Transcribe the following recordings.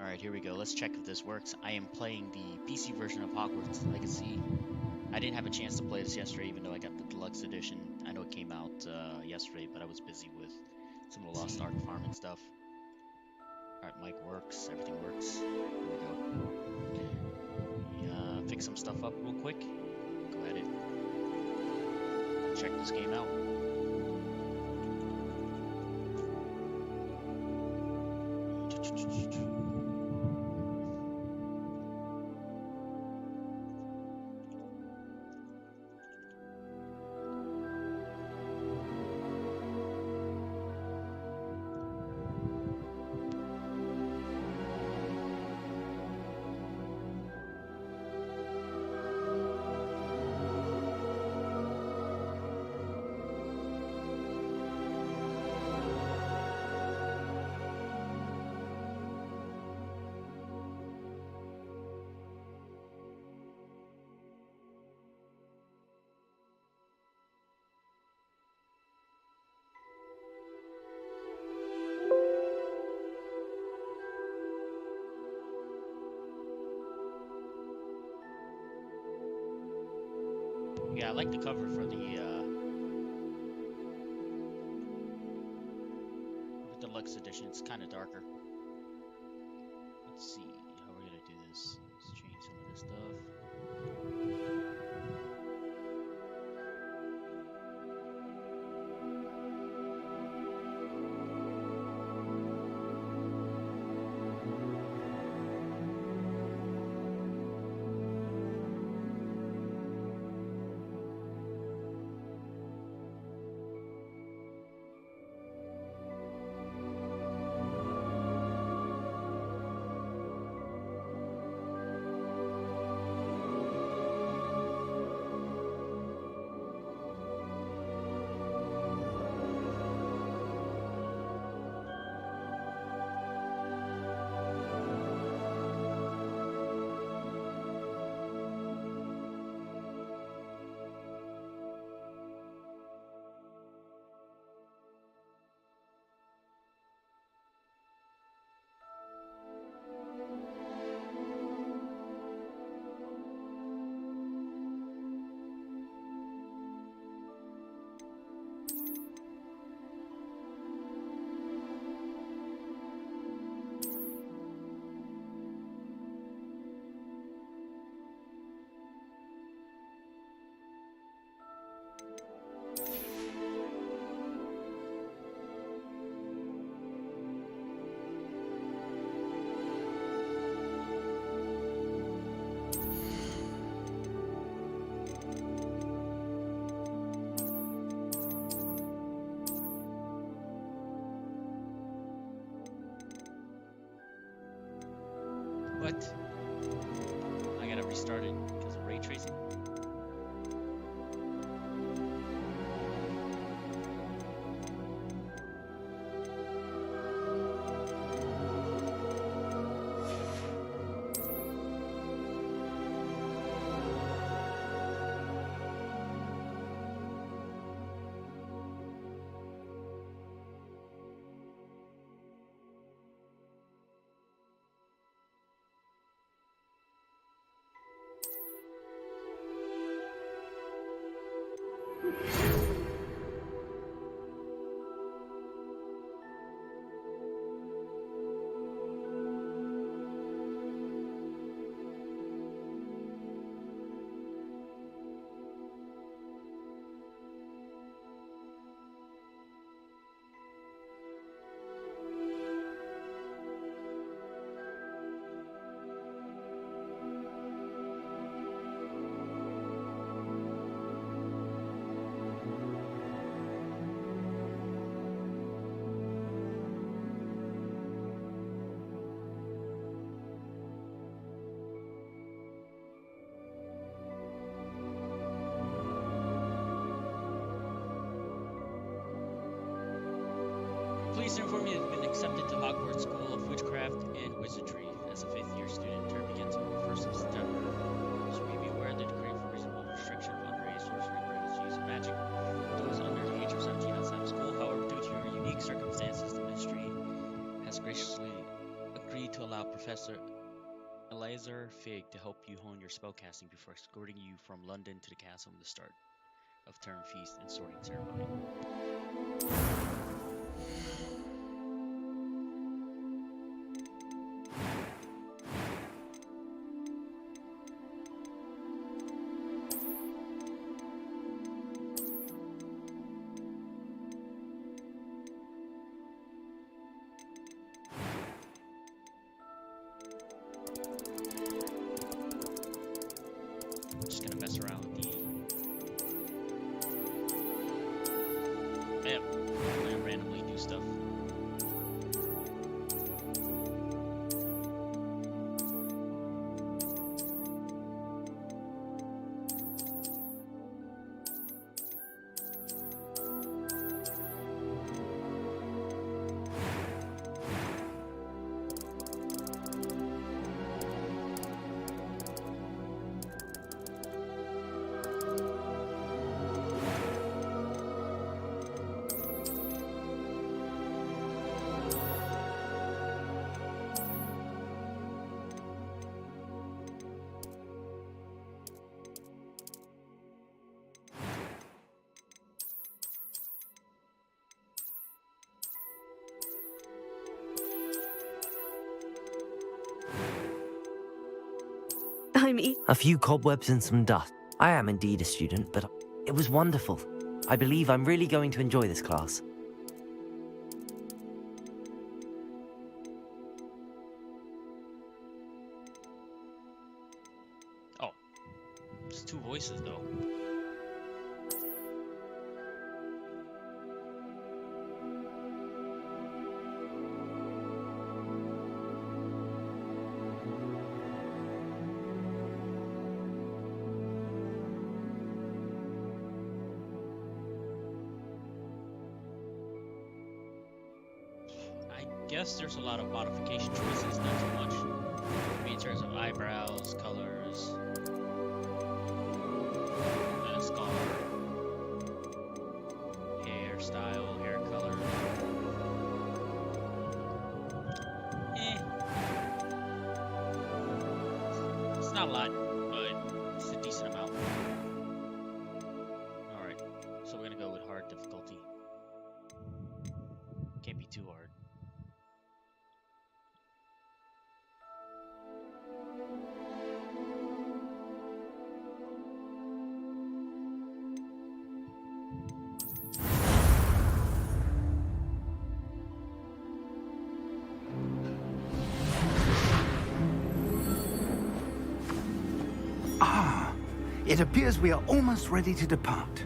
Alright, here we go. Let's check if this works. I am playing the PC version of Hogwarts Legacy. I didn't have a chance to play this yesterday, even though I got the deluxe edition. I know it came out yesterday, but I was busy with some of the Lost Ark farming stuff. Alright, mic works. Everything works. Here we go. Fix some stuff up real quick. Go at it. Check this game out. Yeah, I like the cover for the deluxe edition. It's kind of darker. Let's see how we're gonna do this. Let's change some of this stuff. What? I gotta restart it because of ray tracing. Police inform you have been accepted to Hogwarts School of Witchcraft and Wizardry as a fifth-year student. Term begins on the 1st of September. So we be aware that decree for reasonable restriction of underage sorcery prohibits use of magic. Those under the age of 17 outside of school, however, due to your unique circumstances, the ministry has graciously agreed to allow Professor Eleazar Fig to help you hone your spellcasting before escorting you from London to the castle in the start of term feast and sorting ceremony. Just gonna mess around with the I randomly do stuff. A few cobwebs and some dust. I am indeed a student, but it was wonderful. I believe I'm really going to enjoy this class. Oh, it's two voices though. I guess there's a lot of modification choices, not too much. Maybe in terms of eyebrows, colors, scar, hairstyle, hair color. It's not a lot, but it's a decent amount. Alright, so we're gonna go with hard difficulty. Can't be too hard. It appears we are almost ready to depart.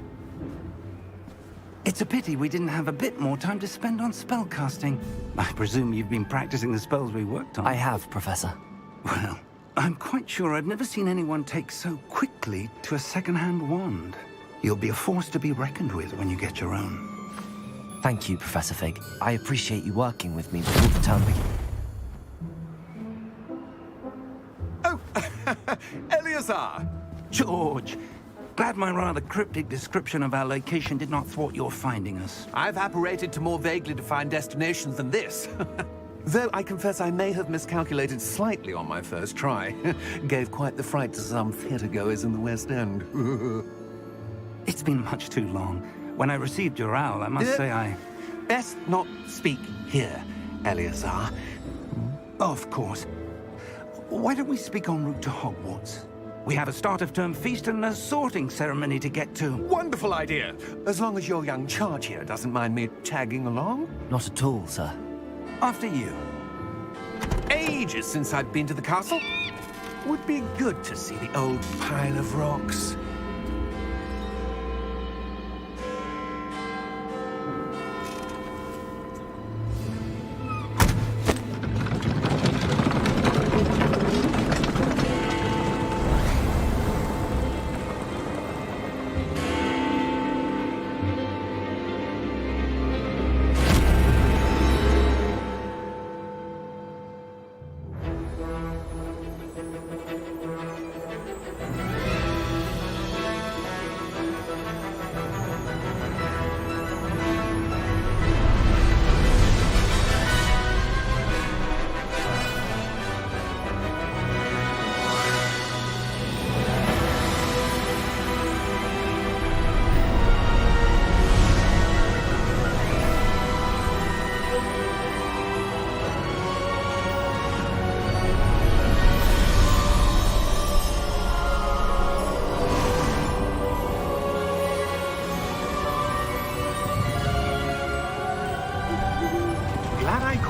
It's a pity we didn't have a bit more time to spend on spellcasting. I presume you've been practicing the spells we worked on. I have, Professor. Well, I'm quite sure I've never seen anyone take so quickly to a second-hand wand. You'll be a force to be reckoned with when you get your own. Thank you, Professor Fig. I appreciate you working with me before the term begins. Oh, Eleazar! George, glad my rather cryptic description of our location did not thwart your finding us. I've apparated to more vaguely defined destinations than this. Though I confess I may have miscalculated slightly on my first try. Gave quite the fright to some theatergoers in the West End. It's been much too long. When I received your owl, I must say I... Best not speak here, Eleazar. Of course. Why don't we speak en route to Hogwarts? We have a start-of-term feast and a sorting ceremony to get to. Wonderful idea! As long as your young charge here doesn't mind me tagging along. Not at all, sir. After you. Ages since I've been to the castle. Would be good to see the old pile of rocks.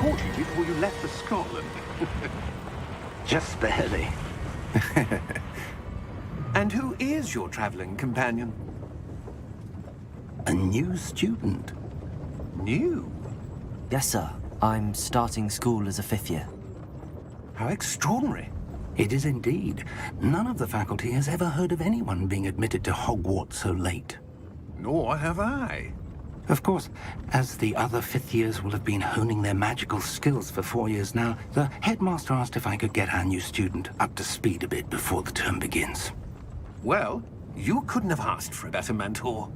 caught you before you left for Scotland. Just barely. And who is your traveling companion? A new student. New? Yes, sir. I'm starting school as a 5th year. How extraordinary. It is indeed. None of the faculty has ever heard of anyone being admitted to Hogwarts so late. Nor have I. Of course, as the other 5th years will have been honing their magical skills for 4 years now, the headmaster asked if I could get our new student up to speed a bit before the term begins. Well, you couldn't have asked for a better mentor.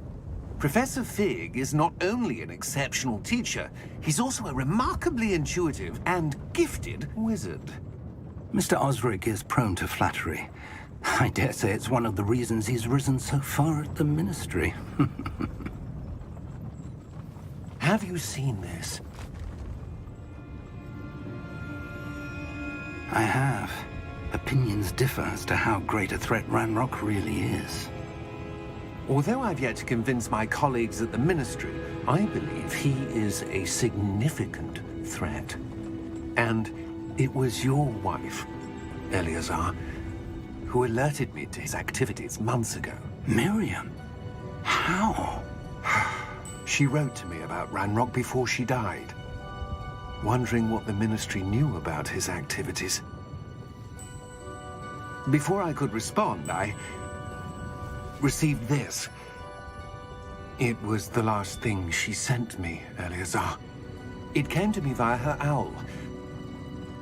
Professor Fig is not only an exceptional teacher, he's also a remarkably intuitive and gifted wizard. Mr. Osric is prone to flattery. I dare say it's one of the reasons he's risen so far at the Ministry. Have you seen this? I have. Opinions differ as to how great a threat Ranrock really is. Although I've yet to convince my colleagues at the Ministry, I believe he is a significant threat. And it was your wife, Eleazar, who alerted me to his activities months ago. Miriam? How? She wrote to me about Ranrock before she died, wondering what the Ministry knew about his activities. Before I could respond, I received this. It was the last thing she sent me, Eleazar. It came to me via her owl,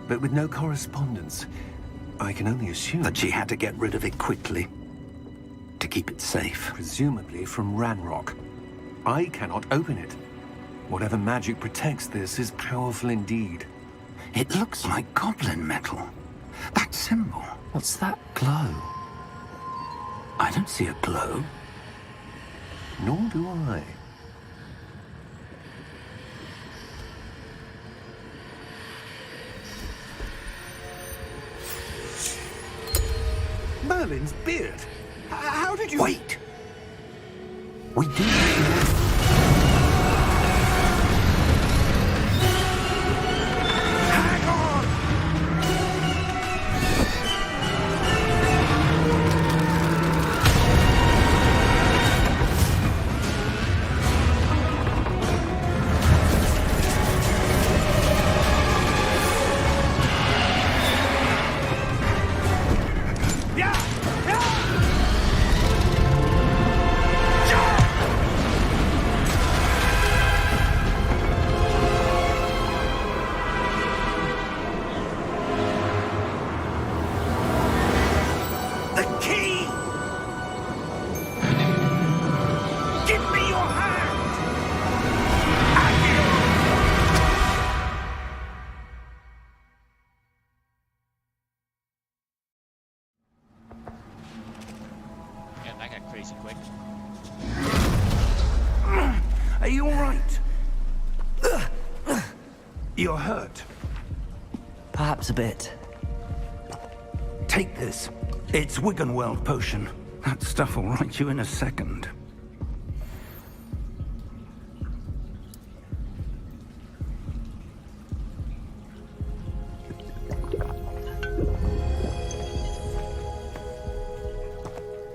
but with no correspondence. I can only assume That she had to get rid of it quickly, to keep it safe. presumably from Ranrock. I cannot open it. Whatever magic protects this is powerful indeed. It looks like goblin metal. That symbol. What's that glow? I don't see a glow. Nor do I. Merlin's beard. How did you... Wait! We do... Hang on! The key! Give me your hand! Yeah, that got crazy quick. Are you all right? You're hurt. Perhaps a bit. Take this. It's Wiggenweld potion. That stuff will right you in a second.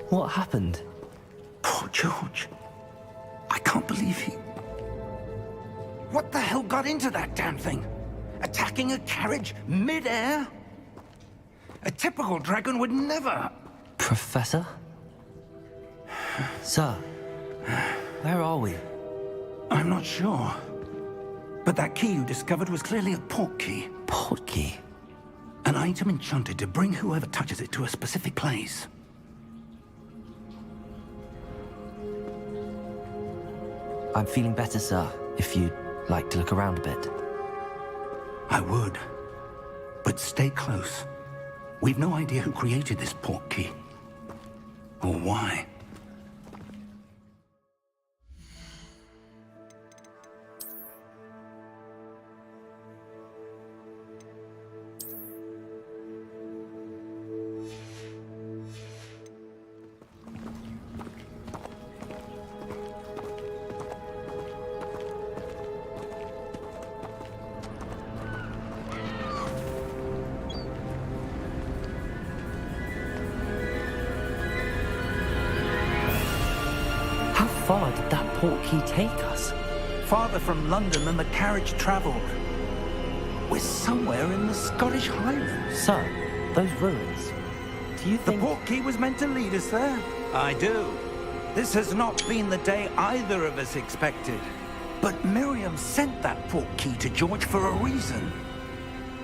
What happened? Poor George. I can't believe he... What the hell got into that damn thing? Attacking a carriage mid-air? A typical dragon would never... Professor? Sir, where are we? I'm not sure. But that key you discovered was clearly a portkey. Portkey? An item enchanted to bring whoever touches it to a specific place. I'm feeling better, sir, if you'd like to look around a bit. I would. But stay close. We've no idea who created this portkey. Or why. far did that portkey take us? Farther from London than the carriage travelled. We're somewhere in the Scottish Highlands. Sir, those ruins. Do you The think... portkey was meant to lead us there? I do. This has not been the day either of us expected. But Miriam sent that portkey to George for a reason.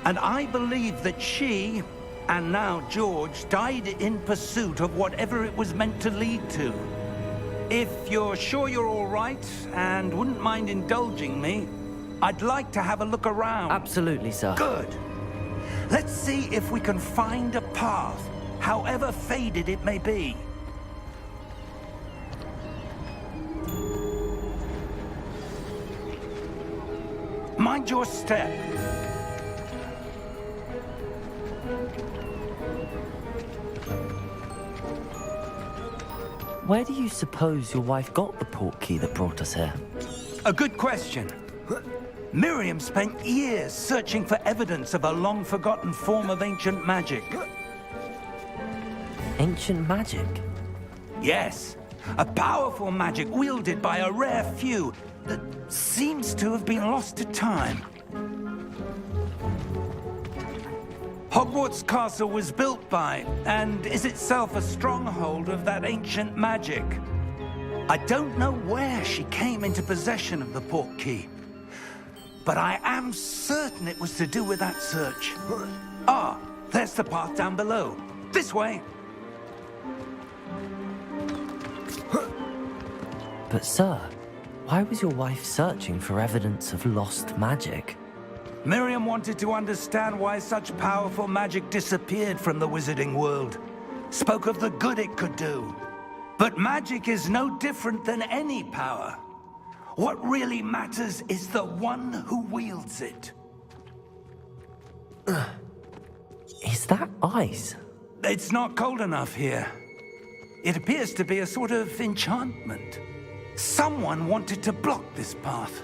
And I believe that she, and now George, died in pursuit of whatever it was meant to lead to. If you're sure you're all right, and wouldn't mind indulging me, I'd like to have a look around. Absolutely, sir. Good. Let's see if we can find a path, however faded it may be. Mind your step. Where do you suppose your wife got the portkey that brought us here? A good question. Miriam spent years searching for evidence of a long-forgotten form of ancient magic. Ancient magic? Yes, a powerful magic wielded by a rare few that seems to have been lost to time. Hogwarts Castle was built by, and is itself a stronghold of that ancient magic. I don't know where she came into possession of the portkey, but I am certain it was to do with that search. Ah, there's the path down below. This way. But sir, why was your wife searching for evidence of lost magic? Miriam wanted to understand why such powerful magic disappeared from the wizarding world. Spoke of the good it could do. But magic is no different than any power. What really matters is the one who wields it. Is that ice? It's not cold enough here. It appears to be a sort of enchantment. Someone wanted to block this path.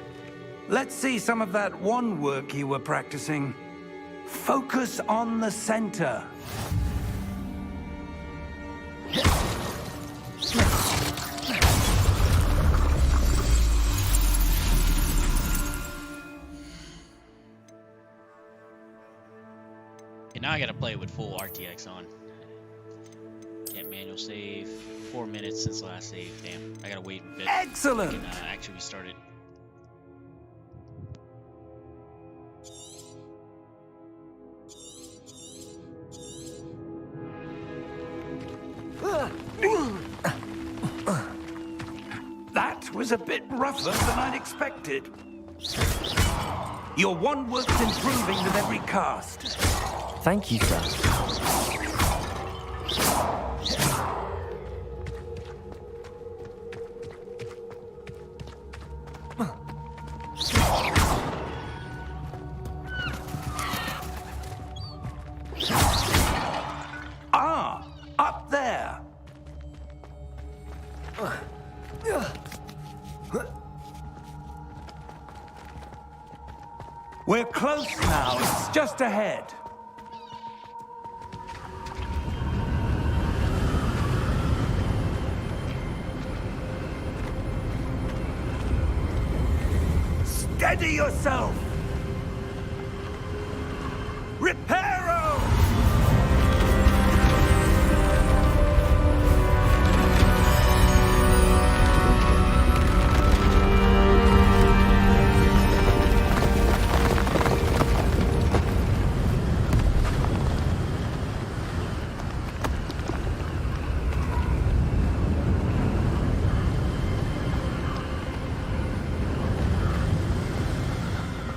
Let's see some of that wand work you were practicing. Focus on the center. Okay, now I gotta play with full RTX on. Yeah, manual save. 4 minutes since last save. Damn, I gotta wait a bit. Excellent! And, actually restart it. That was a bit rougher than I'd expected. Your wand work's improving with every cast. Thank you, sir. Ah, up there. We're close now. It's just ahead. Steady yourself. Reparo!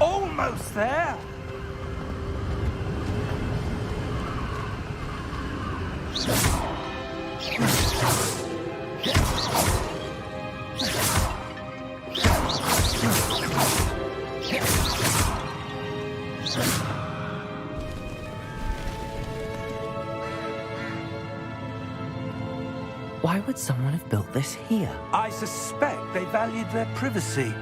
Almost there. Why would someone have built this here? I suspect they valued their privacy.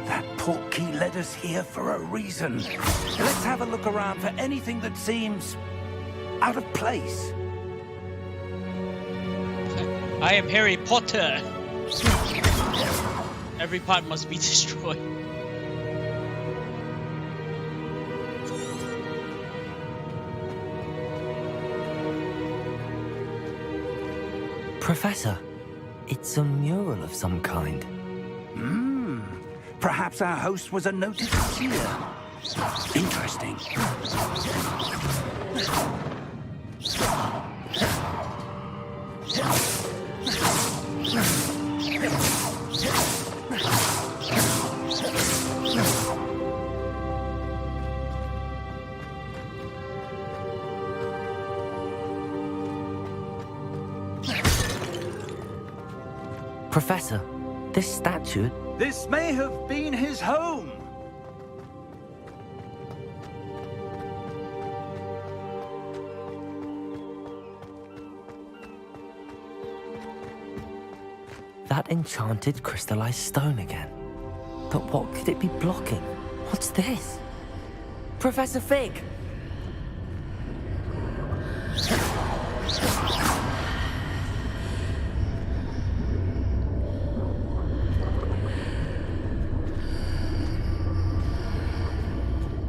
That portkey led us here for a reason. Let's have a look around for anything that seems out of place. I am Harry Potter. Every pot must be destroyed. Professor, it's a mural of some kind. Perhaps our host was a noted seer. Interesting. Professor, this statue... This may have been his home. That enchanted crystallized stone again. But what could it be blocking? What's this? Professor Fig!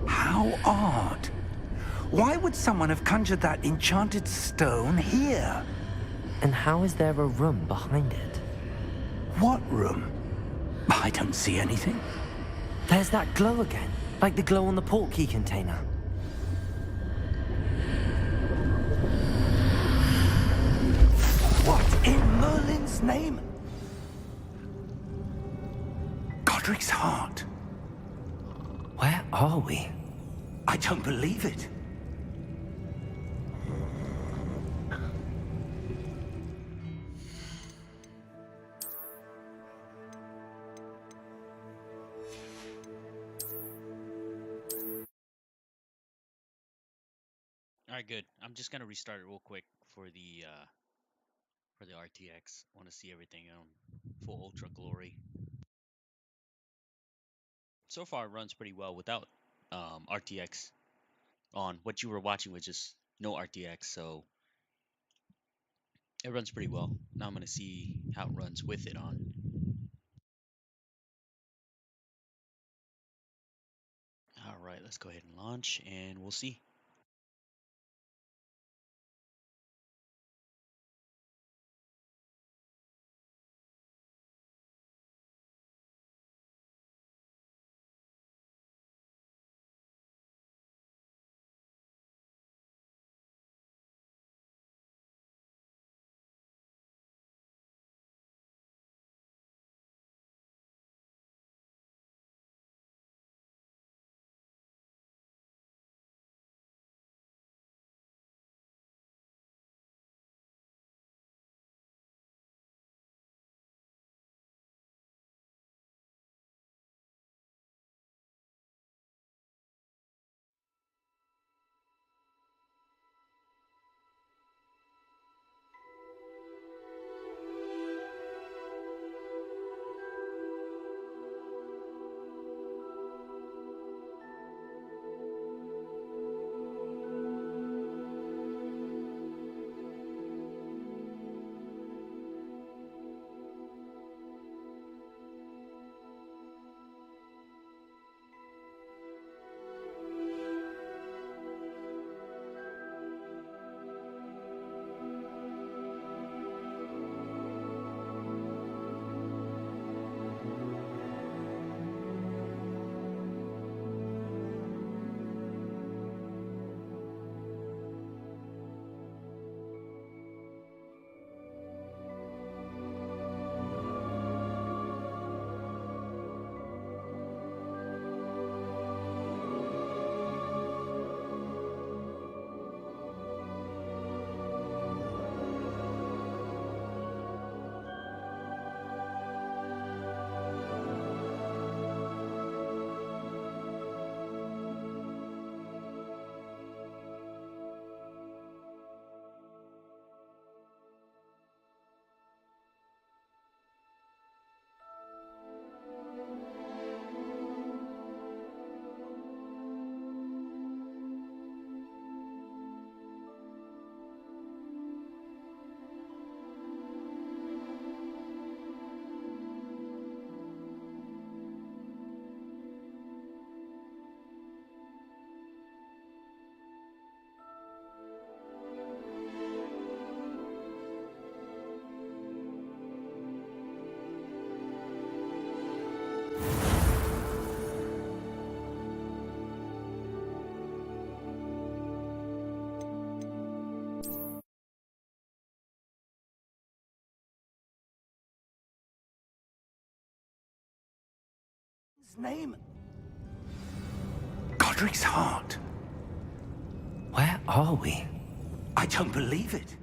How odd. Why would someone have conjured that enchanted stone here? And how is there a room behind it? What room? I don't see anything. There's that glow again, like the glow on the portkey container. What in Merlin's name? Godric's heart. Where are we? I don't believe it. All right, good. I'm just gonna restart it real quick for the RTX. I want to see everything full ultra glory. So far, it runs pretty well without RTX on. What you were watching was just no RTX, so it runs pretty well. Now I'm gonna see how it runs with it on. All right, let's go ahead and launch, and we'll see. name? Godric's heart. Where are we? I don't believe it.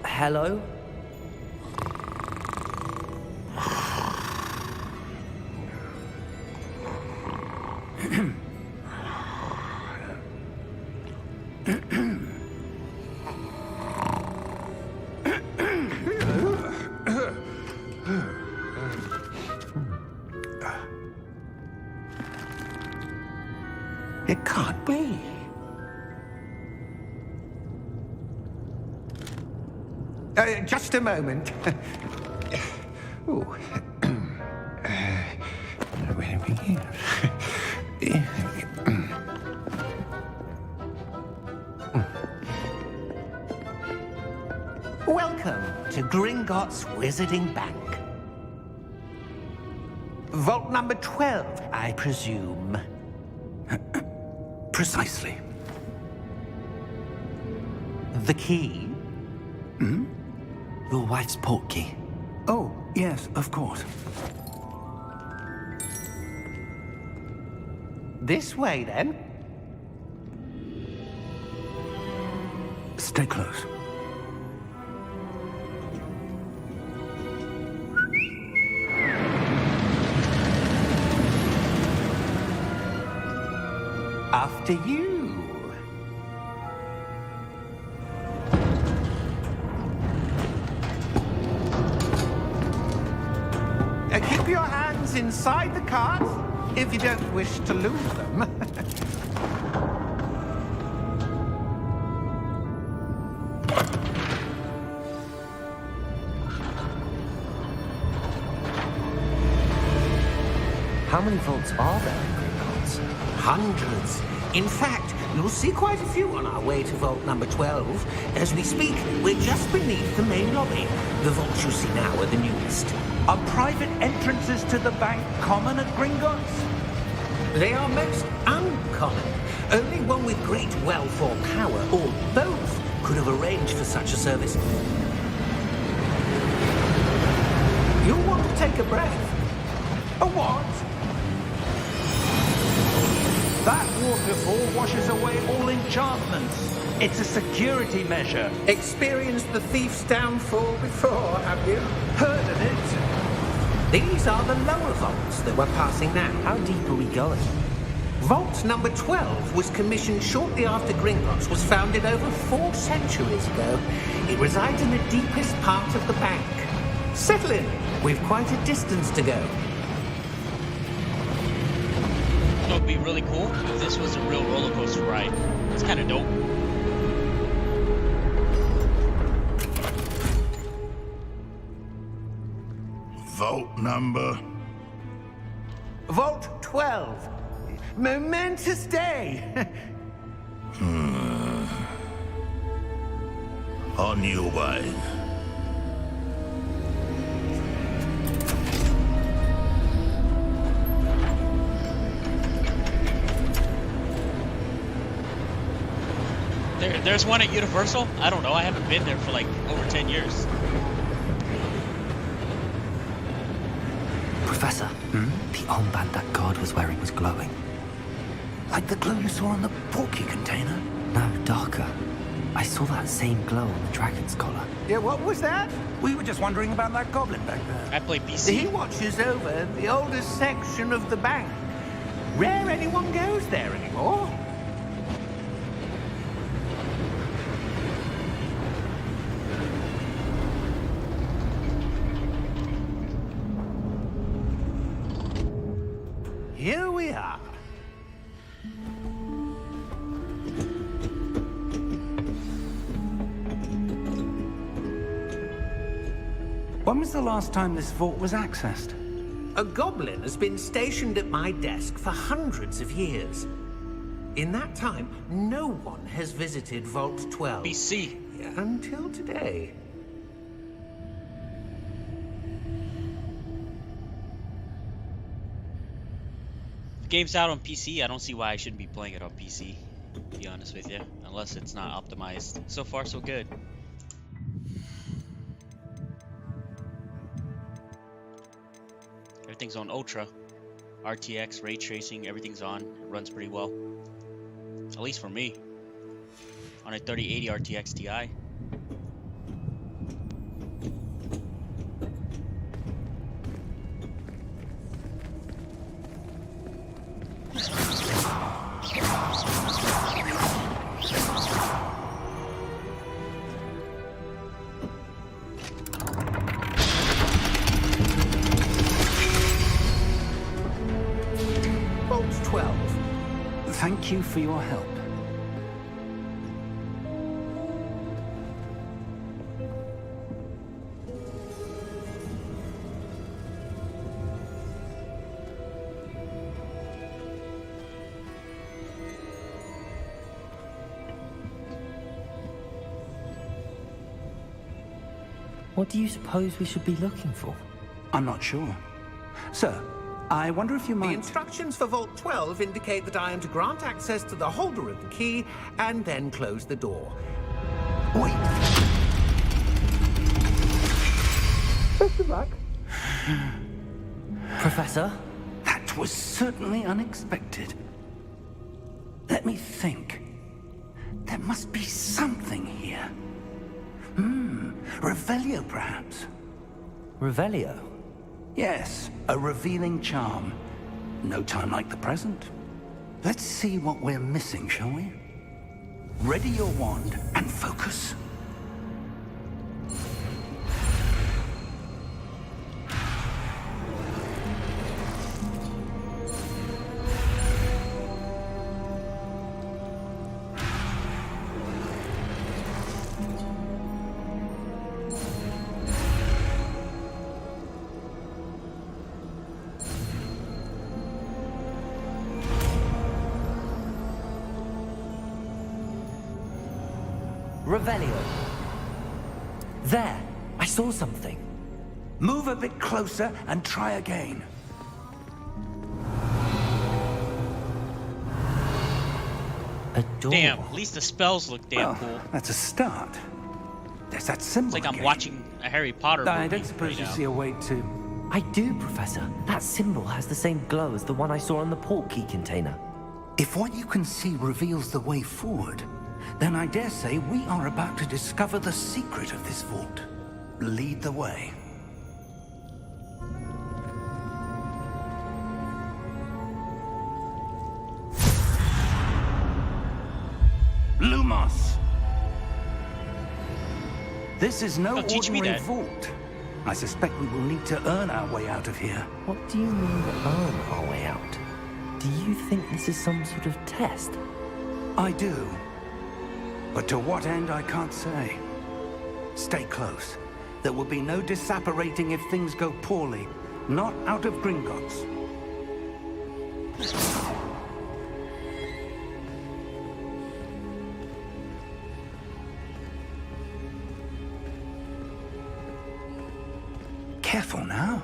Hello? It can't be. Just a moment. Ooh. Where are we? Welcome to Gringotts Wizarding Bank. Vault number 12, I presume. Precisely. The key? Hmm? Your wife's portkey. Oh, yes, of course. This way, then. Stay close. After you. Keep your hands inside the cart if you don't wish to lose them. How many vaults are there in Gringotts? Hundreds. In fact, you'll see quite a few on our way to vault number 12. As we speak, we're just beneath the main lobby. The vaults you see now are the newest. Are private entrances to the bank common at Gringotts? They are most uncommon. Only one with great wealth or power, or both, could have arranged for such a service. You'll want to take a breath. A what? That waterfall washes away all enchantments. It's a security measure. Experienced the thief's downfall before, have you? Heard of it? These are the lower vaults that we're passing now. How deep are we going? Vault number 12 was commissioned shortly after Gringotts was founded over 4 centuries ago. It resides in the deepest part of the bank. Settle in. We've quite a distance to go. You know, it'd be really cool if this was a real roller coaster ride. It's kind of dope. Vault number? Vault 12. Momentous day. On your way. There's one at Universal? I don't know, I haven't been there for like over 10 years. Professor, the armband that guard was wearing was glowing. Like the glow you saw on the portkey container? No, darker. I saw that same glow on the dragon's collar. Yeah, what was that? We were just wondering about that goblin back there. I play PC. He watches over the oldest section of the bank. Rare anyone goes there anymore. Here we are. When was the last time this vault was accessed? A goblin has been stationed at my desk for hundreds of years. In that time, no one has visited Vault 12. PC. Until today. The game's out on PC. I don't see why I shouldn't be playing it on PC, to be honest with you. Unless it's not optimized. So far, so good. Everything's on Ultra. RTX, ray tracing, everything's on. It runs pretty well. At least for me. On a 3080 RTX Ti. Vault 12. Thank you for your help. What do you suppose we should be looking for? I'm not sure. Sir, I wonder if you The might... instructions for Vault 12 indicate that I am to grant access to the holder of the key and then close the door. Wait! Best of luck. Professor? That was certainly unexpected. Let me think. There must be something here. Revelio, perhaps? Revelio? Yes, a revealing charm. No time like the present. Let's see what we're missing, shall we? Ready your wand and focus. Revelio. There, I saw something. Move a bit closer and try again. A door. Damn, at least the spells look damn Well, cool. that's a start. There's that symbol It's like I'm again. watching a Harry Potter movie. I don't suppose right you now. see a way to... I do, Professor. That symbol has the same glow as the one I saw on the port key container. If what you can see reveals the way forward, then I dare say we are about to discover the secret of this vault. Lead the way. Lumos! This is no Oh, teach me ordinary that. vault. I suspect we will need to earn our way out of here. What do you mean, earn our way out? Do you think this is some sort of test? I do. But to what end, I can't say. Stay close. There will be no disapparating if things go poorly. Not out of Gringotts. Careful now.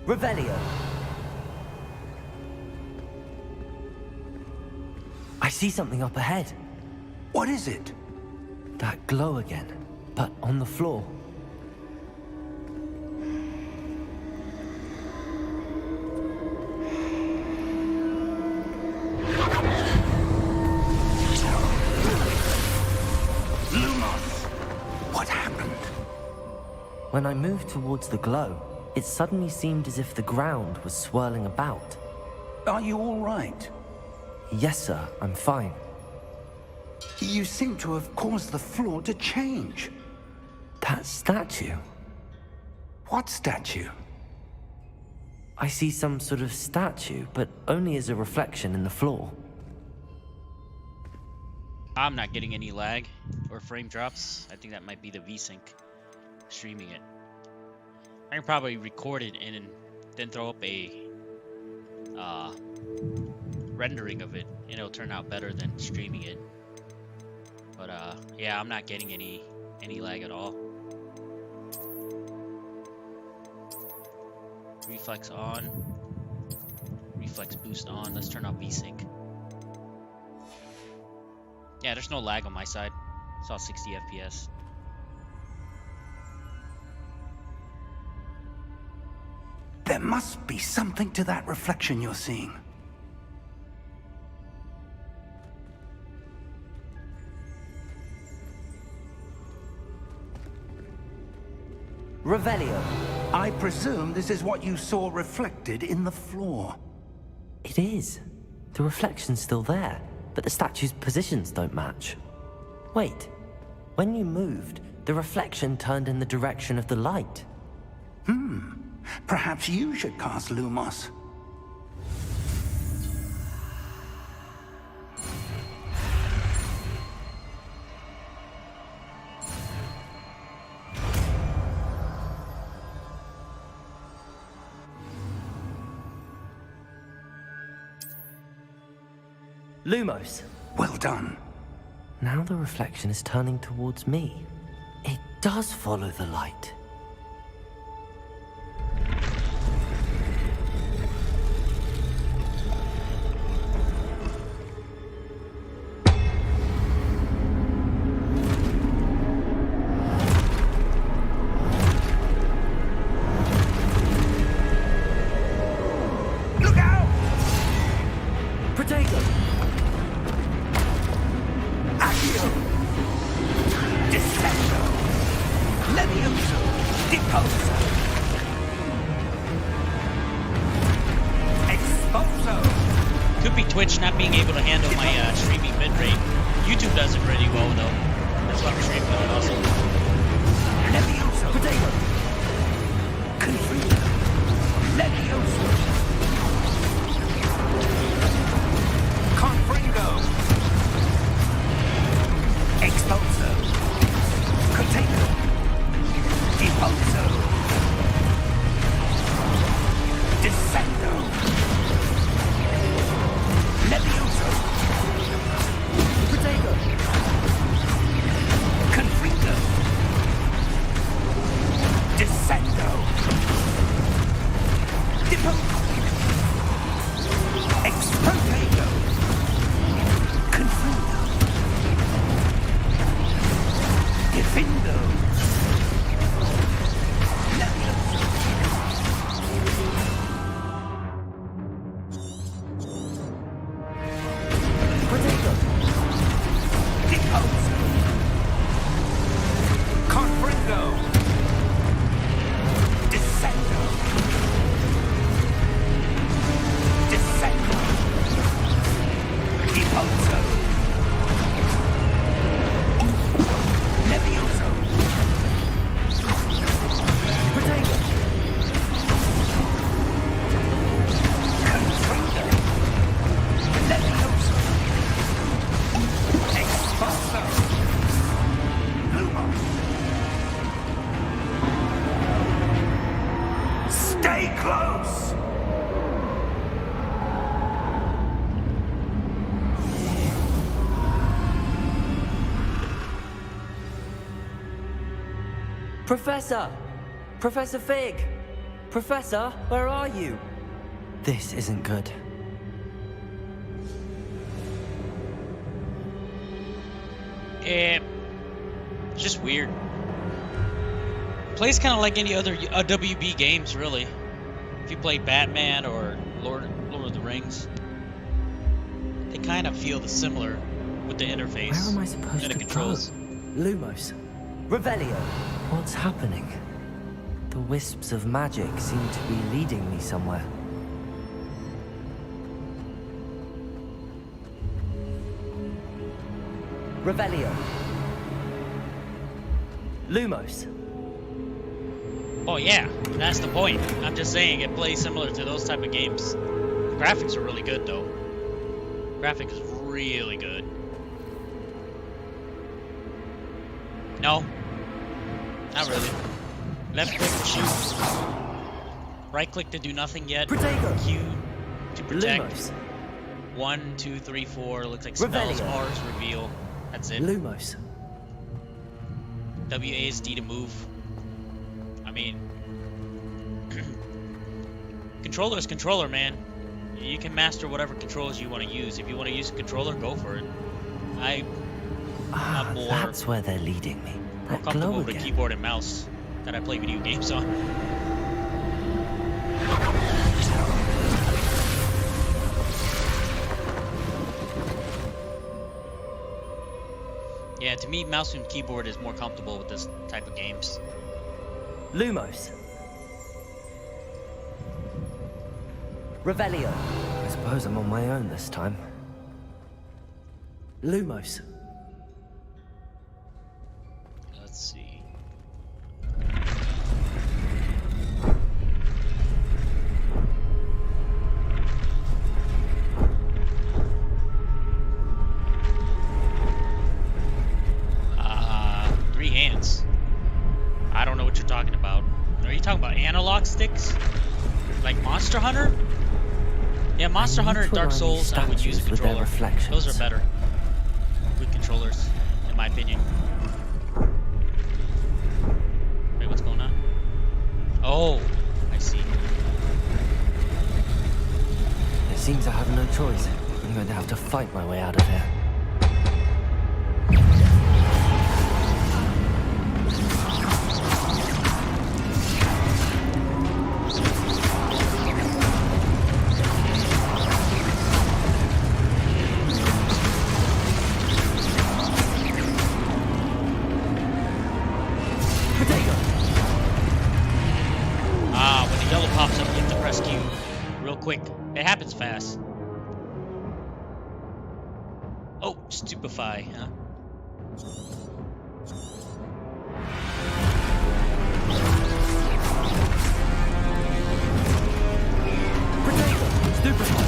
Revelio. I see something up ahead. What is it? That glow again, but on the floor. Lumos! What happened? When I moved towards the glow, it suddenly seemed as if the ground was swirling about. Are you all right? Yes, sir, I'm fine. You seem to have caused the floor to change. That statue. What statue? I see some sort of statue, but only as a reflection in the floor. I'm not getting any lag or frame drops. I think that might be the VSync streaming it. I can probably record it and then throw up a rendering of it, and it'll turn out better than streaming it. But yeah, I'm not getting any lag at all. Reflex on. Reflex boost on. Let's turn off VSync. Yeah, there's no lag on my side. It's all 60 FPS. There must be something to that reflection you're seeing. Revelio. I presume this is what you saw reflected in the floor. It is. The reflection's still there, but the statue's positions don't match. Wait. When you moved, the reflection turned in the direction of the light. Perhaps you should cast Lumos. Lumos. Well done. Now the reflection is turning towards me. It does follow the light. Look out! Protego! Accio! Descendo! Levioso! Deposo! Exposo! Could be Twitch not being able to handle my streaming bitrate. YouTube does it pretty well though. That's why I'm streaming it also. Levioso! Protego! Confringo! Levioso! Confringo! Exposo! Contago! Deposo! Descendo! Levioso! Protego! Confringo! Descendo! Deposo! Expurgato! Confrindo! Defindo! Levioso! Protego! Deposo! Confringo! Descendo! Descendo! Deposo! Levioso! Protego! Confringo! Levioso! Expulso! Lumos! Stay close! Professor! Professor Fig! Professor, where are you? This isn't good. It's just weird. Plays kind of like any other WB games, really. If you play Batman or Lord of the Rings, they kind of feel similar with the interface Where am I supposed and the to controls. go? Lumos. Revelio. What's happening? The wisps of magic seem to be leading me somewhere. Revelio. Lumos. Oh yeah, that's the point. I'm just saying it plays similar to those type of games. The graphics are really good though. Graphics is really good. No, not really. Left click to shoot. Right click to do nothing yet. Protego. Q to protect. Lumos. 1, 2, 3, 4. Looks like spells. Revelio. R is reveal. That's it. Lumos. WA is D to move. I mean, controller is controller, man. You can master whatever controllers you want to use. If you want to use a controller, go for it. I'm more That's where they're leading me. That comfortable glow with a again. keyboard and mouse that I play video games on. Yeah, to me, mouse and keyboard is more comfortable with this type of games. Lumos. Revelio. I suppose I'm on my own this time. Lumos. Let's see. Three hands. I don't know what you're talking about. Are you talking about analog sticks? Like Monster Hunter? Yeah, Monster Hunter and Dark Souls, I would use a Statues with their controller. reflections. Those are better. Good controllers, in my opinion. Wait, what's going on? Oh, I see. It seems I have no choice. I'm going to have to fight my way out of here. When the yellow pops up, you have to press Q real quick. It happens fast. Oh, stupefy, huh? Protego! Stupefy!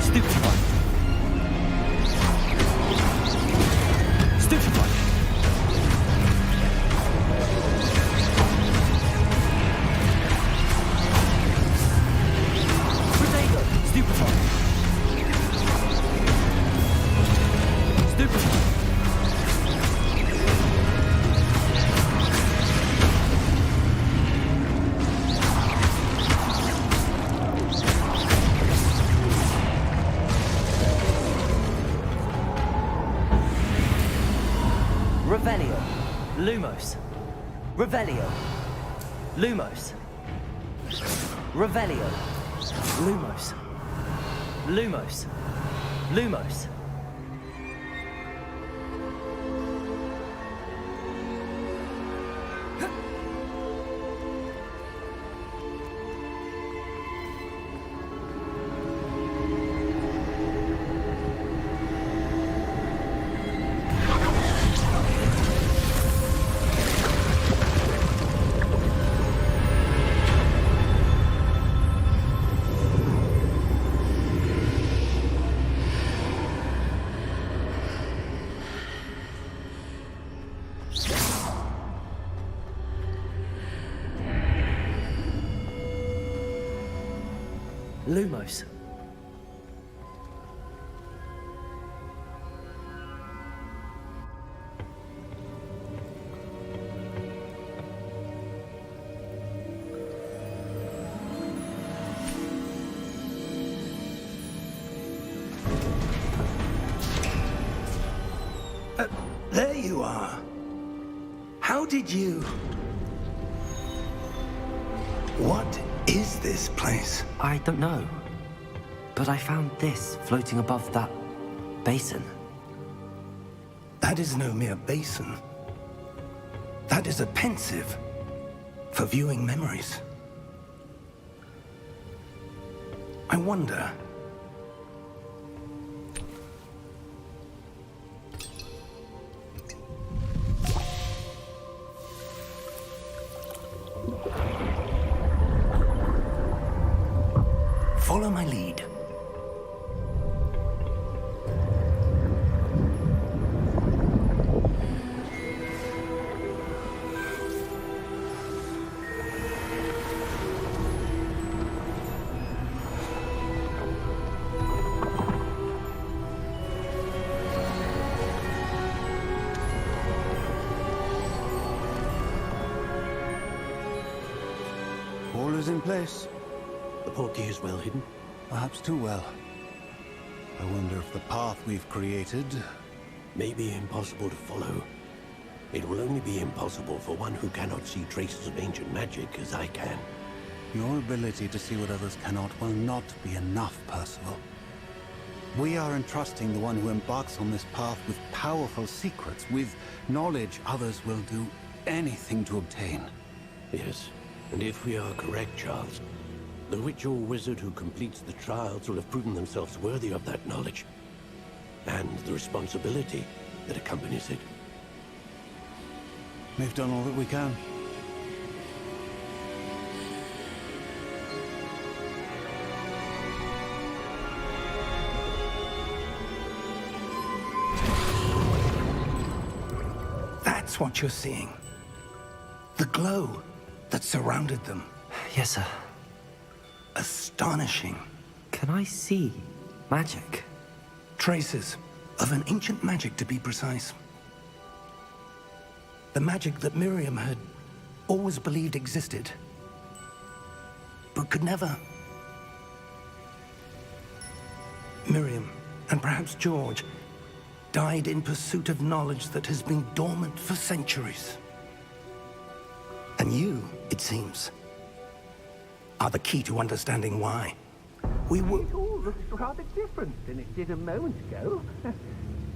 Stupefy! Stupefy! Protego! Stupefy! Stupefy! Revelio. Lumos. Revelio. Lumos. Revelio. Lumos. Lumos. Lumos. Lumos. There you are. How did you... What is this place? I don't know. But I found this floating above that basin. That is no mere basin. That is a pensive for viewing memories. I wonder... Follow my lead. place. The portkey is well hidden. Perhaps too well. I wonder if the path we've created... May be impossible to follow. It will only be impossible for one who cannot see traces of ancient magic as I can. Your ability to see what others cannot will not be enough, Percival. We are entrusting the one who embarks on this path with powerful secrets, with knowledge others will do anything to obtain. Yes, and if we are correct, Charles, the witch or wizard who completes the trials will have proven themselves worthy of that knowledge, and the responsibility that accompanies it. We've done all that we can. That's what you're seeing. The glow that surrounded them. Yes, sir. Astonishing. Can I see magic? Traces of an ancient magic, to be precise. The magic that Miriam had always believed existed, but could never. Miriam, and perhaps George, died in pursuit of knowledge that has been dormant for centuries. And you, it seems, are the key to understanding why. We were... It all looks rather different than it did a moment ago.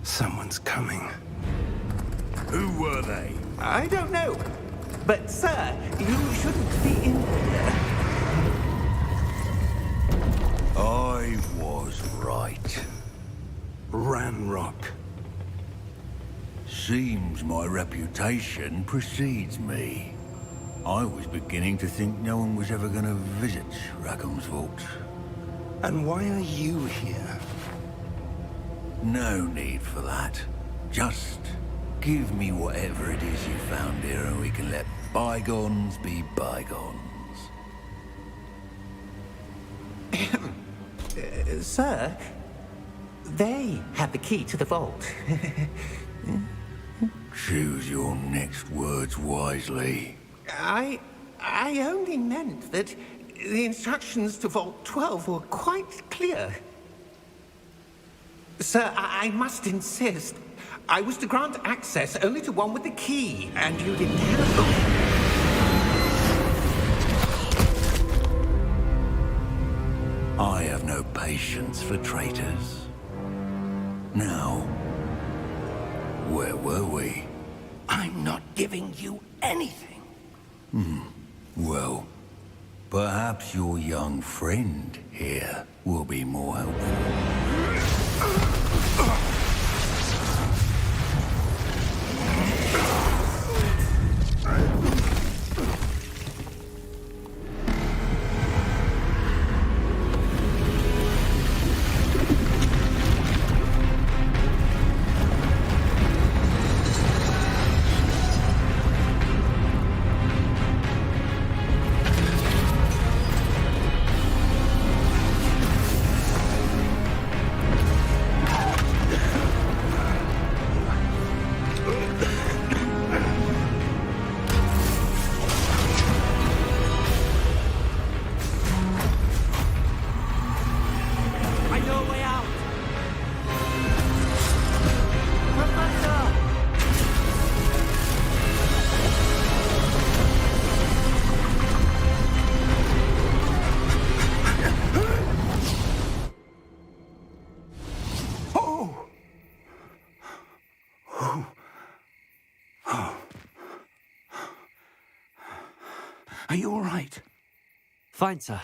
Someone's coming. Who were they? I don't know. But, sir, you shouldn't be in here. I was right. Ranrock. Seems my reputation precedes me. I was beginning to think no one was ever going to visit Rackham's vault. And why are you here? No need for that. Just give me whatever it is you found here and we can let bygones be bygones. Sir, they have the key to the vault. Choose your next words wisely. I only meant that the instructions to Vault 12 were quite clear. Sir, I must insist. I was to grant access only to one with the key, and you didn't have I have no patience for traitors. Now, where were we? I'm not giving you anything. Well, perhaps your young friend here will be more helpful. Are you all right? Fine, sir.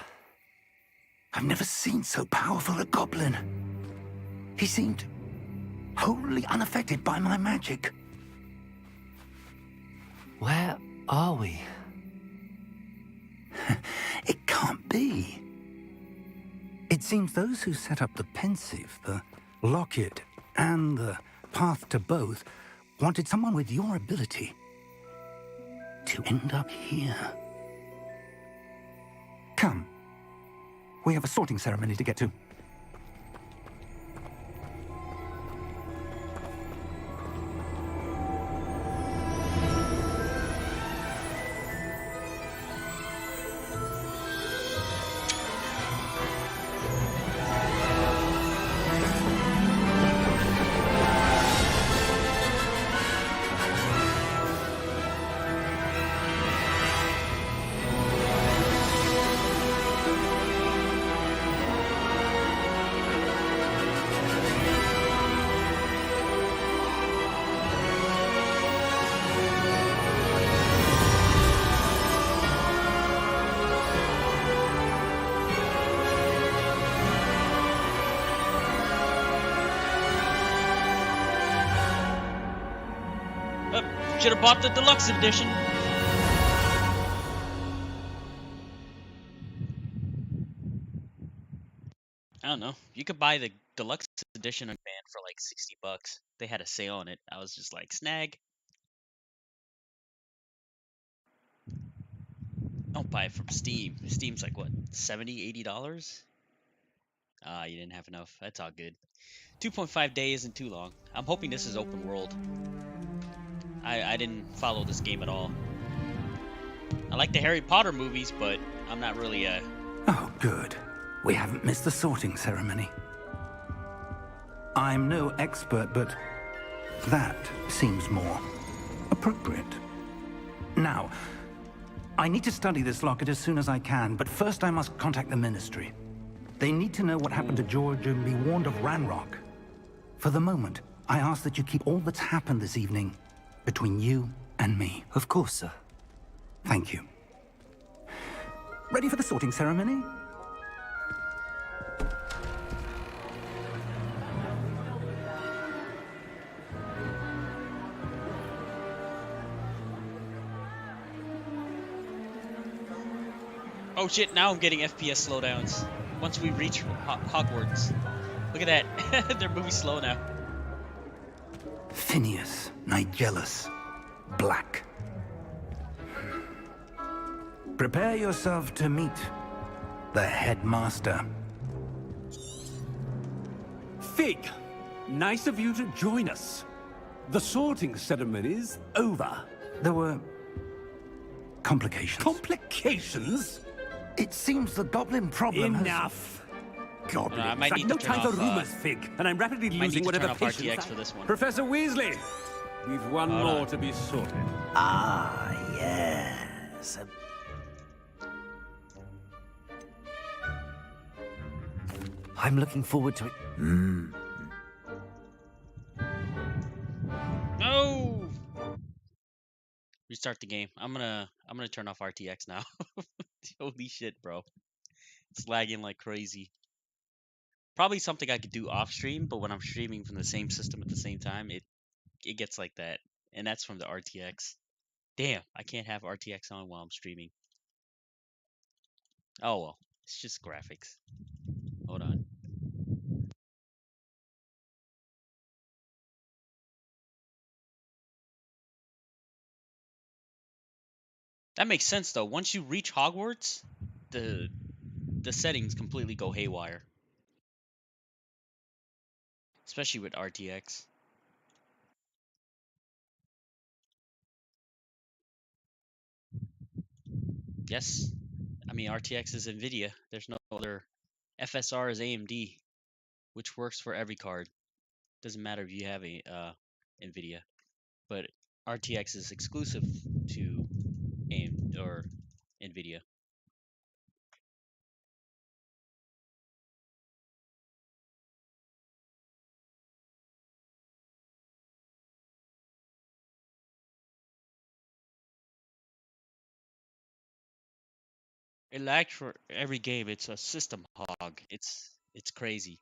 I've never seen so powerful a goblin. He seemed wholly unaffected by my magic. Where are we? It can't be. It seems those who set up the pensive, the locket, and the path to both wanted someone with your ability to end up here. Come. We have a sorting ceremony to get to. Should have bought the deluxe edition. I don't know. You could buy the deluxe edition on Band for like $60. They had a sale on it. I was just like, snag. Don't buy it from Steam. Steam's like what, $70, $80? Ah, you didn't have enough. That's all good. 2.5 days isn't too long. I'm hoping this is open world. I didn't follow this game at all. I like the Harry Potter movies, but I'm not really a... Oh, good. We haven't missed the sorting ceremony. I'm no expert, but that seems more appropriate. Now, I need to study this locket as soon as I can, but first I must contact the Ministry. They need to know what happened to George and be warned of Ranrock. For the moment, I ask that you keep all that's happened this evening between you and me. Of course, sir. Thank you. Ready for the sorting ceremony? Oh shit, now I'm getting FPS slowdowns. Once we reach Hogwarts. Look at that. They're moving slow now. Phineas, Nigellus, Black. Prepare yourself to meet the headmaster. Fig, nice of you to join us. The sorting ceremony's over. There were complications. Complications? It seems the goblin problem Enough. Goblins. I might need no to turn time for off, rumors, Fig, and I'm rapidly might losing need to turn whatever off patience RTX for this one. Professor Weasley, we've one Hold more on. to be sorted. Ah, yes. I'm looking forward to it. No! Restart the game. I'm gonna turn off RTX now. Holy shit, bro. It's lagging like crazy. Probably something I could do off stream, but when I'm streaming from the same system at the same time, it gets like that. And that's from the RTX. Damn, I can't have RTX on while I'm streaming. Oh well, it's just graphics. Hold on. That makes sense though. Once you reach Hogwarts, the settings completely go haywire. Especially with RTX. Yes. I mean RTX is Nvidia. There's no other. FSR is AMD, which works for every card. Doesn't matter if you have a Nvidia. But RTX is exclusive to AMD or Nvidia. It lags for every game. It's a system hog. It's crazy.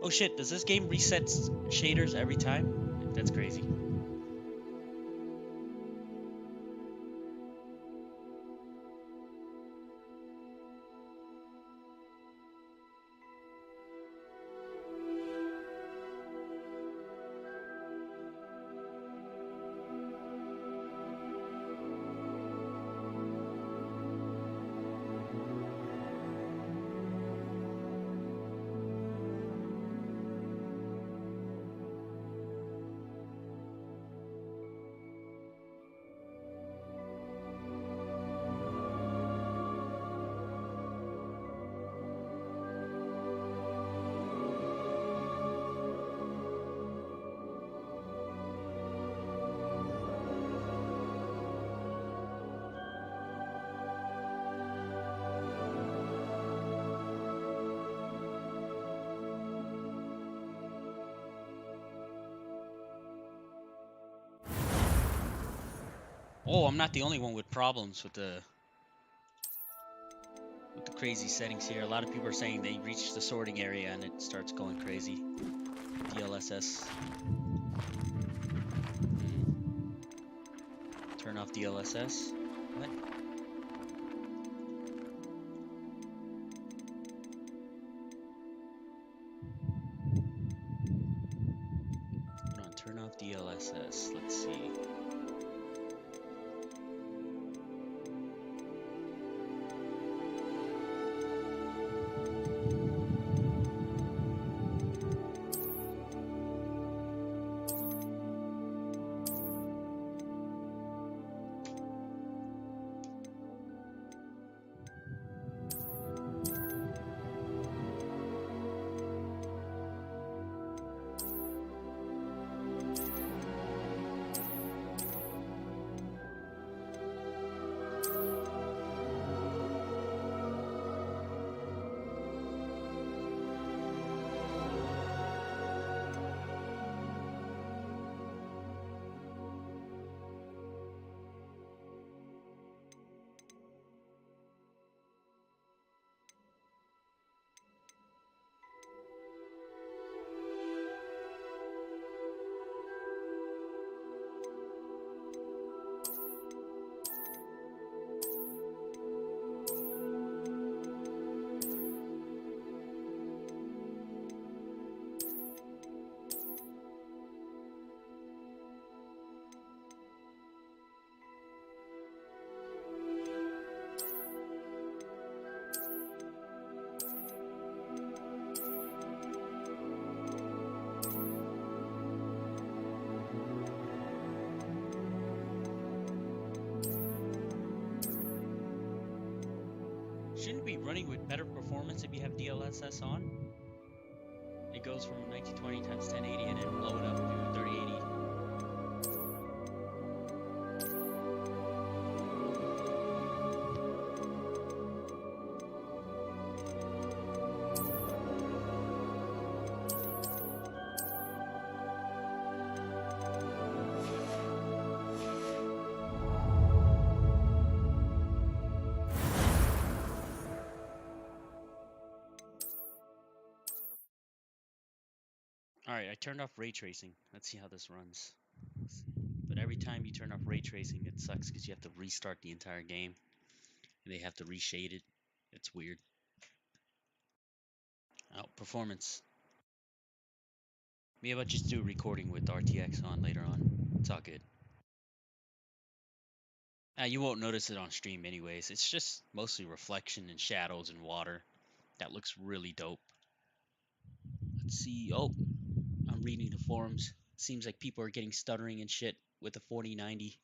Oh shit, does this game reset shaders every time? That's crazy. Oh, I'm not the only one with problems with the crazy settings here. A lot of people are saying they reach the sorting area and it starts going crazy. DLSS. Turn off DLSS. What? Hold on, turn off DLSS. Let's see. Shouldn't it be running with better performance if you have DLSS on? It goes from 1920 times 1080 and then blow it up to 3080. Alright, I turned off ray tracing. Let's see how this runs. But every time you turn off ray tracing, it sucks because you have to restart the entire game. And they have to reshade it. It's weird. Oh, performance. Maybe I'll just do recording with RTX on later on. It's all good. You won't notice it on stream anyways. It's just mostly reflection and shadows and water. That looks really dope. Let's see. Oh, I'm reading the forums. Seems like people are getting stuttering and shit with the 4090.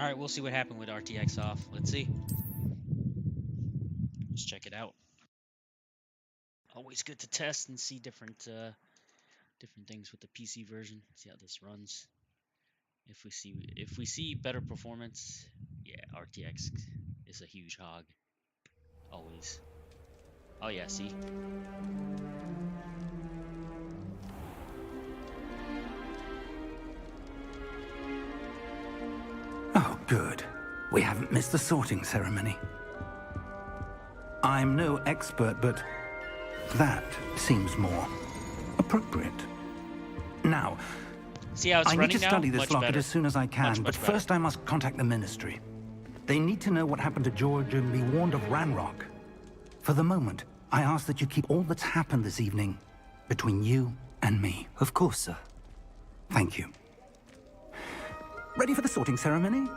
Alright, we'll see what happened with RTX off. Let's see. Let's check it out. Always good to test and see different things with the PC version. See how this runs. If we see better performance, yeah, RTX is a huge hog. Always. Oh yeah, see. Oh, good. We haven't missed the sorting ceremony. I'm no expert, but that seems more appropriate. Now, see how it's I need running to study now? this Much locket better. as soon as I can, Much but better. first I must contact the Ministry. They need to know what happened to George and be warned of Ranrock. For the moment, I ask that you keep all that's happened this evening between you and me. Of course, sir. Thank you. Ready for the sorting ceremony?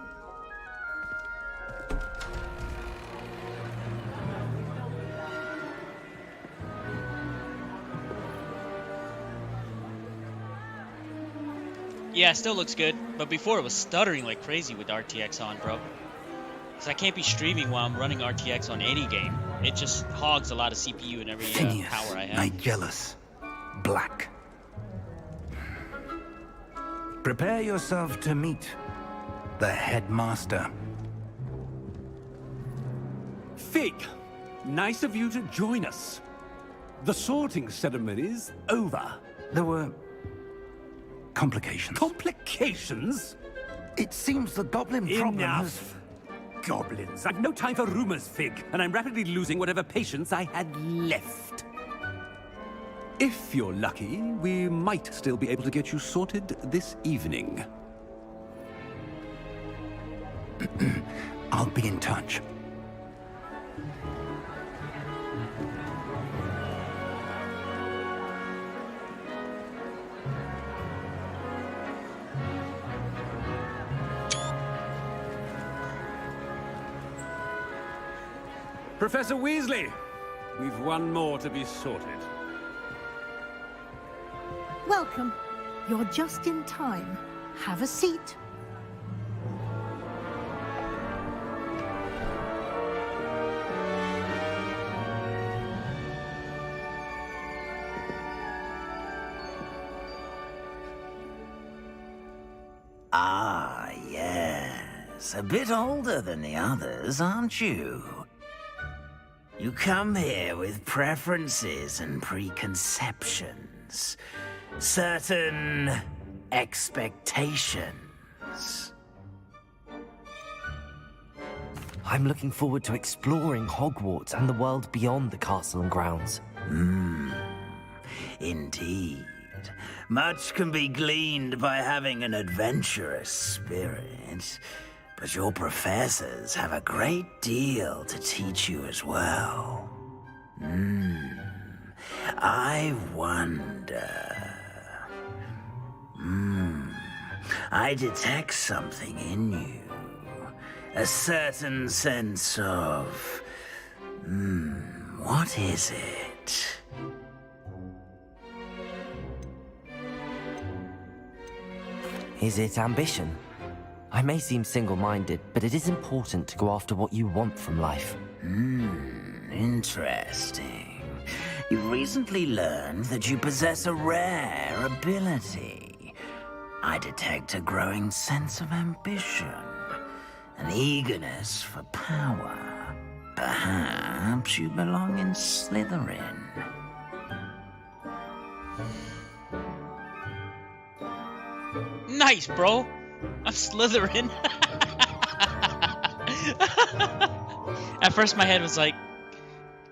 Yeah, it still looks good, but before it was stuttering like crazy with RTX on, bro. Because I can't be streaming while I'm running RTX on any game. It just hogs a lot of CPU and every Phineas, power I have. Nigellus, Black. Prepare yourself to meet the headmaster. Fig, nice of you to join us. The sorting ceremony's over. There were complications. Complications? It seems the goblin problem has... Enough. Goblins. I've no time for rumors, Fig, and I'm rapidly losing whatever patience I had left. If you're lucky, we might still be able to get you sorted this evening. I'll be in touch. Professor Weasley, we've one more to be sorted. Welcome. You're just in time. Have a seat. Ah, yes. A bit older than the others, aren't you? You come here with preferences and preconceptions. Certain expectations. I'm looking forward to exploring Hogwarts and the world beyond the castle and grounds. Indeed. Much can be gleaned by having an adventurous spirit, but your professors have a great deal to teach you as well. I wonder... I detect something in you. A certain sense of... what is it? Is it ambition? I may seem single-minded, but it is important to go after what you want from life. Interesting. You've recently learned that you possess a rare ability. I detect a growing sense of ambition, an eagerness for power. Perhaps you belong in Slytherin. Nice, bro. I'm Slytherin. At first, my head was like,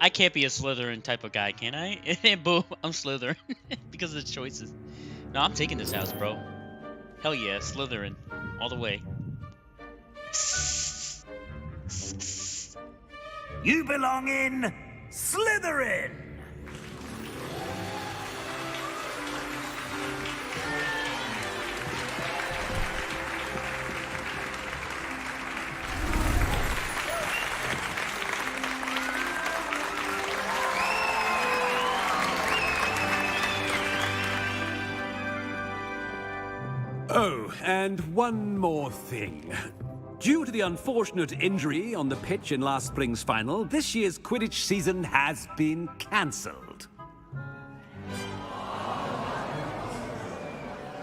I can't be a Slytherin type of guy, can I? And then boom, I'm Slytherin because of the choices. No, I'm taking this house, bro. Hell yeah, Slytherin, all the way. You belong in Slytherin! Oh, and one more thing. Due to the unfortunate injury on the pitch in last spring's final, this year's Quidditch season has been cancelled.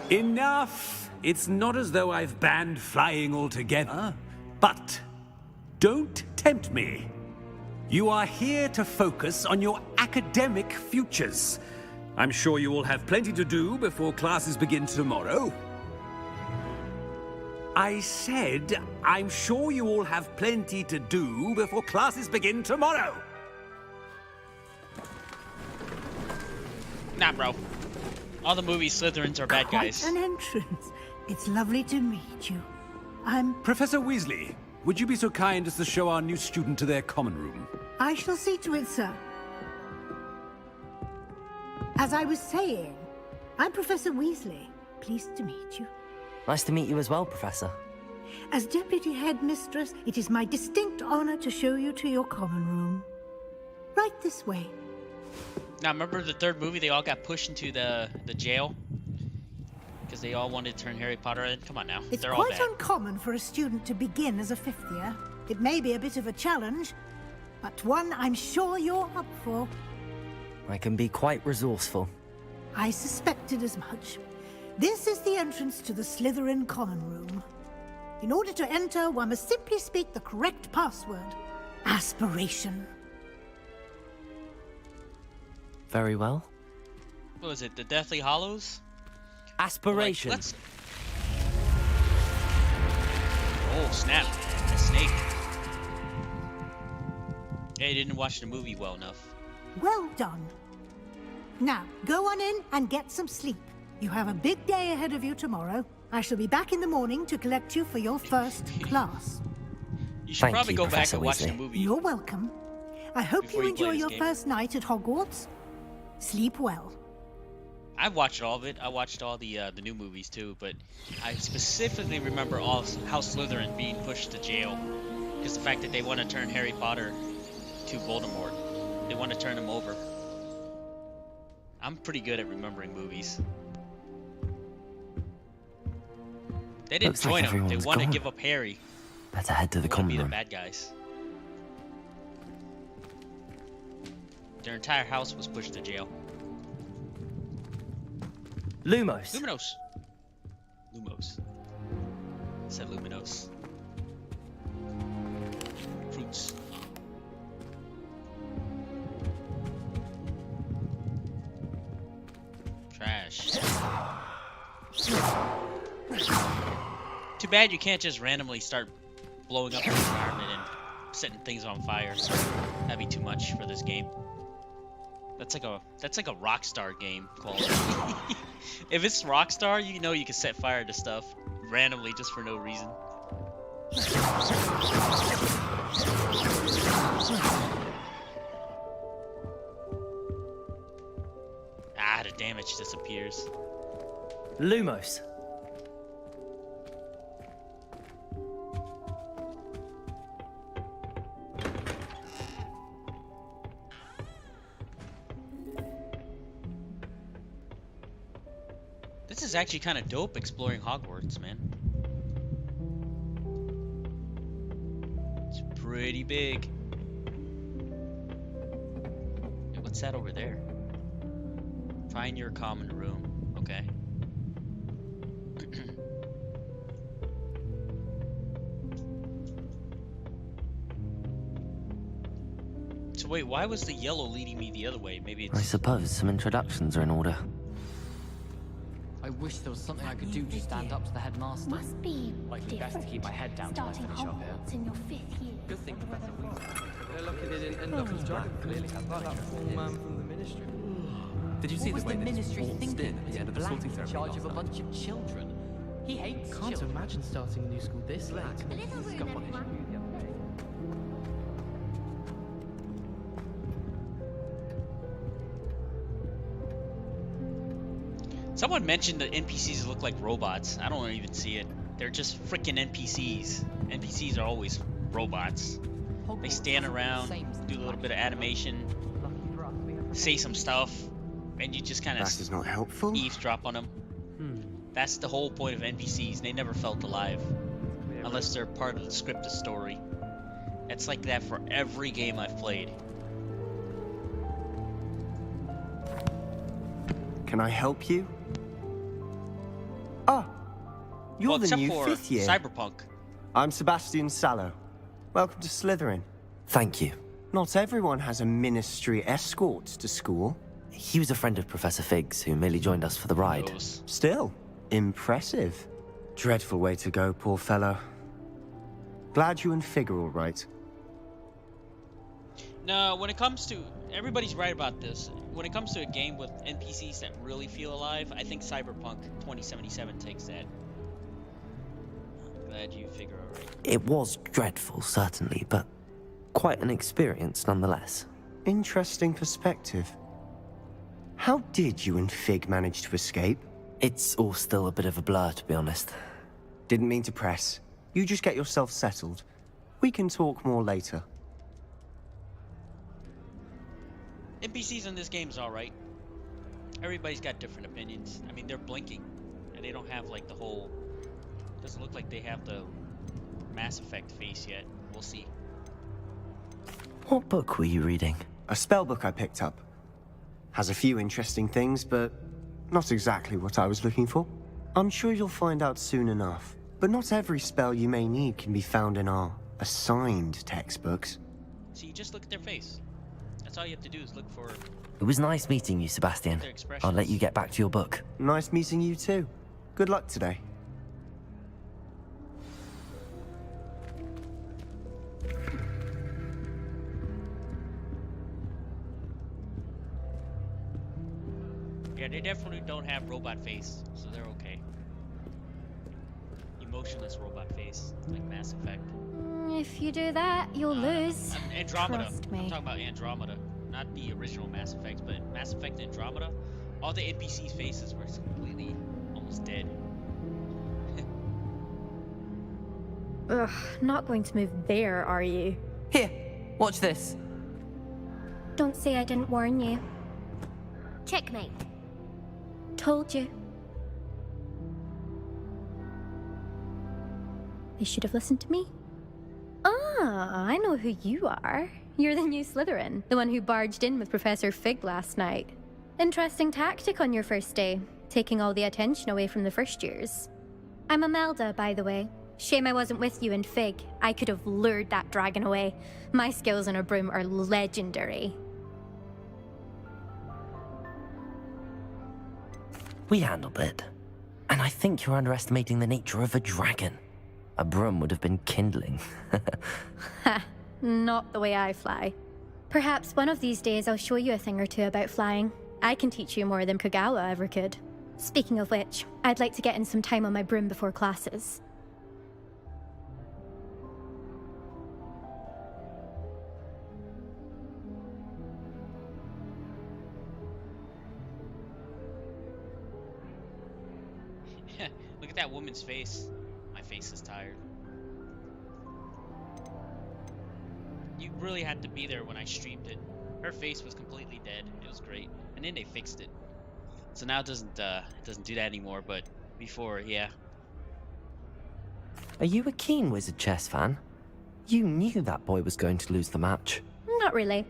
Enough! It's not as though I've banned flying altogether, but don't tempt me. You are here to focus on your academic futures. I'm sure you all have plenty to do before classes begin tomorrow. I said, I'm sure you all have plenty to do before classes begin tomorrow. Nah, bro. All the movies, Slytherins are bad guys. Quite an entrance. It's lovely to meet you. I'm... Professor Weasley, would you be so kind as to show our new student to their common room? I shall see to it, sir. As I was saying, I'm Professor Weasley. Pleased to meet you. Nice to meet you as well, Professor. As Deputy Headmistress, it is my distinct honor to show you to your common room. Right this way. Now, remember the third movie? They all got pushed into the jail? Because they all wanted to turn Harry Potter in? Come on now. It's They're all quite bad. uncommon for a student to begin as a fifth year. It may be a bit of a challenge, but one I'm sure you're up for. I can be quite resourceful. I suspected as much. This is the entrance to the Slytherin common room. In order to enter, one must simply speak the correct password. Aspiration. Very well. What was it? The Deathly Hallows? Aspiration. Like, let's... Oh, snap. A snake. Hey, didn't watch the movie well enough. Well done. Now, go on in and get some sleep. You have a big day ahead of you tomorrow. I shall be back in the morning to collect you for your first class. You should probably go back and watch the movie. You're welcome. I hope Before you you play enjoy this your game. first night at Hogwarts. Sleep well. I watched all of it. I watched all the new movies too, but I specifically remember all how Slytherin being pushed to jail. Because the fact that they want to turn Harry Potter to Voldemort. They want to turn him over. I'm pretty good at remembering movies. They didn't Looks like join him. They everyone's want to gone. give up Harry. Better head to the They want to common be the room. bad guys. Their entire house was pushed to jail. Lumos. Luminos. Lumos. I said Luminos. Fruits. Trash. Too bad you can't just randomly start blowing up the environment and setting things on fire. That'd be too much for this game. That's like a Rockstar game called. If it's Rockstar, you know you can set fire to stuff randomly just for no reason. Ah, the damage disappears. Lumos. This is actually kind of dope exploring Hogwarts, man. It's pretty big. Hey, what's that over there? Find your common room. Okay. So wait, why was the yellow leading me the other way? Maybe it's... I suppose some introductions are in order. I wish there was something I could do to stand up to the headmaster. Must be Likely best to keep my head down till I starting finish up here. Hogwarts in your 5th year. Good thing Professor Weasley. They're lucky they didn't end up as dragon. Clearly had that man from the ministry. Did you see What the was way the they ministry just waltzed thinking? in at the end of the Black sorting in ceremony charge last of a night? bunch of children. He hates Can't children. imagine starting a new school this late. A little room, everyone. Someone mentioned that NPCs look like robots. I don't even see it. They're just freaking NPCs. NPCs are always robots. They stand around, do a little bit of animation, say some stuff, and you just kind of That is not helpful. eavesdrop on them. That's the whole point of NPCs. They never felt alive. unless they're part of the scripted story. It's like that for every game I've played. Can I help you? Ah, you're the except new for 5th year. Cyberpunk. I'm Sebastian Sallow. Welcome to Slytherin. Thank you. Not everyone has a ministry escort to school. He was a friend of Professor Fig's who merely joined us for the ride. Still, impressive. Dreadful way to go, poor fellow. Glad you and Fig are all right. No, when it comes to... Everybody's right about this. When it comes to a game with NPCs that really feel alive, I think Cyberpunk 2077 takes that. I'm glad you figure out right. It was dreadful, certainly, but quite an experience nonetheless. Interesting perspective. How did you and Fig manage to escape? It's all still a bit of a blur, to be honest. Didn't mean to press. You just get yourself settled. We can talk more later. NPCs in this game is alright. Everybody's got different opinions. I mean, they're blinking, and they don't have like the whole... Doesn't look like they have the Mass Effect face yet. We'll see. What book were you reading? A spell book I picked up. Has a few interesting things, but not exactly what I was looking for. I'm sure you'll find out soon enough. But not every spell you may need can be found in our assigned textbooks. So you just look at their face. That's all you have to do is look for... It was nice meeting you, Sebastian. their expressions. I'll let you get back to your book. Nice meeting you too. Good luck today. Yeah, they definitely don't have robot face, so they're okay. Emotionless robot face, like Mass Effect. If you do that, you'll lose. Andromeda. Trust me. I'm talking about Andromeda, not the original Mass Effects, but Mass Effect Andromeda. All the NPCs' faces were completely almost dead. Ugh, not going to move there, are you? Here, watch this. Don't say I didn't warn you. Checkmate. Told you. They should have listened to me. Ah, I know who you are. You're the new Slytherin, the one who barged in with Professor Fig last night. Interesting tactic on your first day, taking all the attention away from the first years. I'm Imelda, by the way. Shame I wasn't with you in Fig. I could have lured that dragon away. My skills on a broom are legendary. We handled it. And I think you're underestimating the nature of a dragon. A broom would have been kindling. Ha, not the way I fly. Perhaps one of these days I'll show you a thing or two about flying. I can teach you more than Kagawa ever could. Speaking of which, I'd like to get in some time on my broom before classes. Look at that woman's face. My face is tired. You really had to be there when I streamed it. Her face was completely dead. It was great, and then they fixed it. So now it doesn't do that anymore. But before, yeah. Are you a keen Wizard chess fan? You knew that boy was going to lose the match. Not really.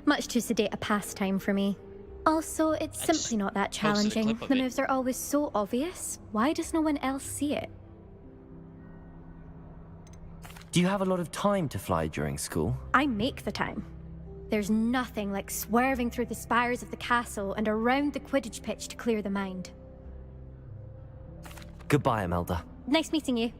Much too sedate a pastime for me. Also, it's simply not that challenging. The moves are always so obvious. Why does no one else see it? Do you have a lot of time to fly during school? I make the time. There's nothing like swerving through the spires of the castle and around the Quidditch pitch to clear the mind. Goodbye, Imelda. Nice meeting you.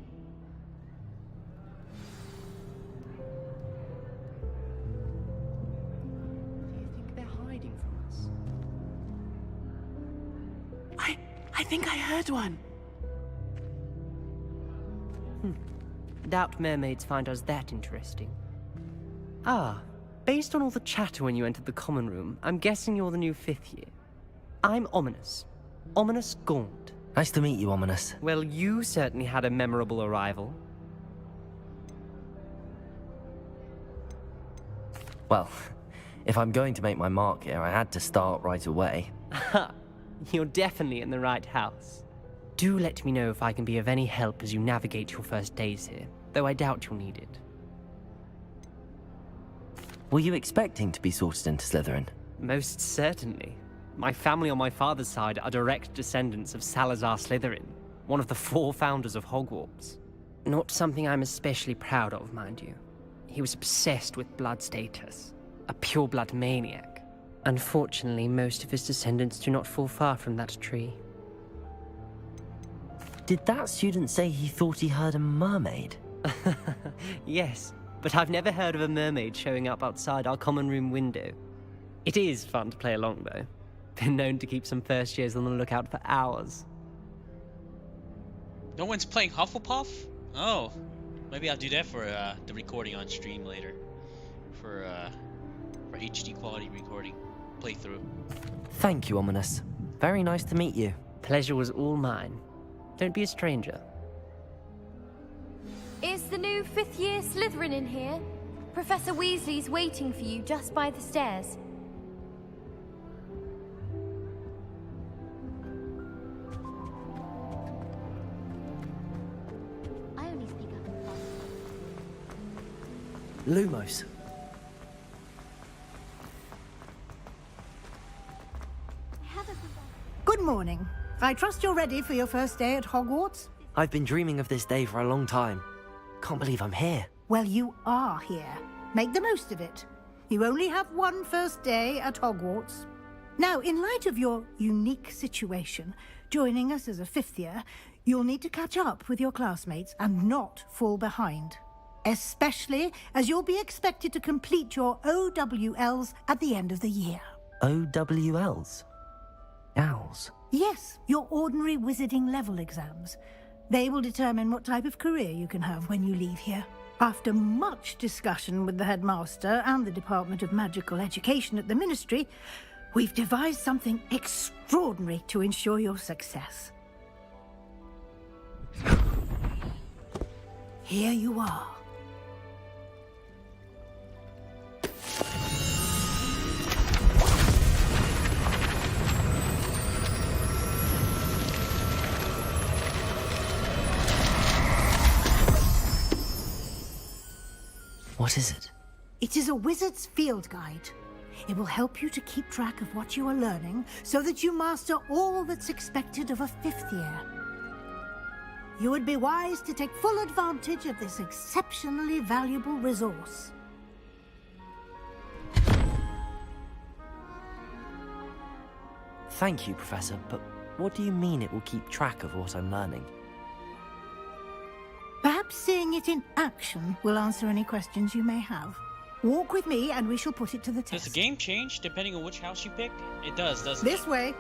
I think I heard one. Doubt mermaids find us that interesting. Ah, based on all the chatter when you entered the common room, I'm guessing you're the new 5th year. I'm Ominous. Ominous Gaunt. Nice to meet you, Ominous. Well, you certainly had a memorable arrival. Well, if I'm going to make my mark here, I had to start right away. Ha! You're definitely in the right house. Do let me know if I can be of any help as you navigate your first days here, though I doubt you'll need it. Were you expecting to be sorted into Slytherin? Most certainly. My family on my father's side are direct descendants of Salazar Slytherin, one of the 4 founders of Hogwarts. Not something I'm especially proud of, mind you. He was obsessed with blood status, a pure-blood maniac. Unfortunately, most of his descendants do not fall far from that tree. Did that student say he thought he heard a mermaid? Yes, but I've never heard of a mermaid showing up outside our common room window. It is fun to play along, though. Been known to keep some first years on the lookout for hours. No one's playing Hufflepuff? Oh, maybe I'll do that for the recording on stream later. For HD quality recording playthrough. Thank you, Ominous. Very nice to meet you. Pleasure was all mine. Don't be a stranger. Is the new 5th year Slytherin in here? Professor Weasley's waiting for you just by the stairs. I only speak up in class. Lumos. Good morning. I trust you're ready for your first day at Hogwarts? I've been dreaming of this day for a long time. Can't believe I'm here. Well, you are here. Make the most of it. You only have one first day at Hogwarts. Now, in light of your unique situation, joining us as a 5th year, you'll need to catch up with your classmates and not fall behind. Especially as you'll be expected to complete your OWLs at the end of the year. OWLs? Owls? Yes, your ordinary wizarding level exams. They will determine what type of career you can have when you leave here. After much discussion with the headmaster and the Department of Magical Education at the Ministry, we've devised something extraordinary to ensure your success. Here you are. What is it? It is a wizard's field guide. It will help you to keep track of what you are learning so that you master all that's expected of a 5th year. You would be wise to take full advantage of this exceptionally valuable resource. Thank you, Professor, but what do you mean it will keep track of what I'm learning? Perhaps seeing it in action will answer any questions you may have. Walk with me and we shall put it to the test. Does the game change depending on which house you pick? It does, doesn't it? This way.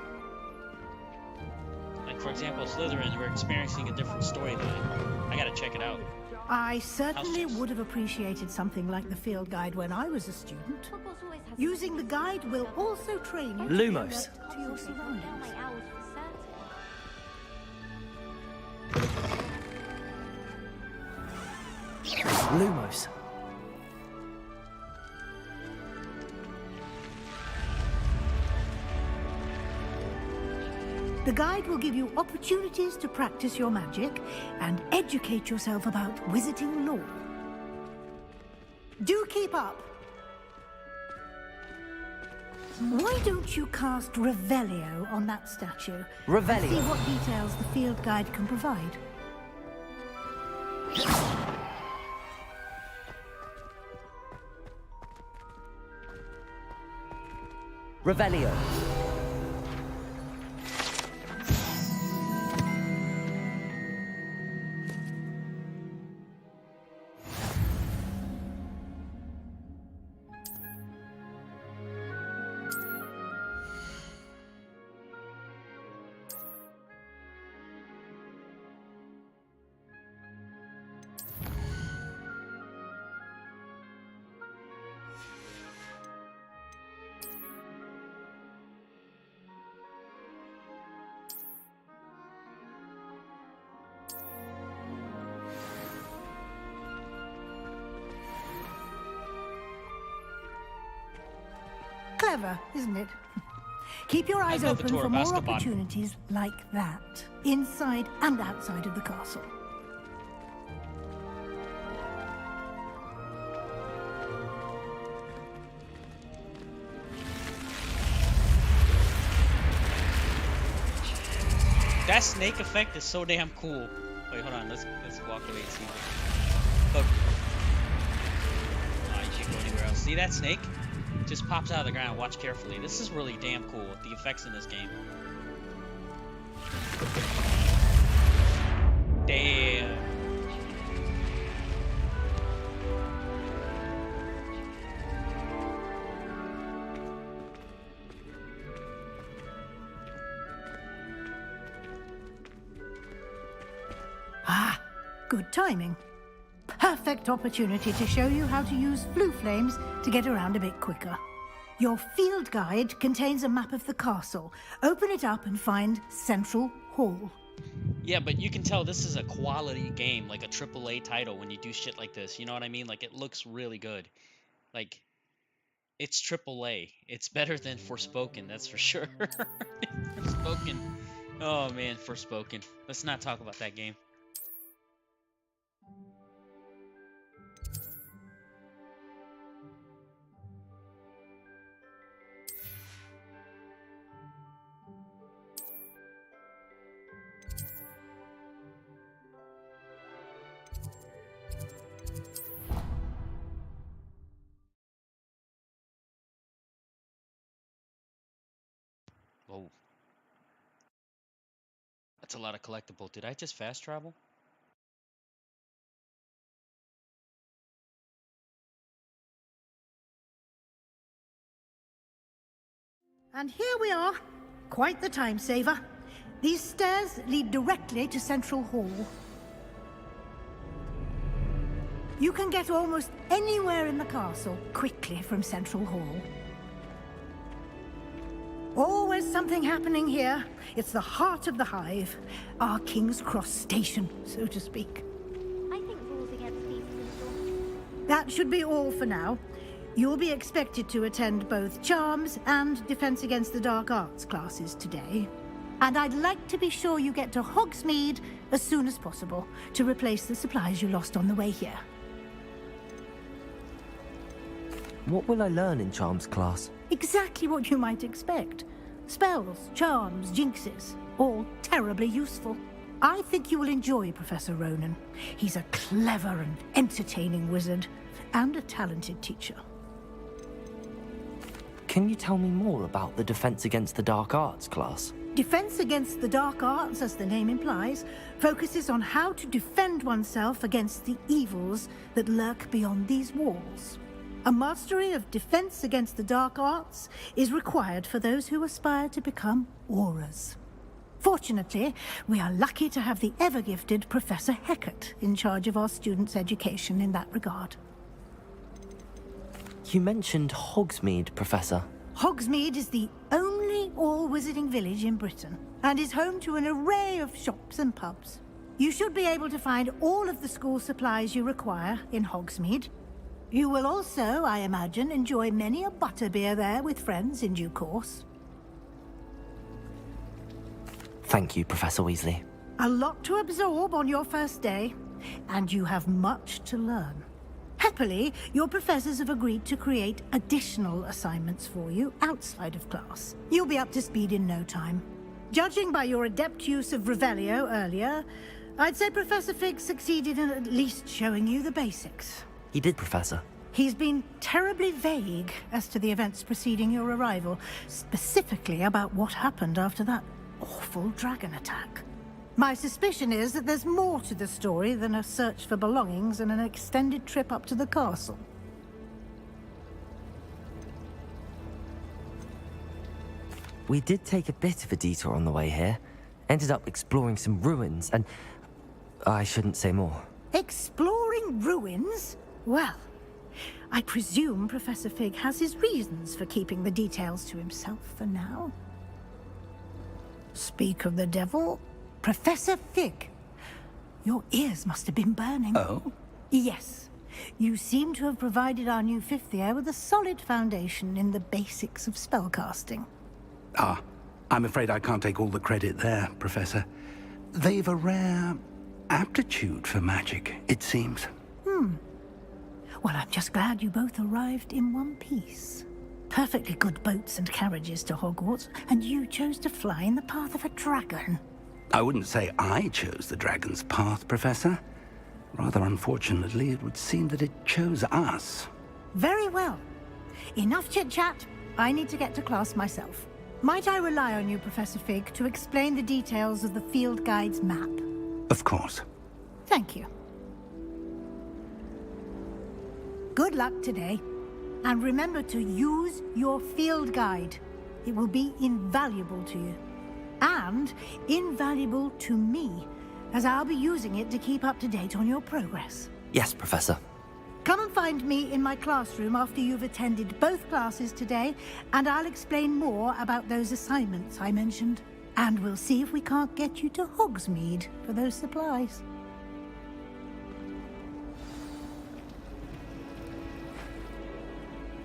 Like, for example, Slytherin, we're experiencing a different storyline. I gotta check it out. I certainly would have appreciated something like the field guide when I was a student. Using the guide will also train you Lumos. to your surroundings. Lumos. The guide will give you opportunities to practice your magic and educate yourself about wizarding lore. Do keep up. Why don't you cast Revelio on that statue? Revelio. And see what details the field guide can provide. Revelio. Clever, isn't it? Keep your eyes got the open tour for of more Azkaban. opportunities like that, inside and outside of the castle. That snake effect is so damn cool. Wait, hold on. Let's walk away and see. Look. Oh, you can't go anywhere else. See that snake? Just pops out of the ground. Watch carefully. This is really damn cool. The effects in this game. Damn. Ah, good timing. Perfect opportunity to show you how to use blue flames to get around a bit quicker. Your field guide contains a map of the castle. Open it up and find Central Hall. Yeah, but you can tell this is a quality game, like a AAA title when you do shit like this. You know what I mean? Like, it looks really good. Like, it's AAA. It's better than Forspoken, that's for sure. Forspoken. Oh, man, Forspoken. Let's not talk about that game. Whoa. That's a lot of collectible. Did I just fast travel? And here we are. Quite the time saver. These stairs lead directly to Central Hall. You can get almost anywhere in the castle quickly from Central Hall. Always something happening here. It's the heart of the Hive. Our King's Cross station, so to speak. I think rules against these people. That should be all for now. You'll be expected to attend both Charms and Defense Against the Dark Arts classes today. And I'd like to be sure you get to Hogsmeade as soon as possible to replace the supplies you lost on the way here. What will I learn in Charms class? Exactly what you might expect. Spells, charms, jinxes, all terribly useful. I think you will enjoy Professor Ronan. He's a clever and entertaining wizard, and a talented teacher. Can you tell me more about the Defense Against the Dark Arts class? Defense Against the Dark Arts, as the name implies, focuses on how to defend oneself against the evils that lurk beyond these walls. A mastery of Defense Against the Dark Arts is required for those who aspire to become Aurors. Fortunately, we are lucky to have the ever-gifted Professor Hecat in charge of our students' education in that regard. You mentioned Hogsmeade, Professor. Hogsmeade is the only all-wizarding village in Britain, and is home to an array of shops and pubs. You should be able to find all of the school supplies you require in Hogsmeade. You will also, I imagine, enjoy many a butterbeer there with friends in due course. Thank you, Professor Weasley. A lot to absorb on your first day, and you have much to learn. Happily, your professors have agreed to create additional assignments for you outside of class. You'll be up to speed in no time. Judging by your adept use of Revelio earlier, I'd say Professor Fig succeeded in at least showing you the basics. He did, Professor. He's been terribly vague as to the events preceding your arrival, specifically about what happened after that awful dragon attack. My suspicion is that there's more to the story than a search for belongings and an extended trip up to the castle. We did take a bit of a detour on the way here. Ended up exploring some ruins and... I shouldn't say more. Exploring ruins? Well, I presume Professor Fig has his reasons for keeping the details to himself for now. Speak of the devil, Professor Fig. Your ears must have been burning. Oh? Yes. You seem to have provided our new fifth year with a solid foundation in the basics of spellcasting. I'm afraid I can't take all the credit there, Professor. They've a rare aptitude for magic, it seems. Well, I'm just glad you both arrived in one piece. Perfectly good boats and carriages to Hogwarts, and you chose to fly in the path of a dragon. I wouldn't say I chose the dragon's path, Professor. Rather unfortunately, it would seem that it chose us. Very well. Enough chit-chat. I need to get to class myself. Might I rely on you, Professor Fig, to explain the details of the field guide's map? Of course. Thank you. Good luck today. And remember to use your field guide. It will be invaluable to you. And invaluable to me, as I'll be using it to keep up to date on your progress. Yes, Professor. Come and find me in my classroom after you've attended both classes today, and I'll explain more about those assignments I mentioned. And we'll see if we can't get you to Hogsmeade for those supplies.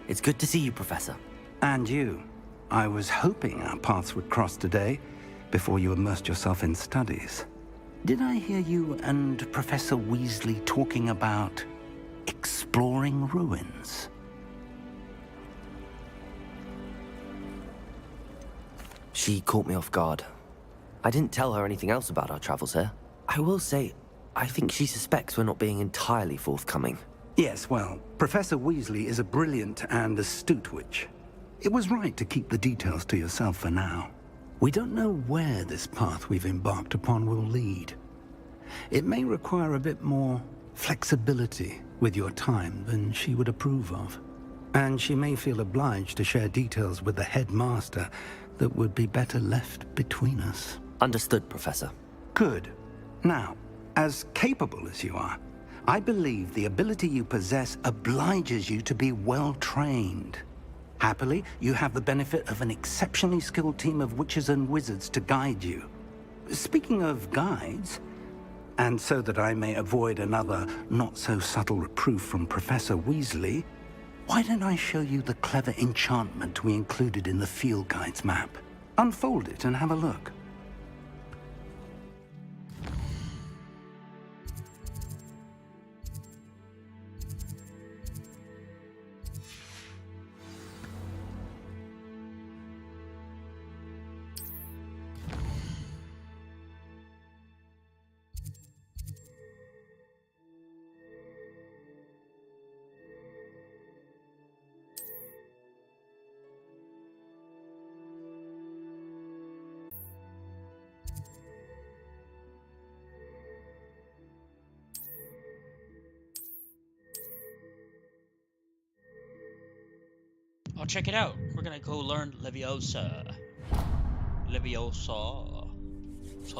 It's good to see you, Professor. And you. I was hoping our paths would cross today, before you immersed yourself in studies. Did I hear you and Professor Weasley talking about exploring ruins? She caught me off guard. I didn't tell her anything else about our travels here. I will say, I think she suspects we're not being entirely forthcoming. Yes, well, Professor Weasley is a brilliant and astute witch. It was right to keep the details to yourself for now. We don't know where this path we've embarked upon will lead. It may require a bit more flexibility with your time than she would approve of. And she may feel obliged to share details with the headmaster that would be better left between us. Understood, Professor. Good. Now, as capable as you are, I believe the ability you possess obliges you to be well trained. Happily, you have the benefit of an exceptionally skilled team of witches and wizards to guide you. Speaking of guides, and so that I may avoid another not-so-subtle reproof from Professor Weasley, why don't I show you the clever enchantment we included in the field guide's map? Unfold it and have a look. Oh, check it out. We're gonna go learn Leviosa. Leviosa.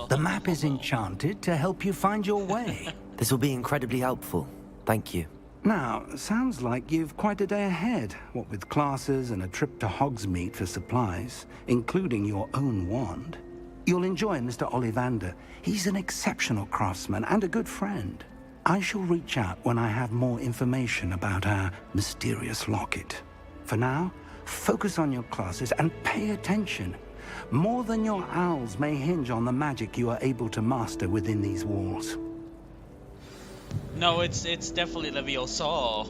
The map is enchanted to help you find your way. This will be incredibly helpful. Thank you. Now, sounds like you've quite a day ahead, what with classes and a trip to Hogsmeade for supplies, including your own wand. You'll enjoy Mr. Ollivander. He's an exceptional craftsman and a good friend. I shall reach out when I have more information about our mysterious locket. For now, focus on your classes and pay attention. More than your owls may hinge on the magic you are able to master within these walls. No, it's definitely Leviosa.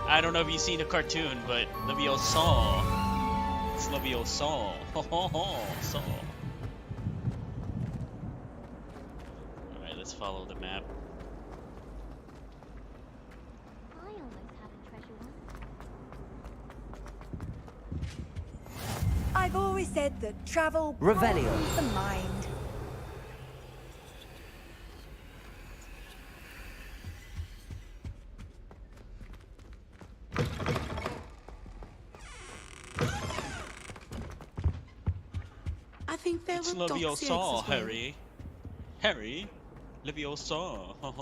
I don't know if you've seen a cartoon, but Leviosa. It's Leviosa. So. Alright, let's follow the map. I've always said that travel Revelio. broadens the mind. I think there It's were dogs Leviosa, as well. Harry. Harry? Leviosa. How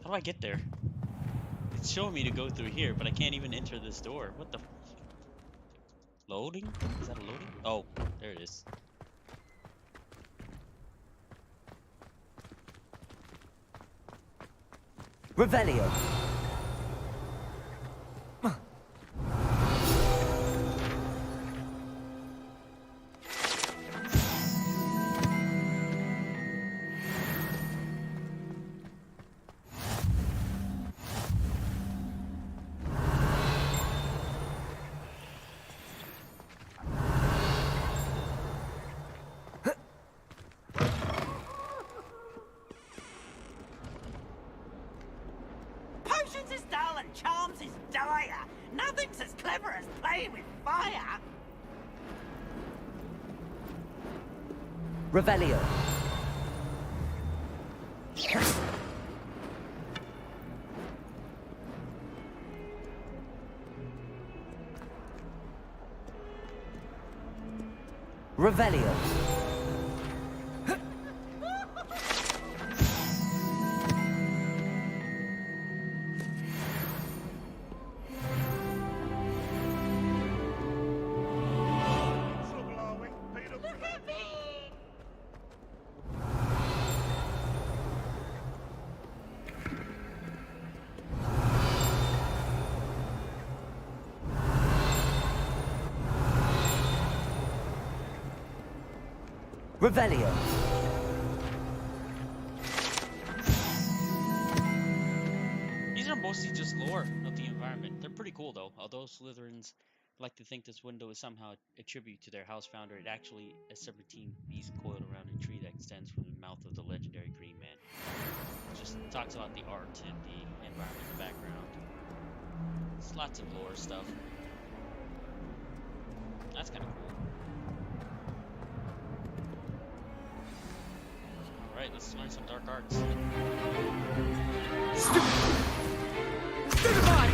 do I get there? It's showing me to go through here, but I can't even enter this door. What the? Loading? Is that a loading? Oh, there it is. Revelio. spell and charms is dire. Nothing's as clever as playing with fire. Revelio. Revelio. Revelio. These are mostly just lore of the environment. They're pretty cool though. Although Slytherins like to think this window is somehow a tribute to their house founder, it actually is 17 bees coiled around a tree that extends from the mouth of the legendary Green Man. It just talks about the art and the environment in the background. It's lots of lore stuff. That's kind of cool. Alright, let's learn some dark arts. Stupefy!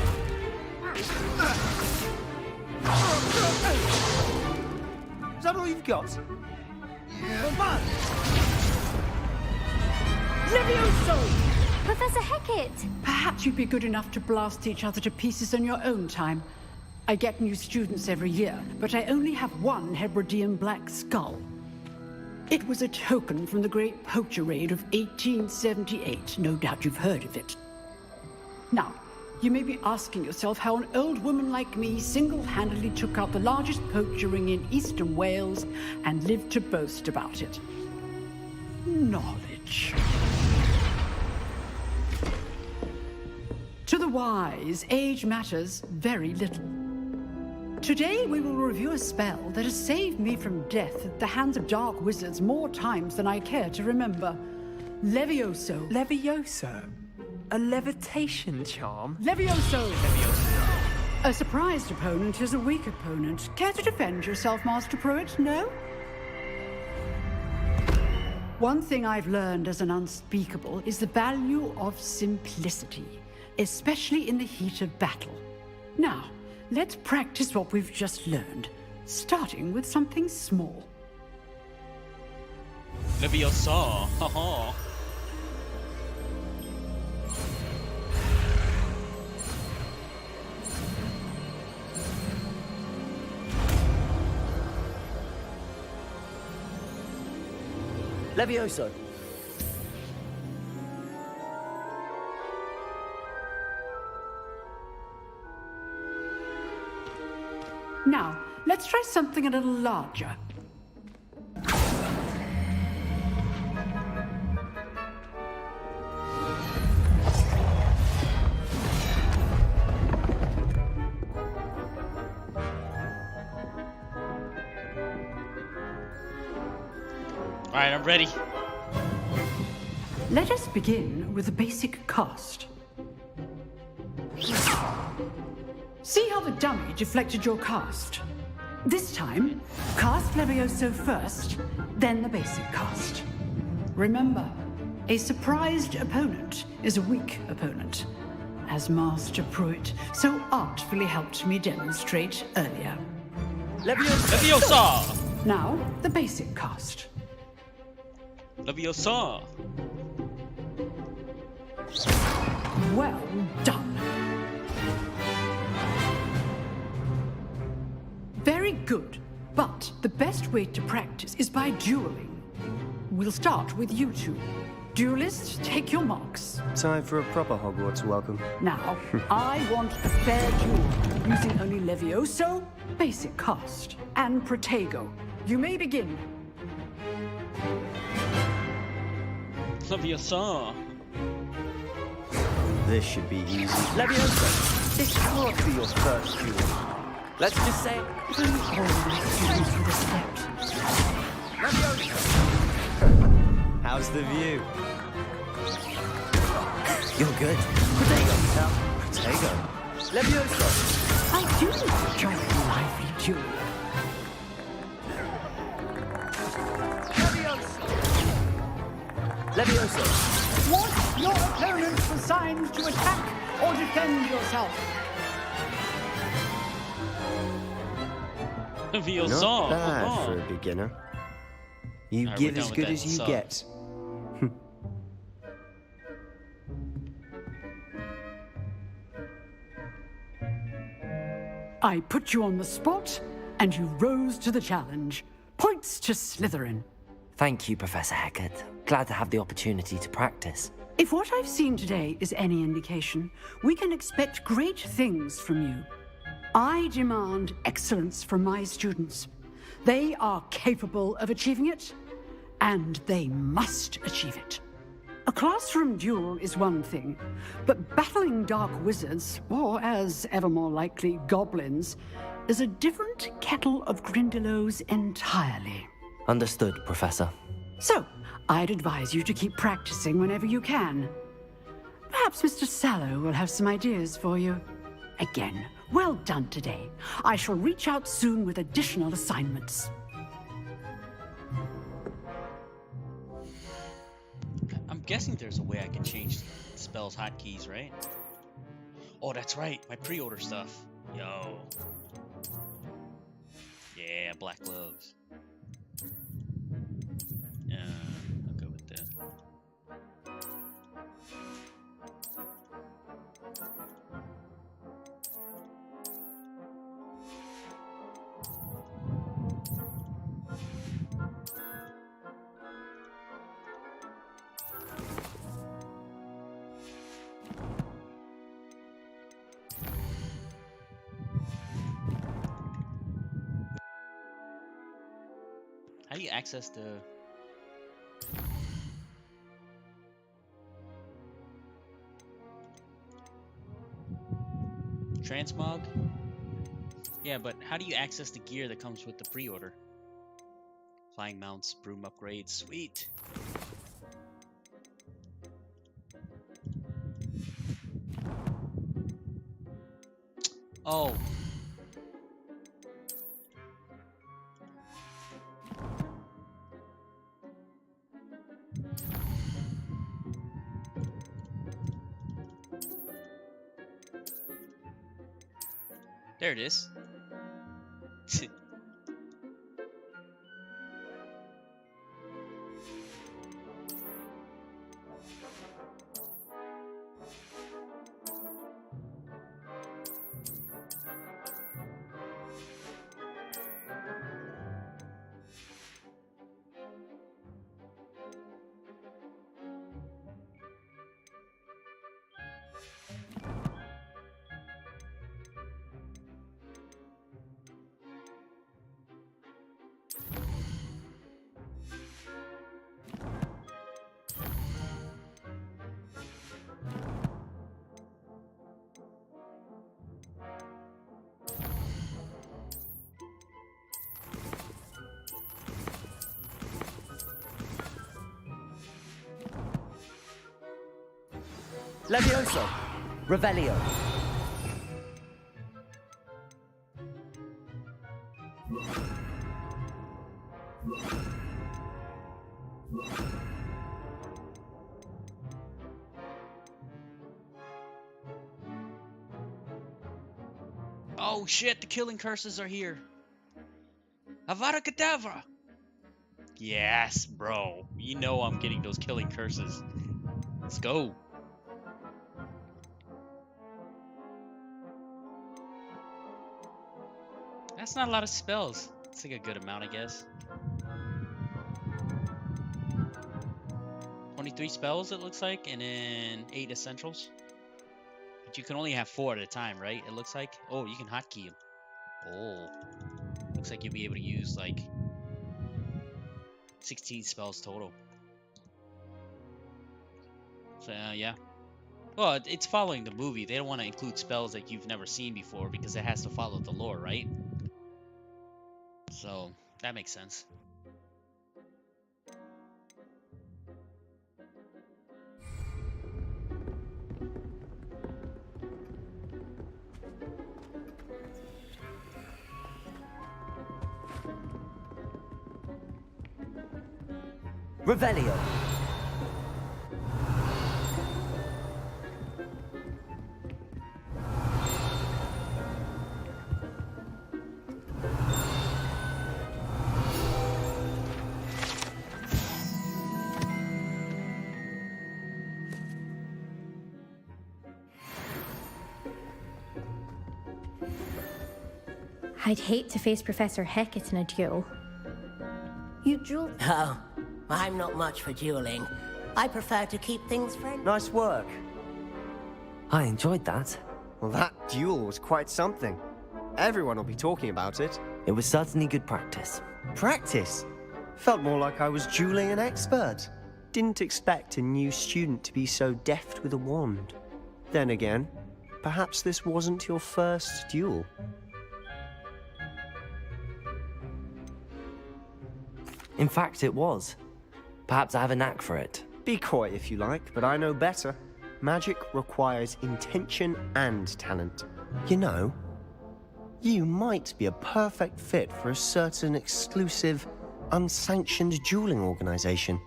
Is that all you've got? Come on! Levioso! Professor Hecat! Perhaps you'd be good enough to blast each other to pieces in your own time. I get new students every year, but I only have one Hebridean black skull. It was a token from the Great Poacher Raid of 1878. No doubt you've heard of it. Now, you may be asking yourself how an old woman like me single-handedly took out the largest poacher ring in eastern Wales and lived to boast about it. Knowledge. To the wise, age matters very little. Today we will review a spell that has saved me from death at the hands of dark wizards more times than I care to remember. Levioso. Levioso? A levitation charm? Levioso! A surprised opponent is a weak opponent. Care to defend yourself, Master Pruitt? No? One thing I've learned as an unspeakable is the value of simplicity, especially in the heat of battle. Now, let's practice what we've just learned, starting with something small. Leviosa! Haha! Levioso. Now, let's try something a little larger. Alright, I'm ready. Let us begin with the basic cast. See how the dummy deflected your cast? This time, cast Levioso first, then the basic cast. Remember, a surprised opponent is a weak opponent, as Master Pruitt so artfully helped me demonstrate earlier. Leviosa! Now, the basic cast. Leviosa! Well done. Very good, but the best way to practice is by dueling. We'll start with you two. Duelists, take your marks. Time for a proper Hogwarts welcome. Now, I want a fair duel, using only Levioso, basic cast, and Protego. You may begin. Leviosa! This should be easy. Levioso, this can't be your first duel. Let's just say... Treat all my students with respect. How's the view? You're good. Protego, Tego. Levioso. I do enjoy a lively duel. Levioso. Want your opponent's assigned to attack or defend yourself? Not bad for a beginner. You Alright, give we're as done with good that as you sub. get. I put you on the spot, and you rose to the challenge. Points to Slytherin. Thank you, Professor Hecat. Glad to have the opportunity to practice. If what I've seen today is any indication, we can expect great things from you. I demand excellence from my students. They are capable of achieving it, and they must achieve it. A classroom duel is one thing, but battling dark wizards, or as ever more likely, goblins, is a different kettle of Grindylows entirely. Understood, Professor. So, I'd advise you to keep practicing whenever you can. Perhaps Mr. Sallow will have some ideas for you. Again, well done today. I shall reach out soon with additional assignments. I'm guessing there's a way I can change spells hotkeys, right? Oh, that's right. My pre-order stuff. Yo. Yeah, black gloves. Yeah, I'll go with that. How do you access the... transmog? Yeah, but how do you access the gear that comes with the pre-order? Flying mounts, broom upgrades, sweet! Oh. There it is. Levioso. Revelio. Oh shit, the killing curses are here. Avada Kedavra! Yes, bro. You know I'm getting those killing curses. Let's go. That's not a lot of spells. It's like a good amount, I guess. 23 spells, it looks like, and then 8 essentials. But you can only have 4 at a time, right? It looks like. Oh, you can hotkey them. Oh. Looks like you'll be able to use, like, 16 spells total. So, yeah. Well, it's following the movie. They don't want to include spells that you've never seen before because it has to follow the lore, right? So, that makes sense. Revelio. I'd hate to face Professor Hecat in a duel. You duel? Oh, I'm not much for dueling. I prefer to keep things friendly. Nice work. I enjoyed that. Well, that duel was quite something. Everyone will be talking about it. It was certainly good practice. Practice? Felt more like I was dueling an expert. Didn't expect a new student to be so deft with a wand. Then again, perhaps this wasn't your first duel. In fact, it was. Perhaps I have a knack for it. Be coy if you like, but I know better. Magic requires intention and talent. You know, you might be a perfect fit for a certain exclusive, unsanctioned dueling organization.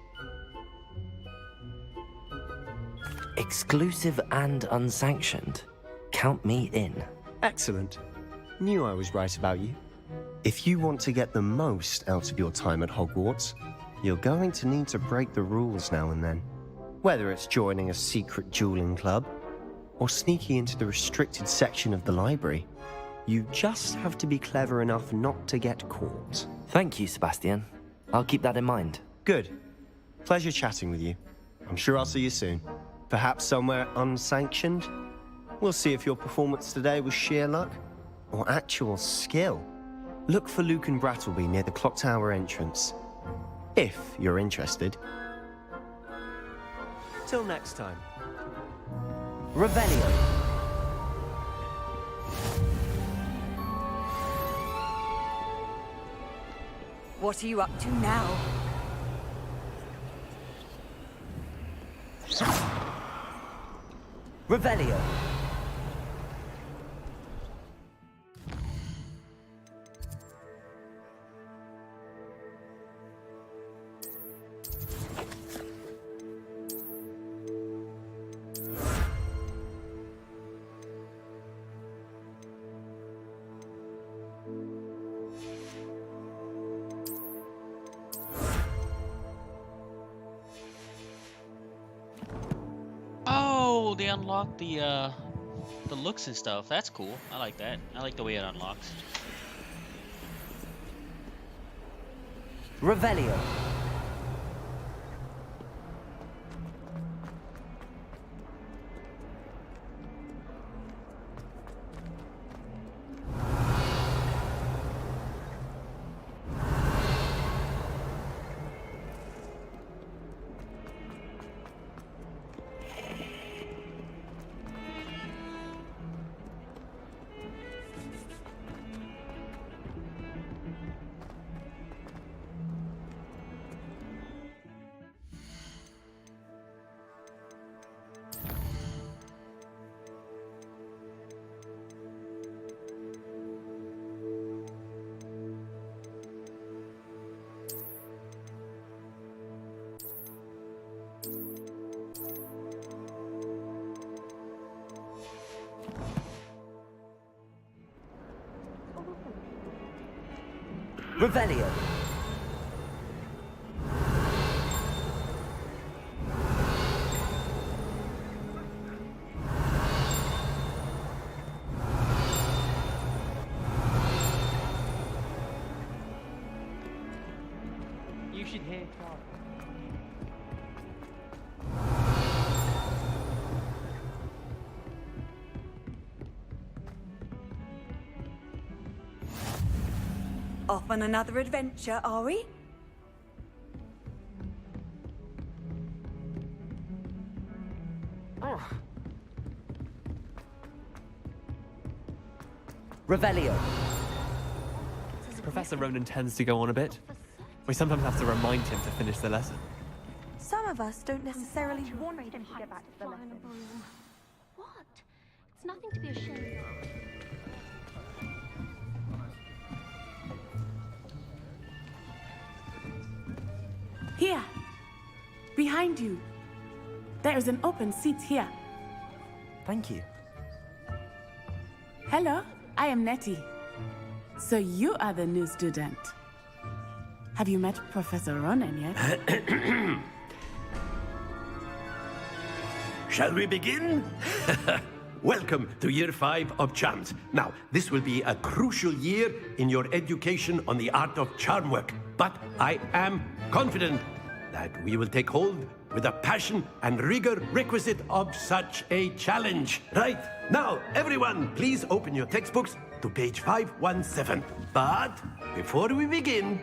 Exclusive and unsanctioned. Count me in. Excellent. Knew I was right about you. If you want to get the most out of your time at Hogwarts, you're going to need to break the rules now and then. Whether it's joining a secret dueling club, or sneaking into the restricted section of the library, you just have to be clever enough not to get caught. Thank you, Sebastian. I'll keep that in mind. Good. Pleasure chatting with you. I'm sure I'll see you soon. Perhaps somewhere unsanctioned? We'll see if your performance today was sheer luck, or actual skill. Look for Luke and Brattleby near the clock tower entrance. If you're interested. Till next time. Revelio. What are you up to now? Revelio. Oh, they unlocked the looks and stuff. That's cool. I like that. I like the way it unlocks. Revelio. Revelio. You should hear Charlie. Off on another adventure, are we? Revelio. Professor Ronan tends to go on a bit. We sometimes have to remind him to finish the lesson. Some of us don't necessarily want him to get back to the lesson. What? It's nothing to be ashamed of. Here, Behind you. There is an open seat here. Thank you. Hello, I am Nettie. So you are the new student. Have you met Professor Ronan yet? Shall we begin? Welcome to Year 5 of Charms. Now, this will be a crucial year in your education on the art of charm work. But I am confident that we will take hold with the passion and rigor requisite of such a challenge. Right, now, everyone, please open your textbooks to page 517. But before we begin,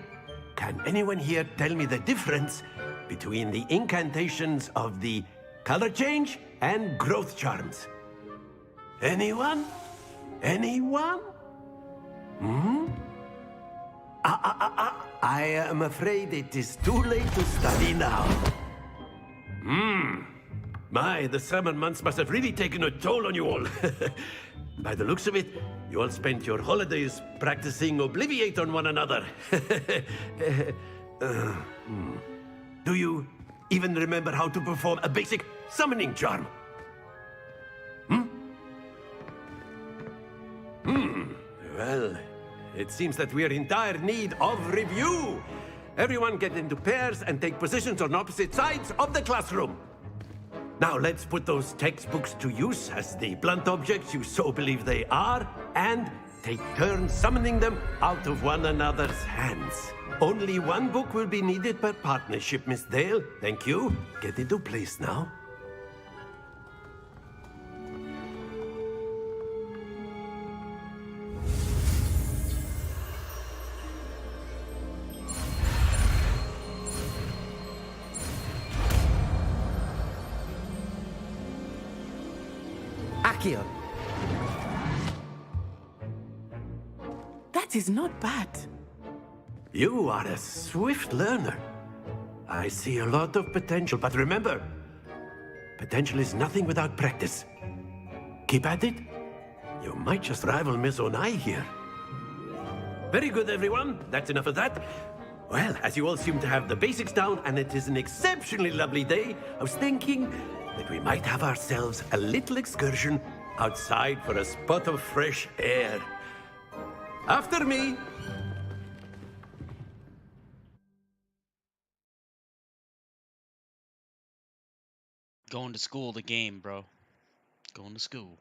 can anyone here tell me the difference between the incantations of the color change and growth charms? Anyone? Anyone? I am afraid it is too late to study now. My, the summer months must have really taken a toll on you all. By the looks of it, you all spent your holidays practicing Obliviate on one another. Do you even remember how to perform a basic summoning charm? Well, it seems that we are in dire need of review. Everyone get into pairs and take positions on opposite sides of the classroom. Now let's put those textbooks to use as the blunt objects you so believe they are, and take turns summoning them out of one another's hands. Only one book will be needed per partnership, Miss Dale. Thank you. Get into place now. Accio. That is not bad. You are a swift learner. I see a lot of potential, but remember, potential is nothing without practice. Keep at it. You might just rival Miss Onai here. Very good, everyone. That's enough of that. Well, as you all seem to have the basics down, and it is an exceptionally lovely day, I was thinking that we might have ourselves a little excursion outside for a spot of fresh air. After me. Going to school, the game, bro. Going to school.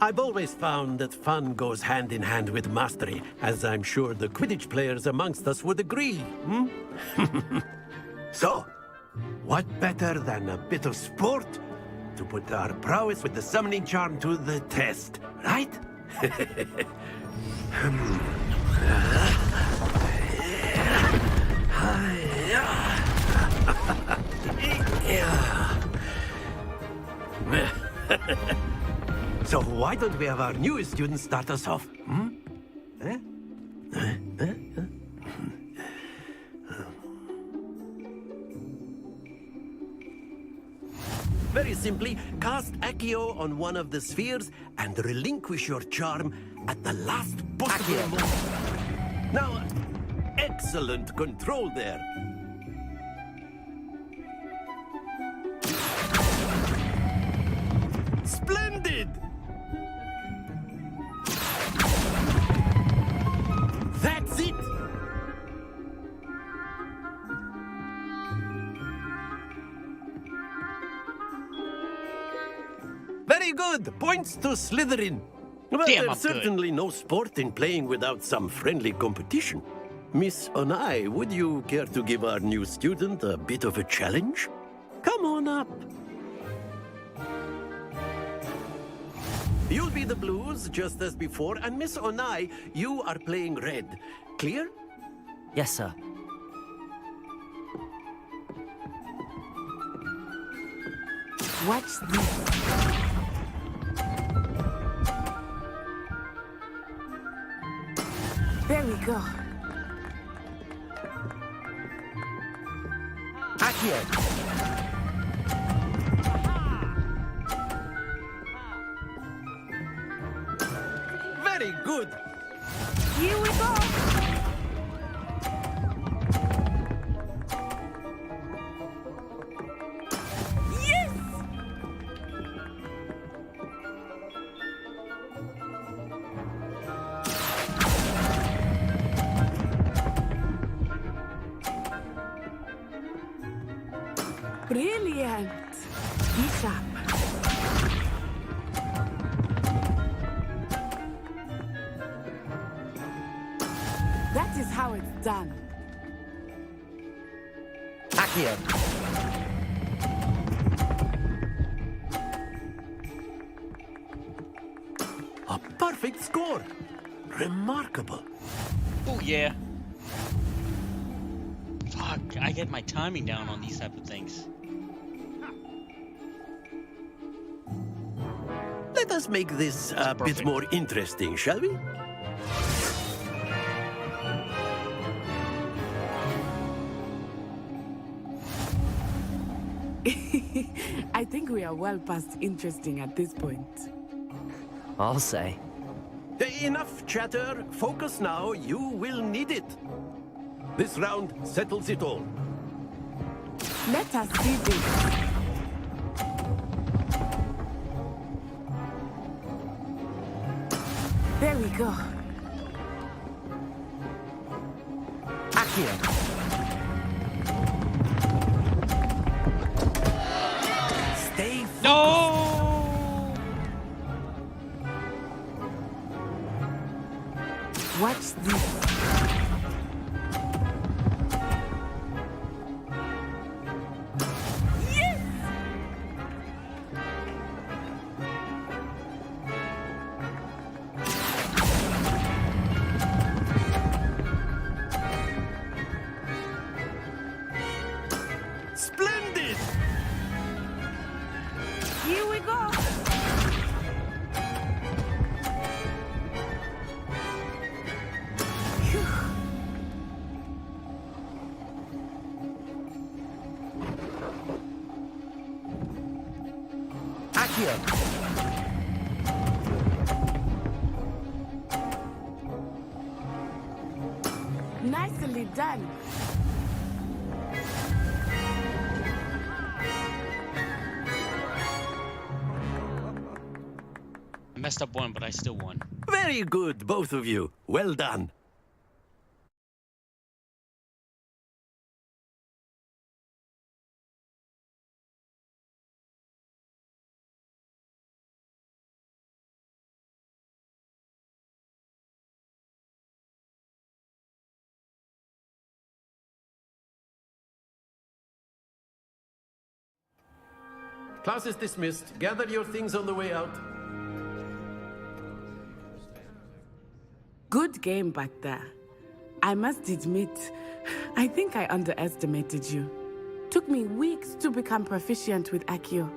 I've always found that fun goes hand in hand with mastery, as I'm sure the Quidditch players amongst us would agree, So, what better than a bit of sport to put our prowess with the summoning charm to the test, right? So why don't we have our newest student start us off? Very simply, cast Accio on one of the spheres and relinquish your charm at the last possible moment. Now, excellent control there. Splendid! That's it! Very good! Points to Slytherin. Well, there's certainly no sport in playing without some friendly competition. Miss Onai, would you care to give our new student a bit of a challenge? Come on up. You'll be the blues, just as before, and Miss Onai, you are playing red. Clear? Yes, sir. Watch this. There we go. Accio! Very good! Here we go! Yes! Brilliant! Be sharp. That is how it's done. Accio! A perfect score! Remarkable! Oh, yeah. Fuck, I get my timing down on these type of things. Let us make this a bit more interesting, shall we? I think we are well past interesting at this point. I'll say. Enough chatter. Focus now. You will need it. This round settles it all. Let us see this. There we go. Accio! Stay focused. No! Watch this. Yes! Splendid! Here we go. Accio! Nicely done. I messed up one, but I still won. Very good, both of you. Well done. Class is dismissed. Gather your things on the way out. Good game back there. I must admit, I think I underestimated you. Took me weeks to become proficient with Accio.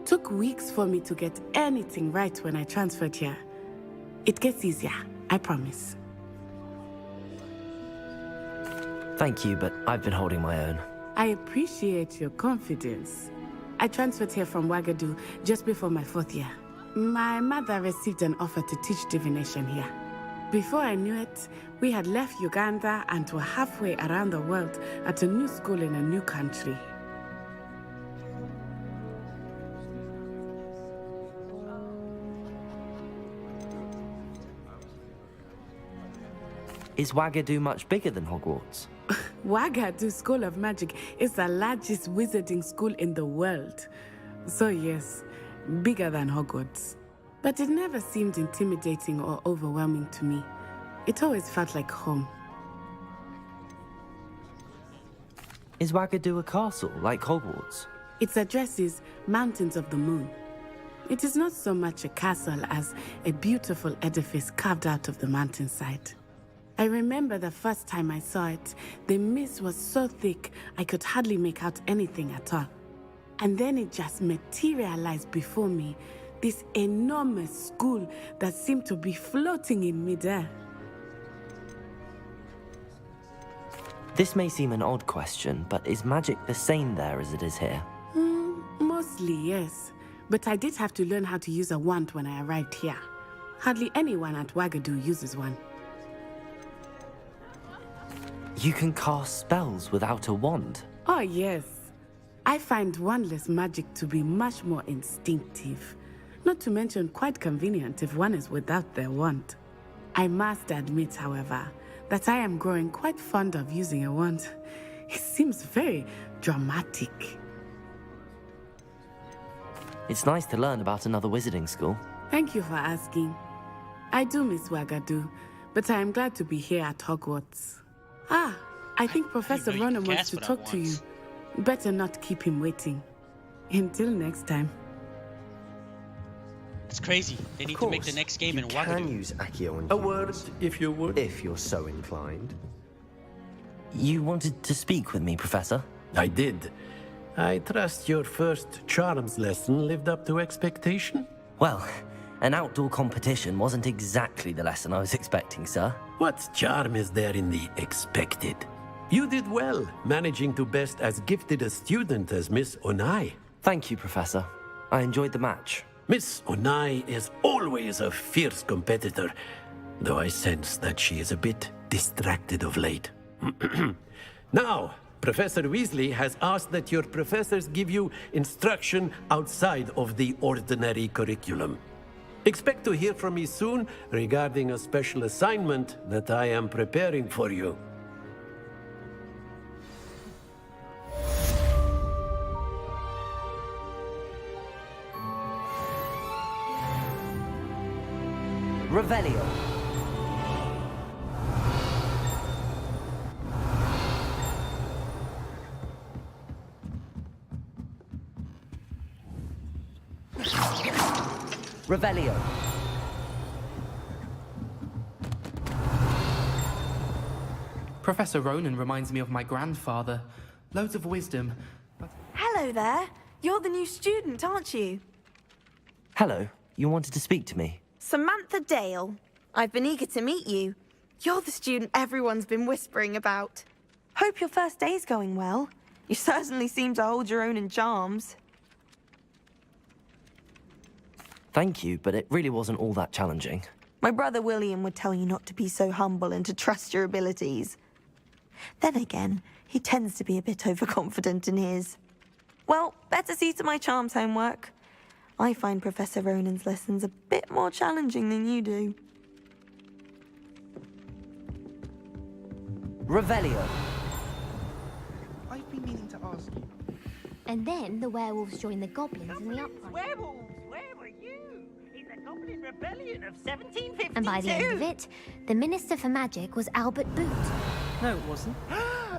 Took weeks for me to get anything right when I transferred here. It gets easier, I promise. Thank you, but I've been holding my own. I appreciate your confidence. I transferred here from Wagadu just before my 4th year. My mother received an offer to teach divination here. Before I knew it, we had left Uganda and were halfway around the world at a new school in a new country. Is Wagadu much bigger than Hogwarts? Wagadu School of Magic is the largest wizarding school in the world. So yes, bigger than Hogwarts. But it never seemed intimidating or overwhelming to me. It always felt like home. Is Wagadu a castle, like Hogwarts? Its address is Mountains of the Moon. It is not so much a castle as a beautiful edifice carved out of the mountainside. I remember the first time I saw it, the mist was so thick I could hardly make out anything at all. And then it just materialized before me, this enormous school that seemed to be floating in midair. This may seem an odd question, but is magic the same there as it is here? Mostly, yes. But I did have to learn how to use a wand when I arrived here. Hardly anyone at Wagadu uses one. You can cast spells without a wand? Oh, yes. I find wandless magic to be much more instinctive. Not to mention quite convenient if one is without their wand. I must admit, however, that I am growing quite fond of using a wand. It seems very dramatic. It's nice to learn about another wizarding school. Thank you for asking. I do miss Wagadu, but I am glad to be here at Hogwarts. Ah, I think Professor Ronan wants to talk to you. Better not keep him waiting. Until next time. It's crazy. They need to make the next game in Wagadu. You can use Accio and A word, if you would. If you're so inclined. You wanted to speak with me, Professor? I did. I trust your first charms lesson lived up to expectation? Well, an outdoor competition wasn't exactly the lesson I was expecting, sir. What charm is there in the expected? You did well, managing to best as gifted a student as Miss Onai. Thank you, Professor. I enjoyed the match. Miss Onai is always a fierce competitor, though I sense that she is a bit distracted of late. Now, Professor Weasley has asked that your professors give you instruction outside of the ordinary curriculum. Expect to hear from me soon regarding a special assignment that I am preparing for you. Revelio. Revelio. Professor Ronan reminds me of my grandfather. Loads of wisdom. Hello there. You're the new student, aren't you? Hello. You wanted to speak to me? Samantha Dale. I've been eager to meet you. You're the student everyone's been whispering about. Hope your first day's going well. You certainly seem to hold your own in charms. Thank you, but it really wasn't all that challenging. My brother William would tell you not to be so humble and to trust your abilities. Then again, he tends to be a bit overconfident in his. Well, better see to my charms homework. I find Professor Ronan's lessons a bit more challenging than you do. Revelio. I've been meaning to ask you. And then the werewolves joined the goblins in the uprising. Werewolves, where were you? In the Goblin Rebellion of 1752. And by the end of it, the Minister for Magic was Albert Boot. No, it wasn't.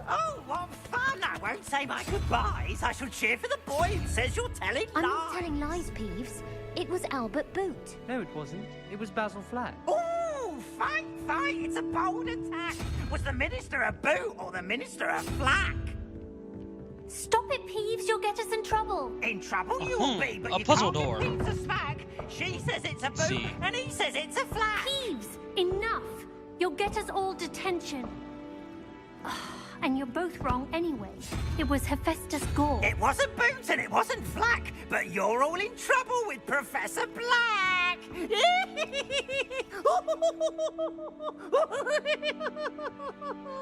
Oh, what fun! I won't say my goodbyes. I shall cheer for the boy who says you're telling I'm lies. not telling lies, Peeves. It was Albert Boot. No, it wasn't. It was Basil Flack. Oh, fight! It's a bold attack. Was the Minister a boot or the Minister a flack? Stop it, Peeves. You'll get us in trouble. In trouble you will be, but a you puzzle can't door. convince a smack. She says it's a boot, and he says it's a flack. Peeves, enough. You'll get us all detention. And you're both wrong anyway. It was Hephaestus Gore. It wasn't Boots and it wasn't Flack, but you're all in trouble with Professor Black.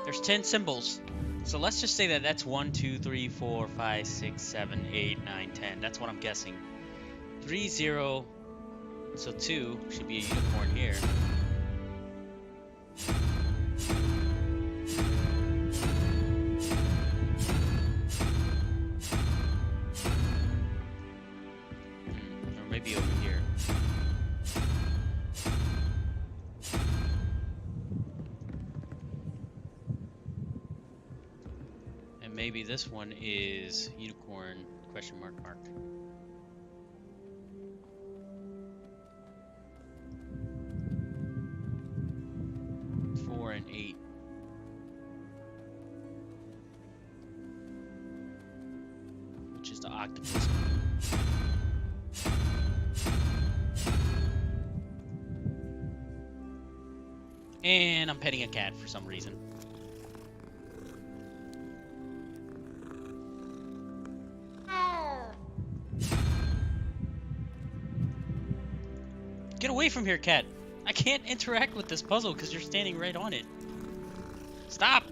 There's 10 symbols. So let's just say that that's 1, 2, 3, 4, 5, 6, 7, 8, 9, 10. That's what I'm guessing. 3, 0. So 2 should be a unicorn here. Or maybe over here. And maybe this one is unicorn question mark. 4 and 8. Which is the octopus. And I'm petting a cat for some reason. Get away from here, cat. I can't interact with this puzzle because you're standing right on it. Stop!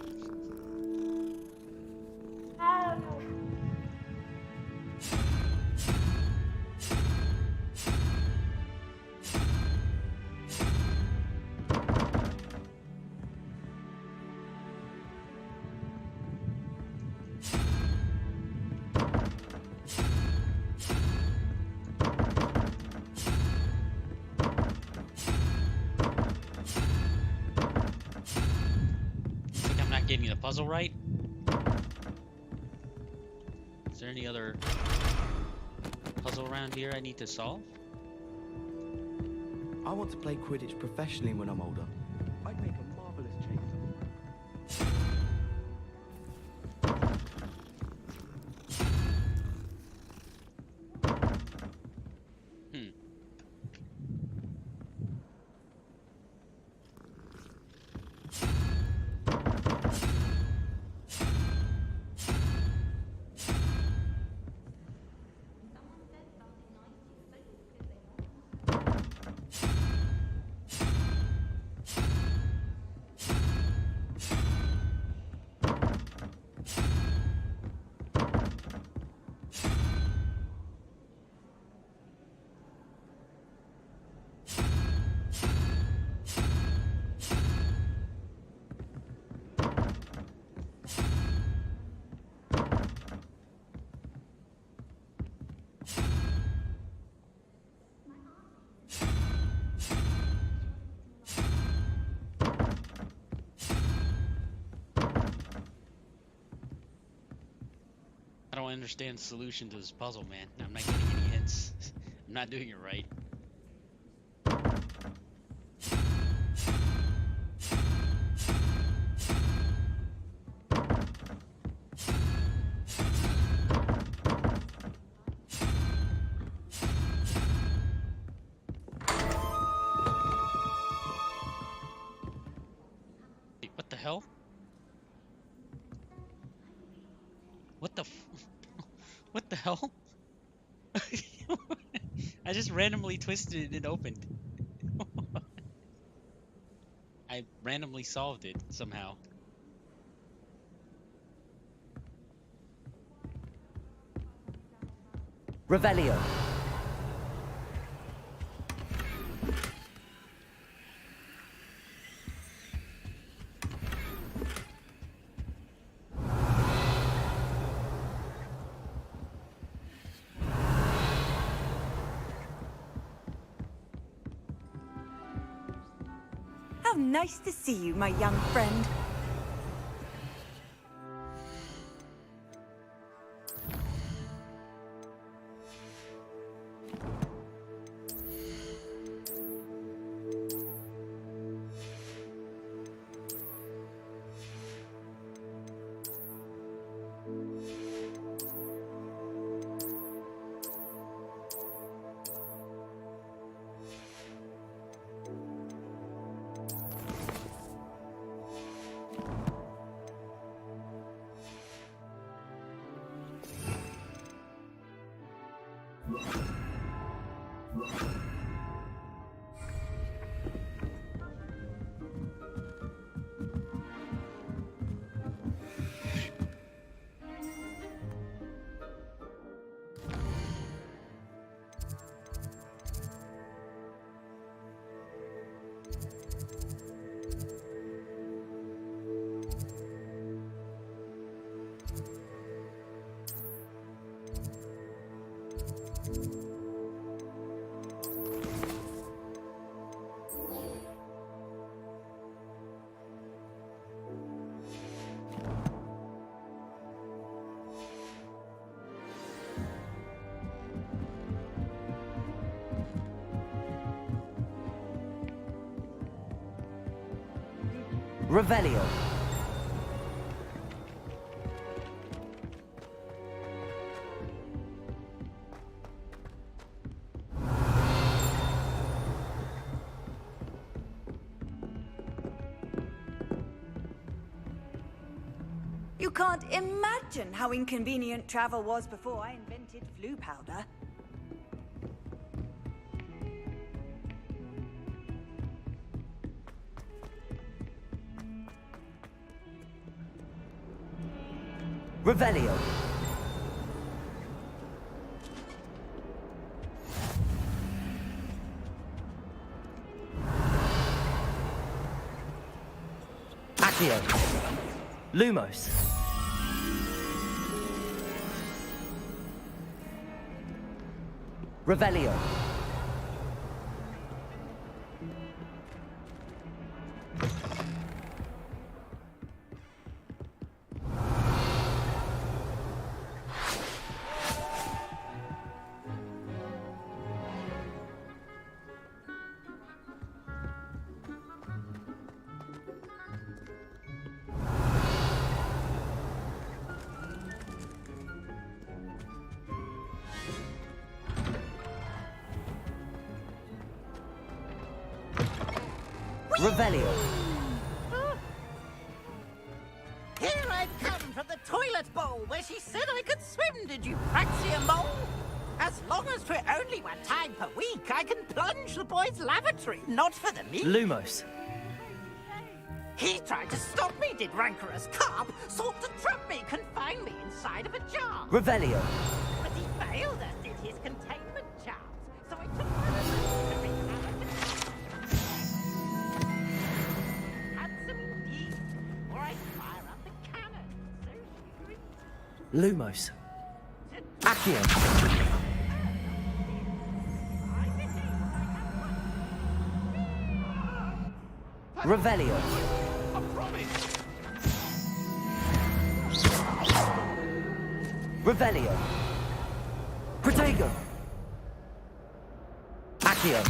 Getting the puzzle right? Is there any other puzzle around here I need to solve? I want to play Quidditch professionally when I'm older. I'd make a marvelous chaser. I don't understand the solution to this puzzle, man. I'm not getting any hints. I'm not doing it right. Wait, what the hell? What the what the hell? I just randomly twisted it and it opened. I randomly solved it somehow. Revelio. How nice to see you, my young friend. Revelio. You can't imagine how inconvenient travel was before I invented flu powder. Revelio. Accio. Lumos. Revelio. Revelio. Here I've come from the toilet bowl where she said I could swim, did you praxia mole? As long as for only 1 time per week, I can plunge the boy's lavatory, not for the meat. Lumos. He tried to stop me, did rancorous carp, sought to trap me, confine me inside of a jar. Revelio. But he failed us, did his containment charms, so I took my revenge to recover the handsome indeed, or I fire up the cannon, so sweet. Lumos. Accio. Revelio. Revelio. Protego. Accio.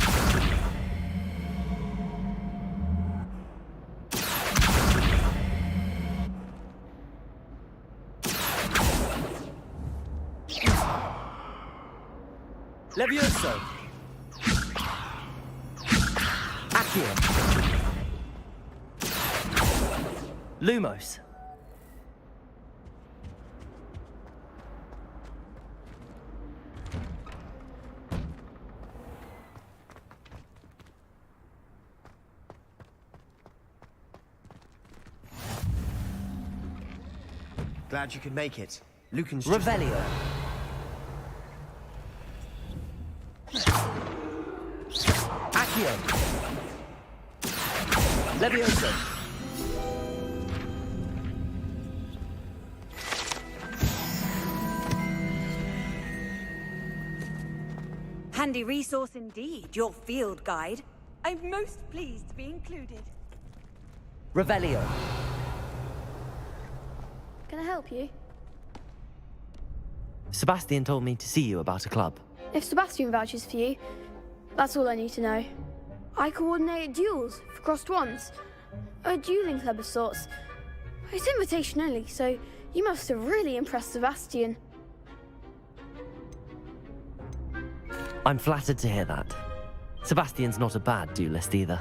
Levioso. Accio. Lumos. Glad you could make it. Lucan's Revelio. Accio. Levioso. Handy resource indeed, your field guide. I'm most pleased to be included. Revelio. Can I help you? Sebastian told me to see you about a club. If Sebastian vouches for you, that's all I need to know. I coordinate duels for crossed wands. A dueling club of sorts. It's invitation only, so you must have really impressed Sebastian. I'm flattered to hear that. Sebastian's not a bad duelist either.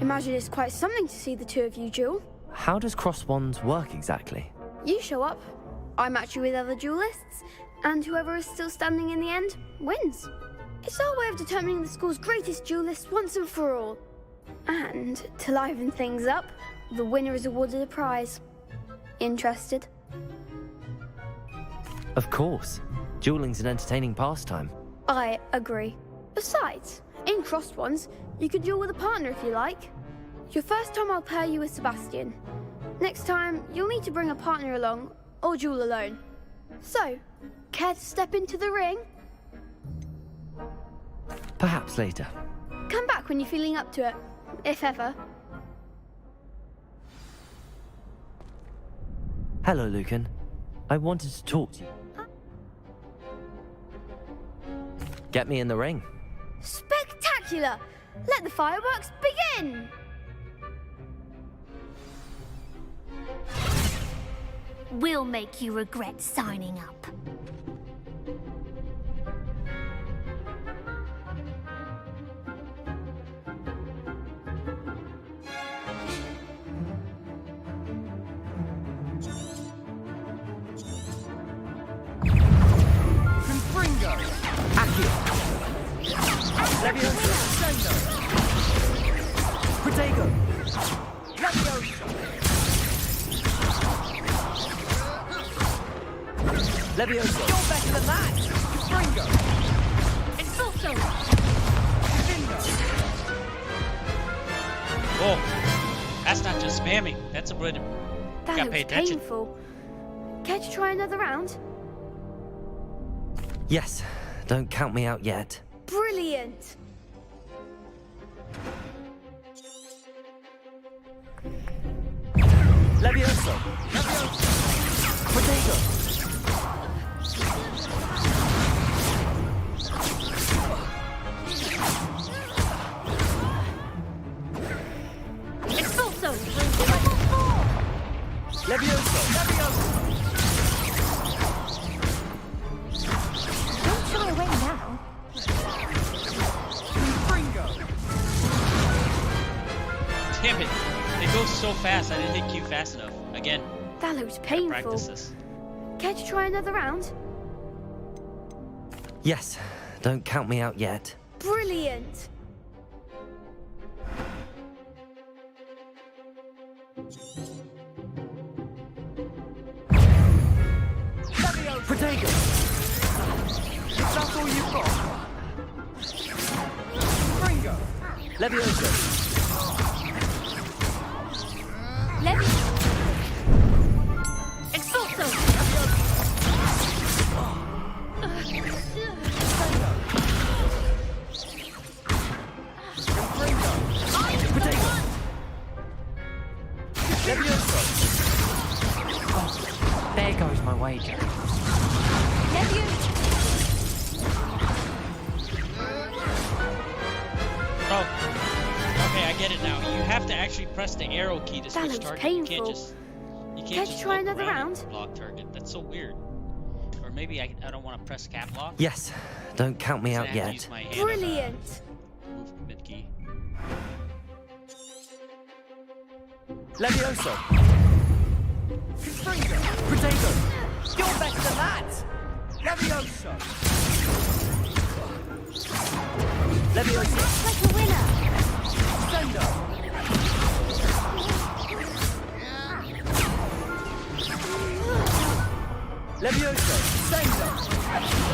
Imagine it's quite something to see the two of you duel. How does cross wands work exactly? You show up, I match you with other duelists, and whoever is still standing in the end wins. It's our way of determining the school's greatest duelist once and for all. And to liven things up, the winner is awarded a prize. Interested? Of course. Dueling's an entertaining pastime. I agree. Besides, in crossed ones, you can duel with a partner if you like. Your first time I'll pair you with Sebastian. Next time, you'll need to bring a partner along, or duel alone. So, care to step into the ring? Perhaps later. Come back when you're feeling up to it, if ever. Hello, Lucan. I wanted to talk to you. Get me in the ring. Spectacular! Let the fireworks begin! We'll make you regret signing up. Confringo! Accio! Levioso! Protego! Levioso! Levioso! You're better than that! Fringo! Expulso! Whoa! That's not just spamming. That's a way to... That Gotta pay looks attention. painful. Care to try another round? Yes, don't count me out yet. Brilliant! Levioso! Potato! Expulso! Levioso! Don't shy away now. Damn it! It goes so fast. I didn't hit Q fast enough. Again. That looks Gotta painful. practice this. Care to try another round? Yes, don't count me out yet. Brilliant! Potato! That's all you've got? Fringo! Levioso! Expulso! Potato! Levioso! Oh, there goes my wager. Oh. Okay, I get it now. You have to actually press the arrow key to That switch looks target. painful. You Care can't to just try look another around and round? block target. That's so weird. Or maybe I don't want to press cap lock. Yes, don't count me So I out have to yet. use my hand on the Brilliant! movement key. Levioso! Potato! You're better than that! Levioso! Levioso! Like a winner! Sendo! Levioso! Sendo!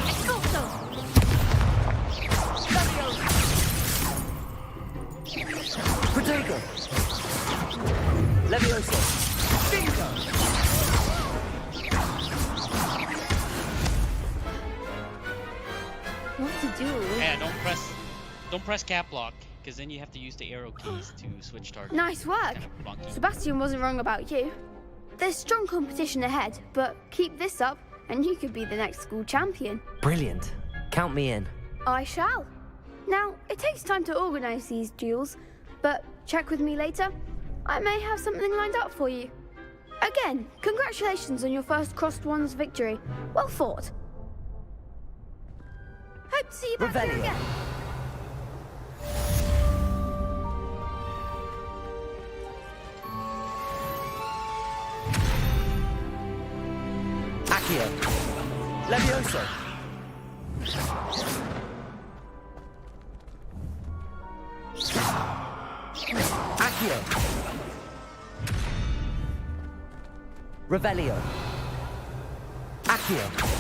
Expulso! Potato! Levioso! Bingo! What to do? Yeah, don't press cap lock, because then you have to use the arrow keys to switch target. Nice work! Kind of clunky. Sebastian wasn't wrong about you. There's strong competition ahead, but keep this up and you could be the next school champion. Brilliant. Count me in. I shall. Now, it takes time to organise these duels, but check with me later. I may have something lined up for you. Again, congratulations on your first Crossed Ones victory. Well fought. Hope to see you back here Revelio. again. Accio! Levioso! Accio! Revelio! Accio!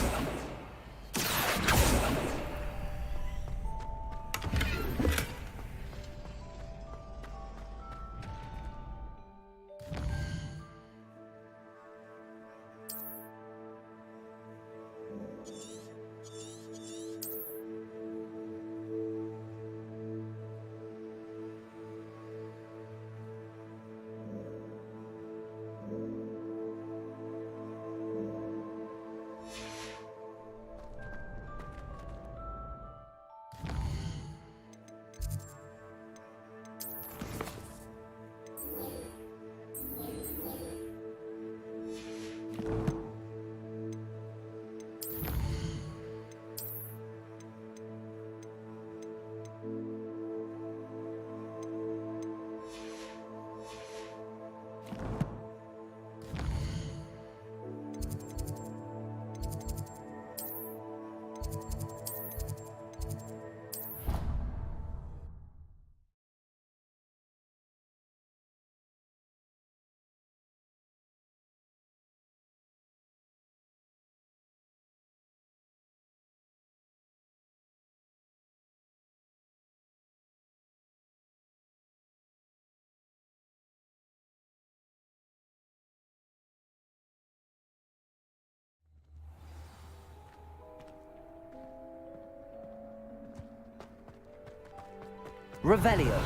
Revelio.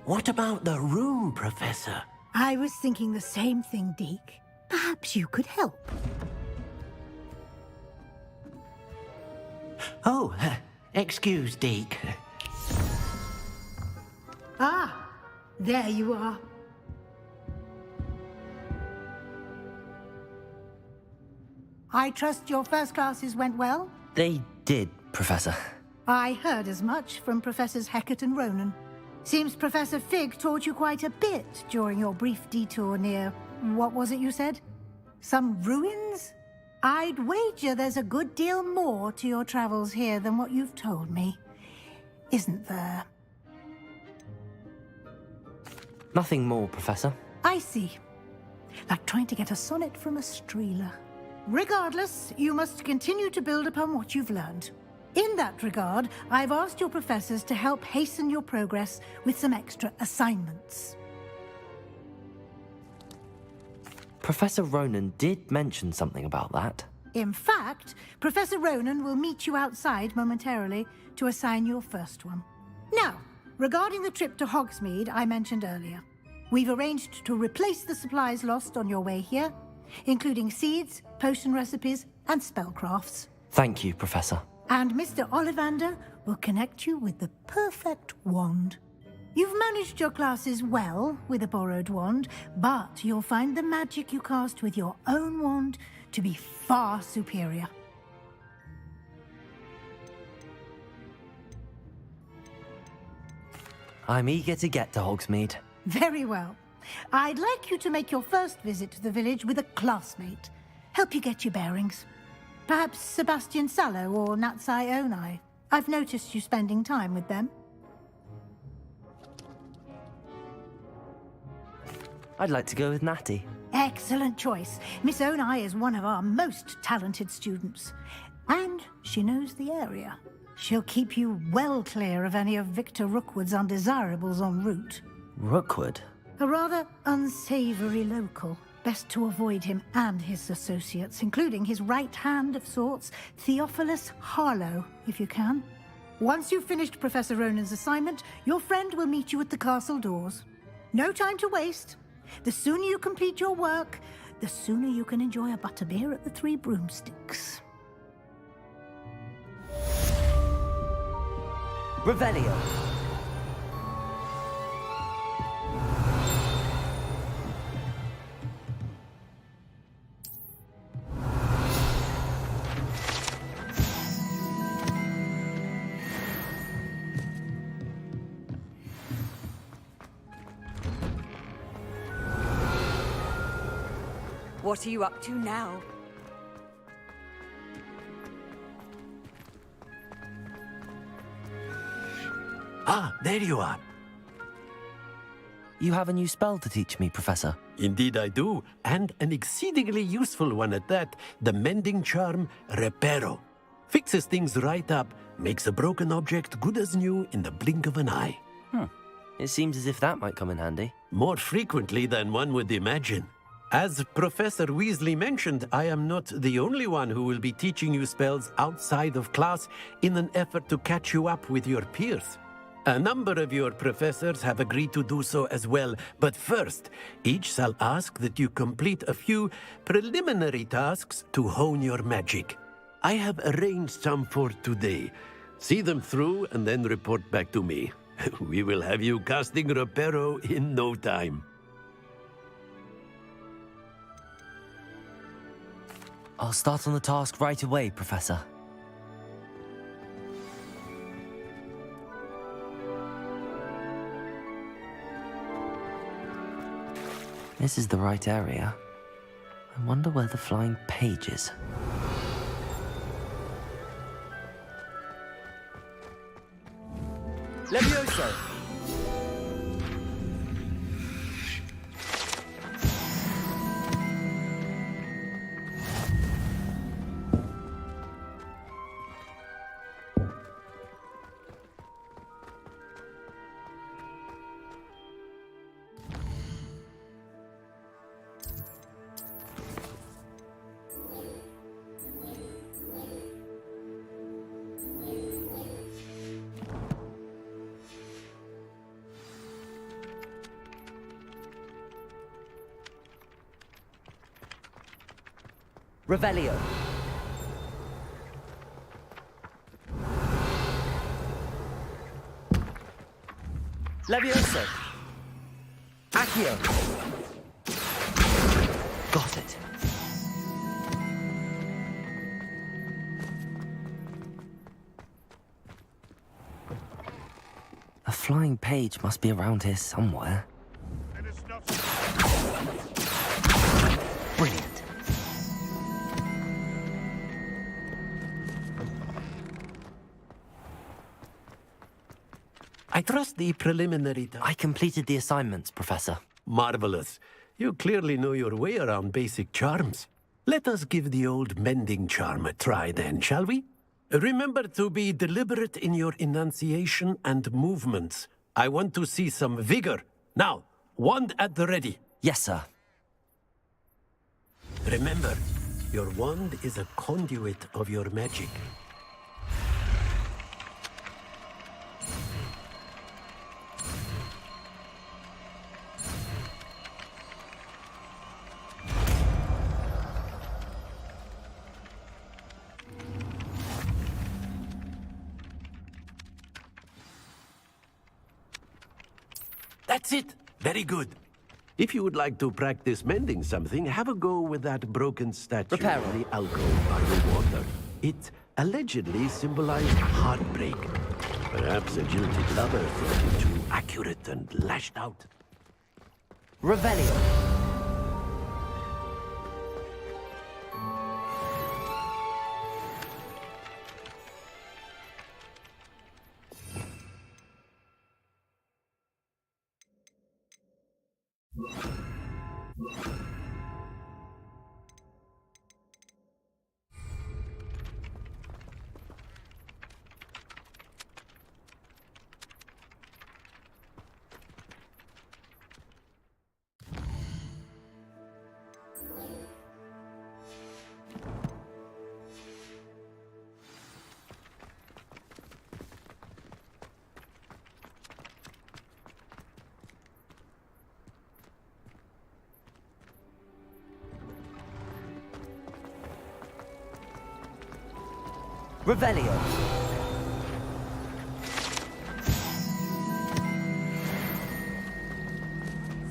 What about the room, Professor? I was thinking the same thing, Deke. Perhaps you could help. Oh, excuse, Deke. Ah, there you are. I trust your first classes went well? They did, Professor. I heard as much from Professors Hecat and Ronan. Seems Professor Fig taught you quite a bit during your brief detour near... what was it you said? Some ruins? I'd wager there's a good deal more to your travels here than what you've told me. Isn't there? Nothing more, Professor. I see. Like trying to get a sonnet from a streeler. Regardless, you must continue to build upon what you've learned. In that regard, I've asked your professors to help hasten your progress with some extra assignments. Professor Ronan did mention something about that. In fact, Professor Ronan will meet you outside momentarily to assign your first one. Now, regarding the trip to Hogsmeade I mentioned earlier, we've arranged to replace the supplies lost on your way here, including seeds, potion recipes, and spellcrafts. Thank you, Professor. And Mr. Ollivander will connect you with the perfect wand. You've managed your classes well with a borrowed wand, but you'll find the magic you cast with your own wand to be far superior. I'm eager to get to Hogsmeade. Very well. I'd like you to make your first visit to the village with a classmate. Help you get your bearings. Perhaps Sebastian Sallow or Natsai Onai. I've noticed you spending time with them. I'd like to go with Natty. Excellent choice. Miss Onai is one of our most talented students. And she knows the area. She'll keep you well clear of any of Victor Rookwood's undesirables en route. Rookwood? A rather unsavory local. Best to avoid him and his associates, including his right hand of sorts, Theophilus Harlow, if you can. Once you've finished Professor Ronan's assignment, your friend will meet you at the castle doors. No time to waste. The sooner you complete your work, the sooner you can enjoy a butterbeer at the Three Broomsticks. Revelio. What are you up to now? Ah, there you are. You have a new spell to teach me, Professor. Indeed I do, and an exceedingly useful one at that. The mending charm, Reparo. Fixes things right up, makes a broken object good as new in the blink of an eye. It seems as if that might come in handy. More frequently than one would imagine. As Professor Weasley mentioned, I am not the only one who will be teaching you spells outside of class in an effort to catch you up with your peers. A number of your professors have agreed to do so as well, but first, each shall ask that you complete a few preliminary tasks to hone your magic. I have arranged some for today. See them through and then report back to me. We will have you casting Reparo in no time. I'll start on the task right away, Professor. This is the right area. I wonder where the flying page is. Levioso! 「Revelio. Levioso. Accio. Got it. A flying page must be around here somewhere. Brilliant. I trust the preliminary... I completed the assignments, Professor. Marvelous. You clearly know your way around basic charms. Let us give the old mending charm a try then, shall we? Remember to be deliberate in your enunciation and movements. I want to see some vigor. Now, wand at the ready. Yes, sir. Remember, your wand is a conduit of your magic. That's it. Very good. If you would like to practice mending something, have a go with that broken statue in the alcove by the water. It allegedly symbolized heartbreak. Perhaps a jilted lover thought it too accurate and lashed out. Revelio. Revelio.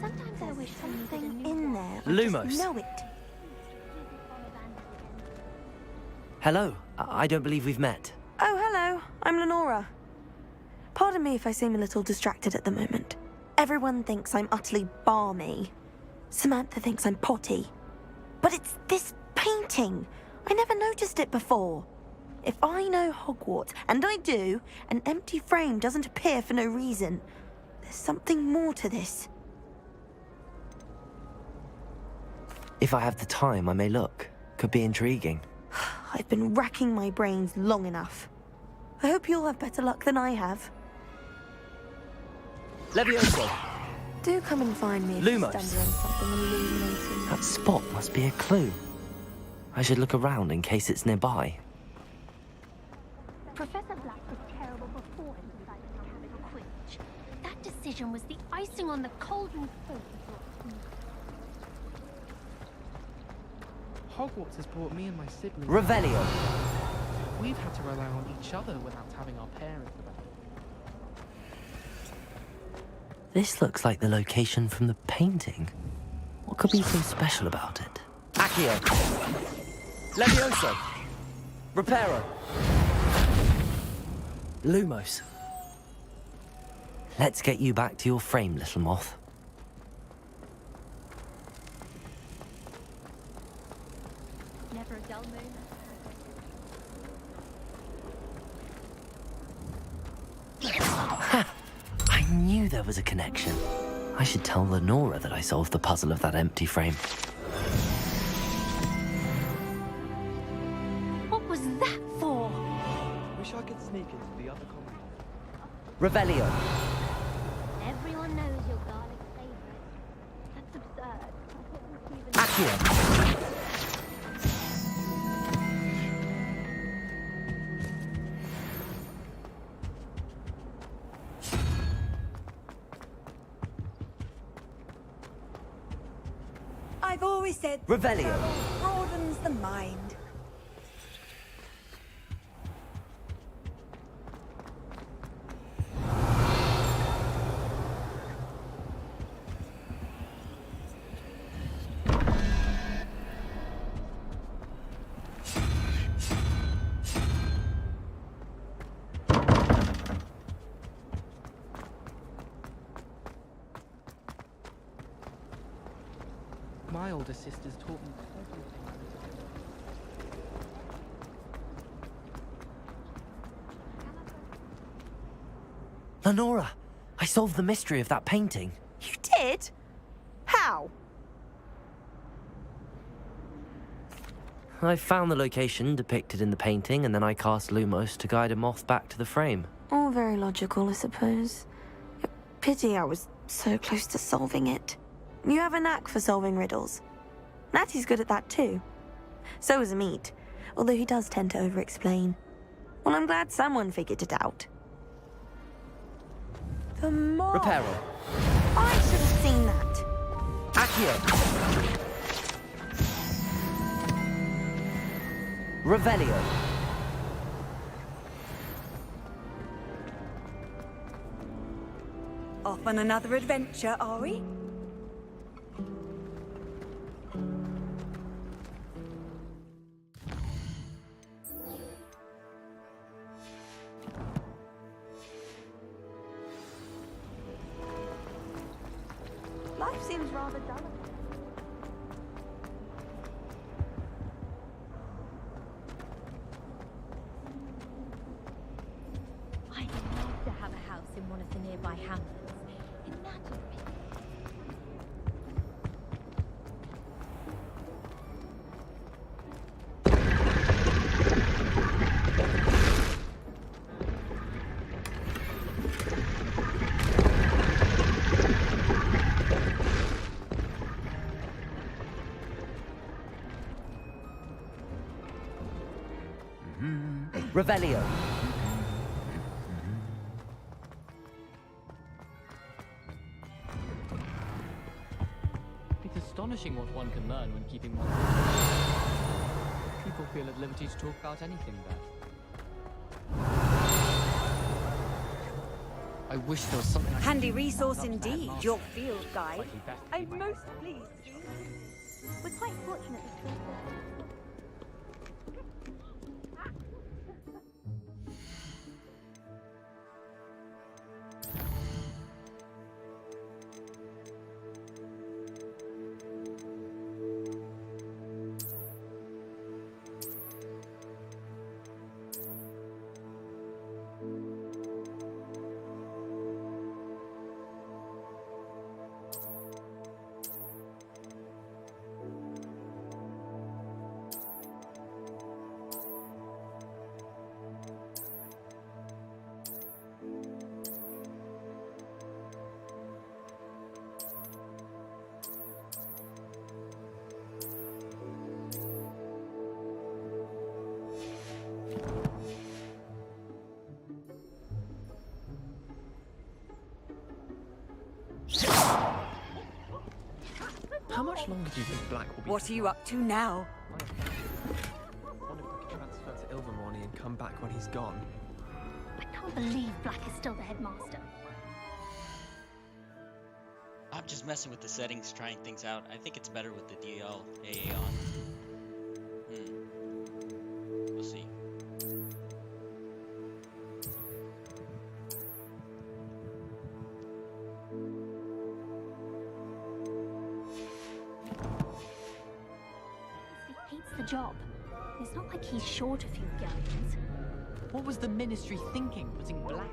Sometimes I wish something in there. Lumos. Know it. Hello. I don't believe we've met. Oh, hello. I'm Lenora. Pardon me if I seem a little distracted at the moment. Everyone thinks I'm utterly balmy. Samantha thinks I'm potty. But it's this painting. I never noticed it before. If I know Hogwarts, and I do, an empty frame doesn't appear for no reason. There's something more to this. If I have the time, I may look. Could be intriguing. I've been racking my brains long enough. I hope you'll have better luck than I have. Levioso. Do come and find me if you Lumos. stumble on something illuminating. That spot must be a clue. I should look around in case it's nearby. Professor Black was terrible before he decided to have it Quidditch. That decision was the icing on the cauldron cake. Hogwarts has brought me and my siblings... Revelio. We've had to rely on each other without having our parents about. This looks like the location from the painting. What could be so special about it? Accio. Levioso. Reparo. Lumos. Let's get you back to your frame, little moth. Never a dull moment. Ha! I knew there was a connection. I should tell Lenora that I solved the puzzle of that empty frame. What was that for? Wish I could sneak into the other common. Revelio. Everyone knows your garlic favorite. That's absurd. Accio. I've always said Revelio. broaden broadens the mind. My older sisters taught me everything. Lenora, I solved the mystery of that painting. You did? How? I found the location depicted in the painting, and then I cast Lumos to guide a moth back to the frame. All very logical, I suppose. Pity I was so close to solving it. You have a knack for solving riddles. Natty's good at that too. So is Amit, although he does tend to over-explain. Well, I'm glad someone figured it out. The moth! Reparo. I should have seen that. Accio. Revelio. Off on another adventure, are we? Life seems rather dull. I'd love to have a house in one of the nearby hamlets. Imagine Revelio. It's astonishing what one can learn when keeping one. People feel at liberty to talk about anything there. I wish there was something. Handy resource indeed, your field guide. I'm most pleased. we're quite fortunate this week. How much longer do you think Black will be? What are you up to now? I wonder if I could transfer to Ilvermorny and come back when he's gone. I can't believe Black is still the headmaster. I'm just messing with the settings, trying things out. I think it's better with the DLAA on. We'll see. He hates the job. It's not like he's short a few galleons. What was the Ministry thinking, putting Black in?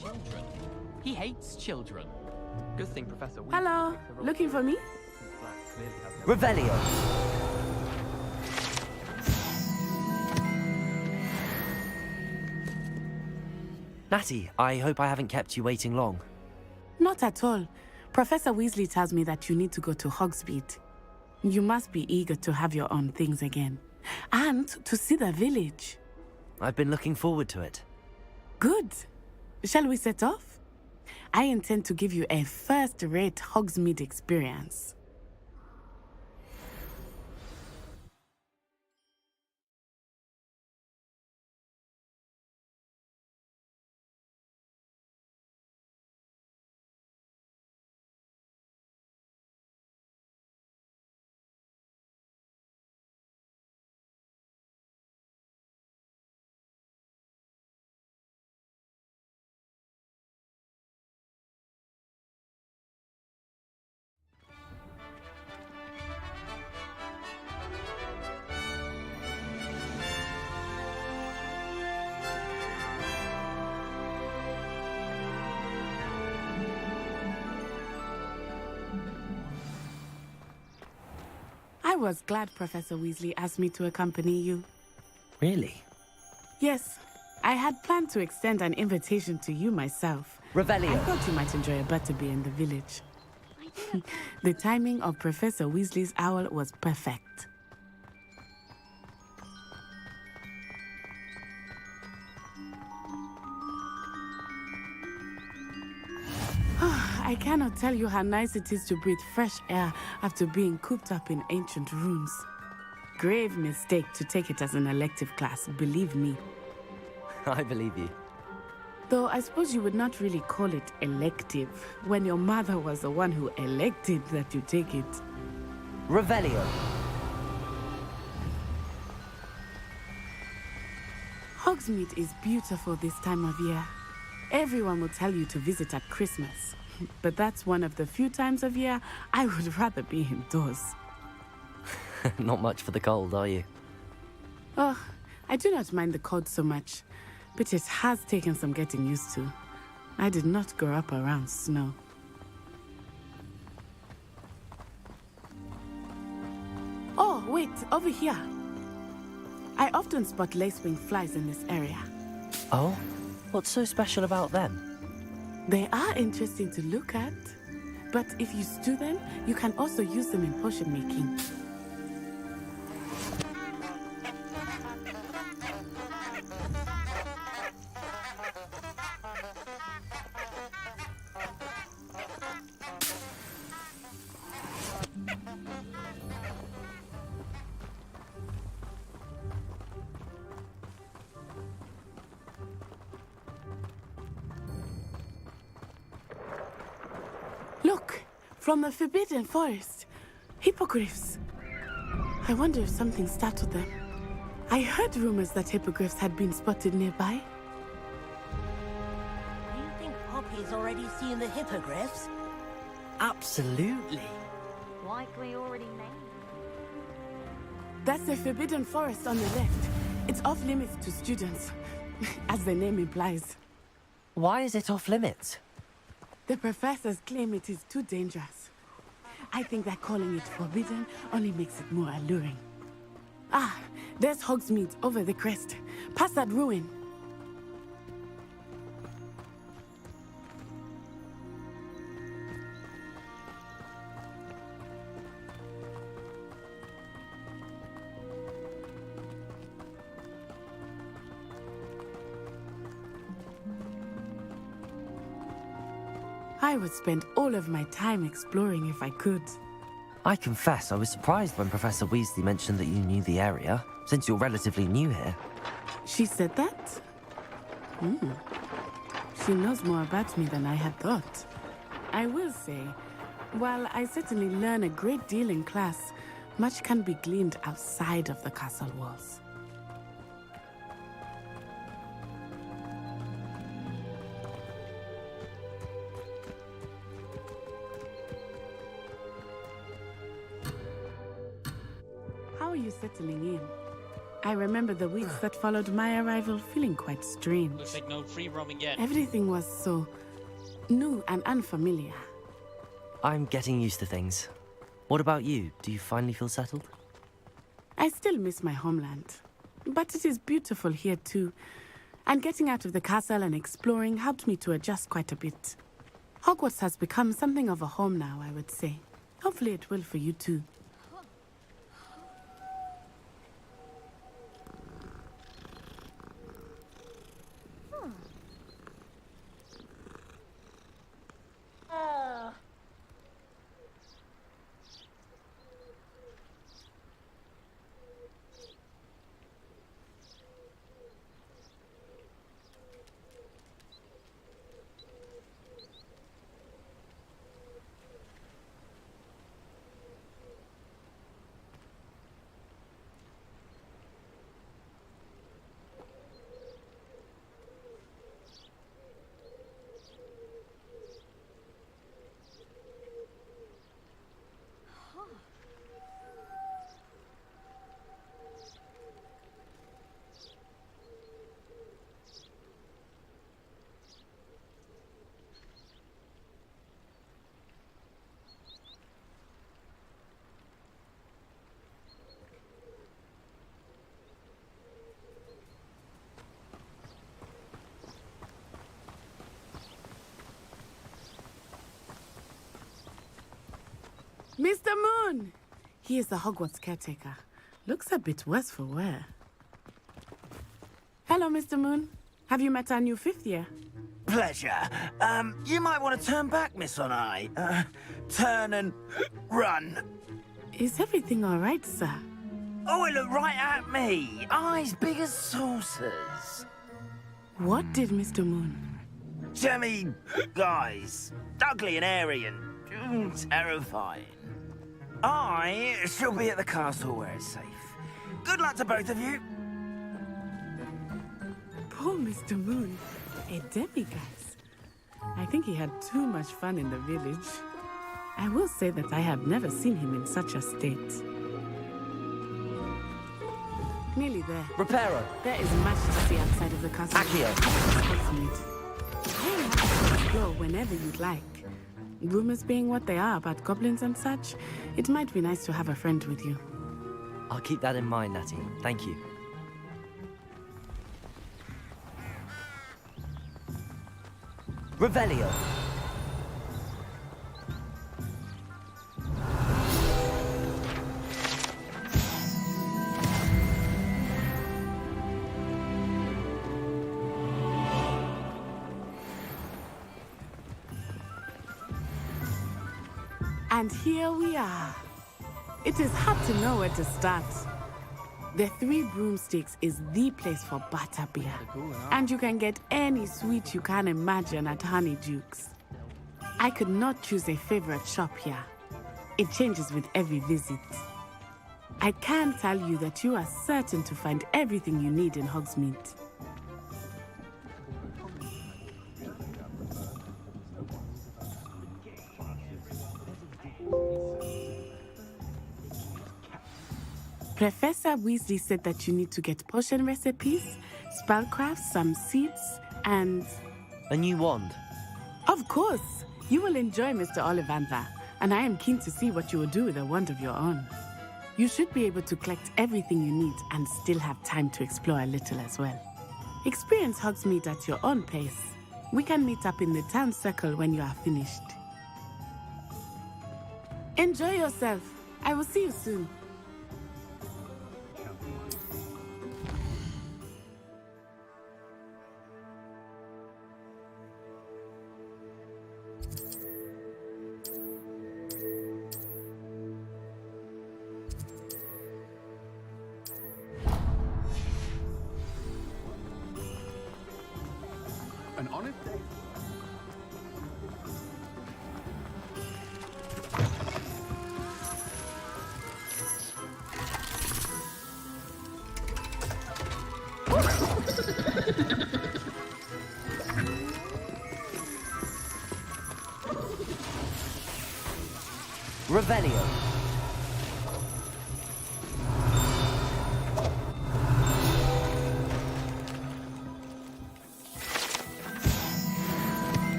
Children. He hates children. Good thing, Professor. Hello, looking for me? Revelio. Natty, I hope I haven't kept you waiting long. Not at all. Professor Weasley tells me that you need to go to Hogsmeade. You must be eager to have your own things again. And to see the village. I've been looking forward to it. Good. Shall we set off? I intend to give you a first-rate Hogsmeade experience. I was glad Professor Weasley asked me to accompany you. Really? Yes, I had planned to extend an invitation to you myself. Revelio. I thought you might enjoy a butterbeer in the village. The timing of Professor Weasley's owl was perfect. I cannot tell you how nice it is to breathe fresh air after being cooped up in ancient rooms. Grave mistake to take it as an elective class, believe me. I believe you. Though I suppose you would not really call it elective, when your mother was the one who elected that you take it. Revelio. Hogsmeade is beautiful this time of year. Everyone will tell you to visit at Christmas. But that's one of the few times of year I would rather be indoors. Not much for the cold, are you? Oh, I do not mind the cold so much, but it has taken some getting used to. I did not grow up around snow. Oh, wait, over here. I often spot lacewing flies in this area. Oh? What's so special about them? They are interesting to look at, but if you stew them, you can also use them in potion making. Look, from the Forbidden Forest. Hippogriffs. I wonder if something startled them. I heard rumors that hippogriffs had been spotted nearby. Do you think Poppy's already seen the hippogriffs? Absolutely. Likely already named. That's the Forbidden Forest on the left. It's off limits to students, as the name implies. Why is it off limits? The professors claim it is too dangerous. I think that calling it forbidden only makes it more alluring. Ah, there's Hogsmeade over the crest. Past that ruin. I would spend all of my time exploring if I could. I confess I was surprised when Professor Weasley mentioned that you knew the area, since you're relatively new here. She said that? She knows more about me than I had thought. I will say, while I certainly learn a great deal in class, much can be gleaned outside of the castle walls. How are you settling in? I remember the weeks that followed my arrival feeling quite strange. Looks like no free roaming yet. Everything was so new and unfamiliar. I'm getting used to things. What about you? Do you finally feel settled? I still miss my homeland, but it is beautiful here too. And getting out of the castle and exploring helped me to adjust quite a bit. Hogwarts has become something of a home now, I would say. Hopefully it will for you too. Mr. Moon! He is the Hogwarts caretaker. Looks a bit worse for wear. Hello, Mr. Moon. Have you met our new 5th year? Pleasure. You might want to turn back, Miss On Eye. Turn and run. Is everything all right, sir? Oh, it looked right at me. Eyes big as saucers. What did Mr. Moon? Jemmy guys. Ugly and airy and terrifying. I shall be at the castle where it's safe. Good luck to both of you. Poor Mr. Moon. A demiguise. I think he had too much fun in the village. I will say that I have never seen him in such a state. Nearly there. Reparo. There is much to see outside of the castle. Accio. I am happy to explore whenever you'd like. Rumors being what they are about goblins and such, it might be nice to have a friend with you. I'll keep that in mind, Natty. Thank you. Revelio. And here we are. It is hard to know where to start. The Three Broomsticks is the place for butterbeer. And you can get any sweet you can imagine at Honeyduke's. I could not choose a favorite shop here. It changes with every visit. I can tell you that you are certain to find everything you need in Hogsmeade. Professor Weasley said that you need to get potion recipes, spellcraft, some seeds, and... a new wand. Of course! You will enjoy Mr. Ollivander, and I am keen to see what you will do with a wand of your own. You should be able to collect everything you need and still have time to explore a little as well. Experience Hogsmeade at your own pace. We can meet up in the town circle when you are finished. Enjoy yourself. I will see you soon. An honest day. Revelio.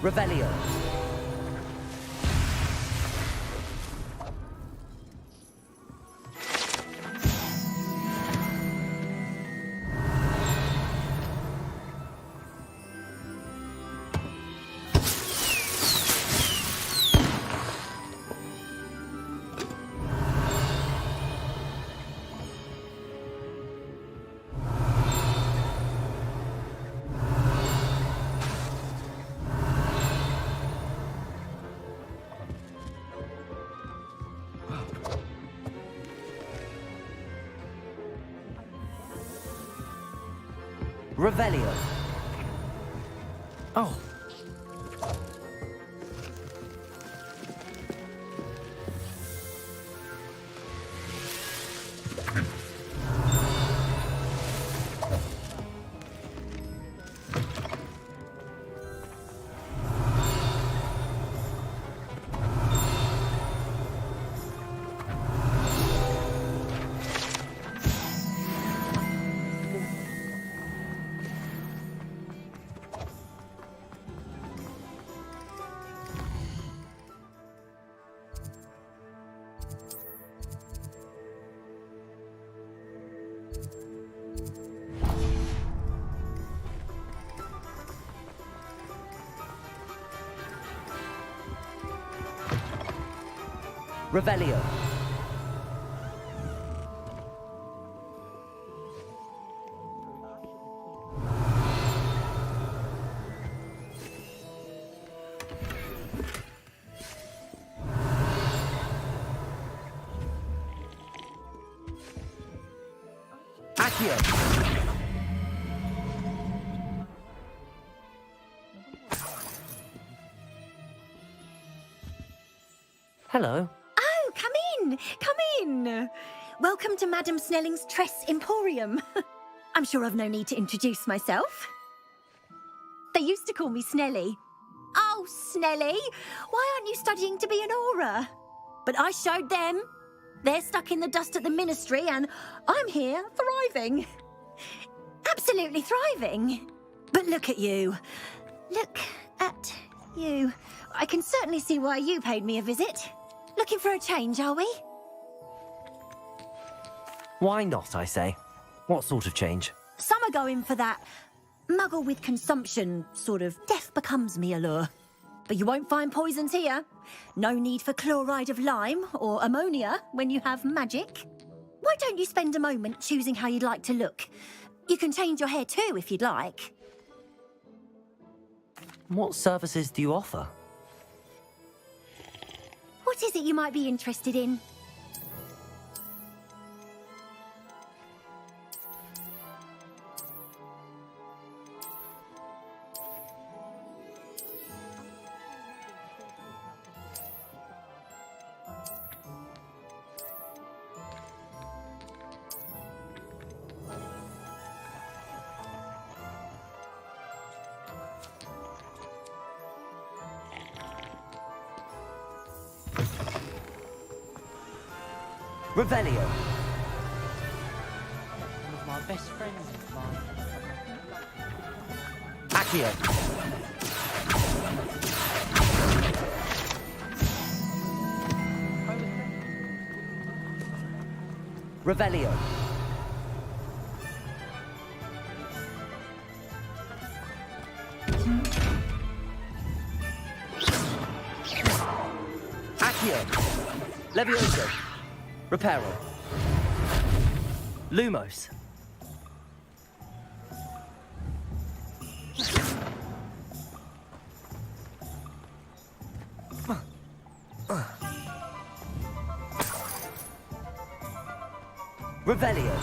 Revelio. Revelio. Oh. Revelio. Accio. Hello. Oh, come in! Come in! Welcome to Madame Snelling's Tress Emporium. I'm sure I've no need to introduce myself. They used to call me Snelly. Oh, Snelly, why aren't you studying to be an aura? But I showed them. They're stuck in the dust at the ministry and I'm here thriving. Absolutely thriving. But look at you. Look at you. I can certainly see why you paid me a visit. Looking for a change, are we? Why not, I say? What sort of change? Some are going for that muggle with consumption, sort of death becomes me allure. But you won't find poisons here. No need for chloride of lime or ammonia when you have magic. Why don't you spend a moment choosing how you'd like to look? You can change your hair too if you'd like. What services do you offer? What is it you might be interested in? Revelio. One of my best friends is mine. Accio. Revelio. Accio. Levioso. Reparo. Lumos. Revelio.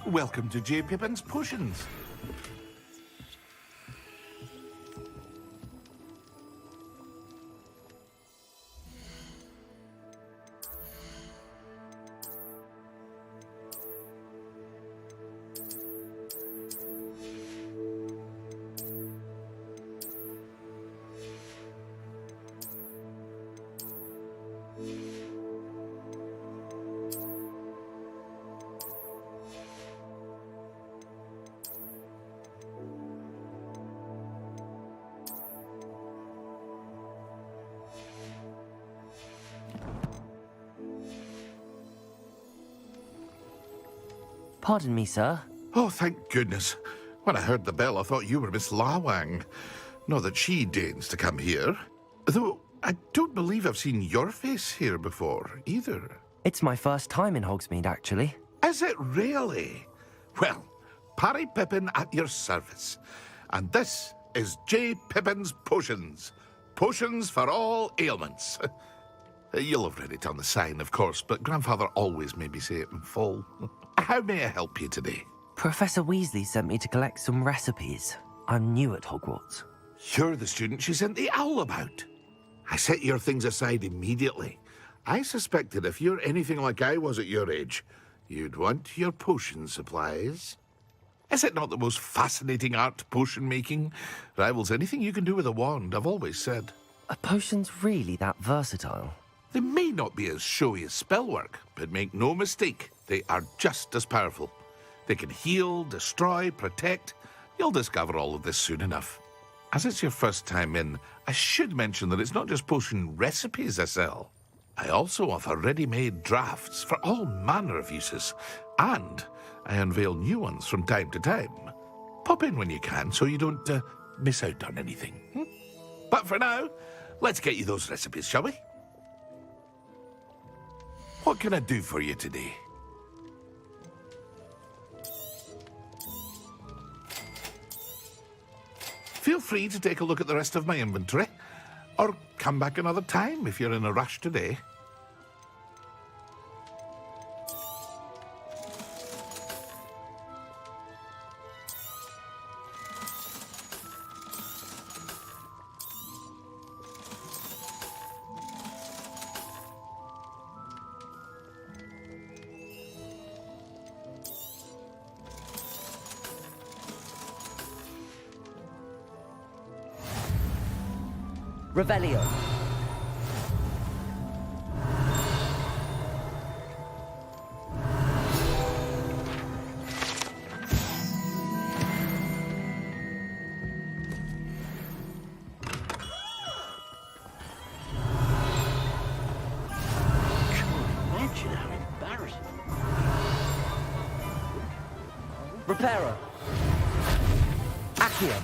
Welcome to J. Pippin's Potions. Pardon me, sir. Oh, thank goodness. When I heard the bell, I thought you were Miss Lawang. Not that she deigns to come here. Though, I don't believe I've seen your face here before, either. It's my first time in Hogsmeade, actually. Is it really? Well, Parry Pippin at your service. And this is J. Pippin's Potions. Potions for all ailments. You'll have read it on the sign, of course, but Grandfather always made me say it in full. How may I help you today? Professor Weasley sent me to collect some recipes. I'm new at Hogwarts. You're the student she sent the owl about. I set your things aside immediately. I suspected if you're anything like I was at your age, you'd want your potion supplies. Is it not the most fascinating art, potion making? Rivals anything you can do with a wand, I've always said. Are potions really that versatile? They may not be as showy as spellwork, but make no mistake, they are just as powerful. They can heal, destroy, protect. You'll discover all of this soon enough. As it's your first time in, I should mention that it's not just potion recipes I sell. I also offer ready-made drafts for all manner of uses, and I unveil new ones from time to time. Pop in when you can so you don't miss out on anything. But for now, let's get you those recipes, shall we? What can I do for you today? Feel free to take a look at the rest of my inventory, or come back another time if you're in a rush today. Revelio. Imagine how embarrassing. Reparo. Accio.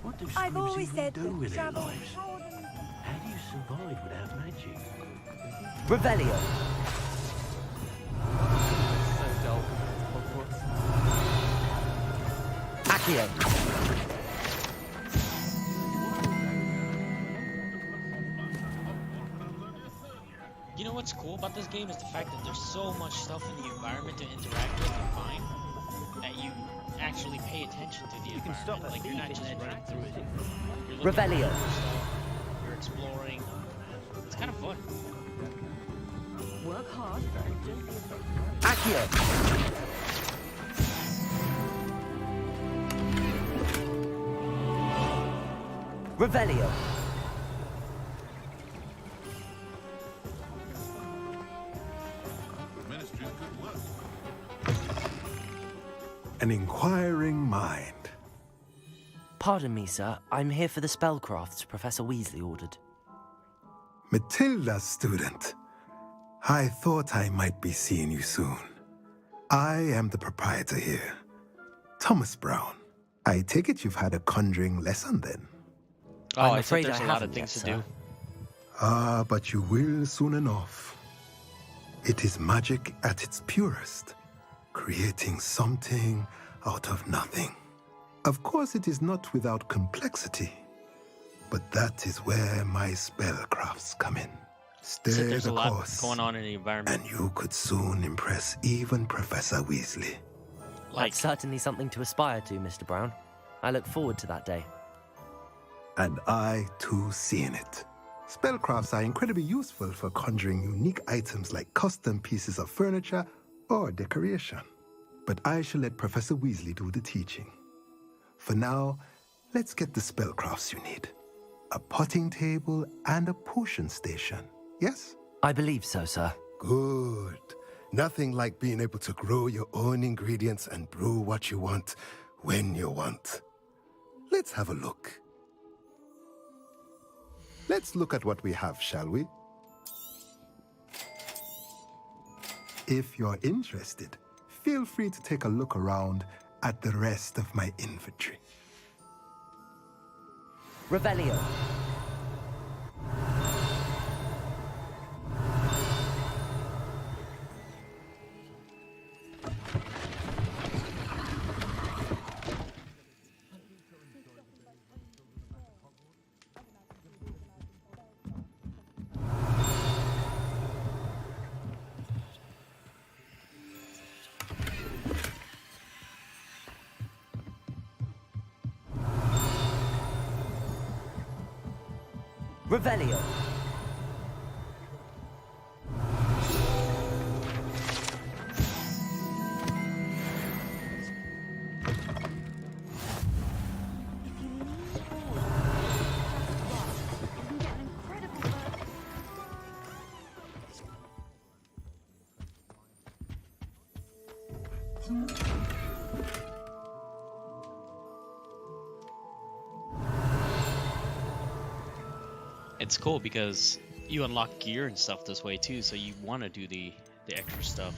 What do I've sleuths always even said do that with their travel lives? How do you survive without magic? Revelio. So dull. Hogwarts. Accio. You know what's cool about this game is the fact that there's so much stuff in the environment to interact with and find that you actually pay attention to the environment. Like you're not just running through it. You're looking Revelio. at stuff, you're exploring. It's kind of fun. Work hard. Accio. Revelio. An inquiring mind. Pardon me, sir. I'm here for the spellcrafts Professor Weasley ordered. Matilda, student. I thought I might be seeing you soon. I am the proprietor here, Thomas Brown. I take it you've had a conjuring lesson then? Oh, I'm I afraid think there's I a lot of haven't things yet, to do. sir. Ah, but you will soon enough. It is magic at its purest, creating something out of nothing. Of course, it is not without complexity, but that is where my spellcrafts come in. Stay There's the a lot course, going on in the environment. and you could soon impress even Professor Weasley. That's certainly something to aspire to, Mr. Brown. I look forward to that day. And I, too, see in it. Spellcrafts are incredibly useful for conjuring unique items like custom pieces of furniture or decoration. But I shall let Professor Weasley do the teaching. For now, let's get the spellcrafts you need. A potting table and a potion station, yes? I believe so, sir. Good. Nothing like being able to grow your own ingredients and brew what you want when you want. Let's have a look. Let's look at what we have, shall we? If you're interested, feel free to take a look around at the rest of my inventory. Revelio. Revelio. It's cool because you unlock gear and stuff this way too, so you want to do the extra stuff.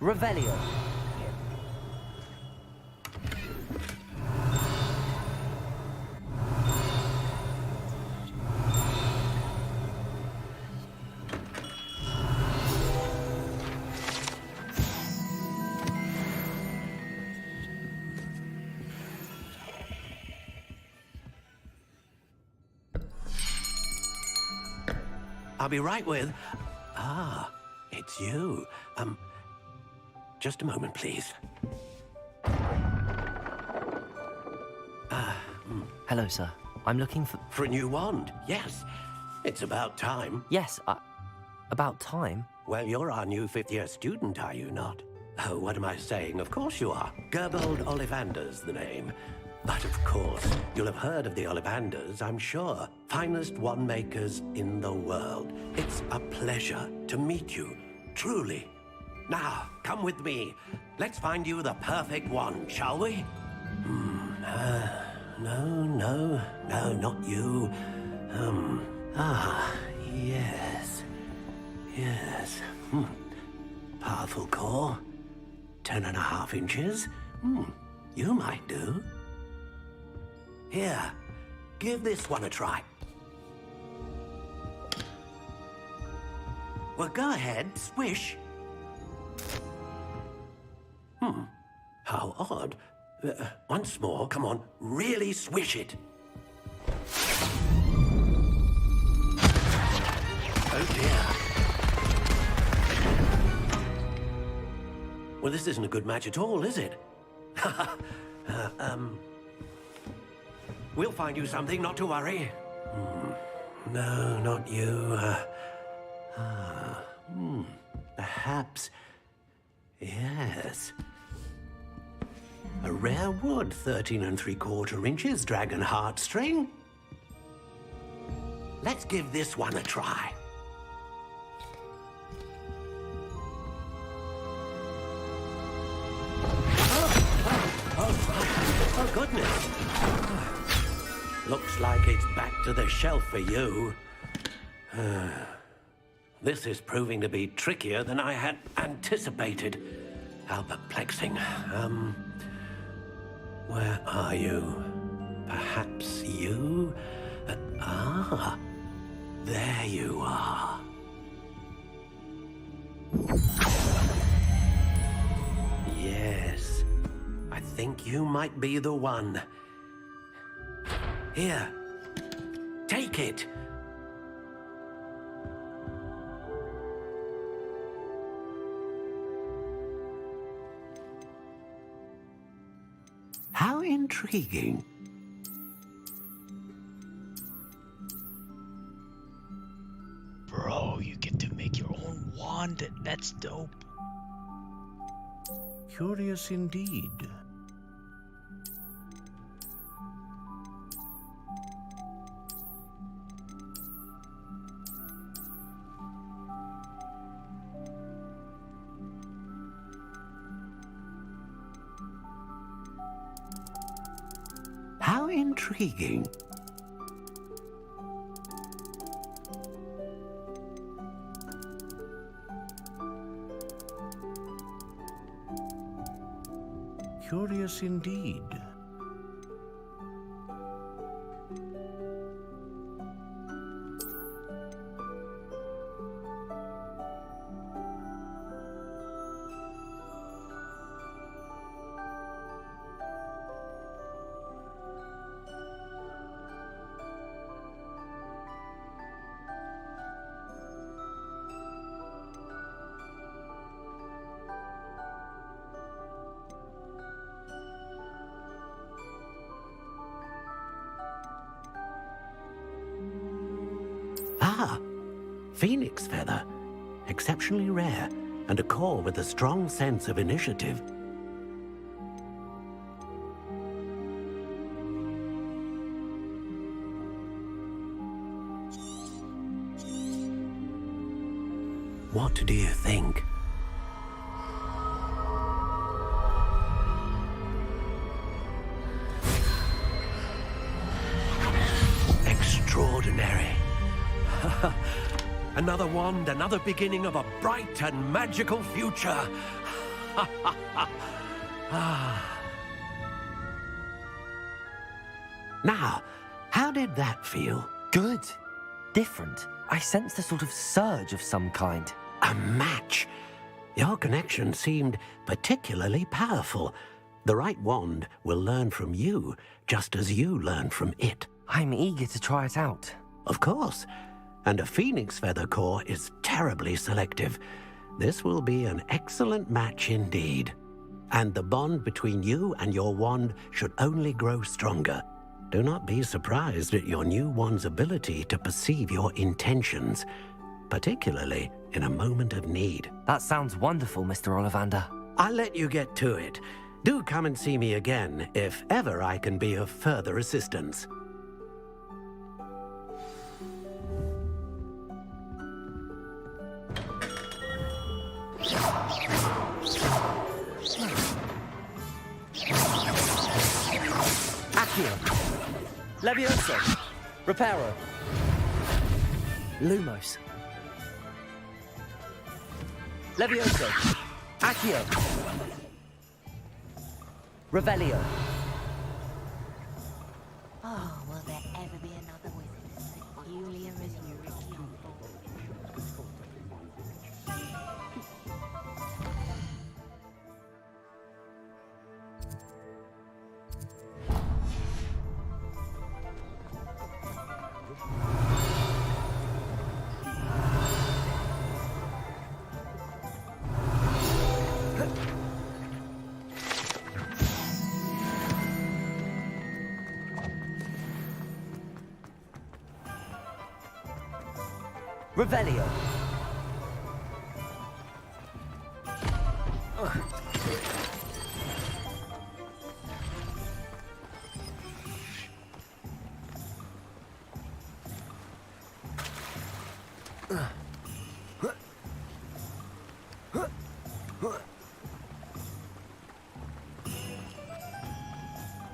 Revelio. I'll be right with... Ah, it's you. Just a moment, please. Hello, sir. I'm looking for... For a new wand, yes. It's about time. Yes, about time? Well, you're our new fifth-year student, are you not? Oh, what am I saying? Of course you are. Gerbold Ollivander's the name. But of course, you'll have heard of the Ollivanders, I'm sure. Finest wand makers in the world. It's a pleasure to meet you, truly. Now, come with me. Let's find you the perfect wand, shall we? No, not you. Yes. Powerful core. 10.5 inches. You might do. Here, give this one a try. Well, go ahead, swish. How odd. Once more, come on, really swish it. Oh dear. Well, this isn't a good match at all, is it? We'll find you something, not to worry. No, not you. Perhaps. Yes. A rare wood, 13 3/4 inches, dragon heartstring. Let's give this one a try. Oh, goodness. Looks like it's back to the shelf for you. This is proving to be trickier than I had anticipated. How perplexing. Where are you? Perhaps you? There you are. Yes, I think you might be the one. Here, take it. How intriguing. Bro, you get to make your own wand. That's dope. Curious indeed. How intriguing. Curious indeed. Phoenix feather. Exceptionally rare, and a core with a strong sense of initiative. What do you think? Extraordinary. Another wand, another beginning of a bright and magical future. Now, how did that feel? Good. Different. I sensed a sort of surge of some kind. A match. Your connection seemed particularly powerful. The right wand will learn from you, just as you learn from it. I'm eager to try it out. Of course. And a phoenix feather core is terribly selective. This will be an excellent match indeed. And the bond between you and your wand should only grow stronger. Do not be surprised at your new wand's ability to perceive your intentions, particularly in a moment of need. That sounds wonderful, Mr. Ollivander. I'll let you get to it. Do come and see me again if ever I can be of further assistance. Accio. Levioso. Reparo. Lumos. Levioso. Accio. Revelio. Oh, will there ever be another wizard as peculiar as you? Revelio.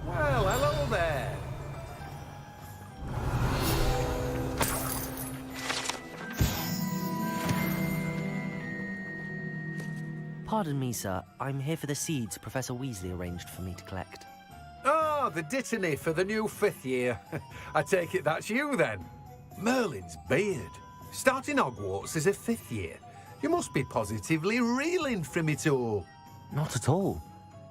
Well, hello there. Pardon me, sir. I'm here for the seeds Professor Weasley arranged for me to collect. Ah, the dittany for the new 5th year. I take it that's you, then. Merlin's beard. Starting Hogwarts as a 5th year. You must be positively reeling from it all. Not at all.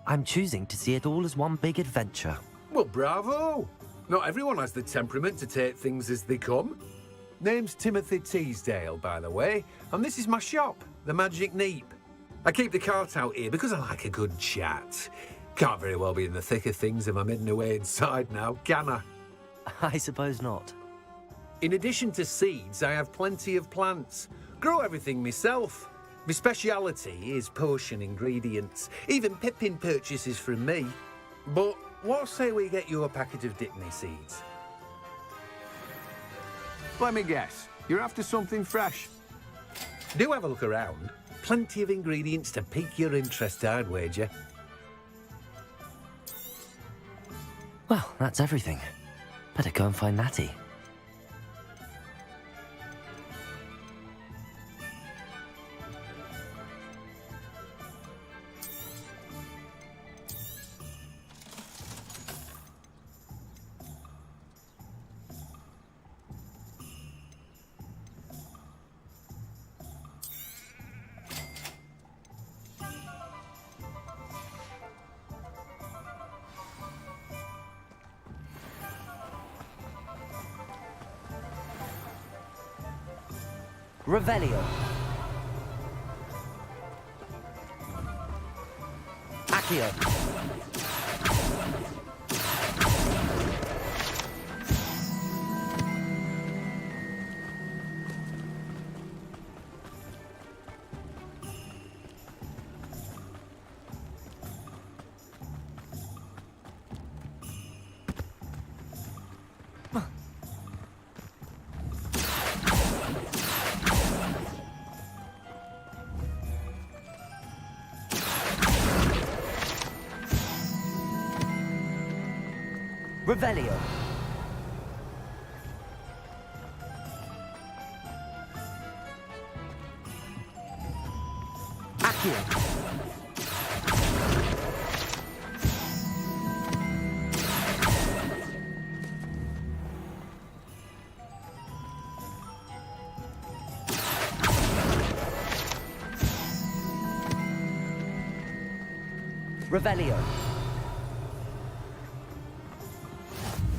I'm choosing to see it all as one big adventure. Well, bravo. Not everyone has the temperament to take things as they come. Name's Timothy Teasdale, by the way, and this is my shop, the Magic Neep. I keep the cart out here because I like a good chat. Can't very well be in the thick of things if I'm hidden away inside now, can I? I suppose not. In addition to seeds, I have plenty of plants. Grow everything myself. My speciality is potion ingredients. Even Pippin purchases from me. But what say we get you a packet of Dittany seeds? Let me guess. You're after something fresh. Do have a look around. Plenty of ingredients to pique your interest, I'd wager. Well, that's everything. Better go and find Natty. Revelio. Accio. Revelio. Accio. Revelio.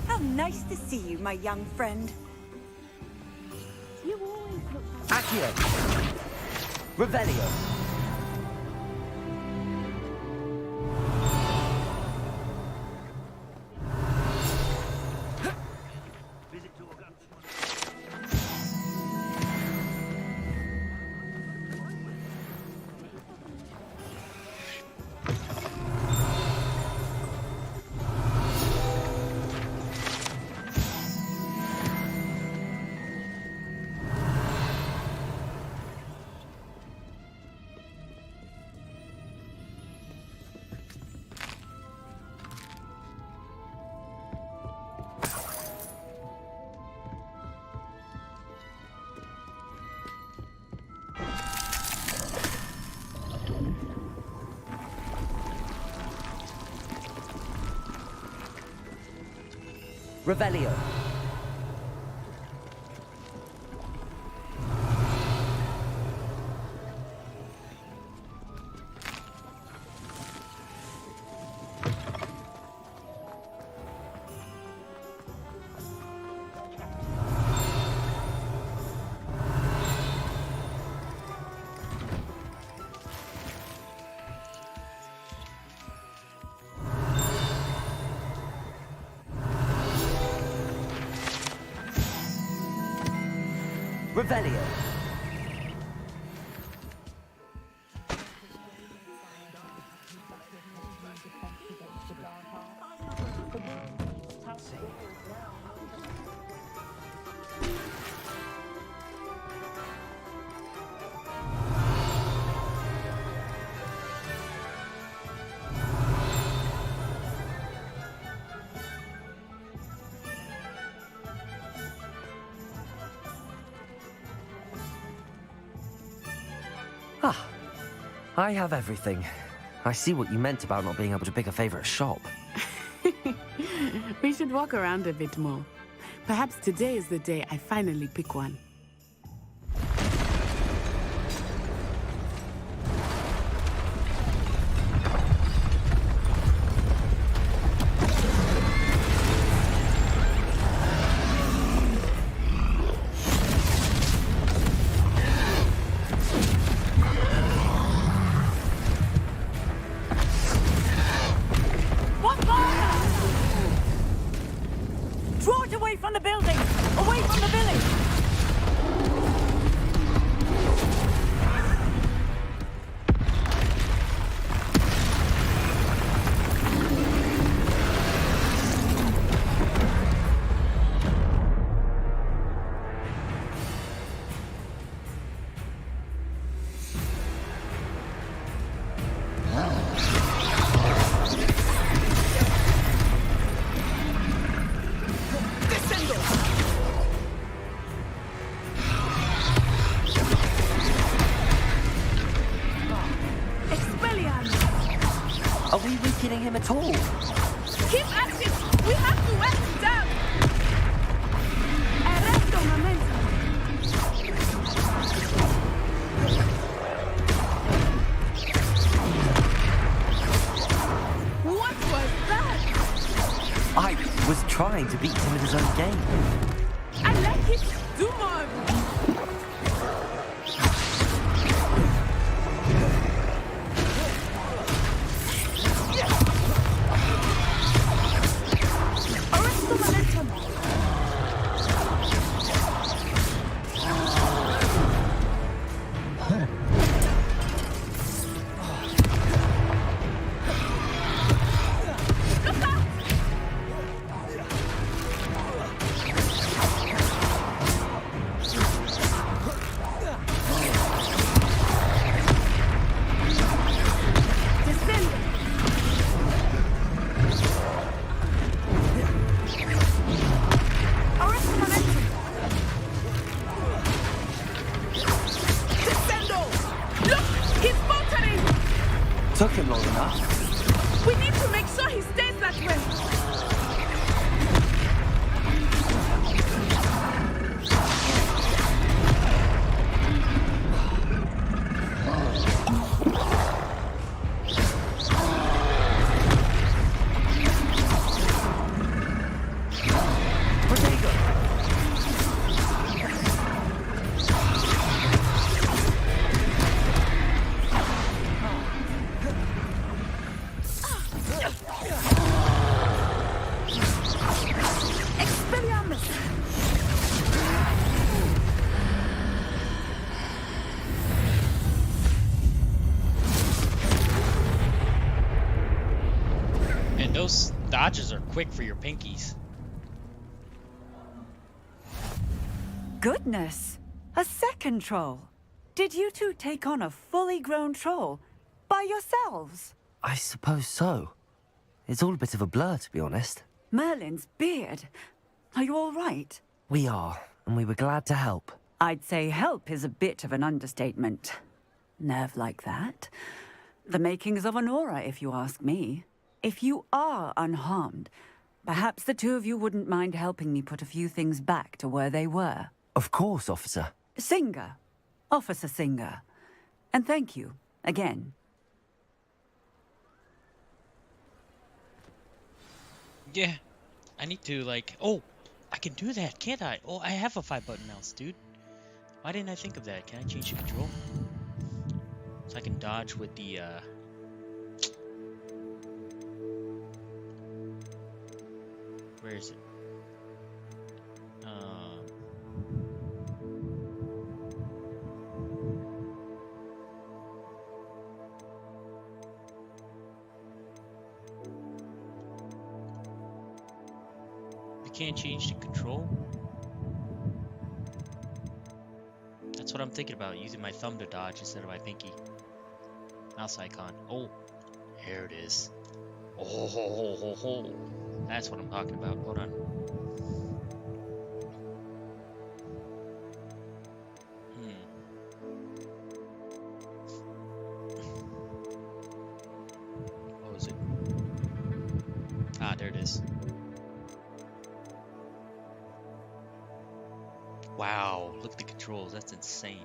How nice to see you, my young friend. You always look... Accio. Revelio. Revelio. Revelio. Ah, I have everything. I see what you meant about not being able to pick a favorite shop. We should walk around a bit more. Perhaps today is the day I finally pick one. Draw it away from the building! Away from the village! Are we weakening him at all? Keep active! We have to wear him down! Arresto momentum! What was that? I was trying to beat him at his own game. I like it! Do more! Arresto momentum! Took him long enough. We need to make sure he stays that way! And those dodges are quick for your pinkies. Goodness! A second troll! Did you two take on a fully grown troll? By yourselves? I suppose so. It's all a bit of a blur, to be honest. Merlin's beard. Are you all right? We are, and we were glad to help. I'd say help is a bit of an understatement. Nerve like that. The makings of an aura, if you ask me. If you are unharmed, perhaps the two of you wouldn't mind helping me put a few things back to where they were. Of course, officer. Singer. Officer Singer. And thank you, again. Yeah, I need to oh, I can do that, can't I? Oh, I have a 5-button mouse, dude. Why didn't I think of that? Can I change the control? So I can dodge with the, where is it? can't change the control? That's what I'm thinking about, using my thumb to dodge instead of my pinky. Mouse icon. Oh, there it is. Oh, ho, ho, ho, ho. That's what I'm talking about. Hold on. What was it? Ah, there it is. Wow, look at the controls. That's insane.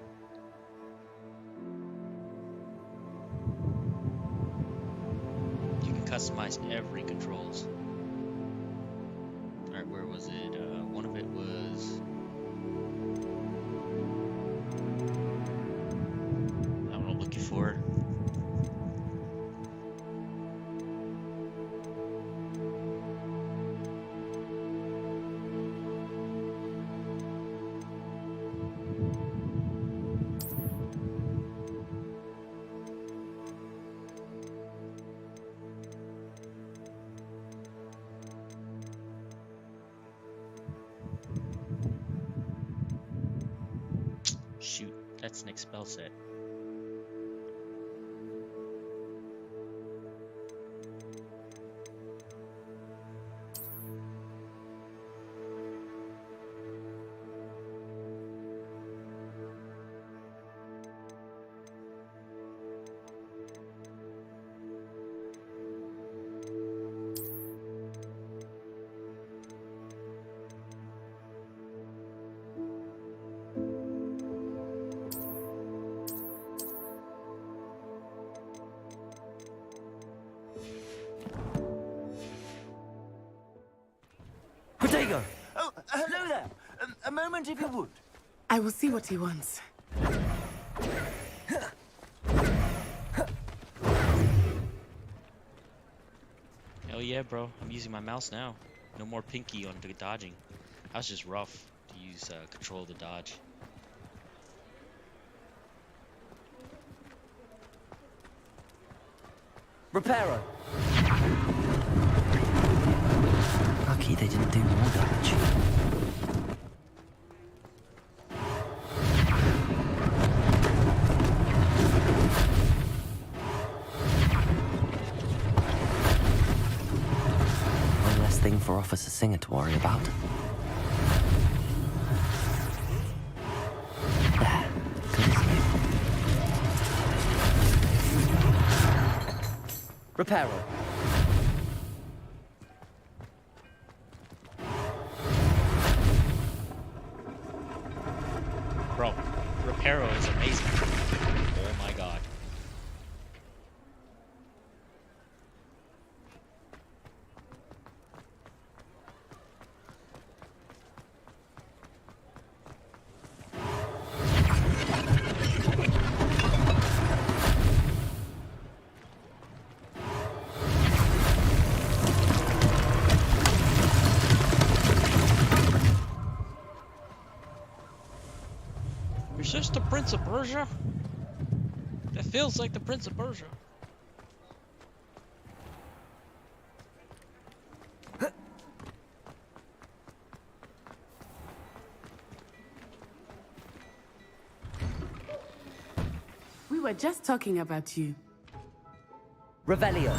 You can customize every controls. Alright, where was it? One of it was... I don't know, looking for it. Shoot, that's an spell set. Protego! Oh, hello there. A moment, if you would. I will see what he wants. Hell yeah, bro. I'm using my mouse now. No more pinky on the dodging. That was just rough to use control to dodge. Reparo! Lucky they didn't do more damage. One less thing for Officer Singer to worry about. There, good as new. Reparo. Bro, Reparo is amazing. Oh my god. Is this the Prince of Persia? That feels like the Prince of Persia. We were just talking about you. Revelio.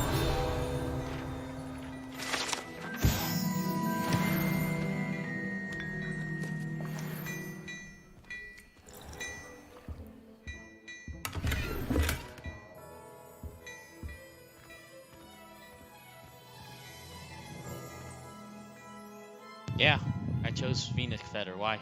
Yeah, I chose Phoenix Feather. Why?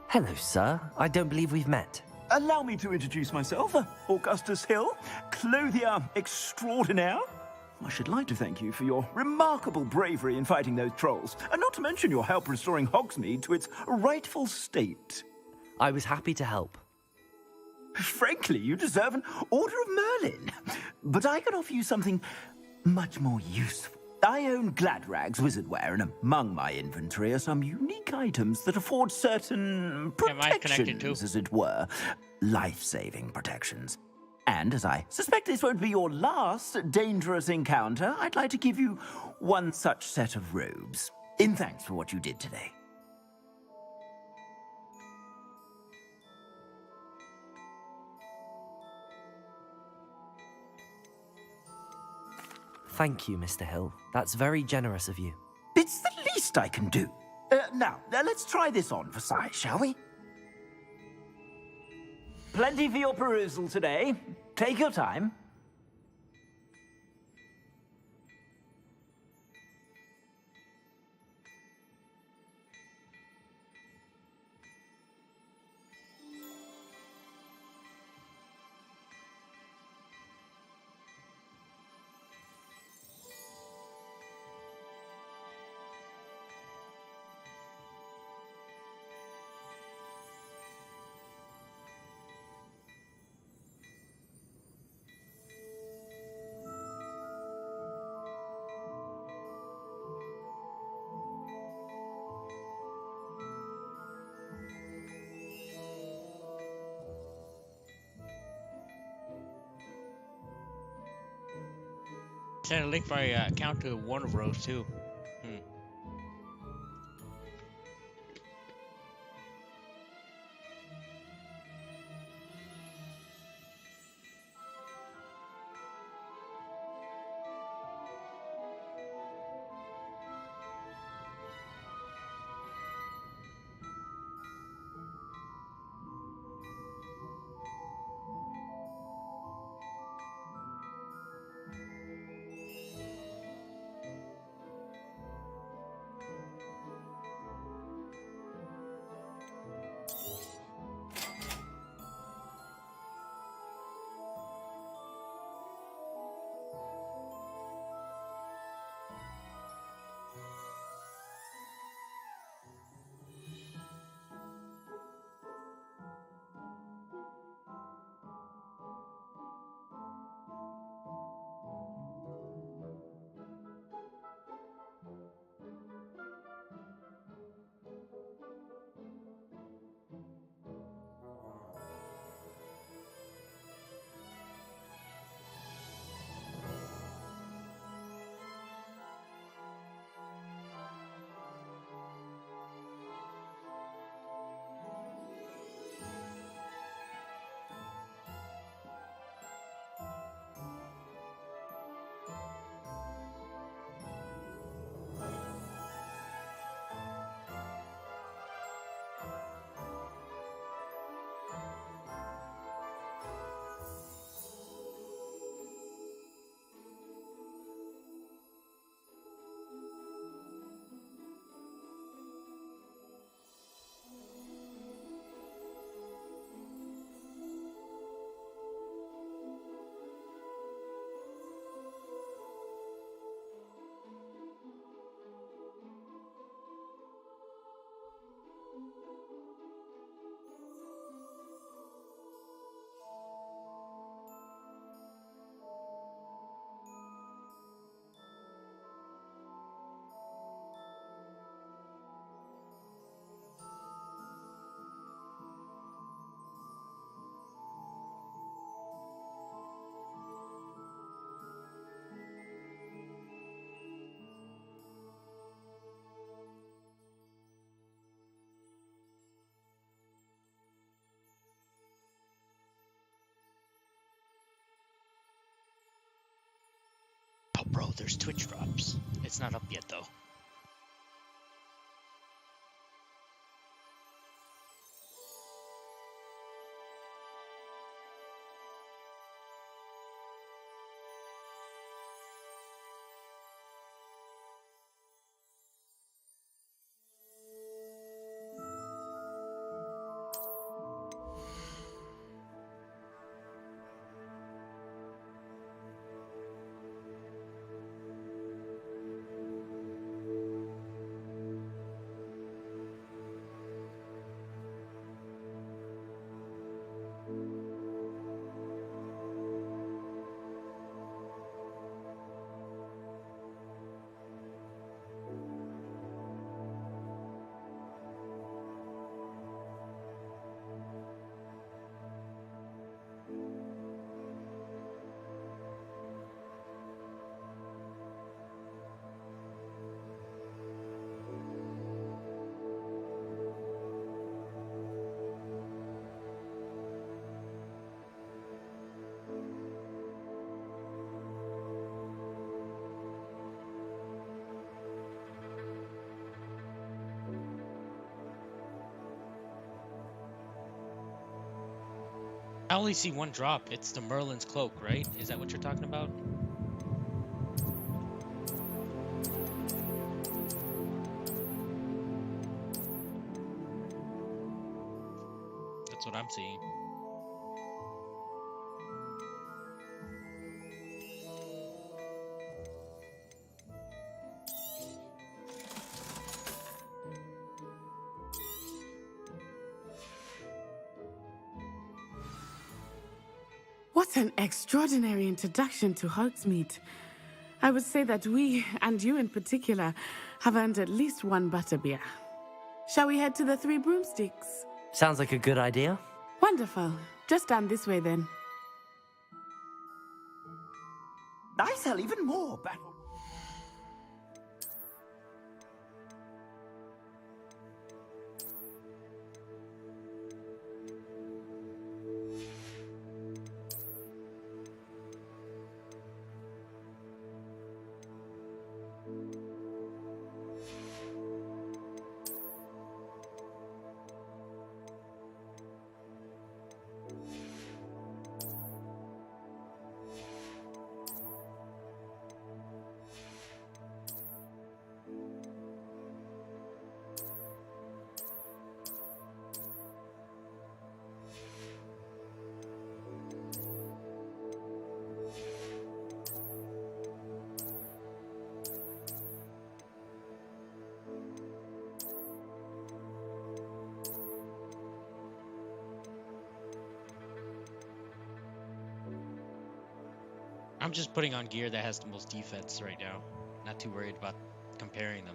Hello, sir. I don't believe we've met. Allow me to introduce myself, Augustus Hill, clothier extraordinaire. I should like to thank you for your remarkable bravery in fighting those trolls, and not to mention your help restoring Hogsmeade to its rightful state. I was happy to help. Frankly, you deserve an Order of Merlin. But I can offer you something much more useful. I own Gladrag's wizardware, and among my inventory are some unique items that afford certain protections, as it were. Life-saving protections. And as I suspect this won't be your last dangerous encounter, I'd like to give you one such set of robes, in thanks for what you did today. Thank you, Mr. Hill. That's very generous of you. It's the least I can do. Now, let's try this on for size, shall we? Plenty for your perusal today. Take your time. Send a link for my account to one of Rose too. Oh, bro, there's Twitch drops. It's not up yet, though. I only see one drop. It's the Merlin's cloak, right? Is that what you're talking about? That's what I'm seeing. What an extraordinary introduction to Hogsmeade. I would say that we, and you in particular, have earned at least one butterbeer. Shall we head to the Three Broomsticks? Sounds like a good idea. Wonderful. Just down this way then. I sell even more battle. I'm just putting on gear that has the most defense right now. Not too worried about comparing them.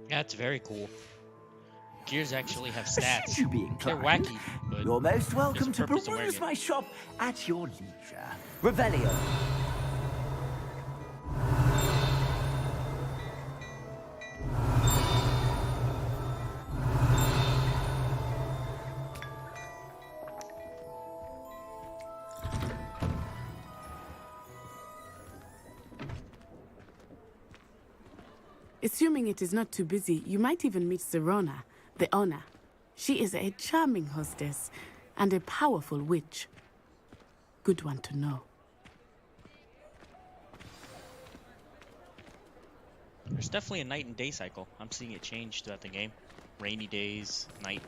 That's very cool. Gears actually have stats. Should you be They're inclined, wacky, but you're most welcome there's a to purpose to wearing peruse it. my shop at your leisure. Revelio. Assuming it is not too busy, you might even meet Sirona, the owner. She is a charming hostess and a powerful witch. Good one to know. There's definitely a night and day cycle. I'm seeing it change throughout the game. Rainy days, night,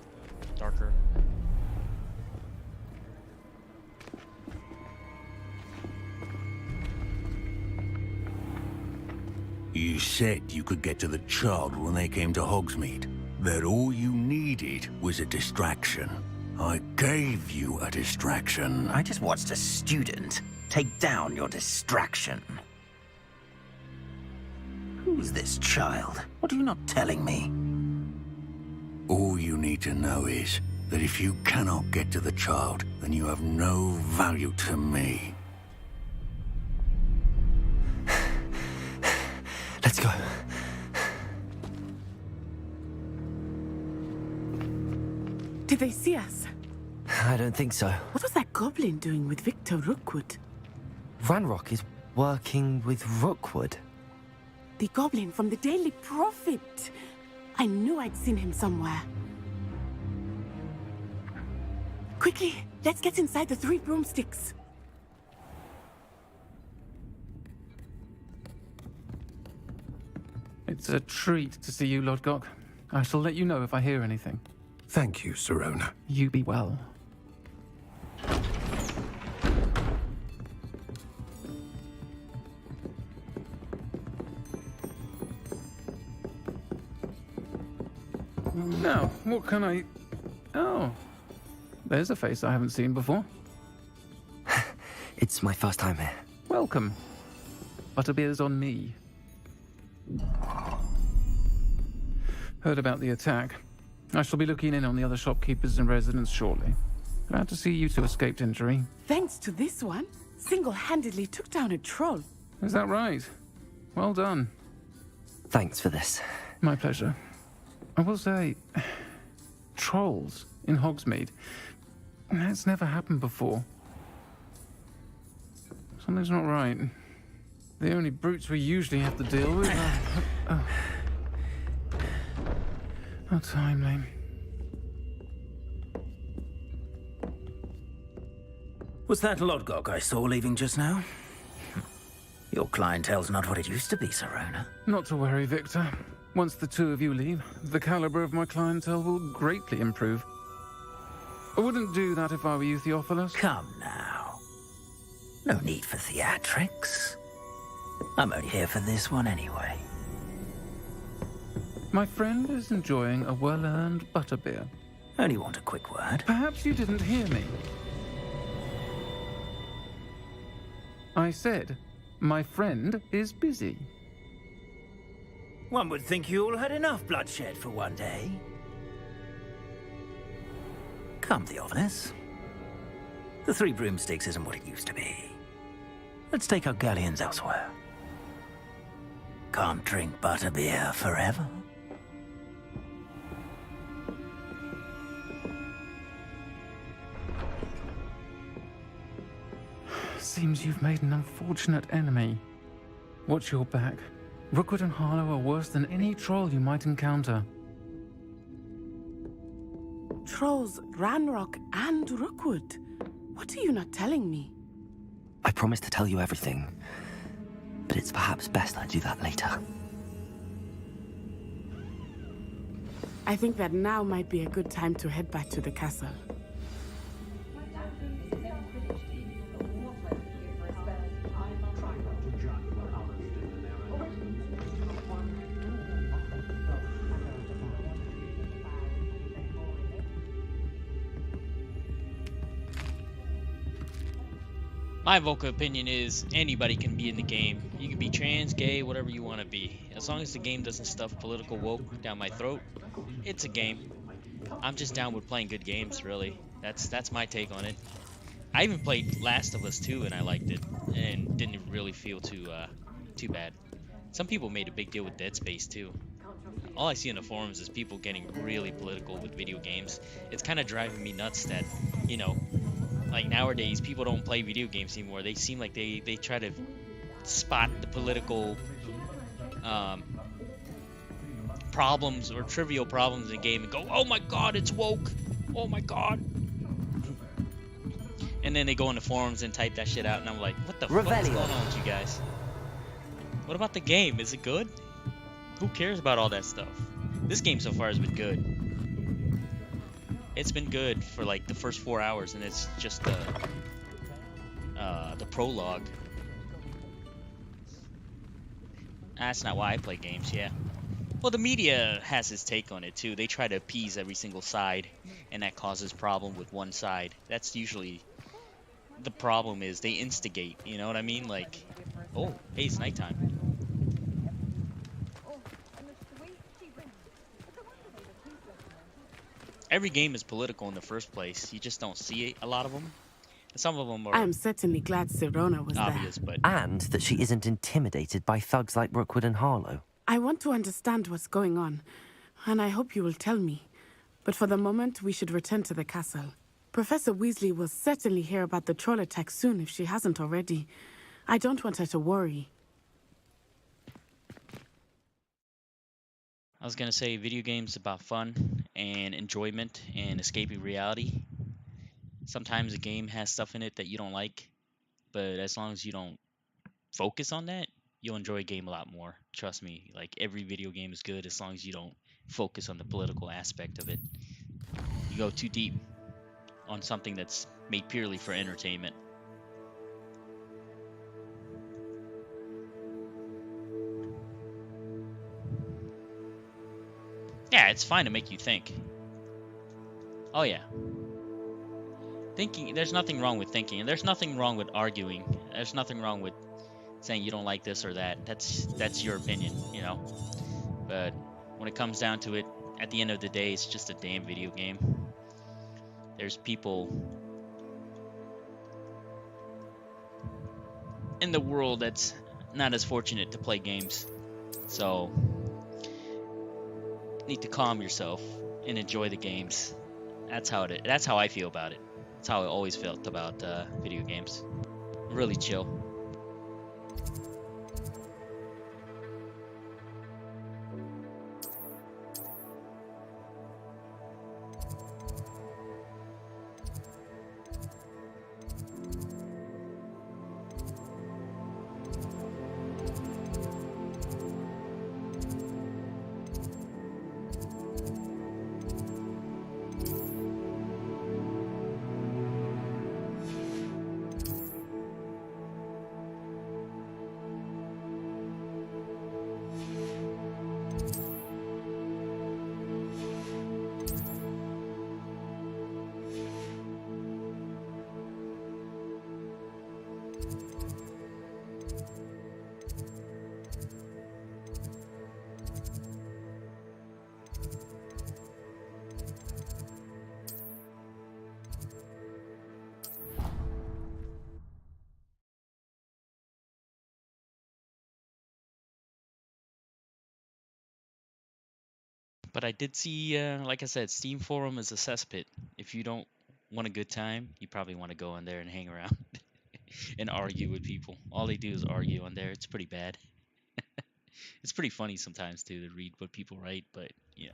darker. You said you could get to the child when they came to Hogsmeade. That all you needed was a distraction. I gave you a distraction. I just watched a student take down your distraction. Who's this child? What are you not telling me? All you need to know is that if you cannot get to the child, then you have no value to me. Let's go. Did they see us? I don't think so. What was that goblin doing with Victor Rookwood? Ranrock is working with Rookwood. The goblin from the Daily Prophet. I knew I'd seen him somewhere. Quickly, let's get inside the Three Broomsticks. It's a treat to see you, Lord Gok. I shall let you know if I hear anything. Thank you, Sirona. You be well. Now, what can I... Oh, there's a face I haven't seen before. It's my first time here. Welcome. Butterbeer's on me. Heard about the attack. I shall be looking in on the other shopkeepers and residents shortly. Glad to see you two escaped injury. Thanks to this one, single-handedly took down a troll. Is that right? Well done. Thanks for this. My pleasure. I will say, trolls in Hogsmeade. That's never happened before. Something's not right. The only brutes we usually have to deal with are... How timely. Was that Lodgok I saw leaving just now? Your clientele's not what it used to be, Serona. Not to worry, Victor. Once the two of you leave, the caliber of my clientele will greatly improve. I wouldn't do that if I were you, Theophilus. Come now. No need for theatrics. I'm only here for this one anyway. My friend is enjoying a well-earned butterbeer. Only want a quick word. Perhaps you didn't hear me. I said, my friend is busy. One would think you all had enough bloodshed for one day. Come, Theophilus. The Three Broomsticks isn't what it used to be. Let's take our galleons elsewhere. Can't drink butterbeer forever. Seems you've made an unfortunate enemy. Watch your back. Rookwood and Harlow are worse than any troll you might encounter. Trolls, Ranrock, and Rookwood. What are you not telling me? I promise to tell you everything, but it's perhaps best I do that later. I think that now might be a good time to head back to the castle. My vocal opinion is anybody can be in the game. You can be trans, gay, whatever you want to be. As long as the game doesn't stuff political woke down my throat, it's a game. I'm just down with playing good games, really. That's my take on it. I even played Last of Us 2 and I liked it and didn't really feel too bad. Some people made a big deal with Dead Space too. All I see in the forums is people getting really political with video games. It's kind of driving me nuts that, you know, like nowadays people don't play video games anymore. They seem like they try to spot the political problems or trivial problems in the game and go, oh my god, it's woke, oh my god, and then they go in the forums and type that shit out and I'm like, what the fuck is going on with you guys? What about the game? Is it good? Who cares about all that stuff? This game so far has been good. It's been good for like the first 4 hours, and it's just the prologue. That's not why I play games, yeah. Well, the media has its take on it too. They try to appease every single side, and that causes problem with one side. That's usually the problem, is they instigate, you know what I mean? Like, oh, hey, it's nighttime. Every game is political in the first place. You just don't see a lot of them. Some of them are I am certainly glad Serona was obvious, there. but... And that she isn't intimidated by thugs like Rookwood and Harlow. I want to understand what's going on, and I hope you will tell me. But for the moment, we should return to the castle. Professor Weasley will certainly hear about the troll attack soon if she hasn't already. I don't want her to worry. I was gonna say video games about fun and enjoyment and escaping reality. Sometimes a game has stuff in it that you don't like, but as long as you don't focus on that, you'll enjoy a game a lot more. Trust me, like every video game is good as long as you don't focus on the political aspect of it. You go too deep on something that's made purely for entertainment. Yeah, it's fine to make you think. Oh yeah. Thinking, there's nothing wrong with thinking, and there's nothing wrong with arguing. There's nothing wrong with saying you don't like this or that. That's your opinion, you know. But when it comes down to it, at the end of the day, it's just a damn video game. There's people in the world that's not as fortunate to play games. So you need to calm yourself and enjoy the games. That's how I feel about it. That's how I always felt about video games. Really chill. But I did see, like I said, Steam Forum is a cesspit. If you don't want a good time, you probably want to go in there and hang around and argue with people. All they do is argue on there. It's pretty bad. It's pretty funny sometimes too to read what people write, but you know.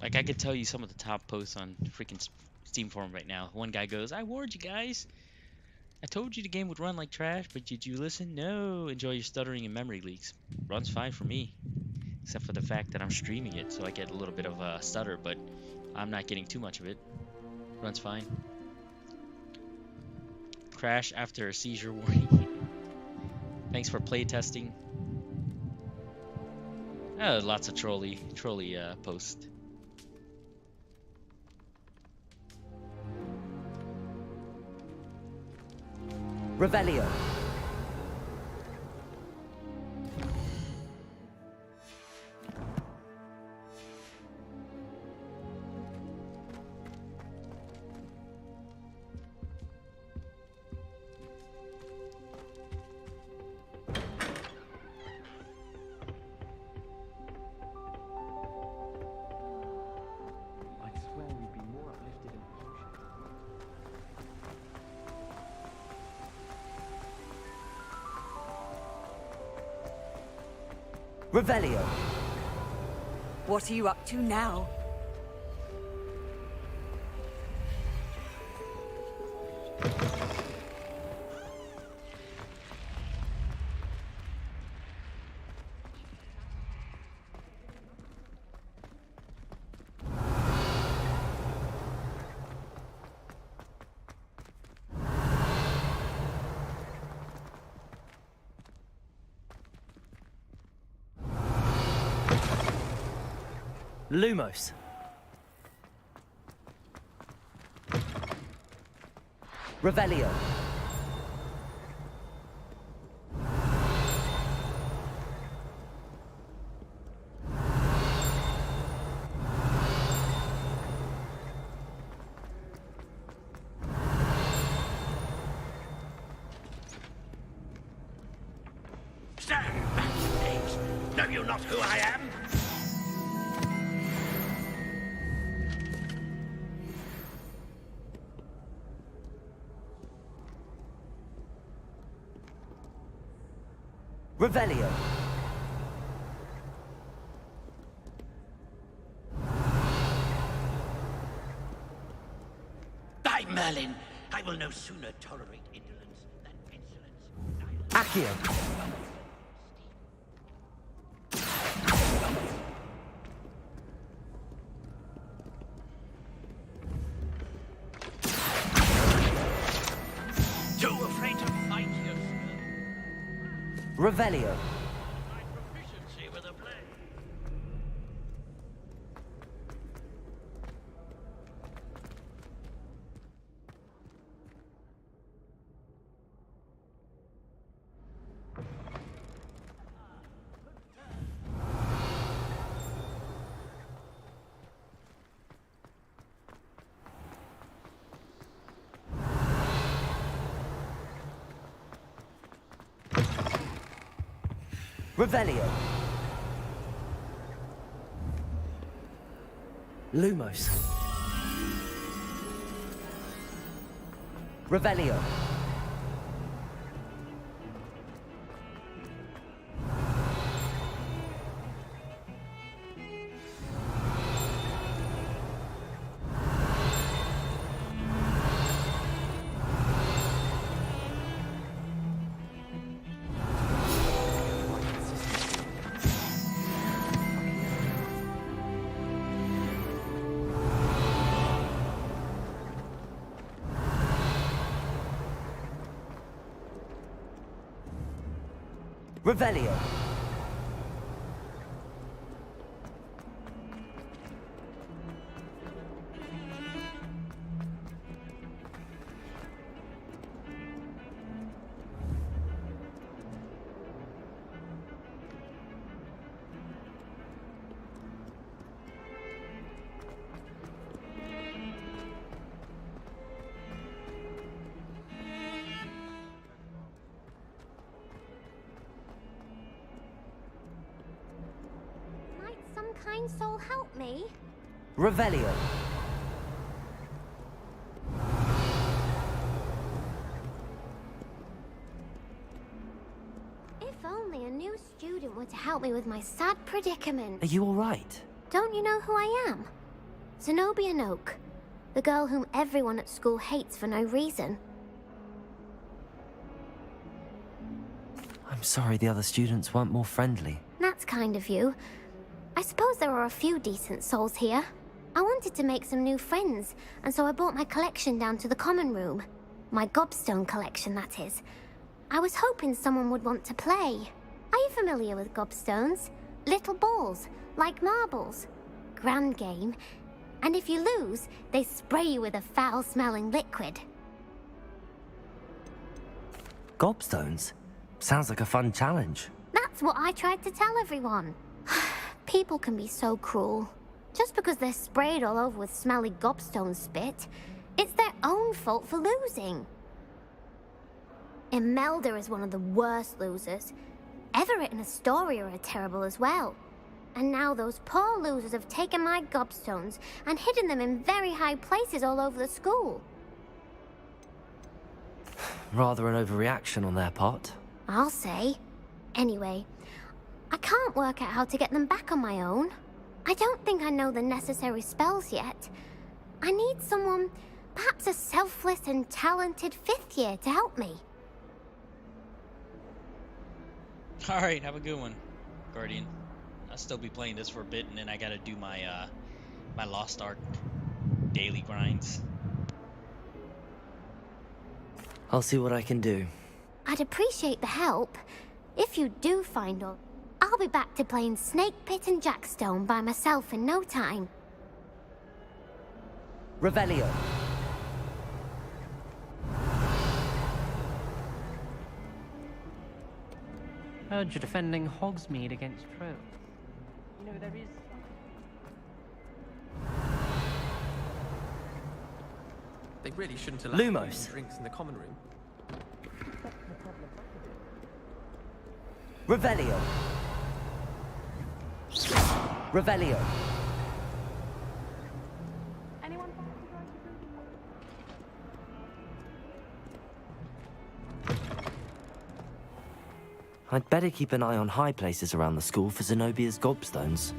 Like, I could tell you some of the top posts on freaking Steam Forum right now. One guy goes, I warned you guys. I told you the game would run like trash, but did you listen? No. Enjoy your stuttering and memory leaks. Runs fine for me. Except for the fact that I'm streaming it, so I get a little bit of a stutter, but I'm not getting too much of it. Runs fine. Crash after a seizure warning. Thanks for playtesting. Lots of trolly posts. Revelio. Revelio. What are you up to now? Lumos. Revelio. Stand back, James. Know you not who I am? Revelio. By Merlin, I will no sooner tolerate indolence than insolence. Accio. Too afraid to fight yourself. Revelio. My proficiency with a blade. Revelio. Lumos. Revelio. Revelio. Might some kind soul help me? Revelio. If only a new student were to help me with my sad predicament. Are you all right? Don't you know who I am? Zenobia Noak, the girl whom everyone at school hates for no reason. I'm sorry the other students weren't more friendly. That's kind of you. I suppose there are a few decent souls here. I wanted to make some new friends, and so I brought my collection down to the common room. My gobstone collection, that is. I was hoping someone would want to play. Are you familiar with gobstones? Little balls, like marbles. Grand game. And if you lose, they spray you with a foul-smelling liquid. Gobstones? Sounds like a fun challenge. That's what I tried to tell everyone. People can be so cruel. Just because they're sprayed all over with smelly gobstone spit, it's their own fault for losing. Imelda is one of the worst losers. Everett and Astoria are terrible as well. And now those poor losers have taken my gobstones and hidden them in very high places all over the school. Rather an overreaction on their part. I'll say. Anyway, I can't work out how to get them back on my own. I don't think I know the necessary spells yet. I need someone, perhaps a selfless and talented fifth year to help me. Alright, have a good one, Guardian. I'll still be playing this for a bit, and then I gotta do my my Lost Ark daily grinds. I'll see what I can do. I'd appreciate the help. If you do find her, I'll be back to playing Snake Pit and Jackstone by myself in no time. Revelio. Heard you're defending Hogsmeade against trolls. You know, there is... They really shouldn't allow Lumos. drinks in the common room. Revelio. Revelio. I'd better keep an eye on high places around the school for Zenobia's gobstones.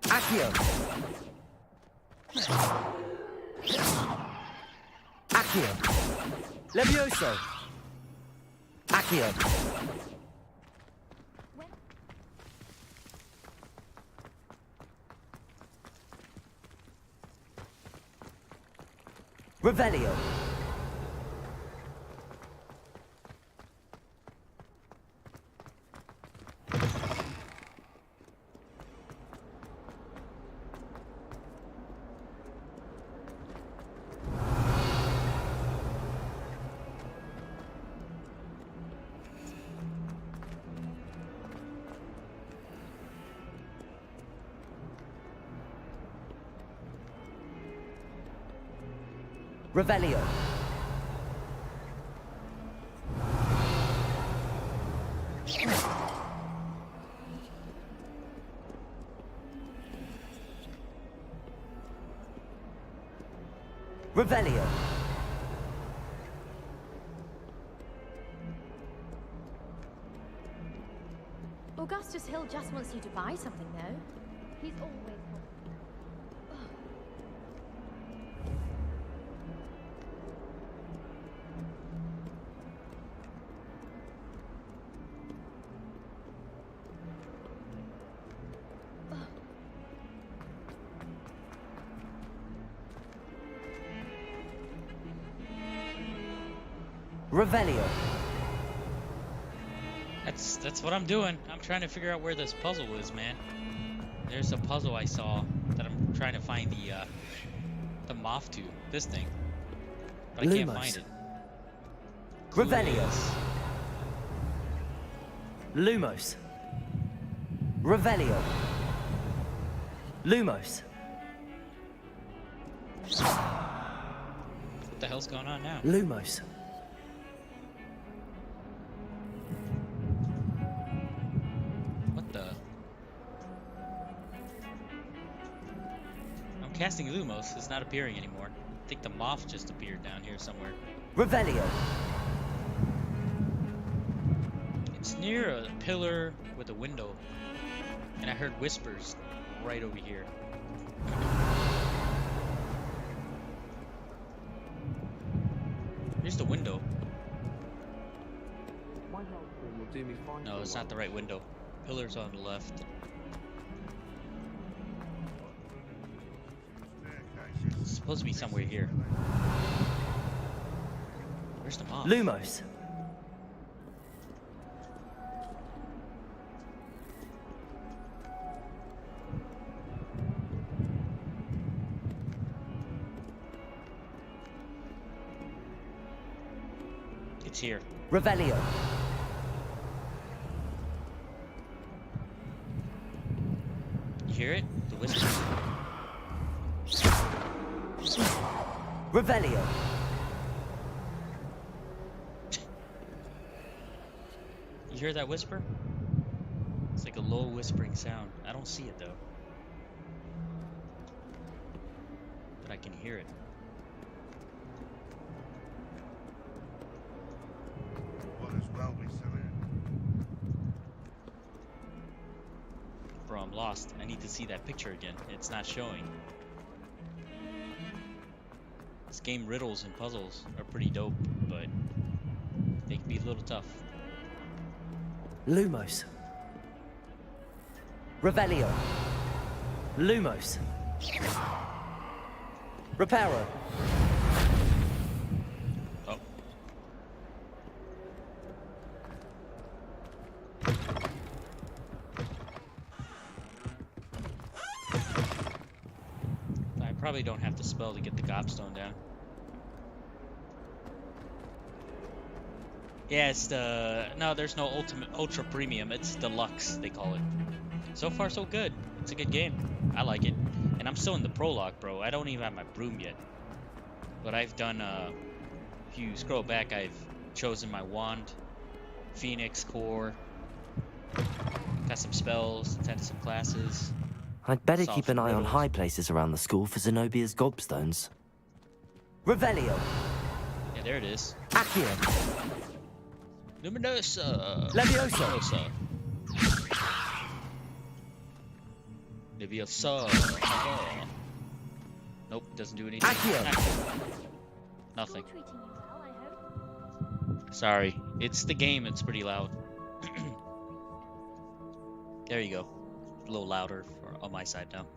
Accio! Accio! Levioso! Accio! Revelio! Revelio. Revelio. Augustus Hill just wants you to buy something, though. He's always... Revelio. That's what I'm doing. I'm trying to figure out where this puzzle is, man. There's a puzzle I saw that I'm trying to find the moth to. This thing. But I can't find it. Revelio. Lumos. Revelio. Lumos. What the hell's going on now? Lumos. Casting Lumos is not appearing anymore. I think the moth just appeared down here somewhere. Revelio. It's near a pillar with a window. And I heard whispers right over here. Here's the window. No, it's not the right window. Pillar's on the left. It's supposed to be somewhere here. Where's the moth? Lumos. It's here. Revelio. You hear it? The whisper. Revelio. You hear that whisper? It's like a low whispering sound. I don't see it though. But I can hear it. Bro, I'm lost. I need to see that picture again. It's not showing. This game riddles and puzzles are pretty dope, but they can be a little tough. Lumos. Revelio. Lumos. Reparo. Oh. I probably don't have to spell to get the gobstone down. Yeah, it's the... No, there's no ultra premium. It's deluxe, they call it. So far, so good. It's a good game. I like it. And I'm still in the prologue, bro. I don't even have my broom yet. But I've done, if you scroll back, I've chosen my wand, phoenix, core, got some spells, attended some classes. I'd better keep an eye on high places around the school for Zenobia's gobstones. Revelio. Yeah, there it is. Accio. Luminosa. Leviosa. Leviosa. Haha. Nope, doesn't do anything. Accio. Nothing. Sorry, it's the game. It's pretty loud. There you go. A little louder on my side now.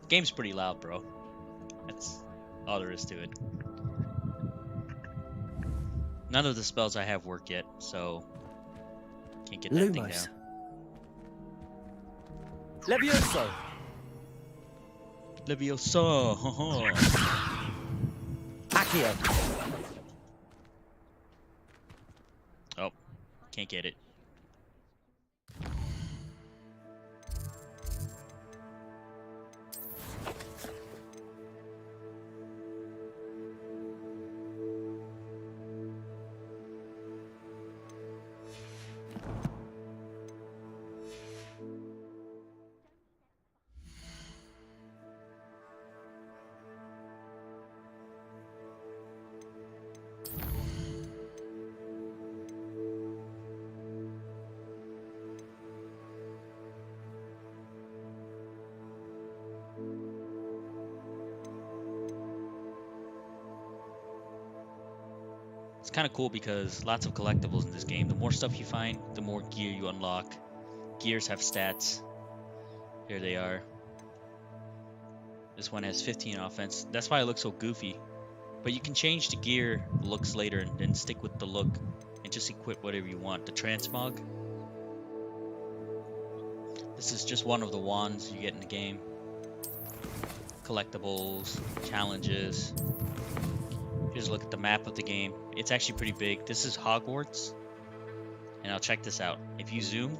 Game's pretty loud, bro. That's all there is to it. None of the spells I have work yet, so can't get that thing Lumos. down. Levioso. Leviosa. Haha. Accio. Oh, can't get it. It's kind of cool because lots of collectibles in this game. The more stuff you find, the more gear you unlock. Gears have stats. Here they are. This one has 15 offense. That's why it looks so goofy. But you can change the gear looks later and then stick with the look and just equip whatever you want. The transmog. This is just one of the wands you get in the game. Collectibles, challenges. Here's a look at the map of the game. It's actually pretty big. This is Hogwarts. And I'll check this out. If you zoom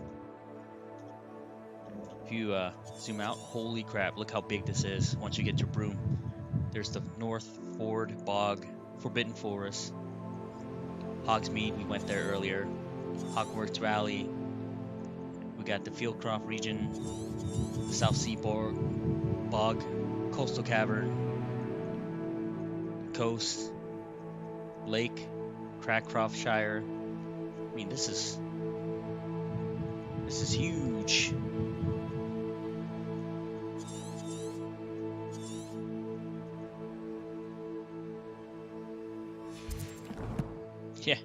out, holy crap, look how big this is once you get your broom. There's the North Ford, Bog, Forbidden Forest, Hogsmeade, we went there earlier, Hogwarts Valley, we got the Fieldcroft region, the South Sea Bog, Coastal Cavern, Coast, Lake, Crackcroftshire. I mean, this is huge. Yeah.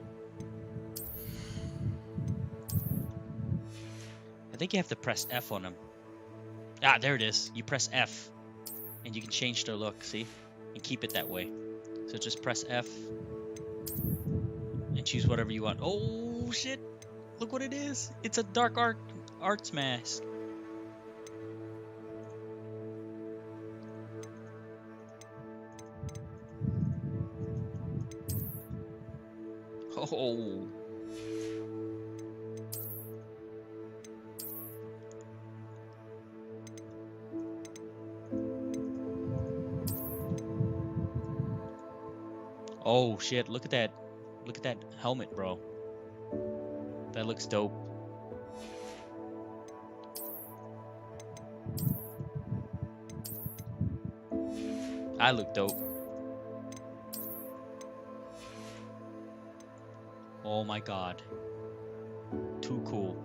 I think you have to press F on them. Ah, there it is. You press F and you can change their look, see? And keep it that way. So just press F and choose whatever you want. Oh shit! Look what it is! It's a dark arts mask. Oh. Oh shit, look at that. Look at that helmet, bro. That looks dope. I look dope. Oh my god. Too cool.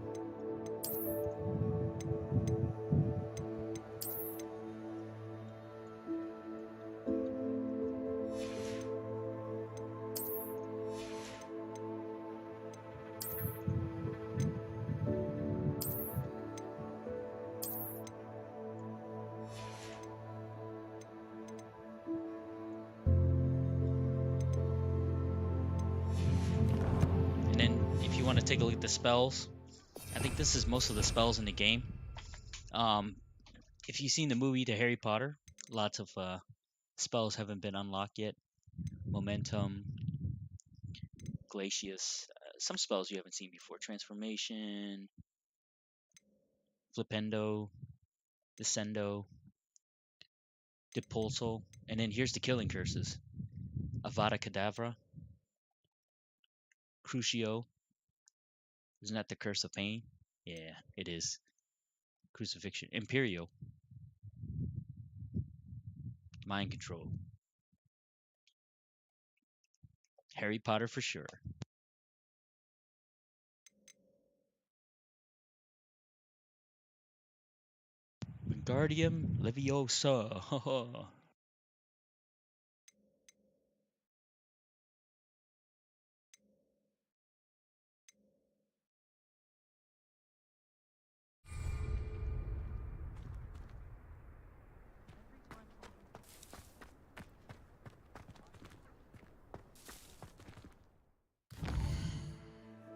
Want to take a look at the spells. I think this is most of the spells in the game. If you've seen the movie to Harry Potter, lots of spells haven't been unlocked yet. Momentum, Glacius, some spells you haven't seen before. Transformation, Flipendo, Descendo, Depulso, and then here's the killing curses. Avada Kedavra, Crucio. Isn't that the curse of pain? Yeah, it is. Crucifixion. Imperio. Mind control. Harry Potter for sure. Wingardium Leviosa.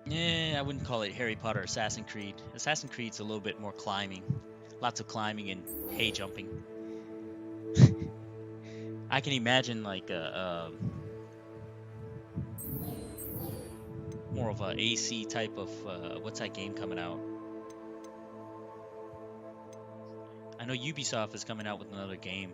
Yeah, I wouldn't call it Harry Potter Assassin's Creed. Assassin's Creed's a little bit more climbing. Lots of climbing and hay jumping. I can imagine like more of a AC type of what's that game coming out? I know Ubisoft is coming out with another game.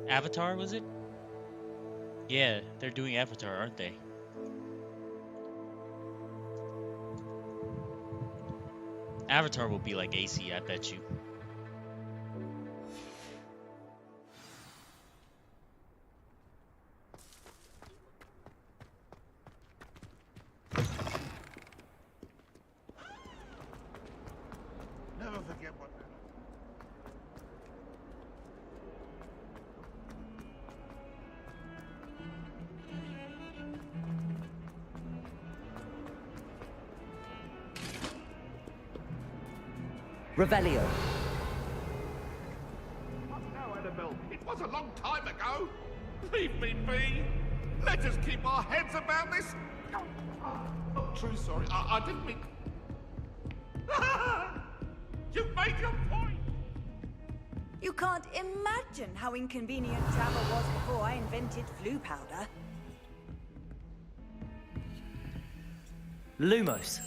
Avatar, was it? Yeah, they're doing Avatar, aren't they? Avatar will be like AC, I bet you. Never forget what. Revelio. Now, Annabelle, it was a long time ago. Leave me be. Let us keep our heads about this. Oh, true, sorry. I didn't mean. You've made your point. You can't imagine how inconvenient travel was before I invented flu powder. Lumos.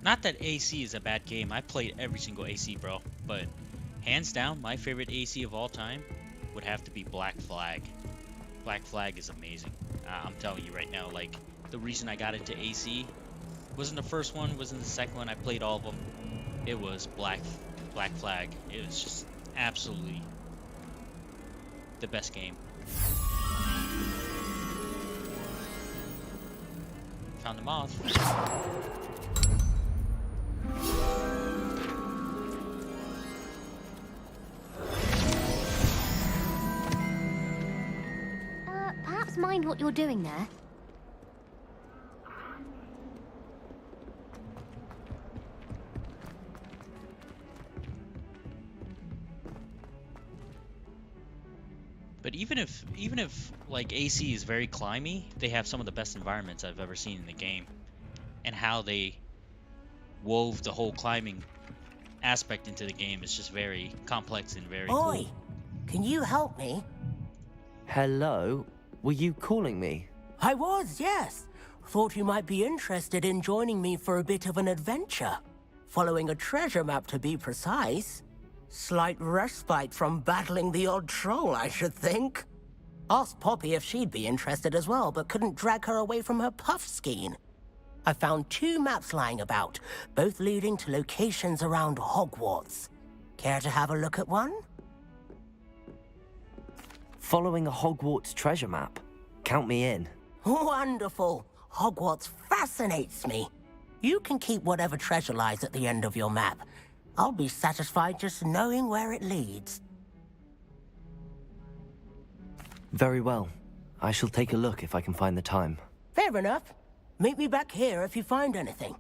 Not that AC is a bad game. I played every single AC, bro. But hands down, my favorite AC of all time would have to be Black Flag. Black Flag is amazing. I'm telling you right now, like, the reason I got into AC wasn't the first one, wasn't the second one. I played all of them. It was Black Flag. It was just absolutely the best game. Found the moth. Perhaps mind what you're doing there? But even if like AC is very climby, they have some of the best environments I've ever seen in the game. And how they wove the whole climbing aspect into the game is just very complex and very Oi, cool. Can you help me? Hello? Were you calling me? I was, yes. Thought you might be interested in joining me for a bit of an adventure. Following a treasure map, to be precise. Slight respite from battling the odd troll, I should think. Asked Poppy if she'd be interested as well, but couldn't drag her away from her puff skein. I found 2 maps lying about, both leading to locations around Hogwarts. Care to have a look at one? Following a Hogwarts treasure map? Count me in. Wonderful. Hogwarts fascinates me. You can keep whatever treasure lies at the end of your map. I'll be satisfied just knowing where it leads. Very well. I shall take a look if I can find the time. Fair enough. Meet me back here if you find anything.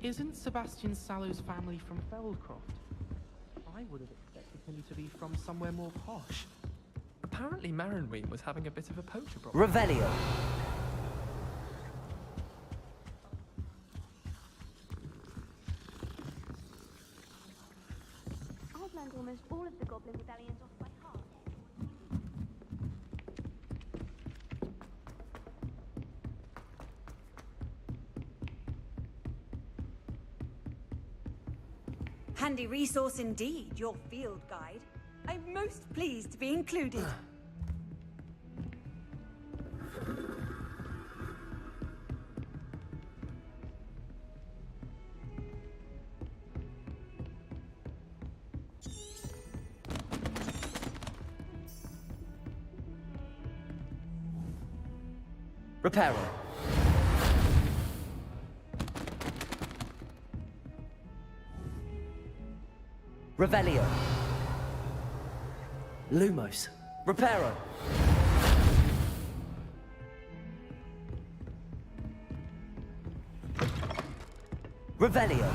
Isn't Sebastian Sallow's family from Feldcroft? I would have expected him to be from somewhere more posh. Apparently Marinween was having a bit of a poacher problem. Revelio. I've learned almost all of the goblin rebellions off by heart. Handy resource indeed, your field guide. I'm most pleased to be included. Reparo. Revelio. Lumos. Reparo. Revelio.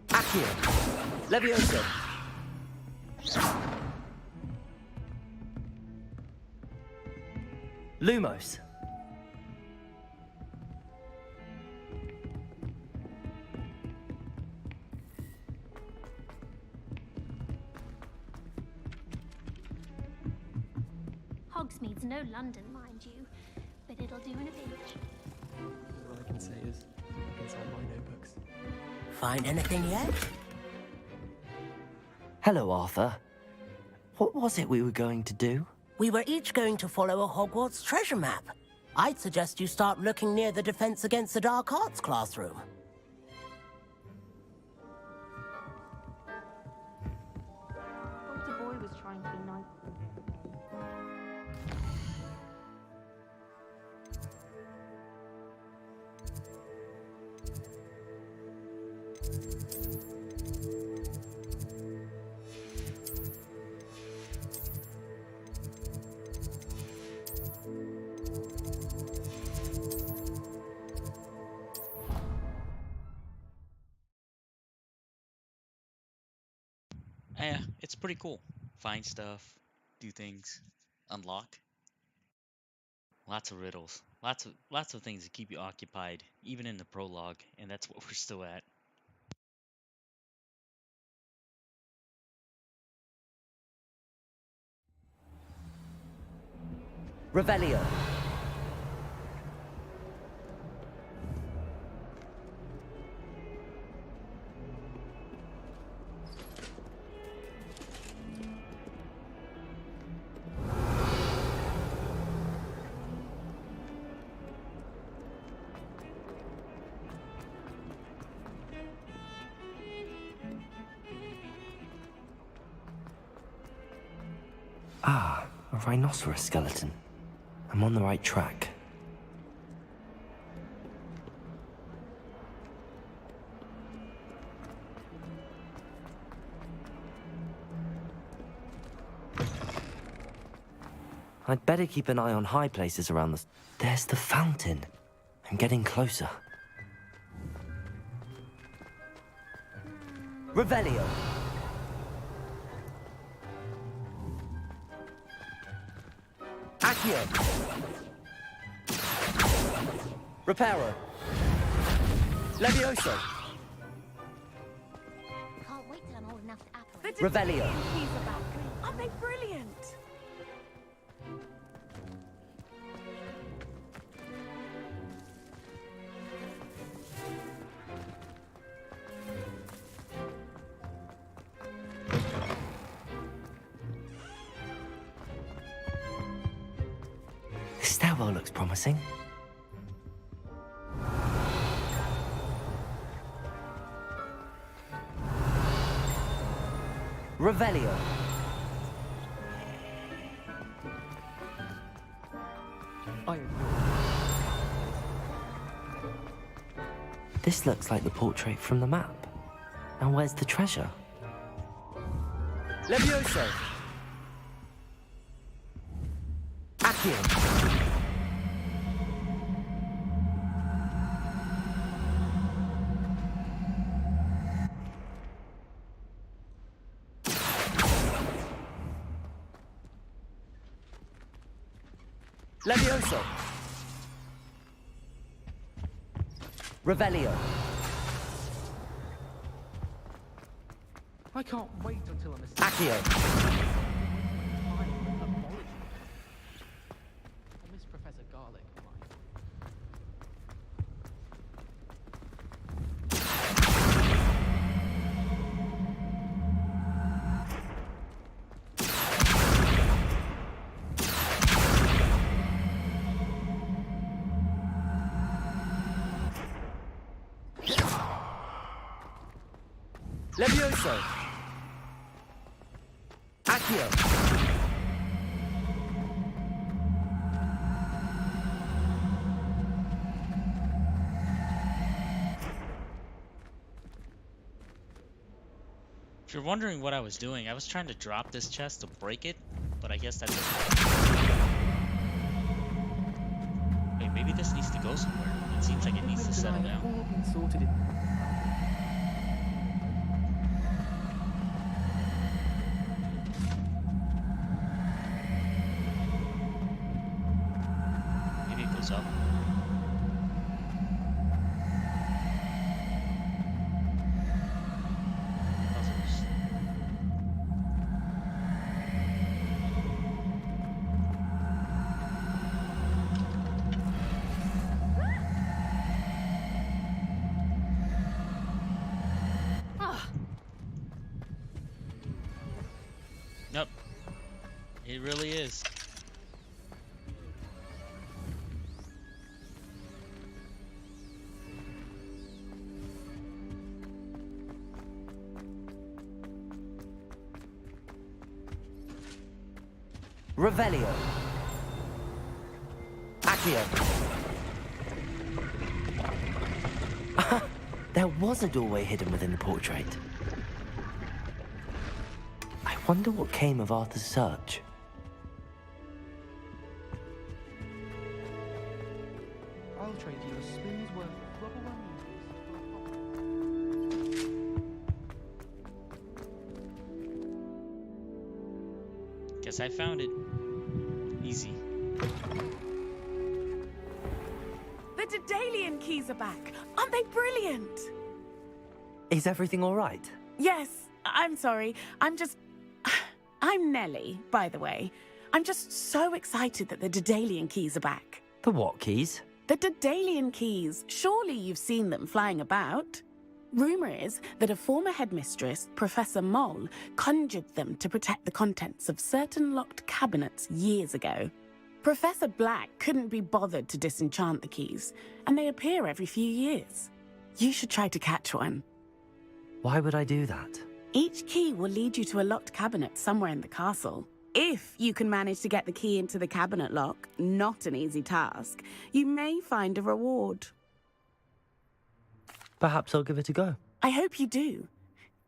Accio. Levioso. Lumos. Hogsmeade's no London, mind you, but it'll do in a pinch. All I can say is, look inside my notebooks. Find anything yet? Hello, Arthur. What was it we were going to do? We were each going to follow a Hogwarts treasure map. I'd suggest you start looking near the Defense Against the Dark Arts classroom. Dr. Boy was trying to be nice. Yeah, it's pretty cool. Find stuff, do things, unlock. Lots of riddles, lots of things to keep you occupied, even in the prologue, and that's what we're still at. Revelio. Ah, a rhinoceros skeleton. I'm on the right track. I'd better keep an eye on high places around the... There's the fountain. I'm getting closer. Revelio. Accio. Reparo. Levioso. Can't wait till I'm old enough to apparate. Revelio. Aren't they brilliant? This stairwell looks promising. Revelio. This looks like the portrait from the map. And where's the treasure? Levioso. Accio. Levioso. Revelio. I can't wait until I'm a Accio. I miss Professor Garlic. Levioso. Accio. If you're wondering what I was doing, I was trying to drop this chest to break it, but I guess that doesn't. Wait, maybe this needs to go somewhere. It seems like it needs to settle down. Maybe it goes up. Nope. It really is. Revelio. Accio. There was a doorway hidden within the portrait. I wonder what came of Arthur's search. I'll trade you a spoon's worth of rubber Guess I found it. Easy. The Daedalian keys are back. Aren't they brilliant? Is everything all right? Yes, I'm sorry. I'm Nellie, by the way. I'm just so excited that the Daedalian keys are back. The what keys? The Daedalian keys. Surely you've seen them flying about. Rumour is that a former headmistress, Professor Mole, conjured them to protect the contents of certain locked cabinets years ago. Professor Black couldn't be bothered to disenchant the keys, and they appear every few years. You should try to catch one. Why would I do that? Each key will lead you to a locked cabinet somewhere in the castle. If you can manage to get the key into the cabinet lock, not an easy task, you may find a reward. Perhaps I'll give it a go. I hope you do.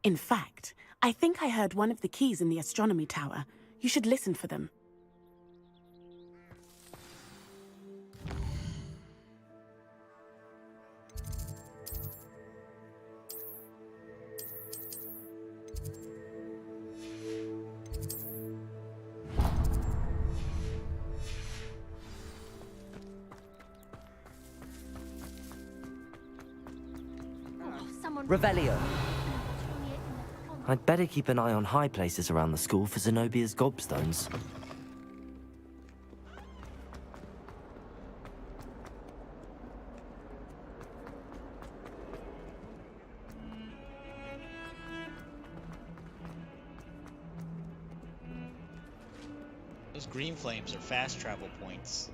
In fact, I think I heard one of the keys in the astronomy tower. You should listen for them. Revelio. I'd better keep an eye on high places around the school for Zenobia's gobstones. Those green flames are fast travel points.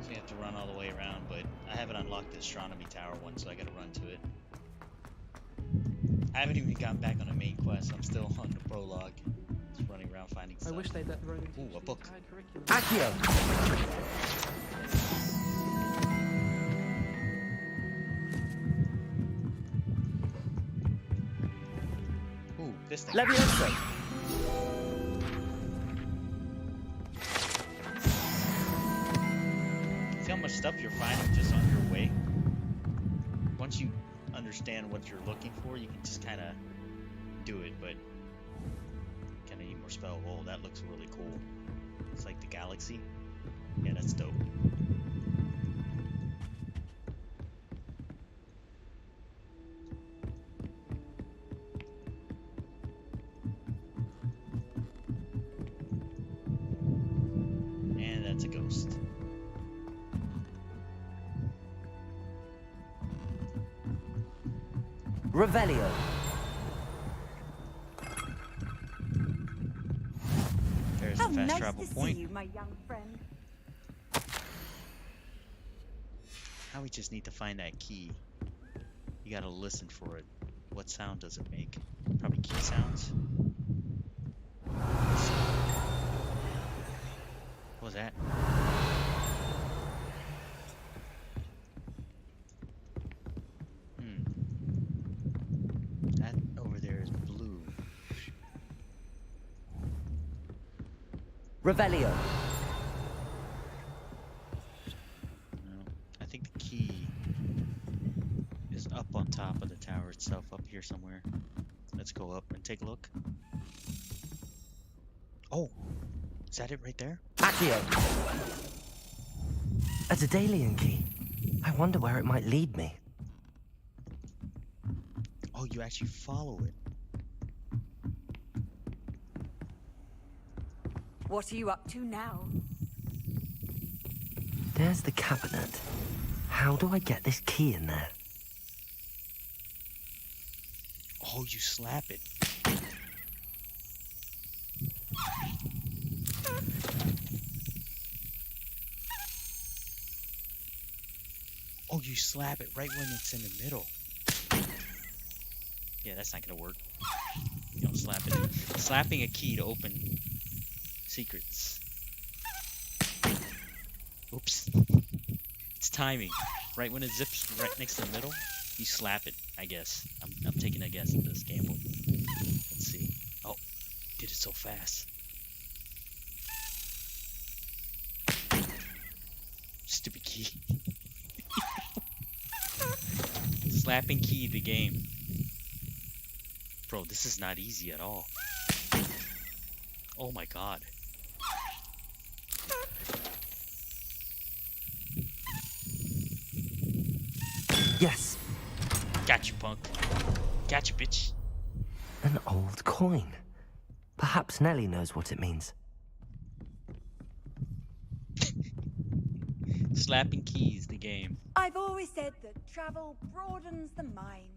So you have to run all the way around, but I haven't unlocked the astronomy tower one, so I gotta run to it. I haven't even gotten back on the main quest. I'm still on the prologue. Just running around finding stuff. I wish they'd let the Roman Ooh, a book. Accio. Ooh, this thing. Levioso. stuff you're finding just on your way, once you understand what you're looking for, you can just kind of do it, but kind of need more spell. Oh, that looks really cool. It's like the galaxy. Yeah, that's dope. And that's a ghost. Revelio. There's How the fast nice travel to point. see you, my young friend. Now we just need to find that key. You gotta listen for it. What sound does it make? Probably key sounds. What was that? That over there is blue. Revelio. No, I think the key is up on top of the tower itself, up here somewhere. Let's go up and take a look. Oh, is that it right there? Accio. A Daedalian key. I wonder where it might lead me. Oh, you actually follow it. What are you up to now? There's the cabinet. How do I get this key in there? Oh, you slap it. Oh, you slap it right when it's in the middle. Yeah, that's not gonna work. You don't slap it. Slapping a key to open secrets. Oops. It's timing. Right when it zips right next to the middle, you slap it, I guess. I'm taking a guess at this gamble. Let's see. Oh, did it so fast. Stupid key. Slapping key the game. Bro, this is not easy at all. Oh my god. Yes. Got you, punk. Got you, bitch. An old coin. Perhaps Nellie knows what it means. Slapping keys the game. I've always said that travel broadens the mind.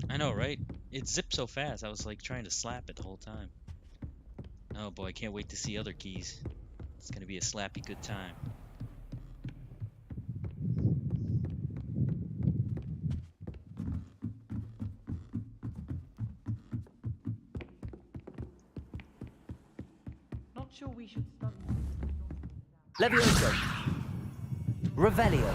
I know, right? It zipped so fast, I was like trying to slap it the whole time. Oh boy, I can't wait to see other keys. It's gonna be a slappy good time. Not sure we should start. Levioso. Revelio.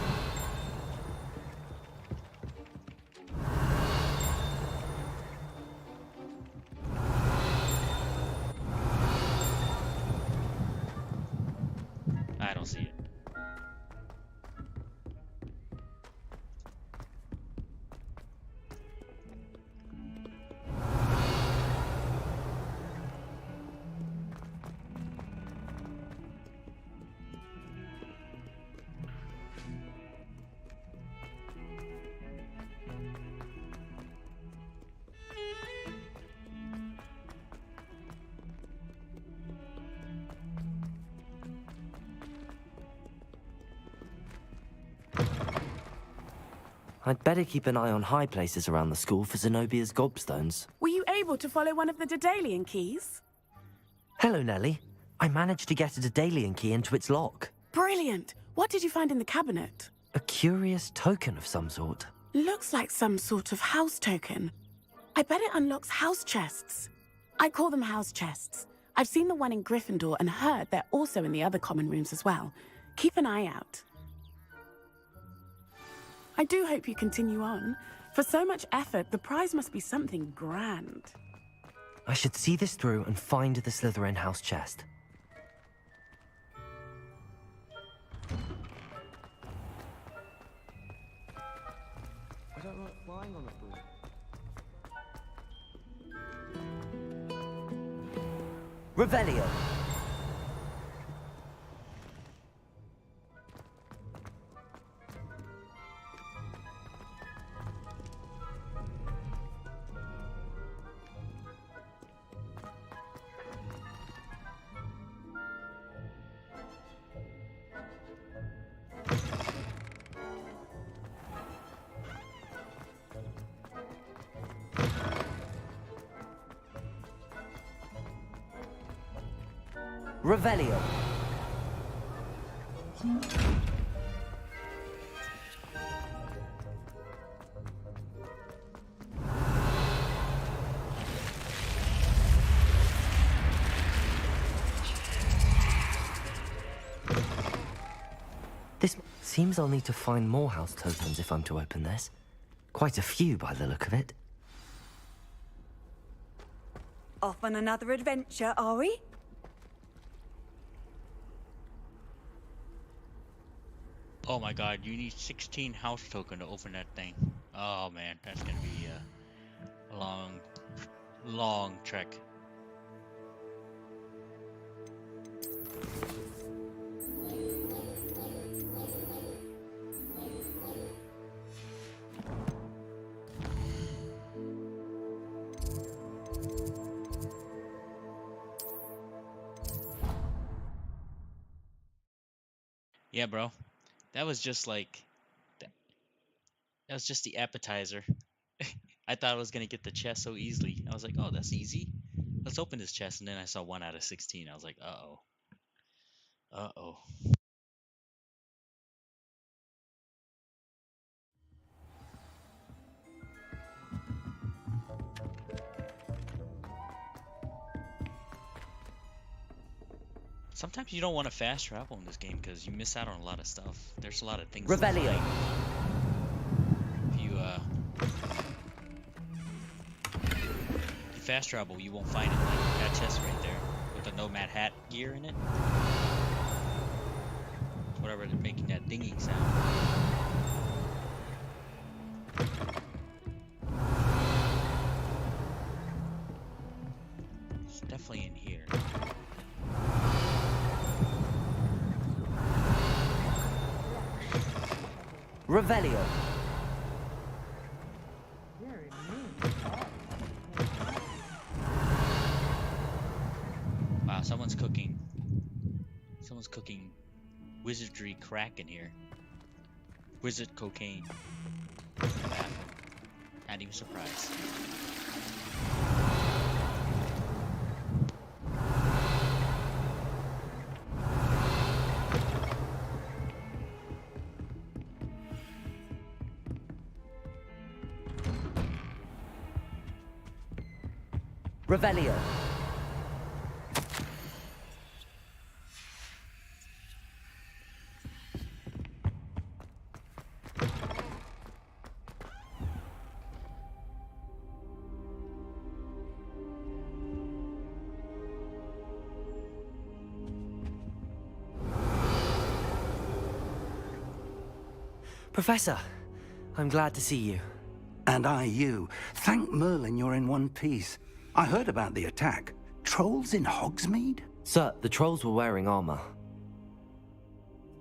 I don't see it. I'd better keep an eye on high places around the school for Zenobia's gobstones. Were you able to follow one of the Daedalian keys? Hello, Nellie. I managed to get a Daedalian key into its lock. Brilliant. What did you find in the cabinet? A curious token of some sort. Looks like some sort of house token. I bet it unlocks house chests. I call them house chests. I've seen the one in Gryffindor and heard they're also in the other common rooms as well. Keep an eye out. I do hope you continue on. For so much effort, the prize must be something grand. I should see this through and find the Slytherin house chest. I don't like flying on a broom. Revelio. Revelio. This seems I'll need to find more house tokens if I'm to open this. Quite a few by the look of it. Off on another adventure, are we? Oh my god, you need 16 house token to open that thing. Oh man, that's gonna be a long trek. Yeah, bro. That was just like that was just the appetizer. I thought I was gonna get the chest so easily. I was like, oh, that's easy. Let's open this chest, and then I saw 1 out of 16. I was like, uh-oh. Uh-oh. Sometimes you don't want to fast travel in this game because you miss out on a lot of stuff. There's a lot of things. Revelio. If you fast travel, you won't find it. Like that chest right there with the nomad hat gear in it. Whatever, they're making that dinging sound. It's definitely in here. Revelio. Wow, someone's cooking wizardry crack in here. Wizard cocaine. Not even surprised. Revelio. Professor, I'm glad to see you. And I you. Thank Merlin you're in one piece. I heard about the attack. Trolls in Hogsmeade? Sir, the trolls were wearing armor.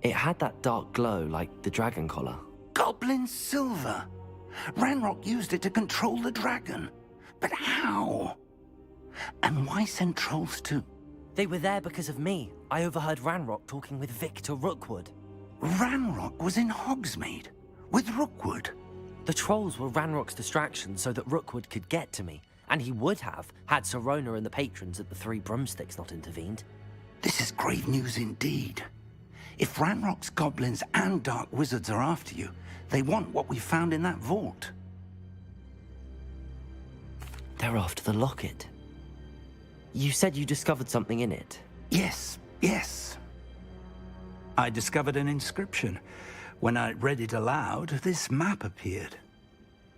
It had that dark glow like the dragon collar. Goblin silver! Ranrock used it to control the dragon. But how? And why send trolls to? They were there because of me. I overheard Ranrock talking with Victor Rookwood. Ranrock was in Hogsmeade? With Rookwood? The trolls were Ranrock's distraction so that Rookwood could get to me. And he would have, had Sirona and the patrons at the Three Broomsticks not intervened. This is grave news indeed. If Ranrock's goblins and dark wizards are after you, they want what we found in that vault. They're after the locket. You said you discovered something in it. Yes. I discovered an inscription. When I read it aloud, this map appeared.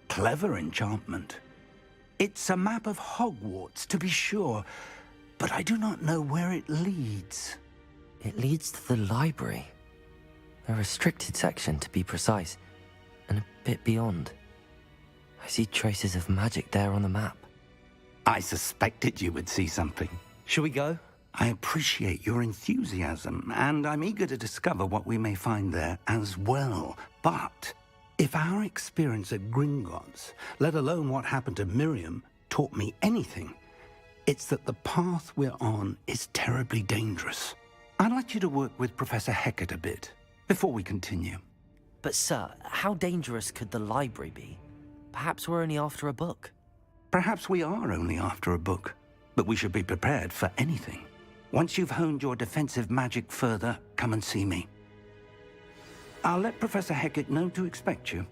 Clever enchantment. It's a map of Hogwarts, to be sure, but I do not know where it leads. It leads to the library. A restricted section, to be precise, and a bit beyond. I see traces of magic there on the map. I suspected you would see something. Shall we go? I appreciate your enthusiasm, and I'm eager to discover what we may find there as well. But if our experience at Gringotts, let alone what happened to Miriam, taught me anything, it's that the path we're on is terribly dangerous. I'd like you to work with Professor Hecat a bit before we continue. But sir, how dangerous could the library be? Perhaps we're only after a book. Perhaps we are only after a book, but we should be prepared for anything. Once you've honed your defensive magic further, come and see me. I'll let Professor Hecat know to expect you.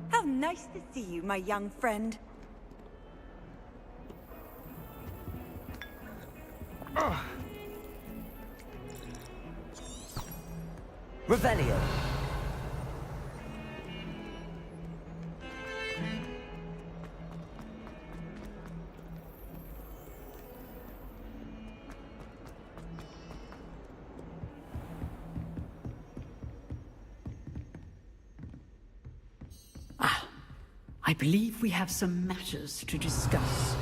How nice to see you, my young friend. Revelio. I believe we have some matters to discuss.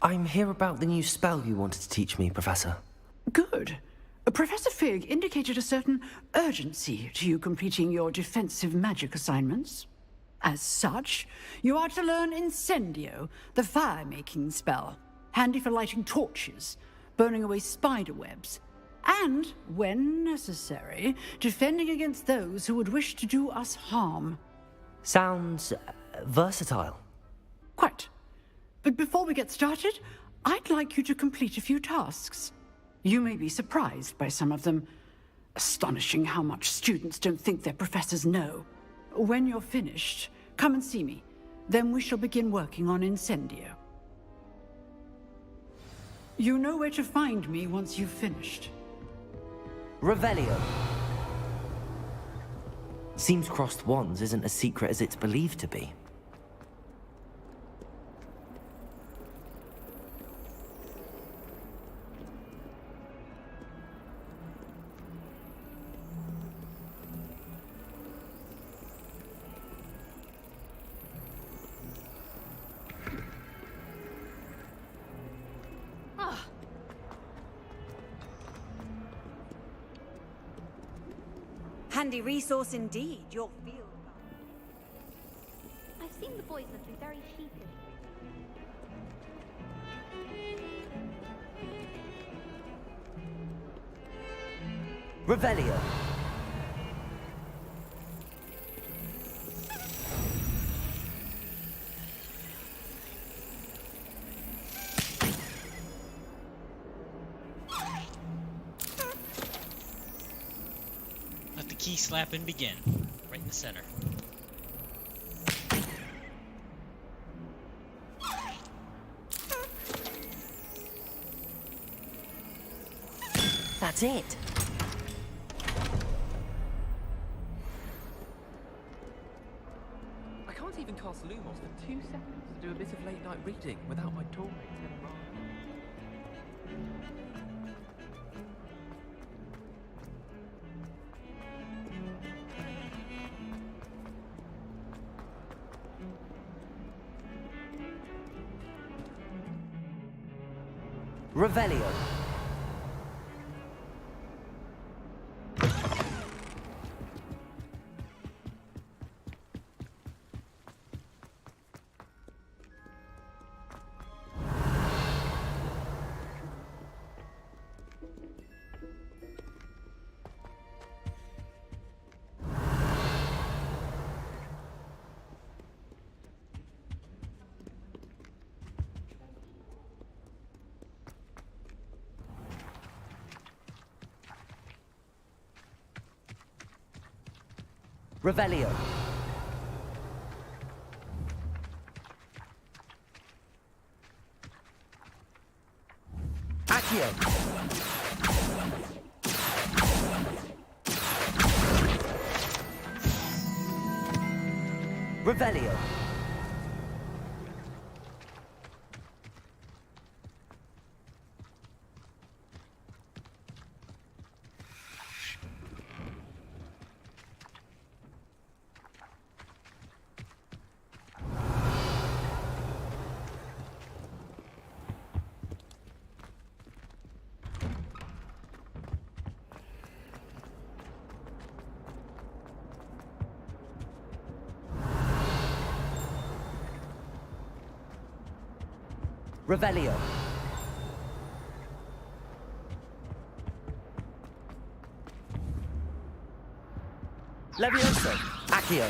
I'm here about the new spell you wanted to teach me, Professor. Good. Professor Fig indicated a certain urgency to you completing your defensive magic assignments. As such, you are to learn Incendio, the fire-making spell, handy for lighting torches, burning away spider webs, and, when necessary, defending against those who would wish to do us harm. Sounds versatile. Quite. But before we get started, I'd like you to complete a few tasks. You may be surprised by some of them. Astonishing how much students don't think their professors know. When you're finished, come and see me. Then we shall begin working on Incendio. You know where to find me once you've finished. Revelio. Seems crossed wands isn't as secret as it's believed to be. Handy resource indeed, your field. I've seen the boys looking very sheepish. Revelio. Let the key slapping begin. Right in the center. That's it. cast Lumos for 2 seconds to do a bit of late night reading without my doormate getting wrong. Revelio. Revelio. Accio. Revelio. Revelio. Levioso. Accio.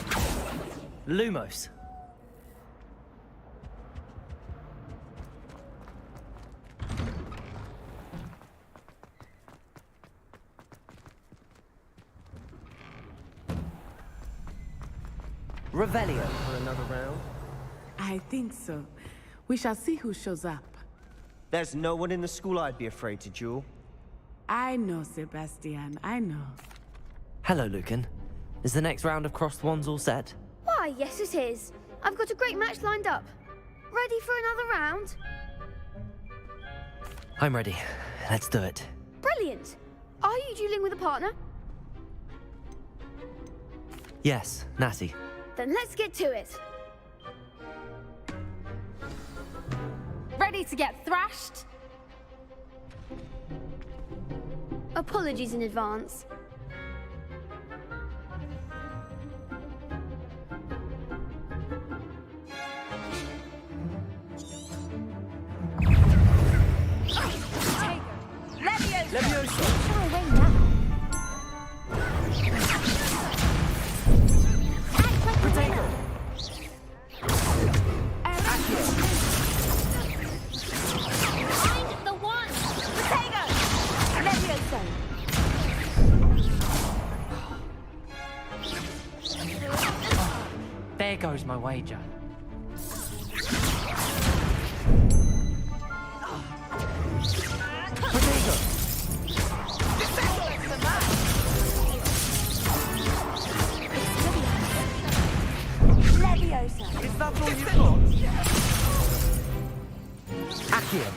Lumos. Revelio. For another round? I think so. We shall see who shows up. There's no one in the school I'd be afraid to duel. I know, Sebastian, I know. Hello, Lucan. Is the next round of crossed wands all set? Why, yes it is. I've got a great match lined up. Ready for another round? I'm ready. Let's do it. Brilliant. Are you dueling with a partner? Yes, Natty. Then let's get to it. Ready to get thrashed? Apologies in advance. Levioso. Protego. Find the one. Protego. Levioso. There goes my wager. Leviosa. Is that all you've got? Accio.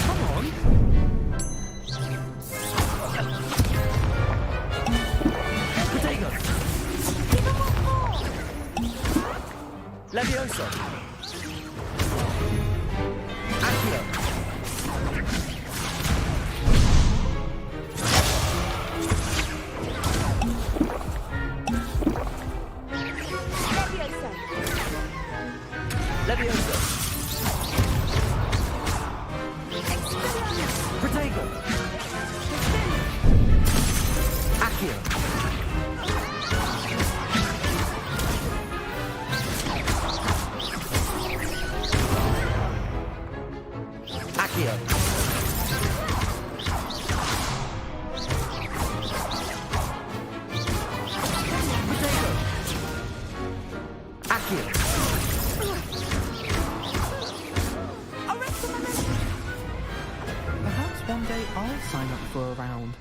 Come on. Protego. Levioso. Accio. Levioso. Protego. Accio. Accio. Protego. Accio. Perhaps one day I'll sign up for a round.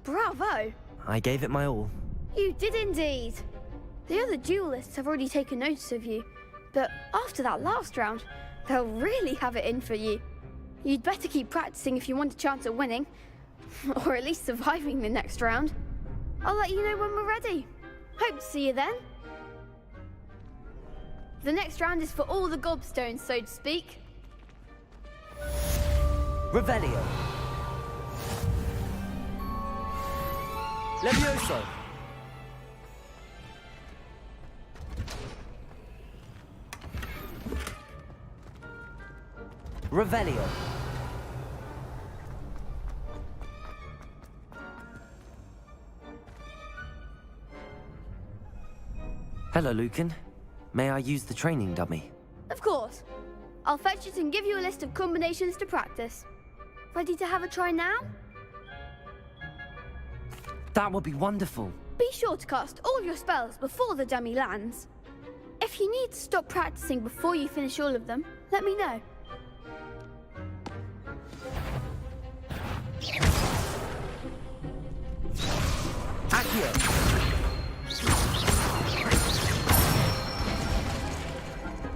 Bravo. I gave it my all. You did indeed. The other duelists have already taken notice of you, but after that last round, they'll really have it in for you. You'd better keep practicing if you want a chance at winning, or at least surviving the next round. I'll let you know when we're ready. Hope to see you then. The next round is for all the gobstones, so to speak. Revelio. Levioso. Revelio. Hello, Lucan. May I use the training dummy? Of course. I'll fetch it and give you a list of combinations to practice. Ready to have a try now? That would be wonderful. Be sure to cast all your spells before the dummy lands. If you need to stop practicing before you finish all of them, let me know. Accio.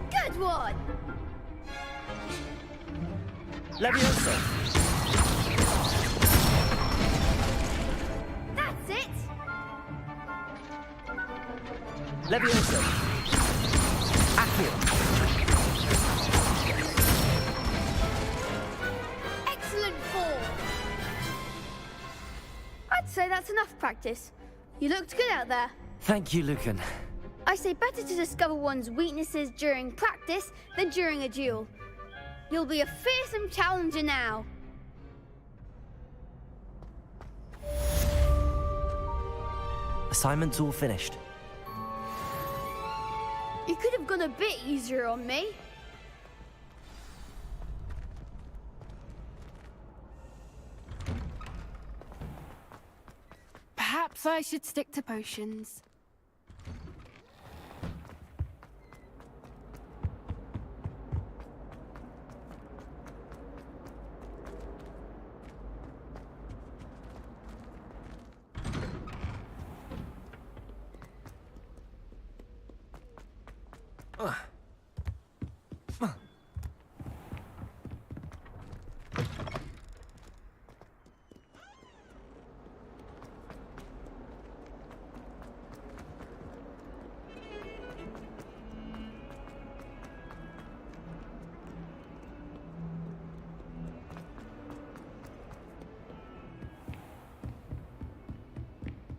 Good one! Levioso. That's it! Levioso. Accio. Excellent form! I'd say that's enough practice. You looked good out there. Thank you, Lucan. I say better to discover one's weaknesses during practice than during a duel. You'll be a fearsome challenger now. Assignment's all finished. You could have gone a bit easier on me. Perhaps I should stick to potions.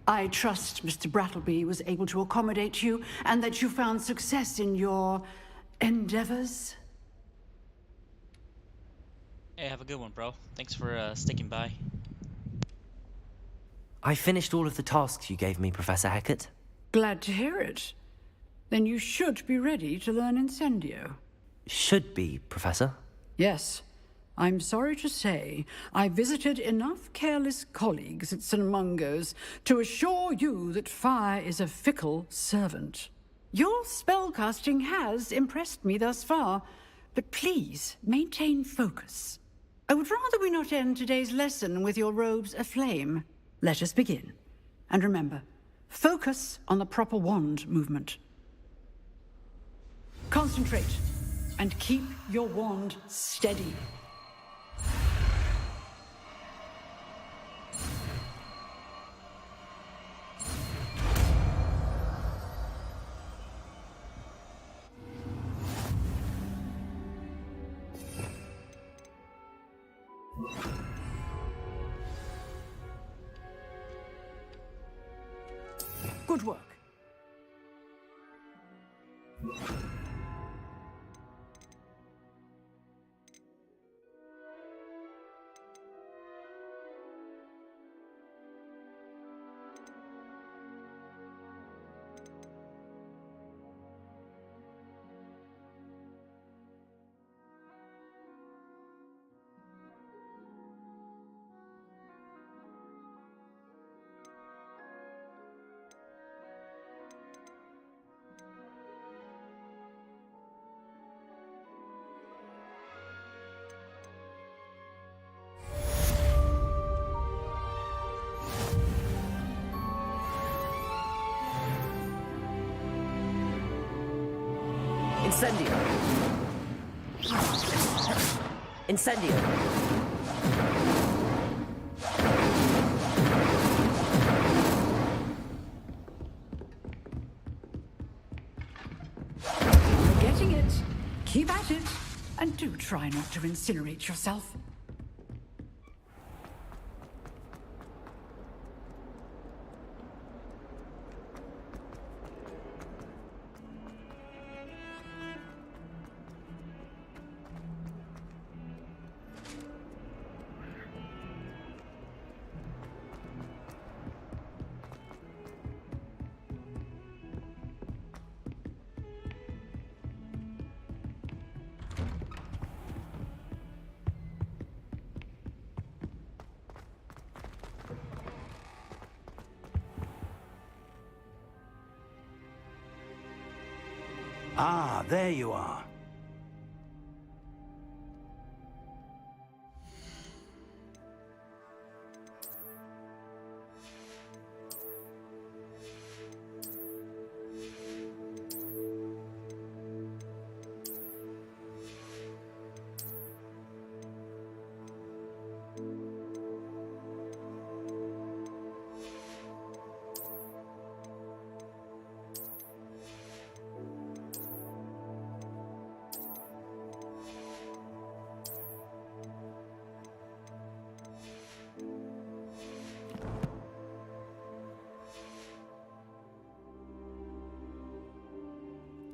I trust Mr. Brattleby was able to accommodate you and that you found success in your endeavors. Hey, have a good one, bro. Thanks for sticking by. I finished all of the tasks you gave me, Professor Hecat. Glad to hear it. Then you should be ready to learn Incendio. Should be, Professor. Yes. I'm sorry to say, I visited enough careless colleagues at St. Mungo's to assure you that fire is a fickle servant. Your spellcasting has impressed me thus far, but please maintain focus. I would rather we not end today's lesson with your robes aflame. Let us begin. And remember, focus on the proper wand movement. Concentrate, and keep your wand steady. Good work. Incendio! Incendio! You're getting it. Keep at it. And do try not to incinerate yourself. Ah, there you are.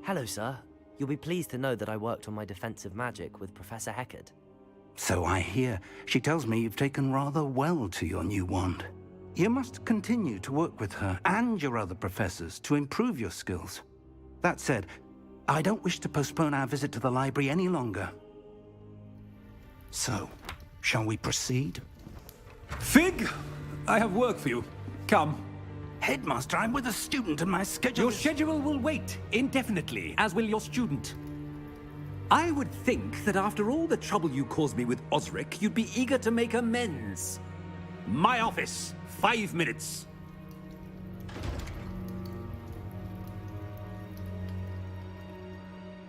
Hello, sir. You'll be pleased to know that I worked on my defensive magic with Professor Heckard. So I hear. She tells me you've taken rather well to your new wand. You must continue to work with her and your other professors to improve your skills. That said, I don't wish to postpone our visit to the library any longer. So, shall we proceed? Fig! I have work for you. Come. Headmaster, I'm with a student and my schedule Your schedule will wait indefinitely, as will your student. I would think that after all the trouble you caused me with Osric, you'd be eager to make amends. My office, 5 minutes.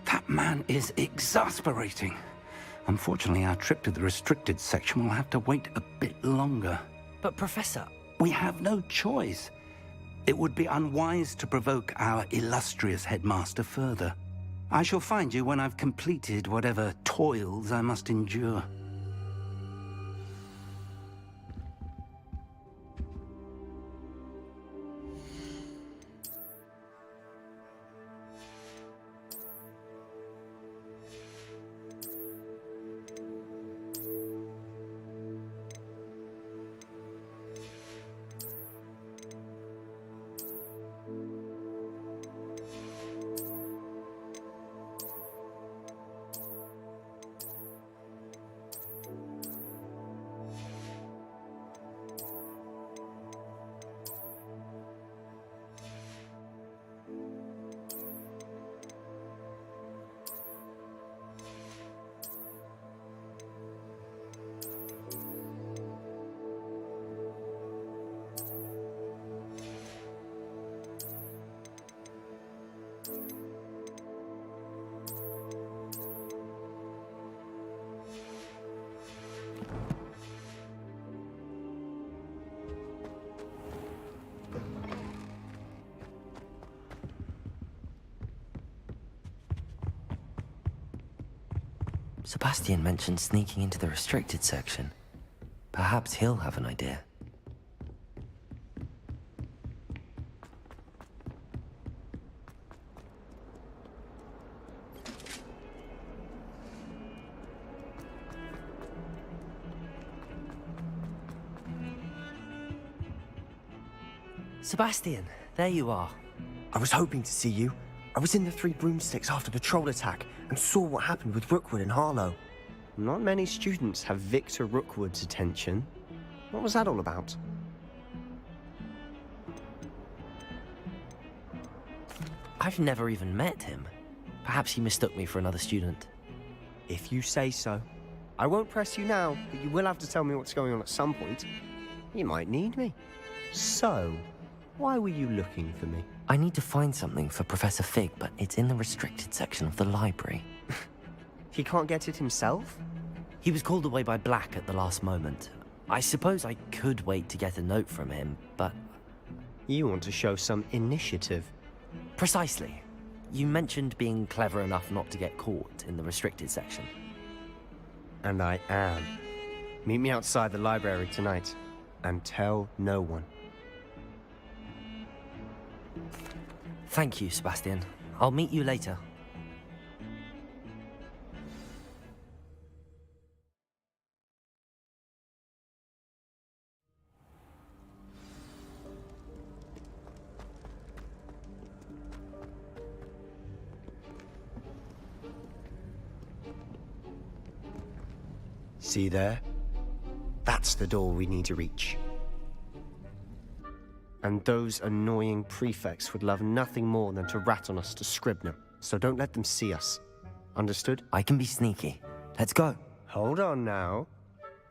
That man is exasperating. Unfortunately, our trip to the restricted section will have to wait a bit longer. But, Professor... We have no choice. It would be unwise to provoke our illustrious headmaster further. I shall find you when I've completed whatever toils I must endure. Sebastian mentioned sneaking into the restricted section. Perhaps he'll have an idea. Sebastian, there you are. I was hoping to see you. I was in the Three Broomsticks after the troll attack and saw what happened with Rookwood and Harlow. Not many students have Victor Rookwood's attention. What was that all about? I've never even met him. Perhaps he mistook me for another student. If you say so. I won't press you now, but you will have to tell me what's going on at some point. You might need me. So, why were you looking for me? I need to find something for Professor Fig, but it's in the restricted section of the library. He can't get it himself? He was called away by Black at the last moment. I suppose I could wait to get a note from him, but... You want to show some initiative. Precisely. You mentioned being clever enough not to get caught in the restricted section. And I am. Meet me outside the library tonight, and tell no one. Thank you, Sebastian. I'll meet you later. See there? That's the door we need to reach. And those annoying prefects would love nothing more than to rat on us to Scribner, so don't let them see us. Understood? I can be sneaky. Let's go. Hold on now.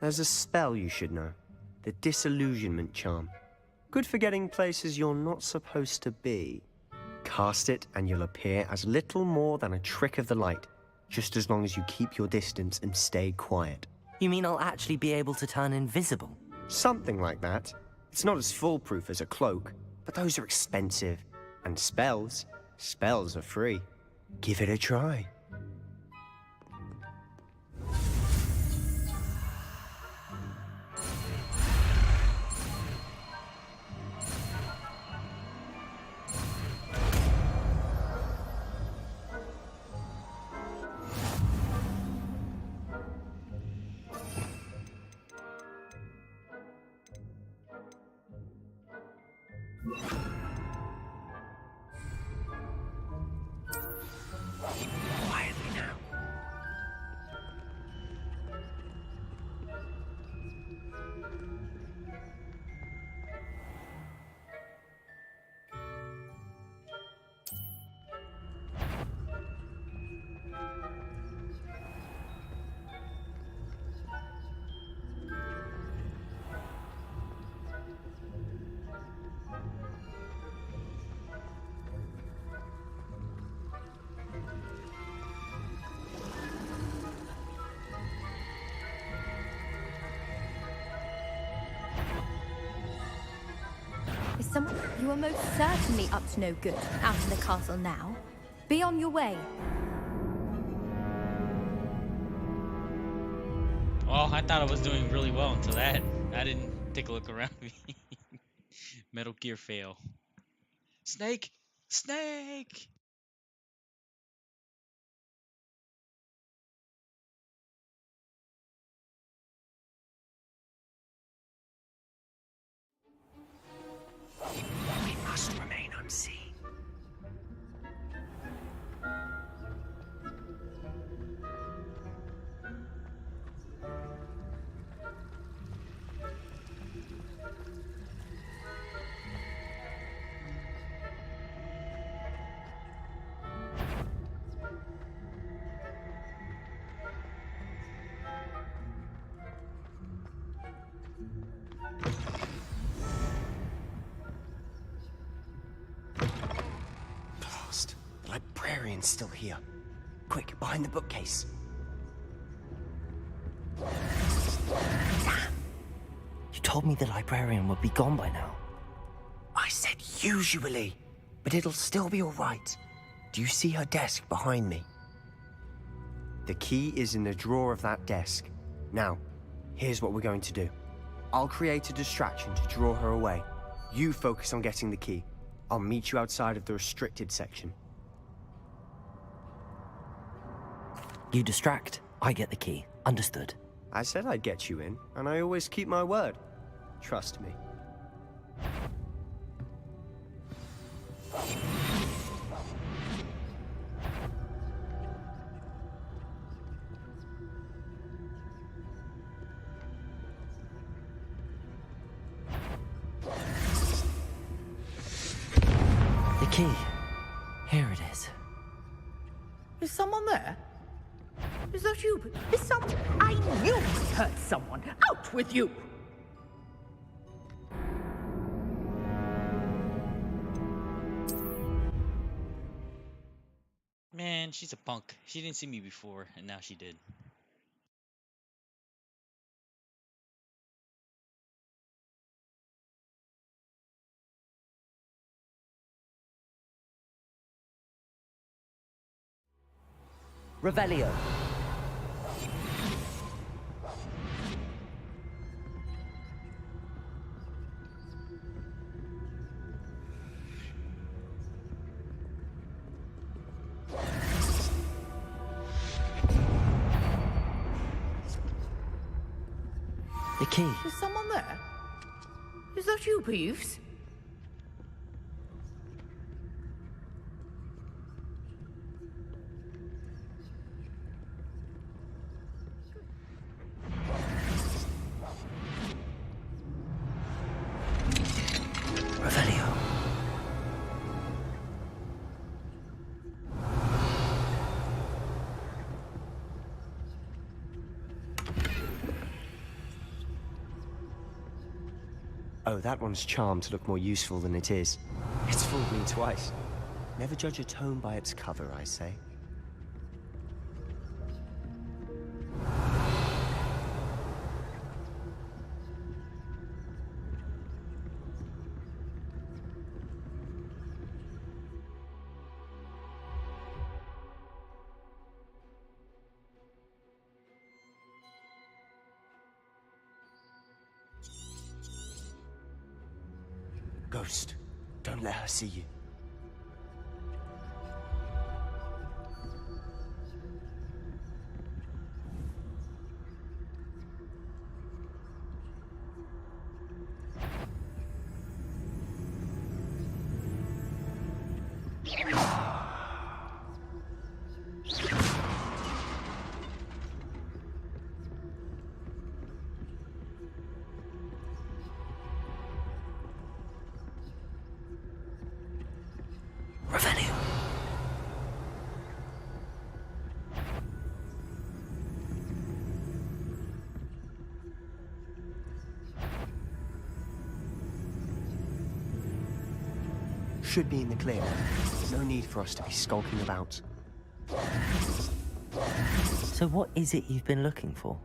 There's a spell you should know. The Disillusionment Charm. Good for getting places you're not supposed to be. Cast it and you'll appear as little more than a trick of the light, just as long as you keep your distance and stay quiet. You mean I'll actually be able to turn invisible? Something like that. It's not as foolproof as a cloak, but those are expensive. And spells are free. Give it a try. Quietly now. You are most certainly up to no good out in the castle now. Be on your way. Oh, I thought I was doing really well until that. I didn't take a look around me. Metal Gear fail. Snake! Snake! We must remain unseen. The librarian's still here. Quick, behind the bookcase. You told me the librarian would be gone by now. I said usually, but it'll still be all right. Do you see her desk behind me? The key is in the drawer of that desk. Now, here's what we're going to do. I'll create a distraction to draw her away. You focus on getting the key. I'll meet you outside of the restricted section. You distract, I get the key. Understood. I said I'd get you in, and I always keep my word. Trust me. The key. Here it is. Is someone there? Is that you? Is someone? I knew I heard someone. Out with you! She's a punk. She didn't see me before, and now she did. Revelio. The key. Is someone there? Is that you, Peeves? Revelio. Oh, that one's charmed to look more useful than it is. It's fooled me twice. Never judge a tome by its cover, I say. Ghost, don't let her see you. Revelio. Should be in the clear. No need for us to be skulking about. So what is it you've been looking for?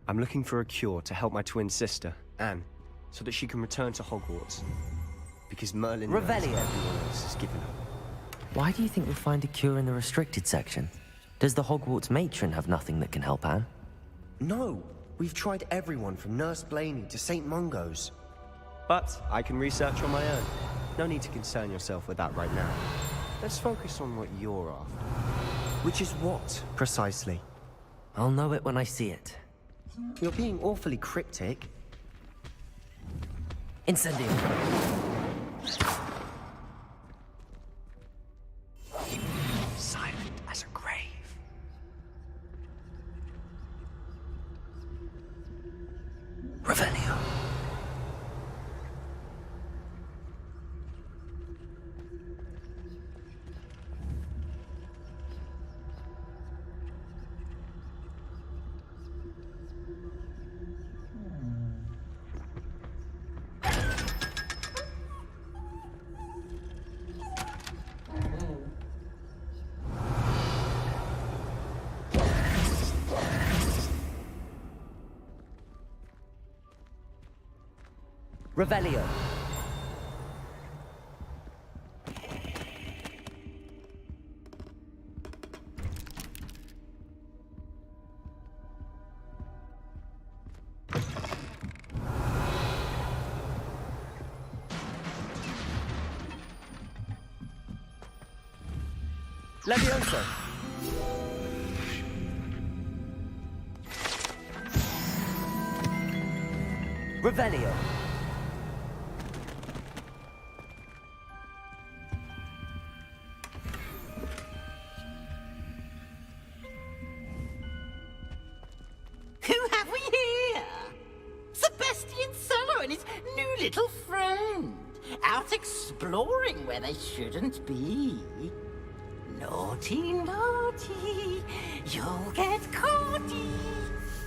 I'm looking for a cure to help my twin sister, Anne, so that she can return to Hogwarts. Because Merlin knows Revelio. everyone else has given up. Why do you think we'll find a cure in the restricted section? Does the Hogwarts matron have nothing that can help Anne? No! We've tried everyone from Nurse Blaney to St. Mungo's. But I can research on my own. No need to concern yourself with that right now. Let's focus on what you're after. Which is what, precisely? I'll know it when I see it. You're being awfully cryptic. Incendio. Silent as a grave. Revelio. Revelio. Levioso. Revelio. Who have we here? Sebastian Cello and his new little friend. Out exploring where they shouldn't be. Naughty, naughty, you'll get caughty.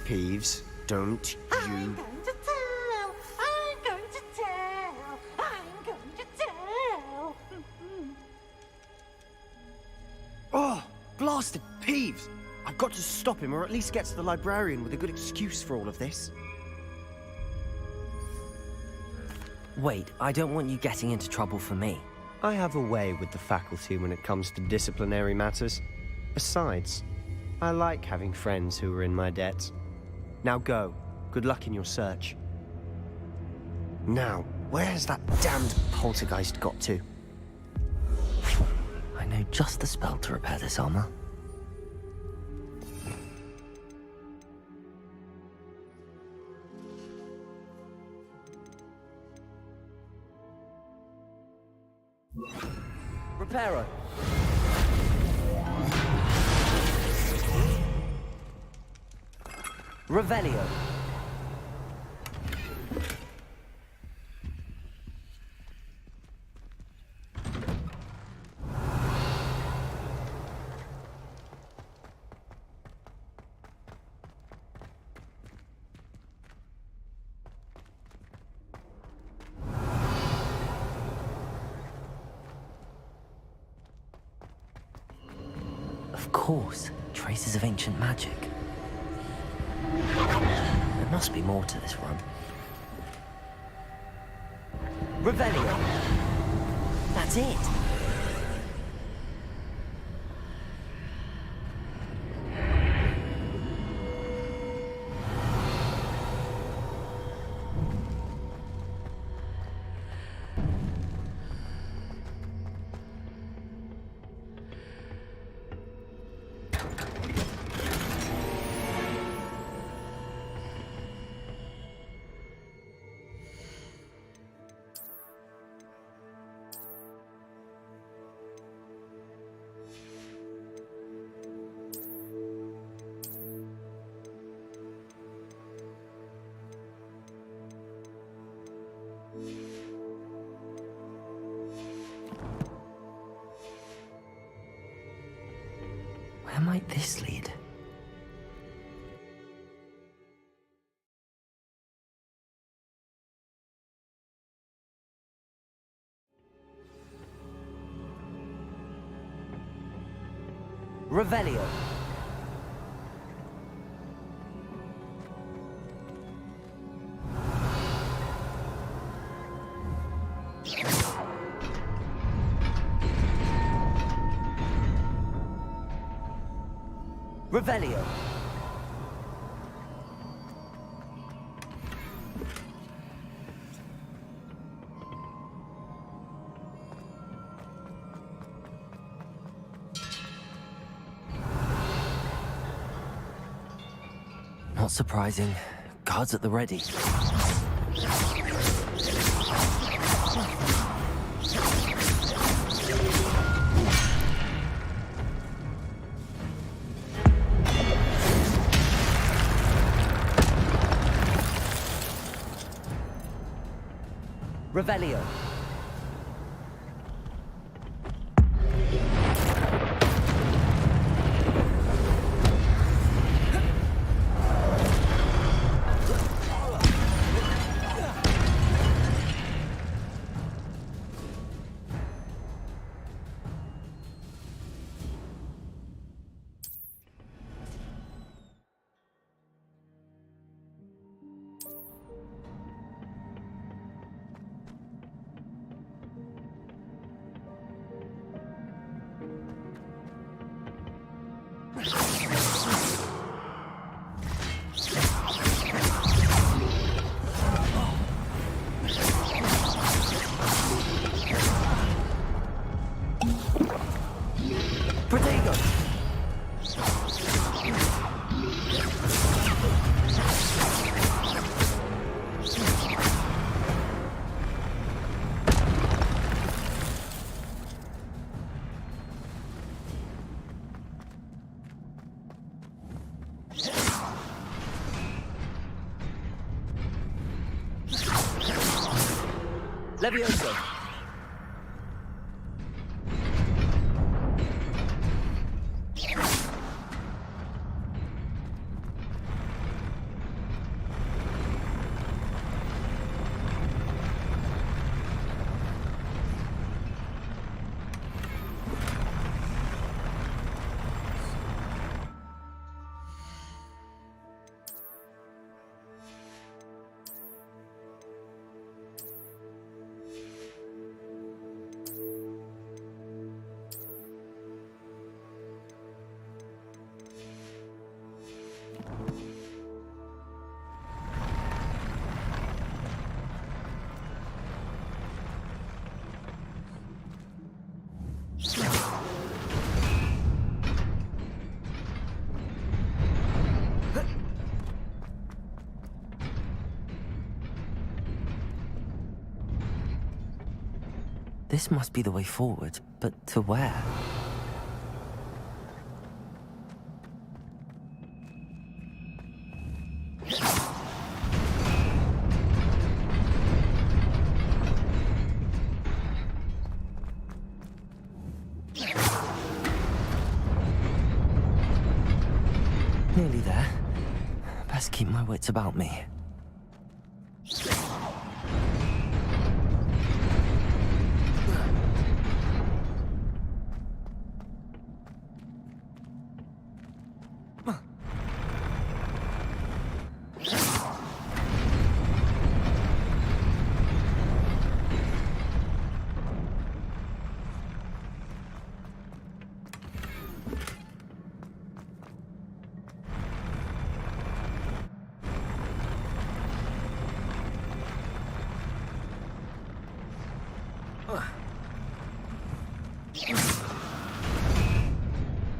Peeves, don't I'm going to tell, I'm going to tell, I'm going to tell. Oh, Peeves! I've got to stop him, or at least get to the librarian with a good excuse for all of this. Wait, I don't want you getting into trouble for me. I have a way with the faculty when it comes to disciplinary matters. Besides, I like having friends who are in my debt. Now go. Good luck in your search. Now, where has that damned poltergeist got to? I know just the spell to repair this armor. Reparo. Revelio. Of course, traces of ancient magic. There must be more to this run. Revelio. That's it. Where might this lead? Revelio. Revelio. Not surprising. Guards at the ready. Revelio. Levioso. This must be the way forward, but to where? Nearly there. Best keep my wits about me.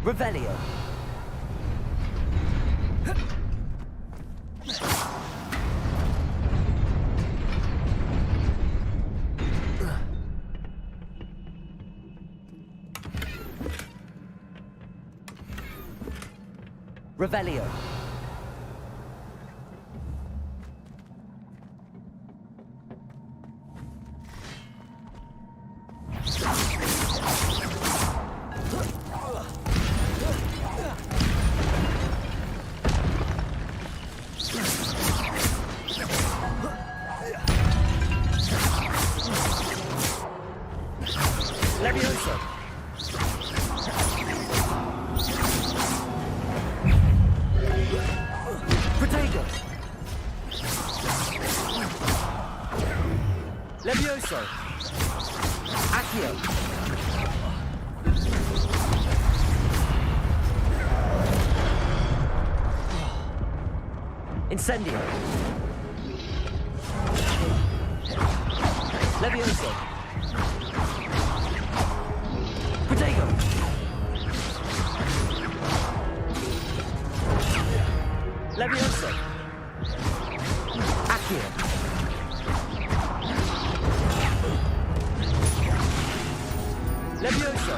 Revelio. Revelio. Levioso. Protego. Levioso. Accio. Incendio. Levioso. Protego. Levioso. Accio. Levioso.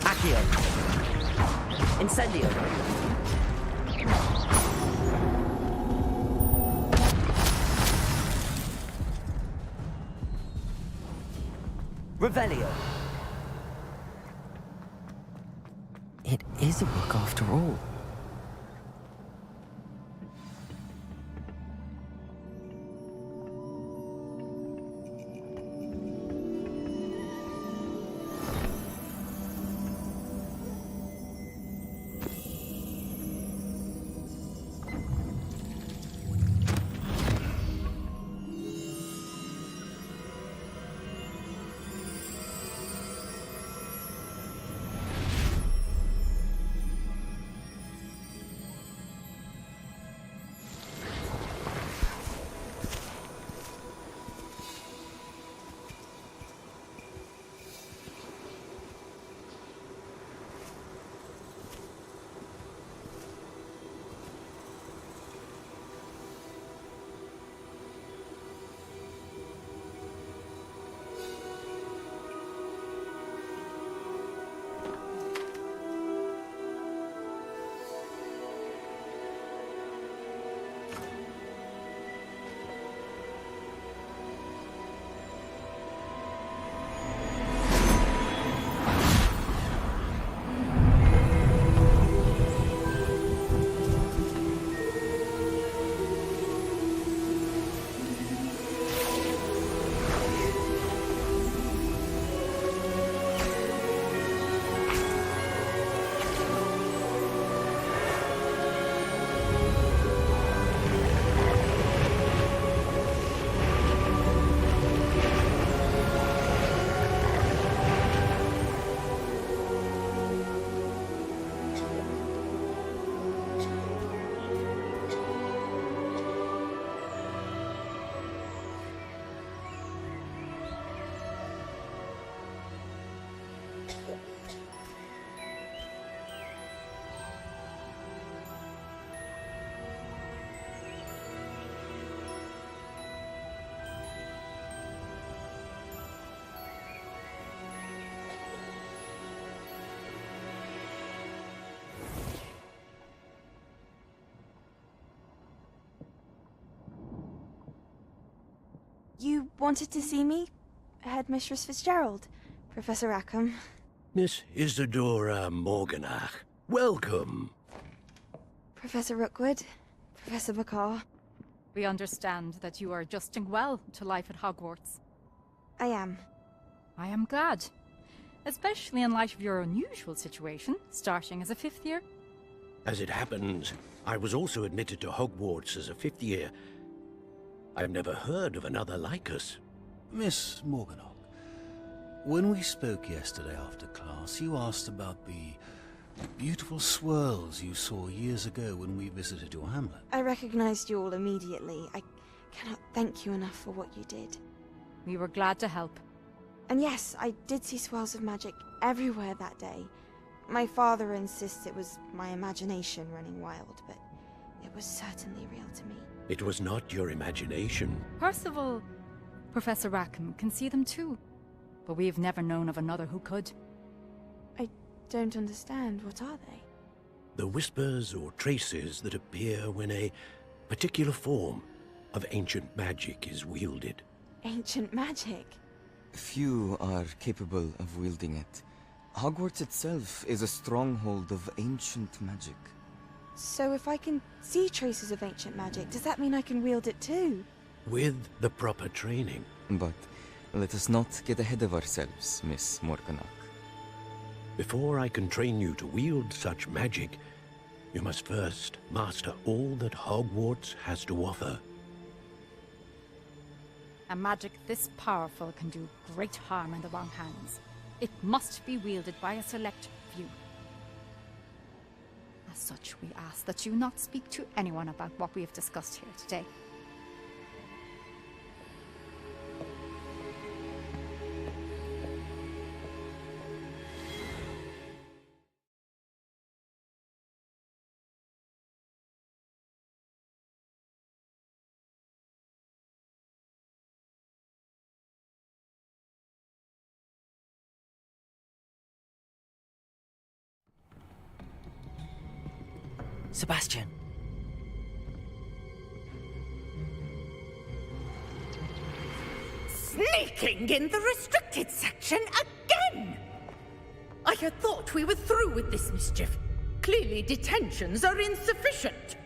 Accio. Incendio. Revelio. It is a book after all. You wanted to see me? Headmistress Fitzgerald, Professor Rackham. Miss Isadora Morganach, welcome. Professor Rookwood, Professor Bakar. We understand that you are adjusting well to life at Hogwarts. I am. I am glad. Especially in light of your unusual situation, starting as a 5th year. As it happens, I was also admitted to Hogwarts as a 5th year. I've never heard of another like us. Miss Morganach, when we spoke yesterday after class, you asked about the beautiful swirls you saw years ago when we visited your hamlet. I recognized you all immediately. I cannot thank you enough for what you did. We were glad to help. And yes, I did see swirls of magic everywhere that day. My father insists it was my imagination running wild, but it was certainly real to me. It was not your imagination. Percival, Professor Rackham can see them too. But we've never known of another who could. I don't understand. What are they? The whispers or traces that appear when a particular form of ancient magic is wielded. Ancient magic? Few are capable of wielding it. Hogwarts itself is a stronghold of ancient magic. So if I can see traces of ancient magic, does that mean I can wield it too? With the proper training. But let us not get ahead of ourselves, Miss Morganach. Before I can train you to wield such magic, you must first master all that Hogwarts has to offer. A magic this powerful can do great harm in the wrong hands. It must be wielded by a select few. As such, we ask that you not speak to anyone about what we have discussed here today. Sebastian. Sneaking in the restricted section again! I had thought we were through with this mischief. Clearly detentions are insufficient.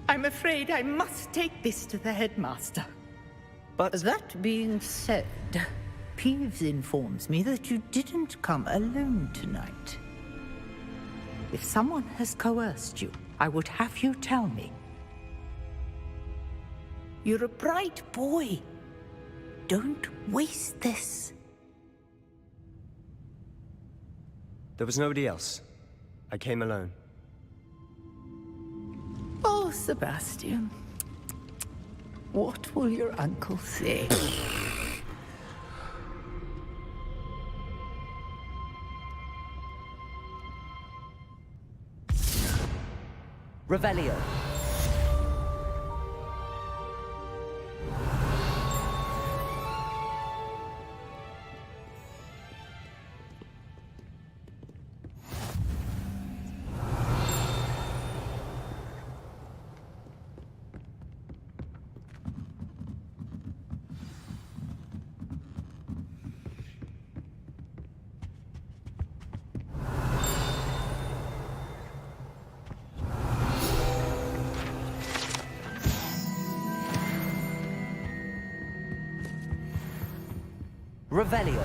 I'm afraid I must take this to the headmaster. But that being said, Peeves informs me that you didn't come alone tonight. If someone has coerced you, I would have you tell me. You're a bright boy. Don't waste this. There was nobody else. I came alone. Oh, Sebastian. What will your uncle say? Revelio. Revelio.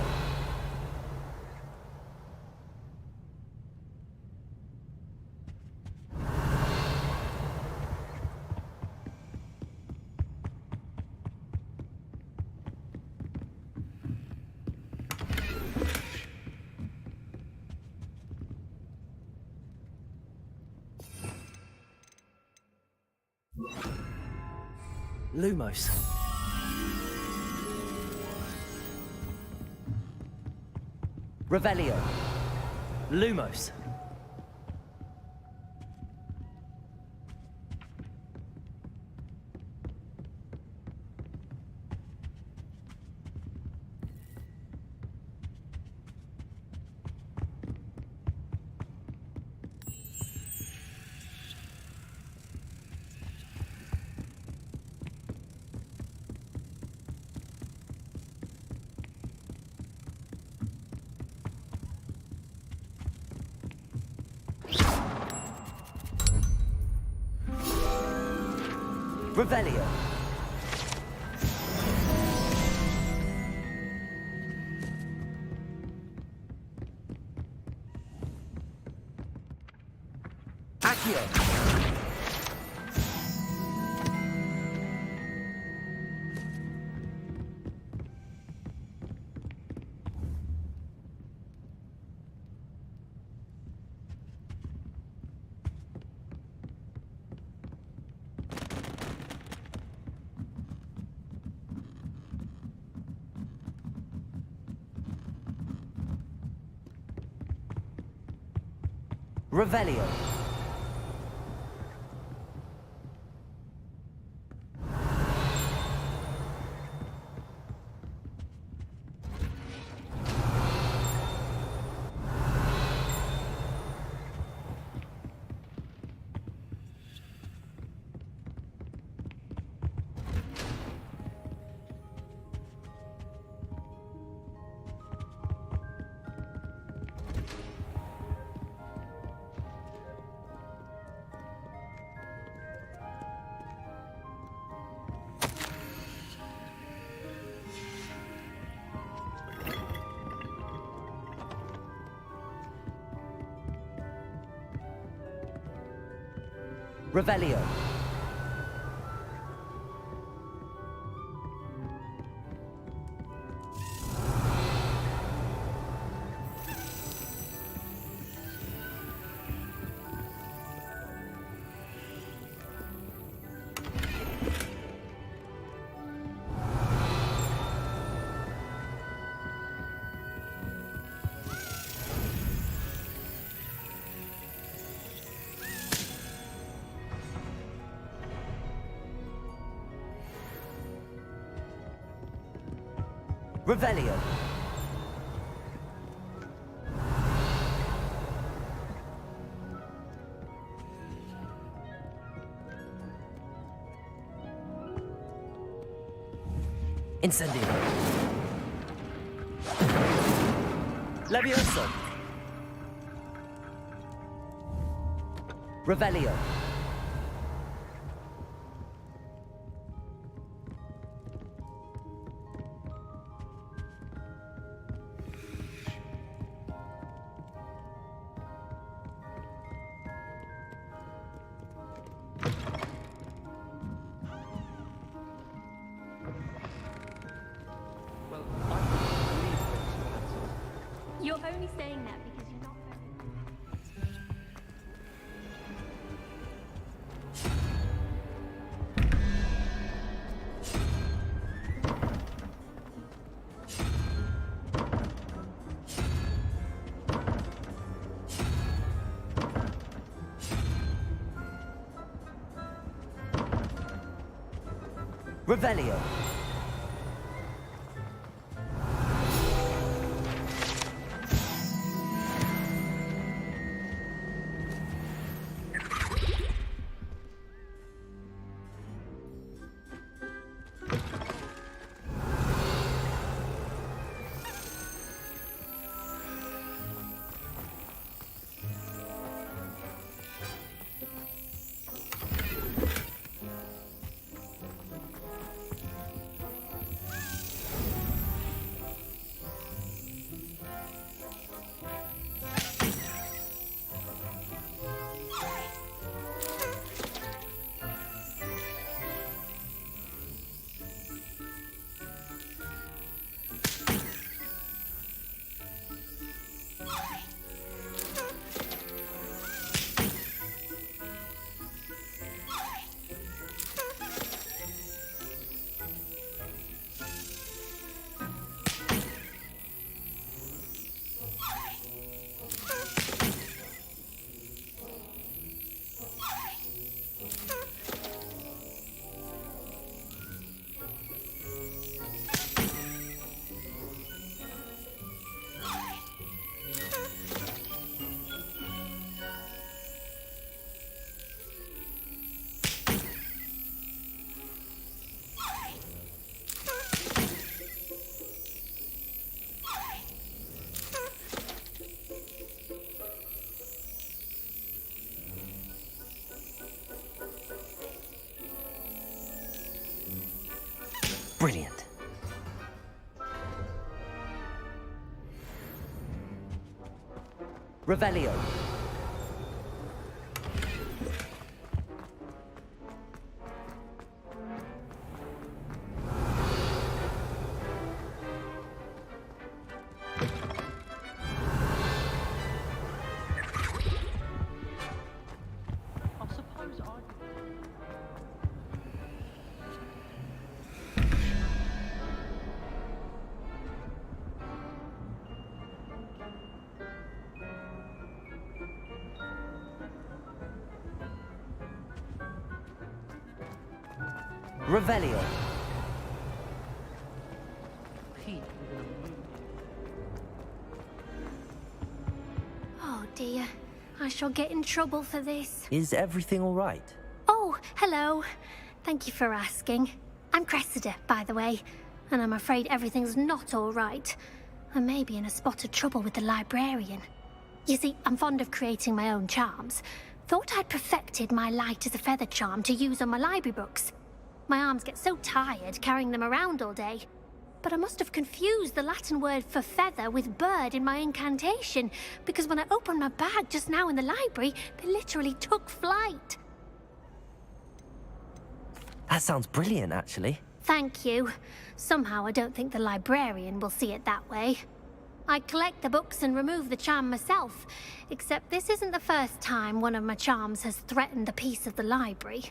Lumos. Revelio. Lumos. Revelio. Accio. Revelio. Revelio. Revelio. Incendio. Levioso. Revelio. You're only saying that because you're not very... Revelio. Brilliant. Revelio. Revelio. Oh dear, I shall get in trouble for this. Is everything all right? Oh, hello. Thank you for asking. I'm Cressida, by the way, and I'm afraid everything's not all right. I may be in a spot of trouble with the librarian. You see, I'm fond of creating my own charms. Thought I'd perfected my light as a feather charm to use on my library books. My arms get so tired carrying them around all day. But I must have confused the Latin word for feather with bird in my incantation, because when I opened my bag just now in the library, they literally took flight. That sounds brilliant, actually. Thank you. Somehow I don't think the librarian will see it that way. I collect the books and remove the charm myself, except this isn't the first time one of my charms has threatened the peace of the library.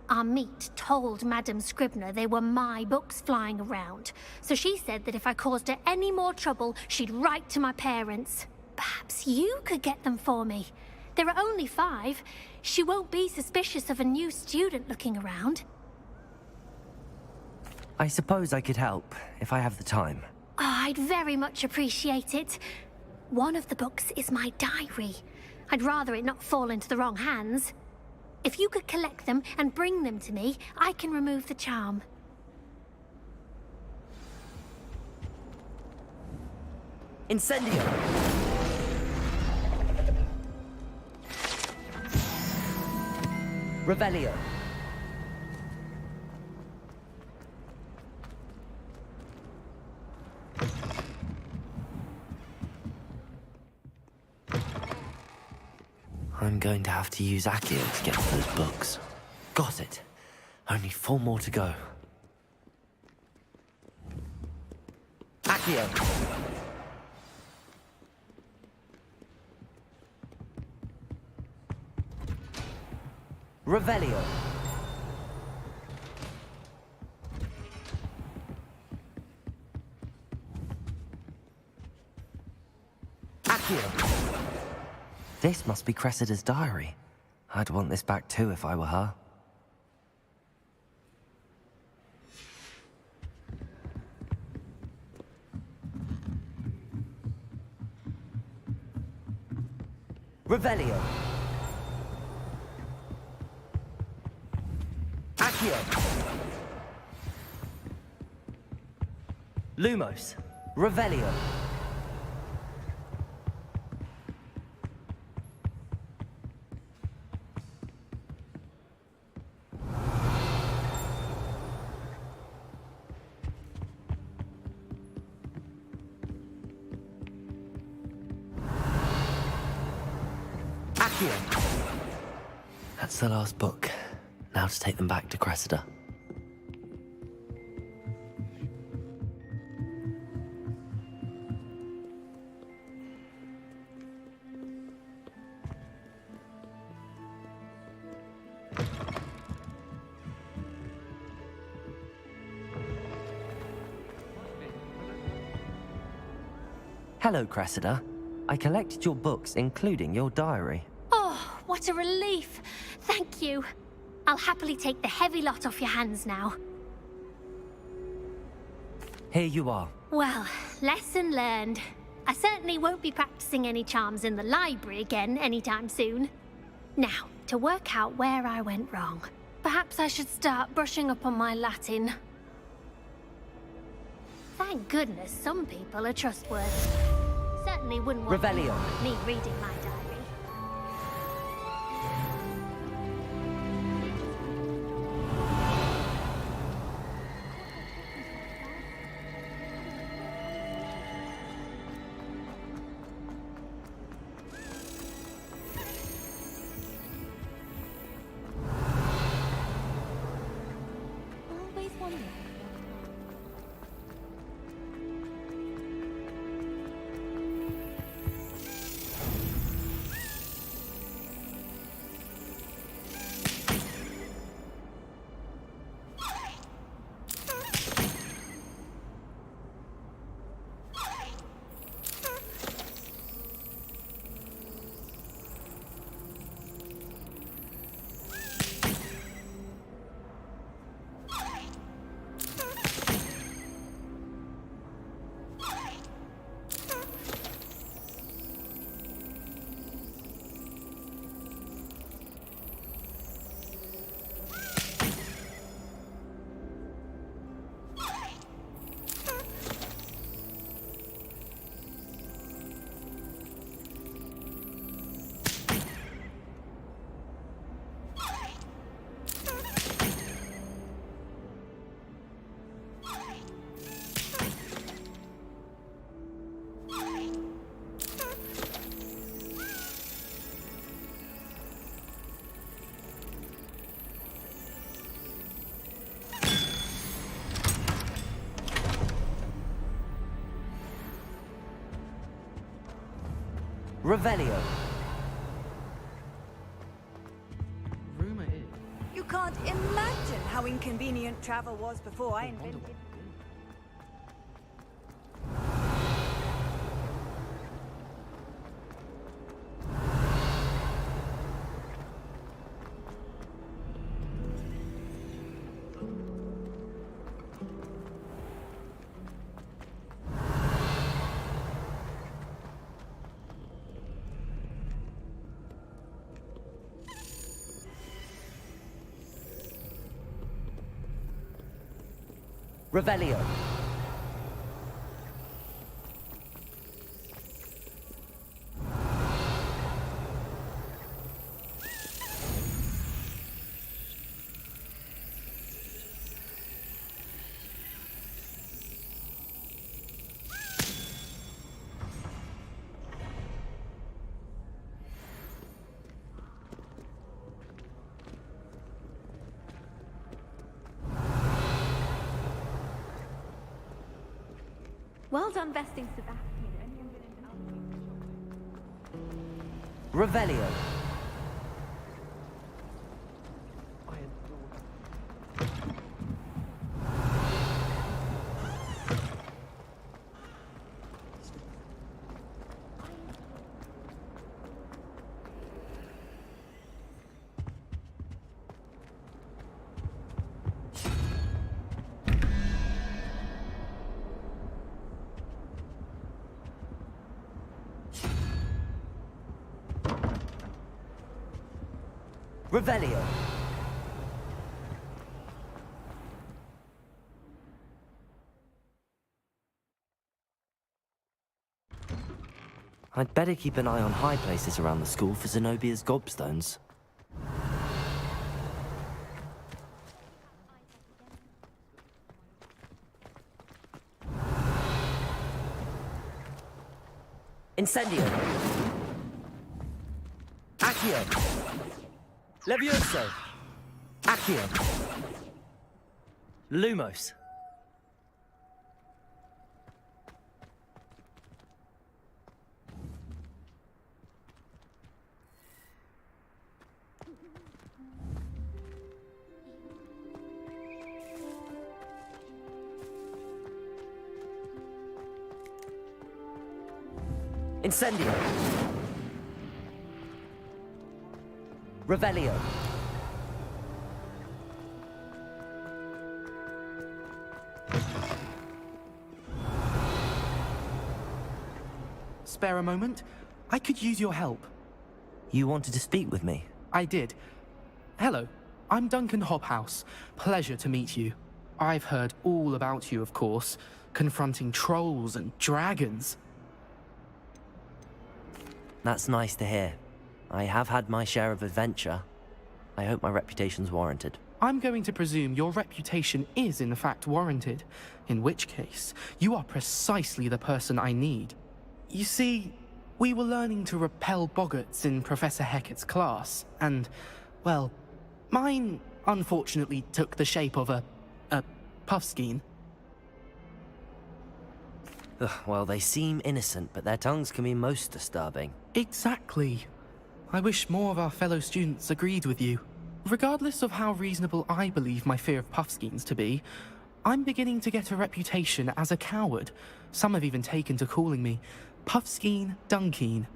Our meet told Madame Scribner they were my books flying around, so she said that if I caused her any more trouble, she'd write to my parents. Perhaps you could get them for me. There are only 5. She won't be suspicious of a new student looking around. I suppose I could help, if I have the time. Oh, I'd very much appreciate it. One of the books is my diary. I'd rather it not fall into the wrong hands. If you could collect them and bring them to me, I can remove the charm. Incendio. Revelio. I'm going to have to use Accio to get to those books. Got it. Only 4 more to go. Accio. Revelio. Accio. This must be Cressida's diary. I'd want this back too if I were her. Revelio. Accio. Lumos. Revelio. That's the last book. Now to take them back to Cressida. Hello, Cressida. I collected your books, including your diary. Oh, what a relief. Thank you. I'll happily take the heavy lot off your hands now. Here you are. Well, lesson learned. I certainly won't be practicing any charms in the library again anytime soon. Now, to work out where I went wrong. Perhaps I should start brushing up on my Latin. Thank goodness some people are trustworthy. Certainly wouldn't want Revelio. me reading my diary. wonder. Revelio. Rumor is. You can't imagine how inconvenient travel was before I invented. Revelio. Well done besting Sebastian. Revelio. Revelio. I'd better keep an eye on high places around the school for Zenobia's gobstones. Incendio. Accio. Levioso! Accio! Lumos! Incendio! Revelio! Spare a moment? I could use your help. You wanted to speak with me? I did. Hello, I'm Duncan Hobhouse. Pleasure to meet you. I've heard all about you, of course, confronting trolls and dragons. That's nice to hear. I have had my share of adventure. I hope my reputation's warranted. I'm going to presume your reputation is in fact warranted, in which case, you are precisely the person I need. You see, we were learning to repel boggarts in Professor Hecat's class, and, well, mine unfortunately took the shape of a Puffskein. Ugh, well, they seem innocent, but their tongues can be most disturbing. Exactly. I wish more of our fellow students agreed with you. Regardless of how reasonable I believe my fear of Puffskeins to be, I'm beginning to get a reputation as a coward. Some have even taken to calling me Puffskein Dunkeen.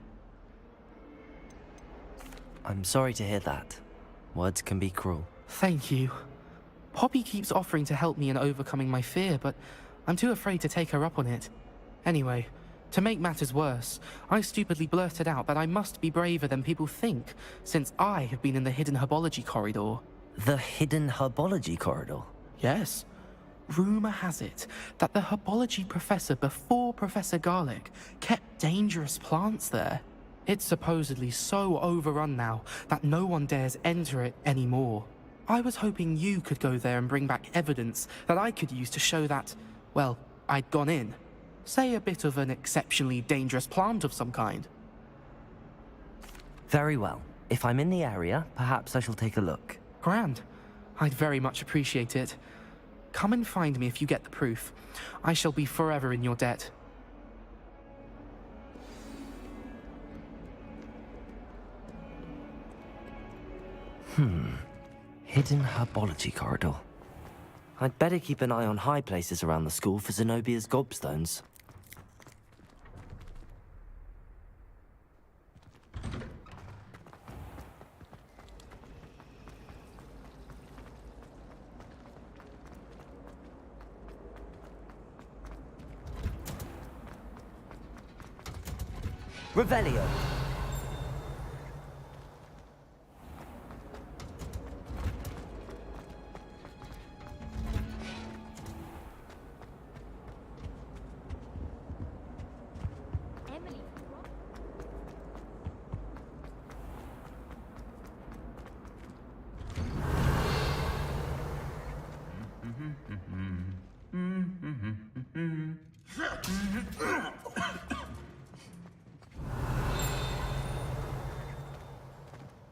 I'm sorry to hear that. Words can be cruel. Thank you. Poppy keeps offering to help me in overcoming my fear, but I'm too afraid to take her up on it. Anyway, to make matters worse, I stupidly blurted out that I must be braver than people think, since I have been in the hidden herbology corridor. The hidden herbology corridor? Yes. Rumour has it that the herbology professor before Professor Garlic kept dangerous plants there. It's supposedly so overrun now that no one dares enter it anymore. I was hoping you could go there and bring back evidence that I could use to show that, well, I'd gone in. Say a bit of an exceptionally dangerous plant of some kind. Very well. If I'm in the area, perhaps I shall take a look. Grand. I'd very much appreciate it. Come and find me if you get the proof. I shall be forever in your debt. Hidden herbology corridor. I'd better keep an eye on high places around the school for Zenobia's gobstones. Revelio!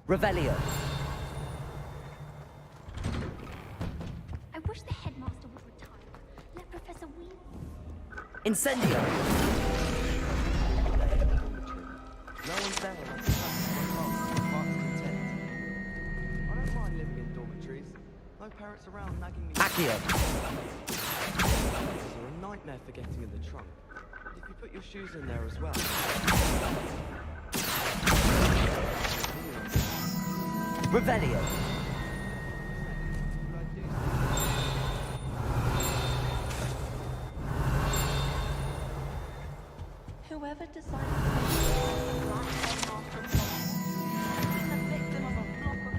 Revelio. I wish the headmaster would retire. Let Professor Wheel. Incendio! No one's there unless it's I don't mind living in dormitories. No parents around nagging me. Accio! Boxes are a nightmare for getting in the trunk. And if you put your shoes in there as well. Revelio! Whoever decided to make the black headmaster is the victim of a flock of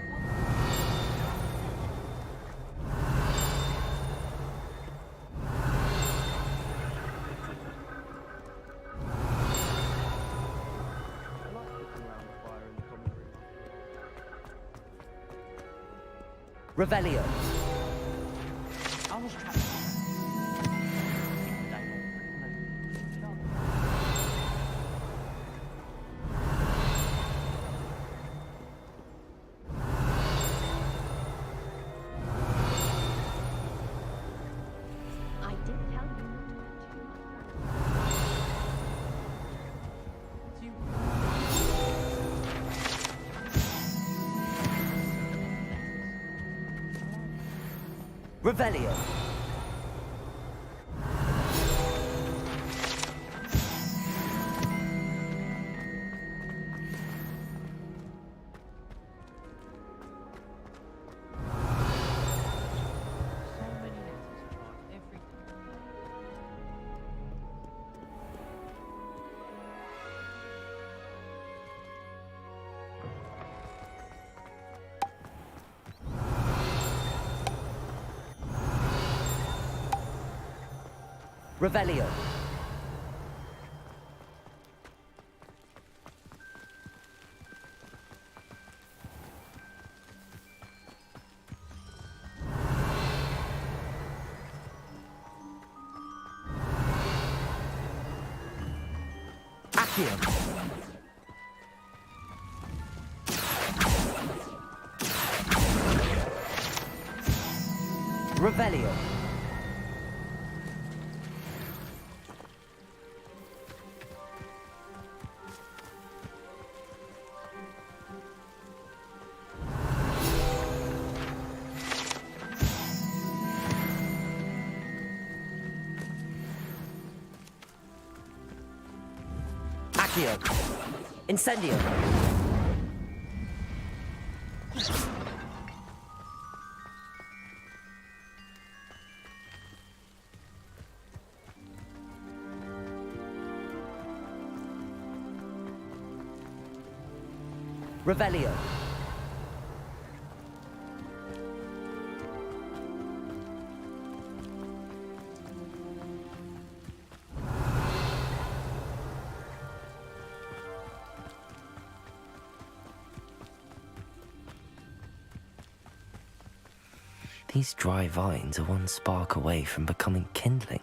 Revelio! I was trapped. I did tell you not to Revelio! Revelio! Accio! Revelio! Accio. Incendio. Revelio. These dry vines are one spark away from becoming kindling.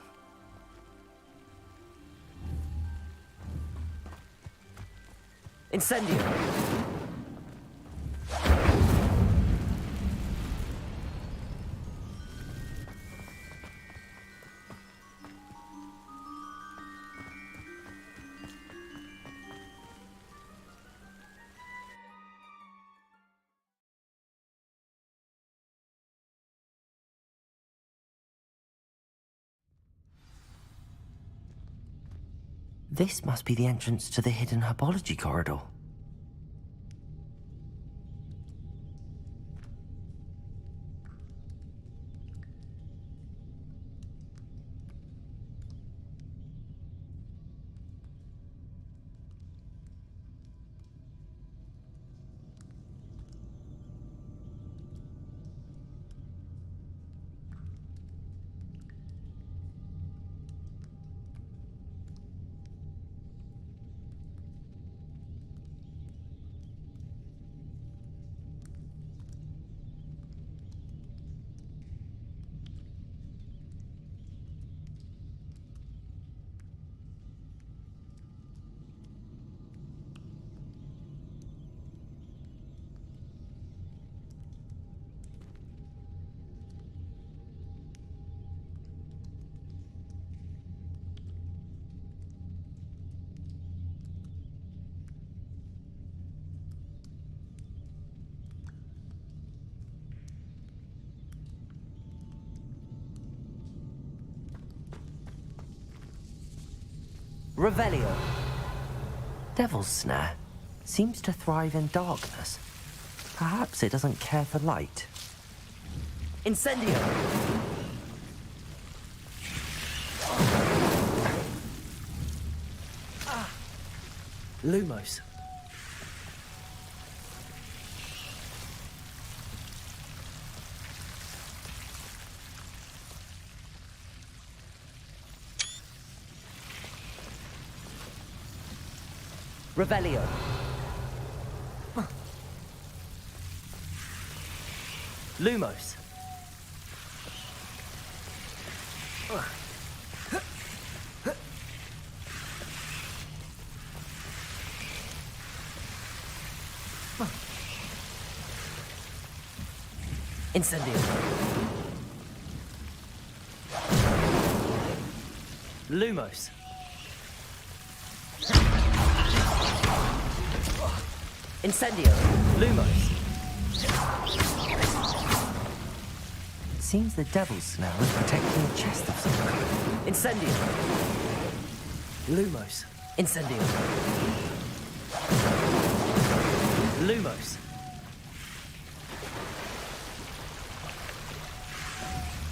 Incendio! This must be the entrance to the hidden herbology corridor. Revelio. Devil's Snare seems to thrive in darkness. Perhaps it doesn't care for light. Incendio! Lumos. Revelio. Lumos. Incendio. Lumos. Incendio. Lumos. It seems the Devil's Snare is protecting a chest of some kind. Incendio. Lumos. Incendio. Lumos.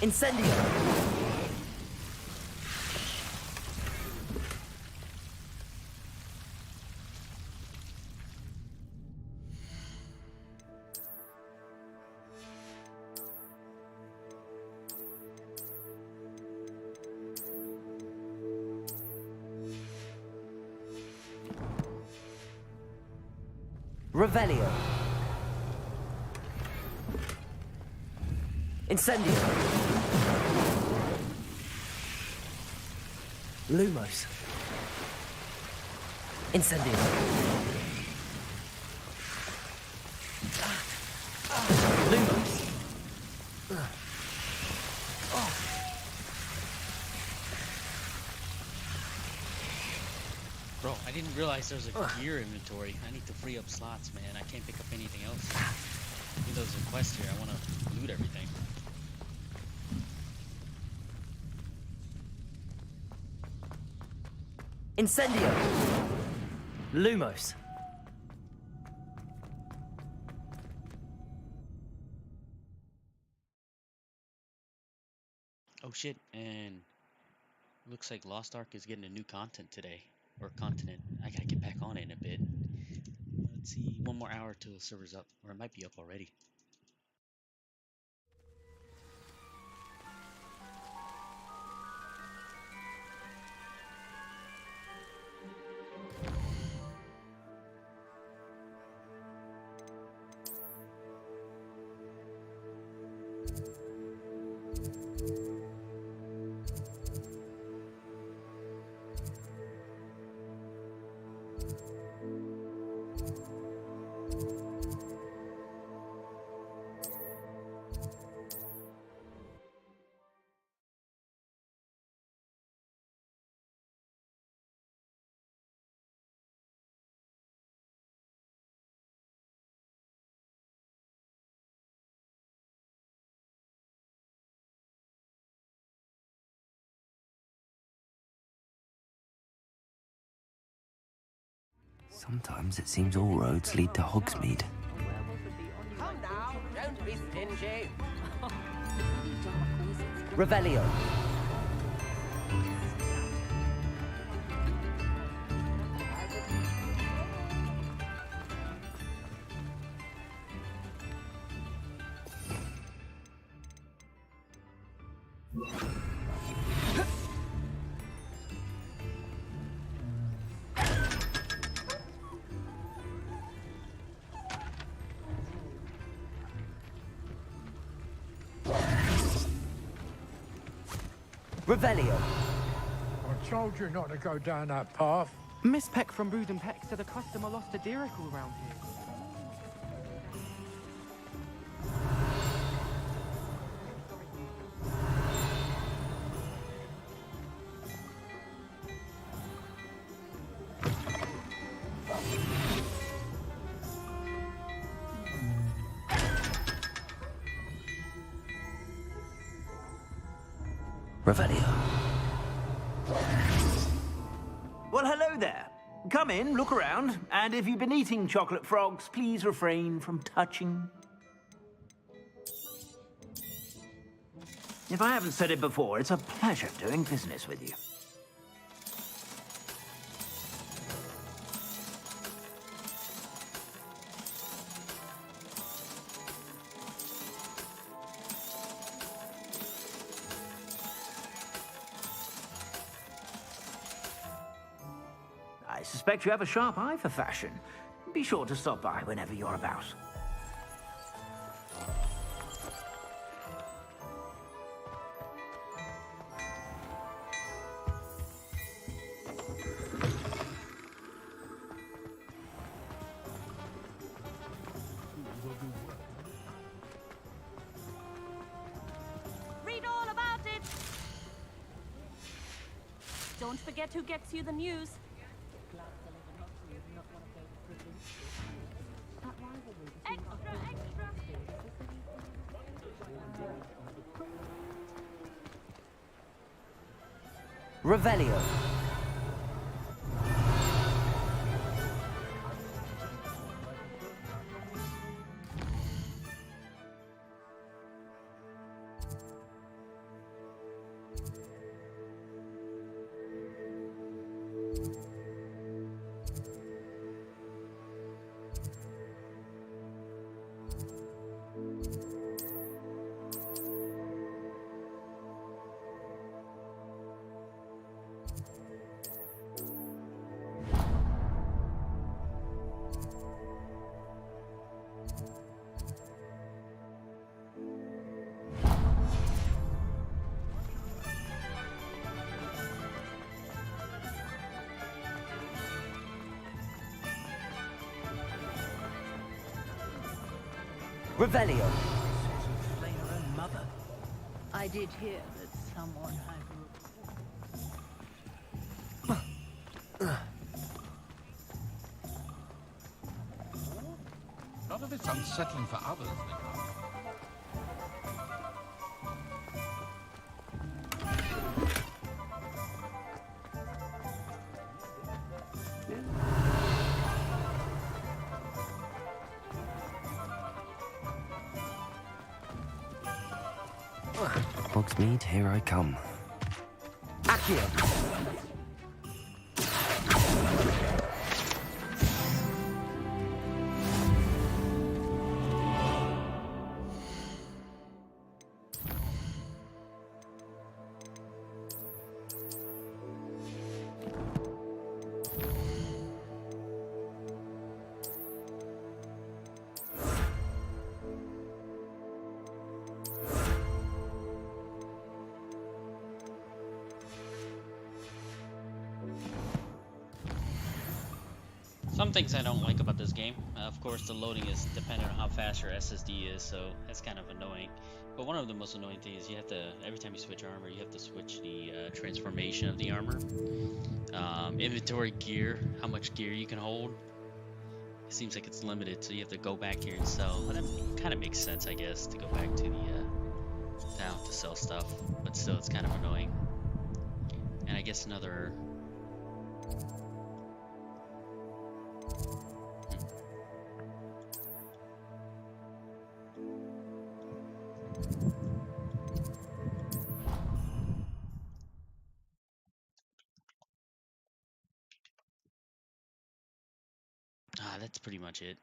Incendio. Revelio. Incendio. Lumos. Incendio. Lumos. Bro, I didn't realize there was a gear inventory. I need to free up slots, man. I can't pick up anything else. I think there's a quest here. I want to loot everything. Incendio. Lumos. Oh shit, and looks like Lost Ark is getting a new content today. Or continent. I gotta get back on it in a bit. Let's see, one more hour till the server's up. Or it might be up already. Sometimes it seems all roads lead to Hogsmeade. Come now, don't be stingy. Revelio. Revelio. I told you not to go down that path. Miss Peck from Brood and Peck said a customer lost a diricle around here. Revelio. Well, hello there. Come in, look around, and if you've been eating chocolate frogs, please refrain from touching. If I haven't said it before, it's a pleasure doing business with you. I suspect you have a sharp eye for fashion. Be sure to stop by whenever you're about. Read all about it. Don't forget who gets you the news. Extra, extra. Revelio. Revelio. I did hear that someone had... None of it's unsettling for others, Hogsmeade, here I come. Accio! Some things I don't like about this game. Of course, the loading is dependent on how fast your SSD is, so that's kind of annoying. But one of the most annoying things is you have to, every time you switch armor, you have to switch the transformation of the armor. Inventory gear, how much gear you can hold. It seems like it's limited, so you have to go back here and sell. But that kind of makes sense, I guess, to go back to the town to sell stuff. But still, it's kind of annoying. And I guess another... that's pretty much it.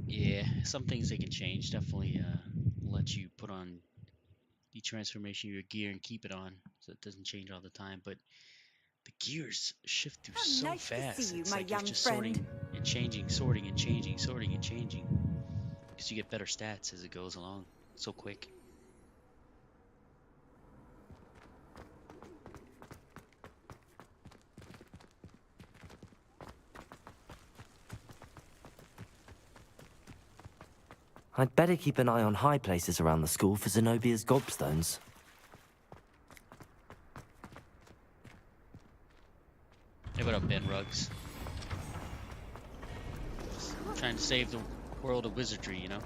Yeah, some things they can change. Definitely let you put on the transformation of your gear and keep it on so it doesn't change all the time. But the gears shift through so nice fast. to see you, It's my like young you're just friend. sorting and changing, sorting and changing, sorting and changing. Because you get better stats as it goes along. So quick. I'd better keep an eye on high places around the school for Zenobia's gobstones. Hey, what up, Ben Ruggs? Just trying to save the world of wizardry, you know?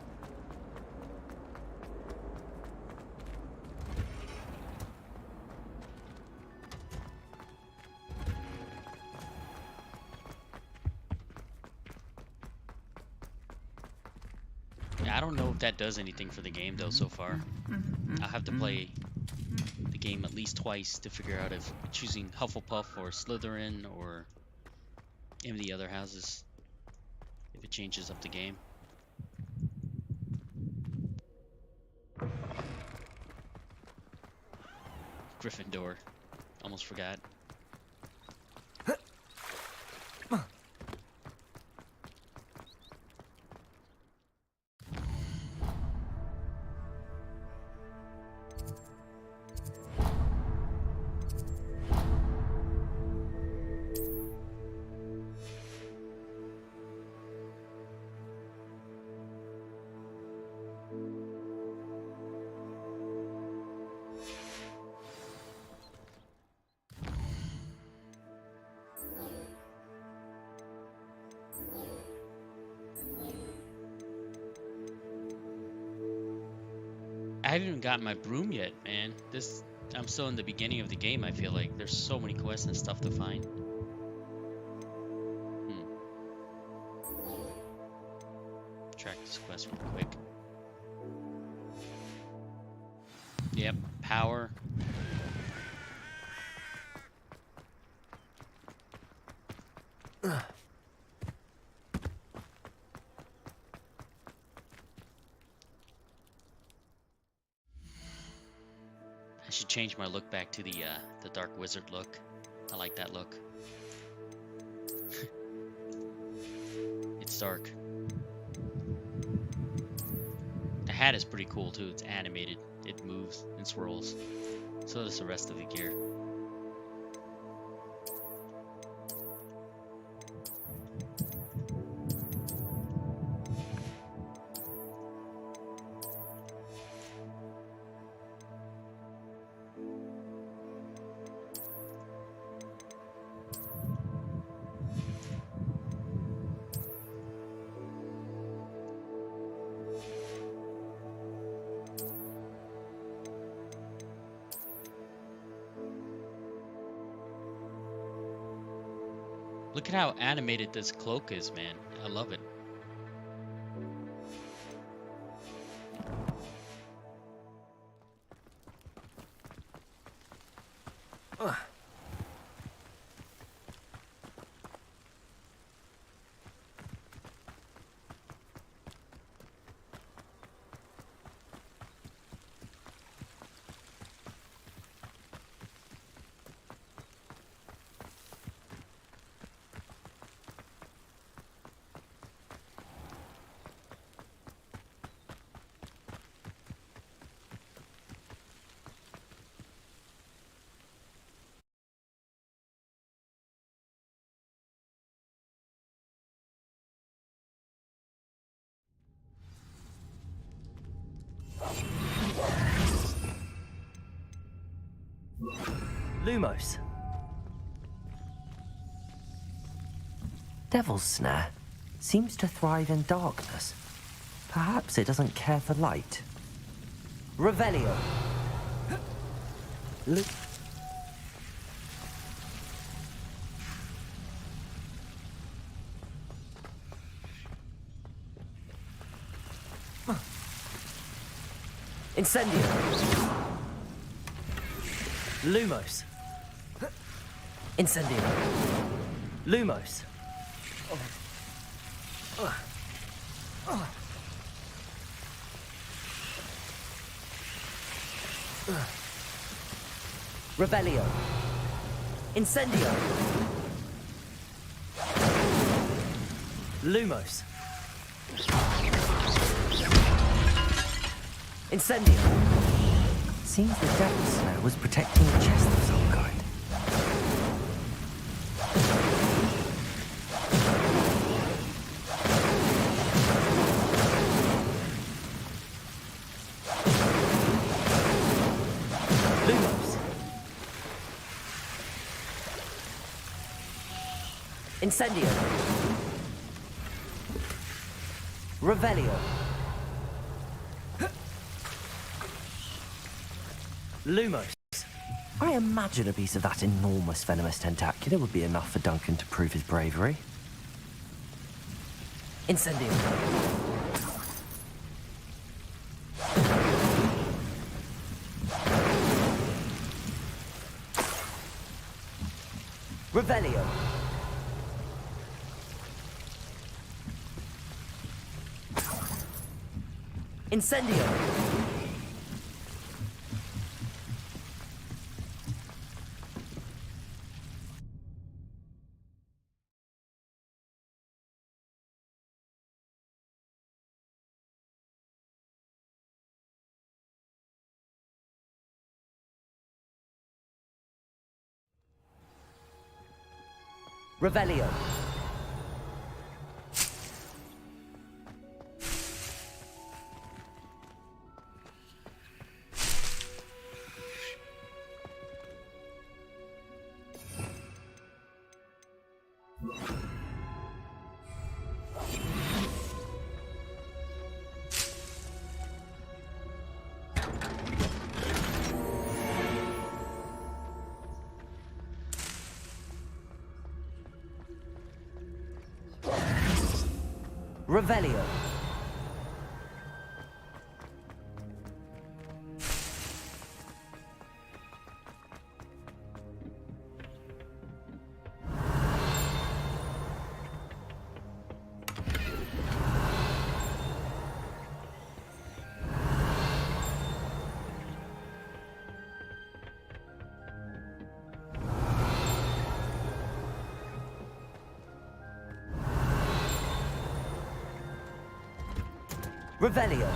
I don't know if that does anything for the game though so far. I'll have to play the game at least twice to figure out if choosing Hufflepuff or Slytherin or any of the other houses, if it changes up the game. Gryffindor. Almost forgot. I haven't even gotten my broom yet, man. I'm still in the beginning of the game, I feel like. There's so many quests and stuff to find. Track this quest real quick. Yep, power. I should change my look back to the dark wizard look. I like that look. It's dark. The hat is pretty cool too. It's animated. It moves and swirls. So does the rest of the gear. Look at how animated this cloak is, man. I love it. Lumos. Devil's Snare seems to thrive in darkness. Perhaps it doesn't care for light. Revelio. Incendio. Lumos. Incendio. Lumos. Rebellion. Incendio. Lumos. Incendio. Seems the Devil's Snare was protecting a chest of some kind. Lumos. Incendio. Revelio. Lumos. I imagine a piece of that enormous venomous tentacular would be enough for Duncan to prove his bravery. Incendio. Revelio. Incendio. Revelio. Revelio. Revelio.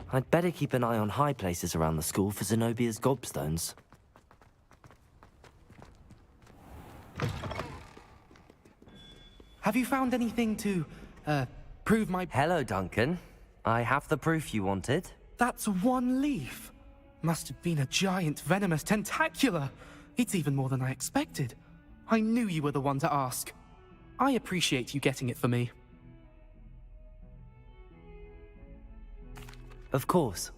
I'd better keep an eye on high places around the school for Zenobia's gobstones. Have you found anything to, prove my... Hello, Duncan. I have the proof you wanted. That's one leaf. Must have been a giant venomous tentacula. It's even more than I expected. I knew you were the one to ask. I appreciate you getting it for me. Of course.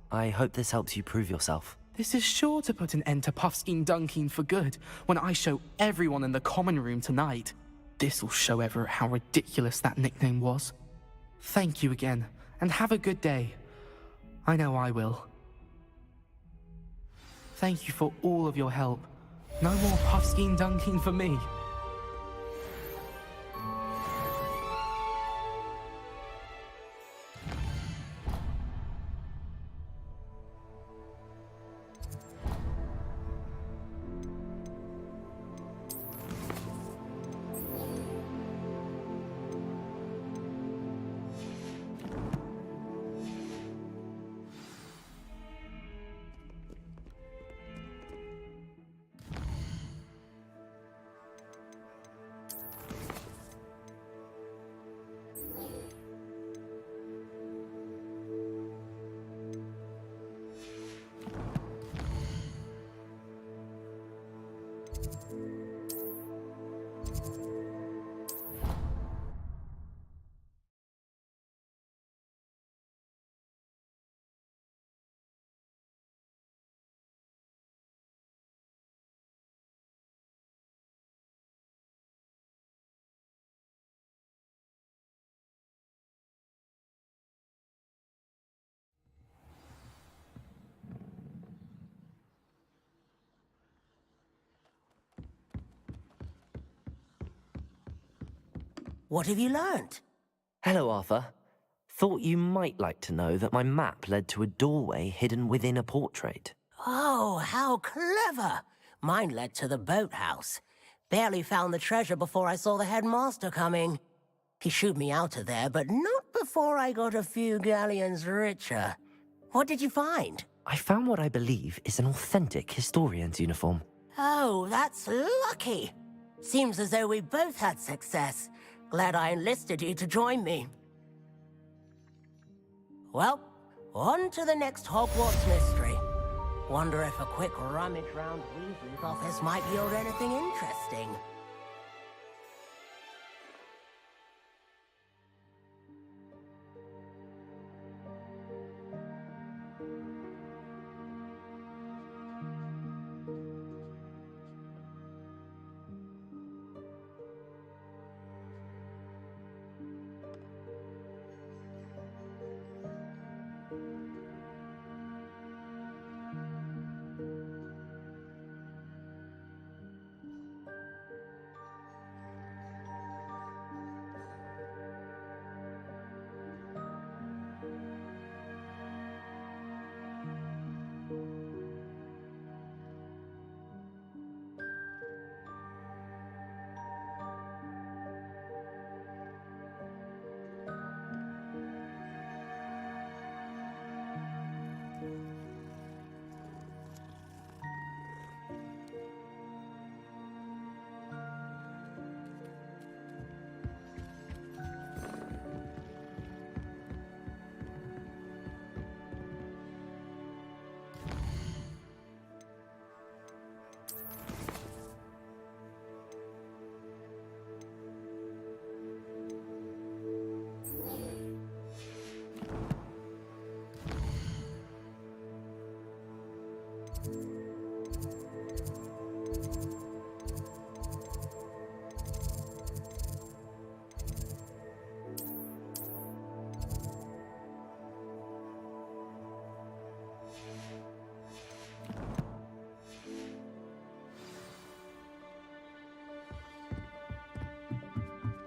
I hope this helps you prove yourself. This is sure to put an end to Puffskein Dunkeen for good when I show everyone in the common room tonight. This'll show Everett how ridiculous that nickname was. Thank you again, and have a good day. I know I will. Thank you for all of your help. No more puffskein dunking for me. What have you learnt? Hello, Arthur. Thought you might like to know that my map led to a doorway hidden within a portrait. Oh, how clever! Mine led to the boathouse. Barely found the treasure before I saw the headmaster coming. He shooed me out of there, but not before I got a few galleons richer. What did you find? I found what I believe is an authentic historian's uniform. Oh, that's lucky. Seems as though we both had success. Glad I enlisted you to join me. Well, on to the next Hogwarts mystery. Wonder if a quick rummage round Weasley's office might yield anything interesting.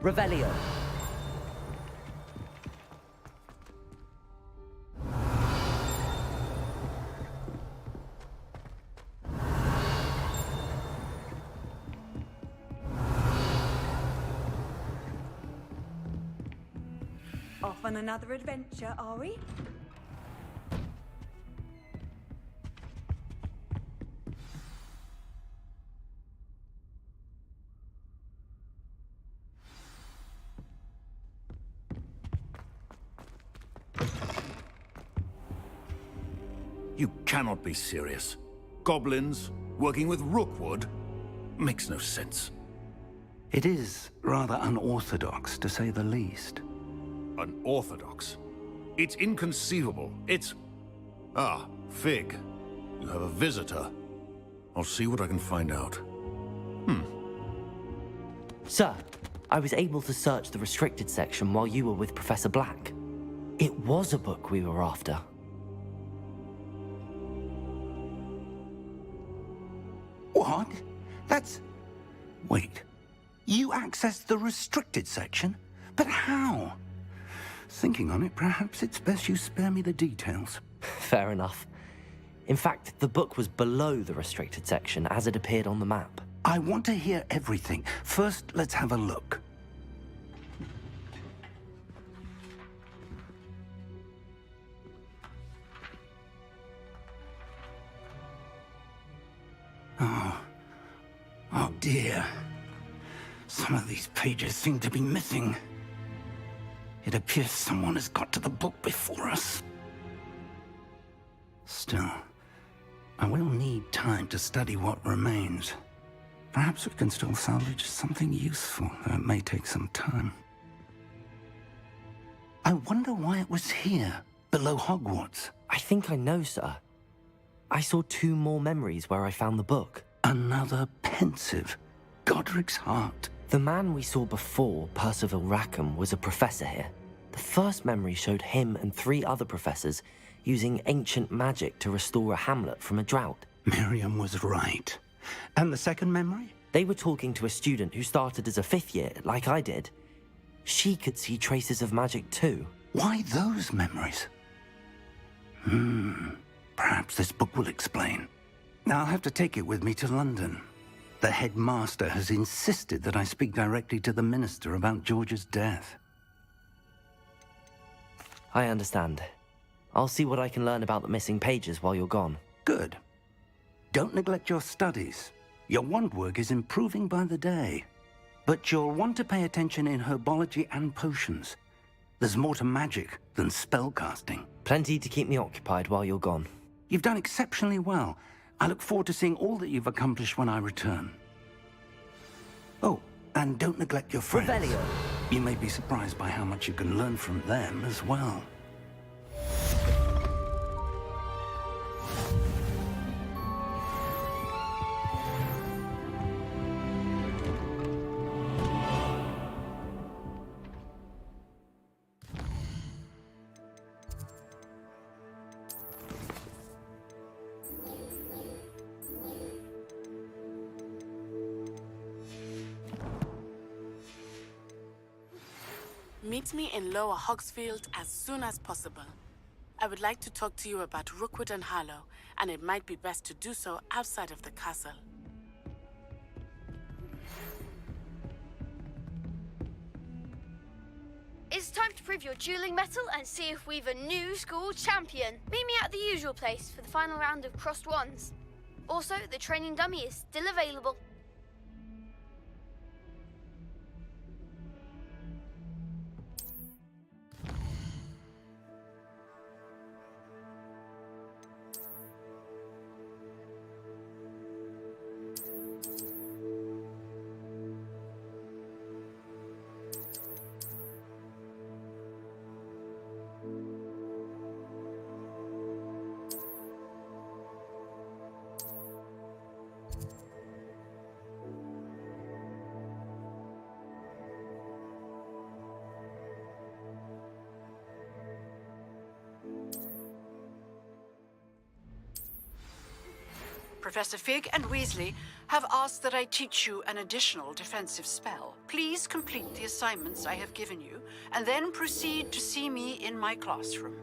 Revelio. Off on another adventure, are we? You cannot be serious. Goblins working with Rookwood? Makes no sense. It is rather unorthodox, to say the least. Unorthodox? It's inconceivable. It's... Ah, Fig. You have a visitor. I'll see what I can find out. Sir, I was able to search the restricted section while you were with Professor Black. It was a book we were after. What? That's... Wait. You accessed the restricted section? But how? Thinking on it, perhaps it's best you spare me the details. Fair enough. In fact, the book was below the restricted section as it appeared on the map. I want to hear everything. First, let's have a look. Oh dear. Some of these pages seem to be missing. It appears someone has got to the book before us. Still, I will need time to study what remains. Perhaps we can still salvage something useful, though it may take some time. I wonder why it was here, below Hogwarts. I think I know, sir. I saw 2 more memories where I found the book. Another pensive. Godric's heart. The man we saw before, Percival Rackham, was a professor here. The first memory showed him and 3 other professors using ancient magic to restore a hamlet from a drought. Miriam was right. And the second memory? They were talking to a student who started as a 5th year, like I did. She could see traces of magic too. Why those memories? Perhaps this book will explain. Now I'll have to take it with me to London. The headmaster has insisted that I speak directly to the minister about George's death. I understand. I'll see what I can learn about the missing pages while you're gone. Good. Don't neglect your studies. Your wand work is improving by the day. But you'll want to pay attention in herbology and potions. There's more to magic than spellcasting. Plenty to keep me occupied while you're gone. You've done exceptionally well. I look forward to seeing all that you've accomplished when I return. Oh, and don't neglect your friends. Revelio. You may be surprised by how much you can learn from them as well. Meet me in Lower Hogsfield as soon as possible. I would like to talk to you about Rookwood and Harlow, and it might be best to do so outside of the castle. It's time to prove your dueling mettle and see if we've a new school champion. Meet me at the usual place for the final round of crossed wands. Also, the training dummy is still available. Professor Fig and Weasley have asked that I teach you an additional defensive spell. Please complete the assignments I have given you, and then proceed to see me in my classroom.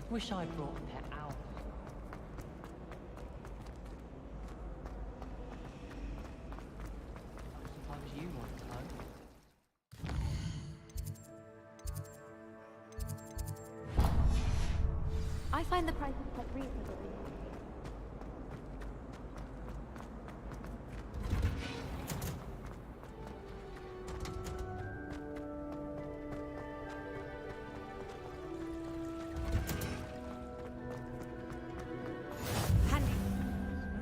Wish I brought a pet owl. I find the prices quite reasonable.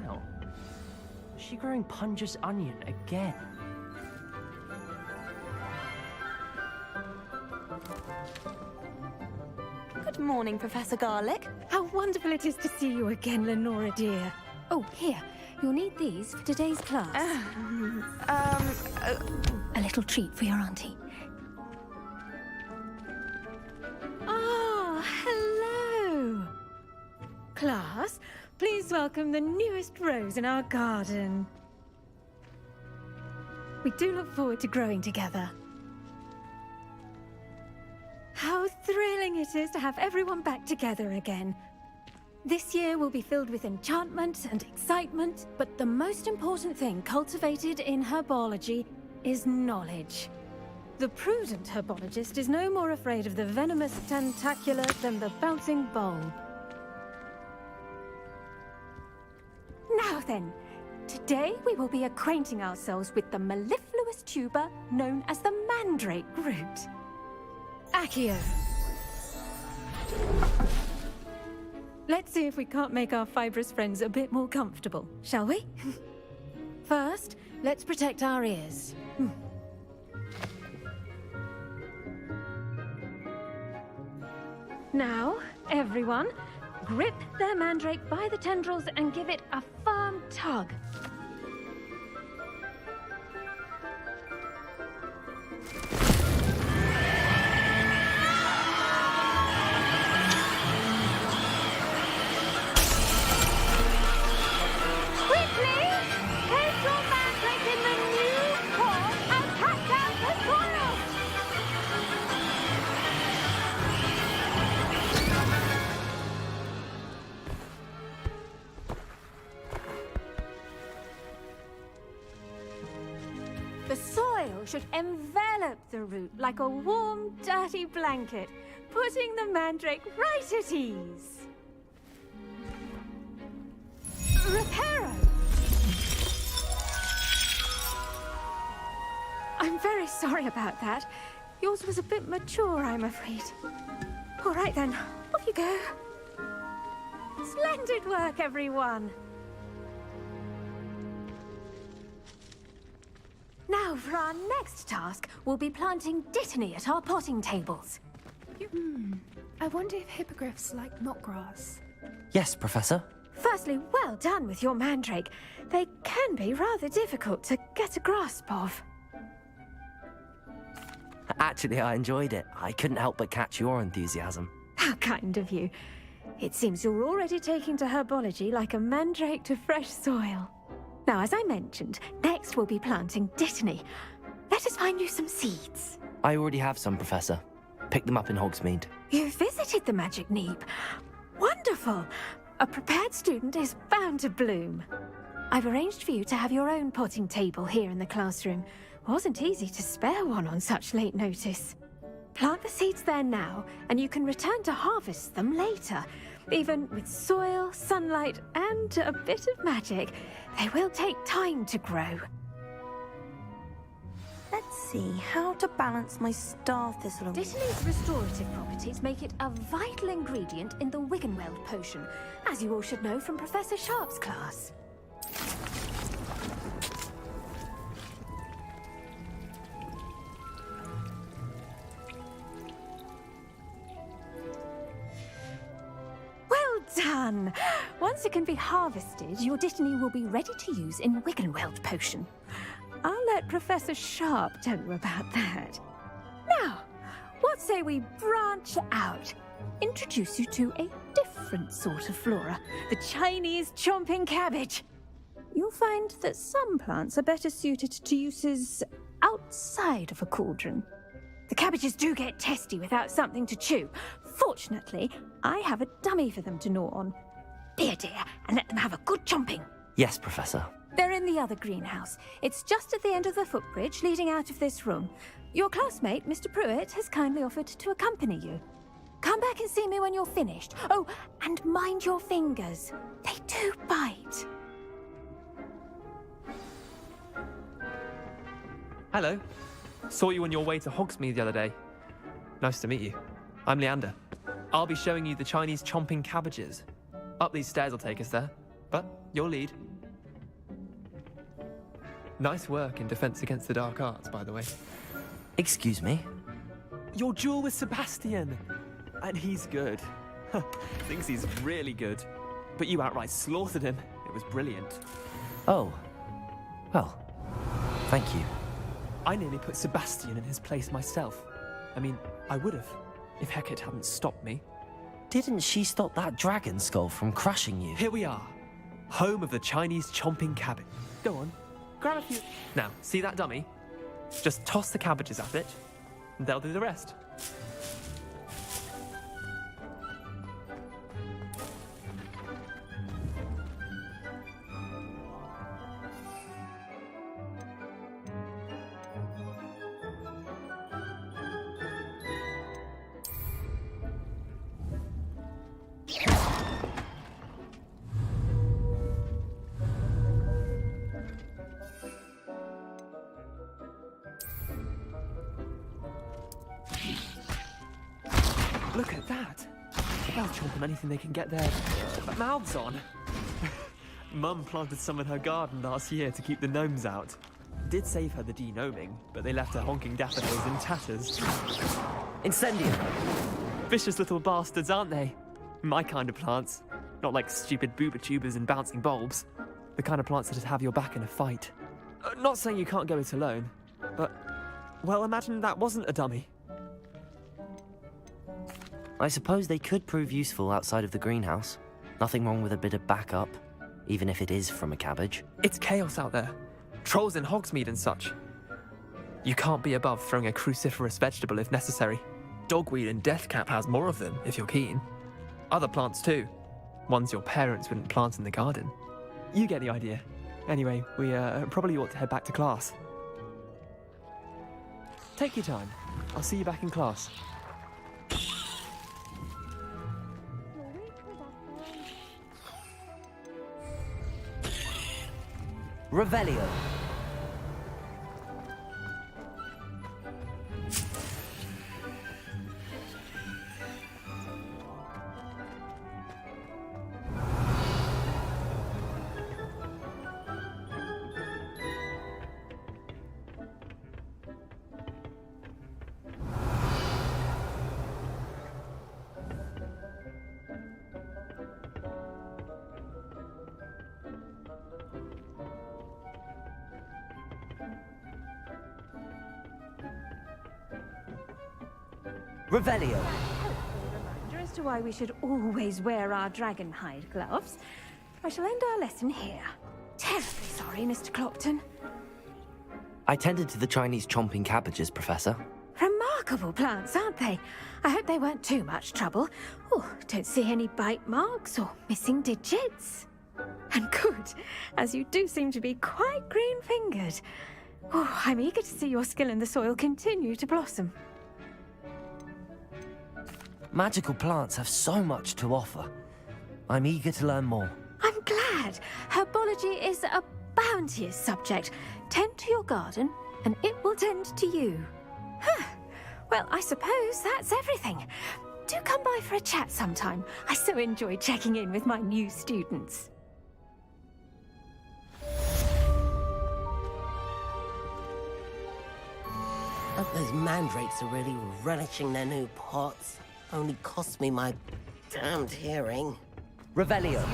Wow. Is she growing Punja's onion again? Good morning, Professor Garlick. How wonderful it is to see you again, Lenora dear. Oh, here. You'll need these for today's class. A little treat for your auntie. Ah, hello. Class, please welcome the newest rose in our garden. We do look forward to growing together. How thrilling it is to have everyone back together again. This year will be filled with enchantment and excitement, but the most important thing cultivated in herbology is knowledge. The prudent herbologist is no more afraid of the venomous tentacular than the bouncing bulb. Now then, today we will be acquainting ourselves with the mellifluous tuber known as the mandrake root. Accio. Let's see if we can't make our fibrous friends a bit more comfortable, shall we? First, let's protect our ears. Now, everyone, grip their mandrake by the tendrils and give it a firm tug. The soil should envelop the root like a warm, dirty blanket, putting the mandrake right at ease. Reparo! I'm very sorry about that. Yours was a bit mature, I'm afraid. All right then, off you go. Splendid work, everyone. Now, for our next task, we'll be planting dittany at our potting tables. I wonder if hippogriffs like knotgrass. Yes, Professor. Firstly, well done with your mandrake. They can be rather difficult to get a grasp of. Actually, I enjoyed it. I couldn't help but catch your enthusiasm. How kind of you. It seems you're already taking to herbology like a mandrake to fresh soil. Now, as I mentioned, next we'll be planting dittany. Let us find you some seeds. I already have some, Professor. Picked them up in Hogsmeade. You visited the Magic Neep. Wonderful! A prepared student is bound to bloom. I've arranged for you to have your own potting table here in the classroom. Wasn't easy to spare one on such late notice. Plant the seeds there now, and you can return to harvest them later. Even with soil, sunlight, and a bit of magic, they will take time to grow. Let's see, how to balance my star thistle. Dittany's restorative properties make it a vital ingredient in the Wiggenweld potion, as you all should know from Professor Sharp's class. Well done! Once it can be harvested, your dittany will be ready to use in Wiggenweld potion. I'll let Professor Sharp tell you about that. Now, what say we branch out? Introduce you to a different sort of flora, the Chinese chomping cabbage. You'll find that some plants are better suited to uses outside of a cauldron. The cabbages do get testy without something to chew. Fortunately, I have a dummy for them to gnaw on. Be a dear and let them have a good chomping. Yes, Professor. They're in the other greenhouse. It's just at the end of the footbridge leading out of this room. Your classmate, Mr. Pruitt, has kindly offered to accompany you. Come back and see me when you're finished. Oh, and mind your fingers. They do bite. Hello. Saw you on your way to Hogsmeade the other day. Nice to meet you. I'm Leander. I'll be showing you the Chinese chomping cabbages. Up these stairs will take us there, but you'll lead. Nice work in Defense Against the Dark Arts, by the way. Excuse me? Your duel with Sebastian! And he's good. Thinks he's really good. But you outright slaughtered him. It was brilliant. Oh. Well, thank you. I nearly put Sebastian in his place myself. I mean, I would have, if Hecate hadn't stopped me. Didn't she stop that dragon skull from crushing you? Here we are. Home of the Chinese chomping cabbage. Go on, grab a few. Now, see that dummy? Just toss the cabbages at it, and they'll do the rest. Look at that! They'll chomp on anything they can get their mouths on. Mum planted some in her garden last year to keep the gnomes out. Did save her the de-gnoming, but they left her honking daffodils in tatters. Incendium! Vicious little bastards, aren't they? My kind of plants. Not like stupid booba tubers and bouncing bulbs. The kind of plants that'd have your back in a fight. Not saying you can't go it alone, but... well, imagine that wasn't a dummy. I suppose they could prove useful outside of the greenhouse. Nothing wrong with a bit of backup, even if it is from a cabbage. It's chaos out there. Trolls in Hogsmeade and such. You can't be above throwing a cruciferous vegetable if necessary. Dogweed and deathcap has more of them, if you're keen. Other plants too. Ones your parents wouldn't plant in the garden. You get the idea. Anyway, we probably ought to head back to class. Take your time. I'll see you back in class. Revelio. Revelio. Reminder as to why we should always wear our dragon hide gloves. I shall end our lesson here. Terribly sorry, Mr. Clopton. I tended to the Chinese chomping cabbages, Professor. Remarkable plants, aren't they? I hope they weren't too much trouble. Oh, don't see any bite marks or missing digits. And good, as you do seem to be quite green-fingered. Oh, I'm eager to see your skill in the soil continue to blossom. Magical plants have so much to offer. I'm eager to learn more. I'm glad. Herbology is a bounteous subject. Tend to your garden, and it will tend to you. Huh. Well, I suppose that's everything. Do come by for a chat sometime. I so enjoy checking in with my new students. But those mandrakes are really relishing their new pots. Only cost me my damned hearing. Revelio.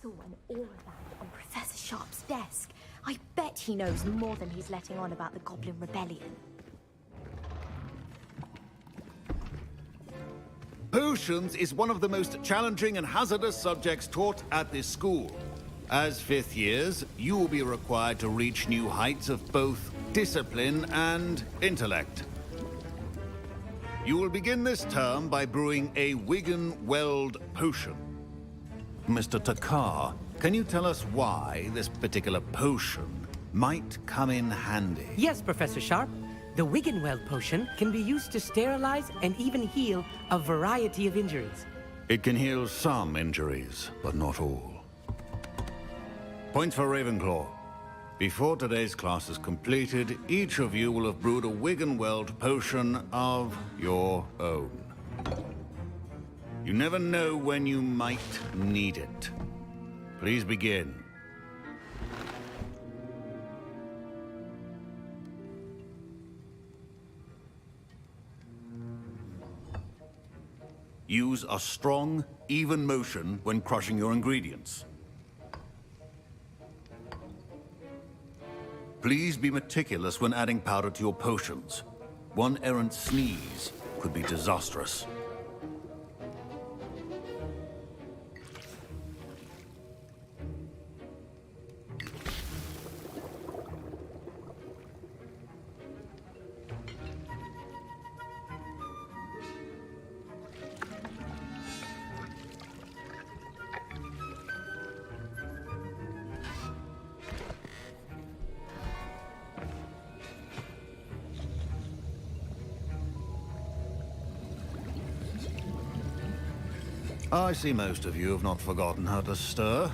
saw an aura band on Professor Sharp's desk. I bet he knows more than he's letting on about the Goblin Rebellion. Potions is one of the most challenging and hazardous subjects taught at this school. As fifth years, you will be required to reach new heights of both discipline and intellect. You will begin this term by brewing a Wiggenweld potion. Mr. Takar, can you tell us why this particular potion might come in handy? Yes, Professor Sharp. The Wiggenweld potion can be used to sterilize and even heal a variety of injuries. It can heal some injuries, but not all. Points for Ravenclaw. Before today's class is completed, each of you will have brewed a Wiggenweld potion of your own. You never know when you might need it. Please begin. Use a strong, even motion when crushing your ingredients. Please be meticulous when adding powder to your potions. One errant sneeze could be disastrous. I see most of you have not forgotten how to stir.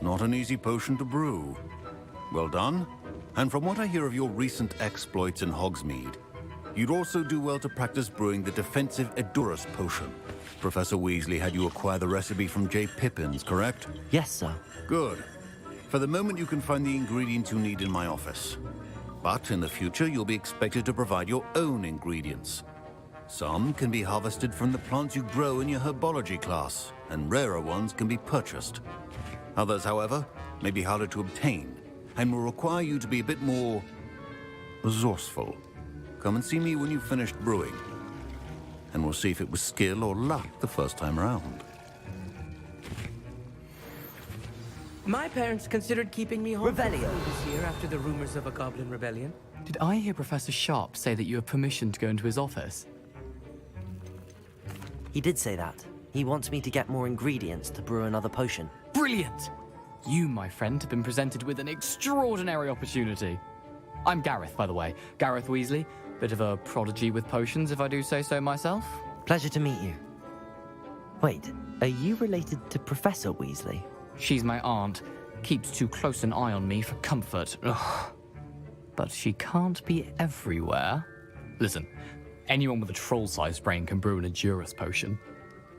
Not an easy potion to brew. Well done. And from what I hear of your recent exploits in Hogsmeade, you'd also do well to practice brewing the defensive Edurus potion. Professor Weasley had you acquire the recipe from J. Pippin's, correct? Yes, sir. Good. For the moment, you can find the ingredients you need in my office. But in the future, you'll be expected to provide your own ingredients. Some can be harvested from the plants you grow in your herbology class, and rarer ones can be purchased. Others, however, may be harder to obtain, and will require you to be a bit more resourceful. Come and see me when you've finished brewing, and we'll see if it was skill or luck the first time around. My parents considered keeping me home this year after the rumors of a Goblin Rebellion. Did I hear Professor Sharp say that you have permission to go into his office? He did say that. He wants me to get more ingredients to brew another potion. Brilliant! You, my friend, have been presented with an extraordinary opportunity. I'm Gareth, by the way. Gareth Weasley. Bit of a prodigy with potions, if I do say so myself. Pleasure to meet you. Wait, are you related to Professor Weasley? She's my aunt. Keeps too close an eye on me for comfort. Ugh. But she can't be everywhere. Listen, anyone with a troll-sized brain can brew an Edurus potion.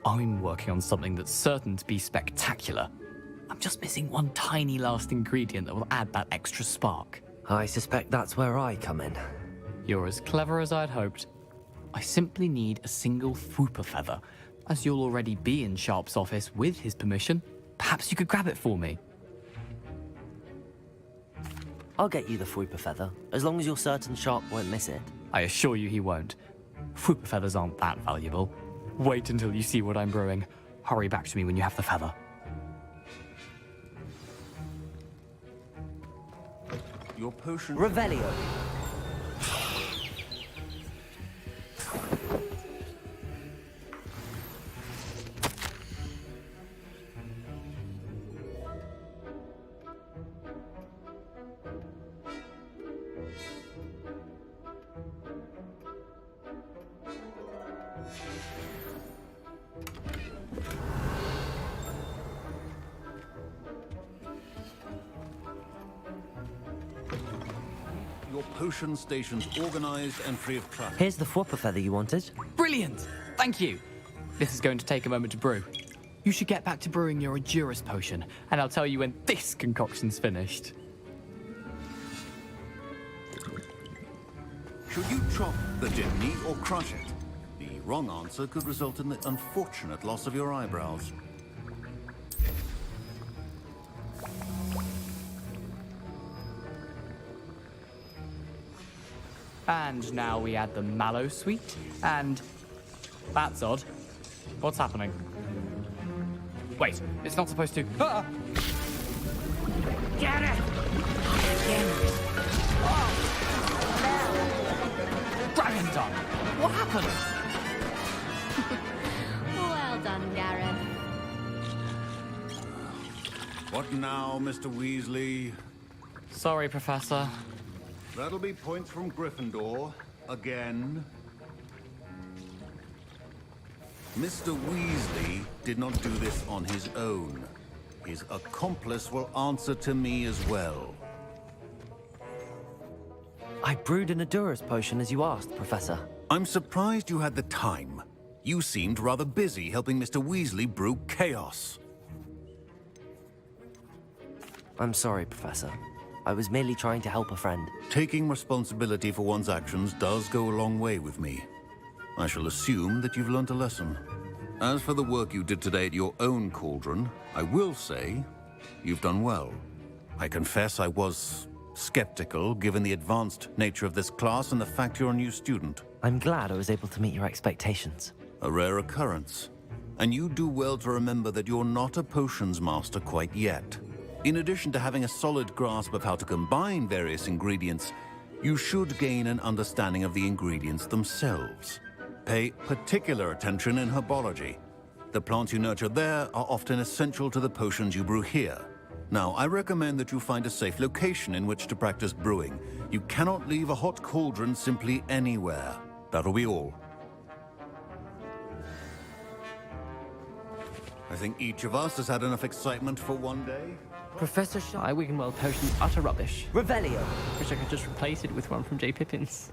I'm working on something that's certain to be spectacular. I'm just missing one tiny last ingredient that will add that extra spark. I suspect that's where I come in. You're as clever as I'd hoped. I simply need a single Fwooper feather. As you'll already be in Sharp's office with his permission, perhaps you could grab it for me. I'll get you the Fwooper feather, as long as you're certain Sharp won't miss it. I assure you he won't. Fwooper feathers aren't that valuable. Wait until you see what I'm brewing. Hurry back to me when you have the feather. Your potion... Revelio. Your potion station's organized and free of clutter. Here's the Fwooper feather you wanted. Brilliant! Thank you. This is going to take a moment to brew. You should get back to brewing your Edurus potion, and I'll tell you when this concoction's finished. Should you chop the dimny or crush it? The wrong answer could result in the unfortunate loss of your eyebrows. And now we add the mallow sweet, and... That's odd. What's happening? Wait, it's not supposed to... Ah! Get it! Dragon done! What happened? Well done, Gareth. What now, Mr. Weasley? Sorry, Professor. That'll be points from Gryffindor. Again. Mr. Weasley did not do this on his own. His accomplice will answer to me as well. I brewed an Adurus potion as you asked, Professor. I'm surprised you had the time. You seemed rather busy helping Mr. Weasley brew chaos. I'm sorry, Professor. I was merely trying to help a friend. Taking responsibility for one's actions does go a long way with me. I shall assume that you've learnt a lesson. As for the work you did today at your own cauldron, I will say you've done well. I confess I was skeptical, given the advanced nature of this class and the fact you're a new student. I'm glad I was able to meet your expectations. A rare occurrence. And you do well to remember that you're not a potions master quite yet. In addition to having a solid grasp of how to combine various ingredients, you should gain an understanding of the ingredients themselves. Pay particular attention in herbology. The plants you nurture there are often essential to the potions you brew here. Now, I recommend that you find a safe location in which to practice brewing. You cannot leave a hot cauldron simply anywhere. That'll be all. I think each of us has had enough excitement for one day. Professor Shy Wiggenweld potion's utter rubbish. Revelio! Wish I could just replace it with one from J. Pippin's.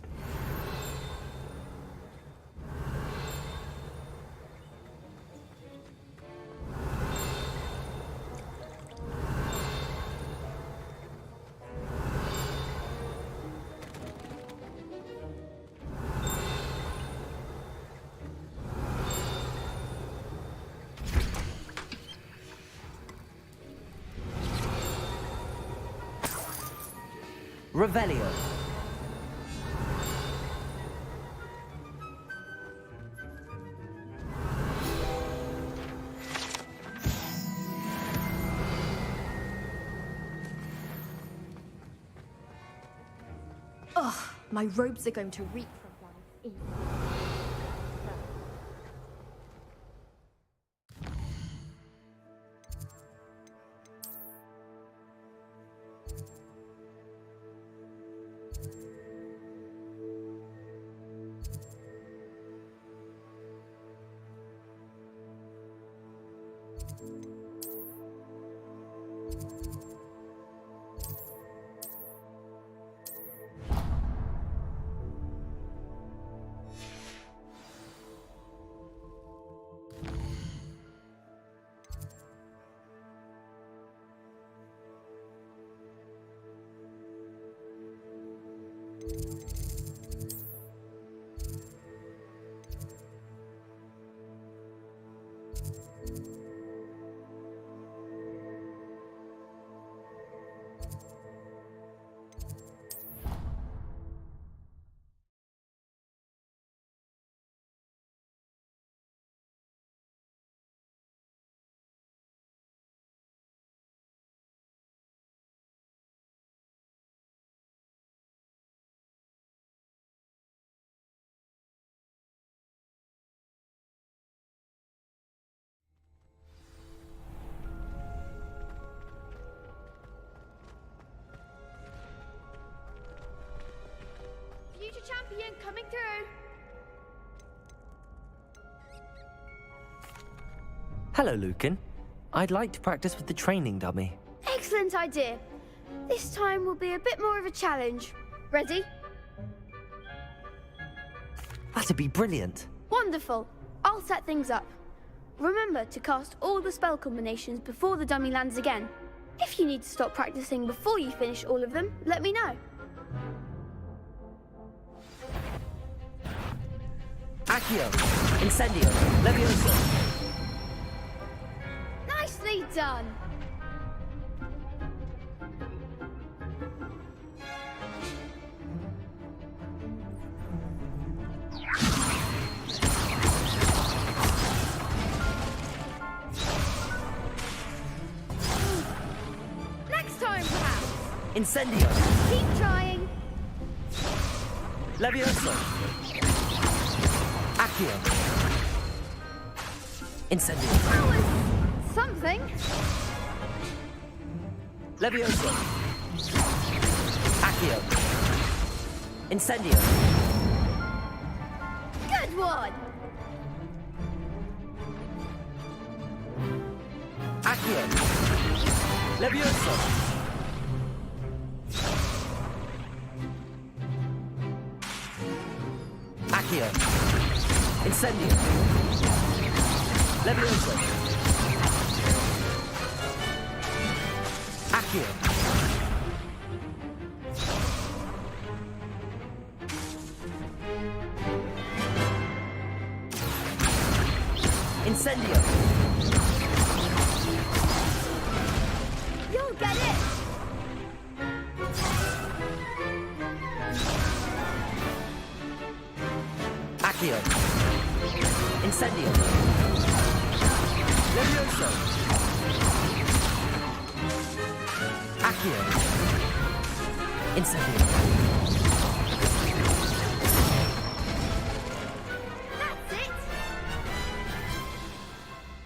Revelio. Ugh, my robes are going to reek from flowers. Future champion coming through. Hello, Lucan. I'd like to practice with the training dummy. Excellent idea. This time will be a bit more of a challenge. Ready? That'd be brilliant. Wonderful. I'll set things up. Remember to cast all the spell combinations before the dummy lands again. If you need to stop practicing before you finish all of them, let me know. Accio! Incendio! Levioso! Nicely done. Next time, perhaps. Incendio! Keep trying. Levioso! Accio! Incendio! That was something. Levioso! Accio! Incendio! Good one. Accio! Levioso! Accio! Incendio! Levioso! Accio! Incendio! You'll get it. Accio! Incendio! Levioso! Accio! Incendio! That's it.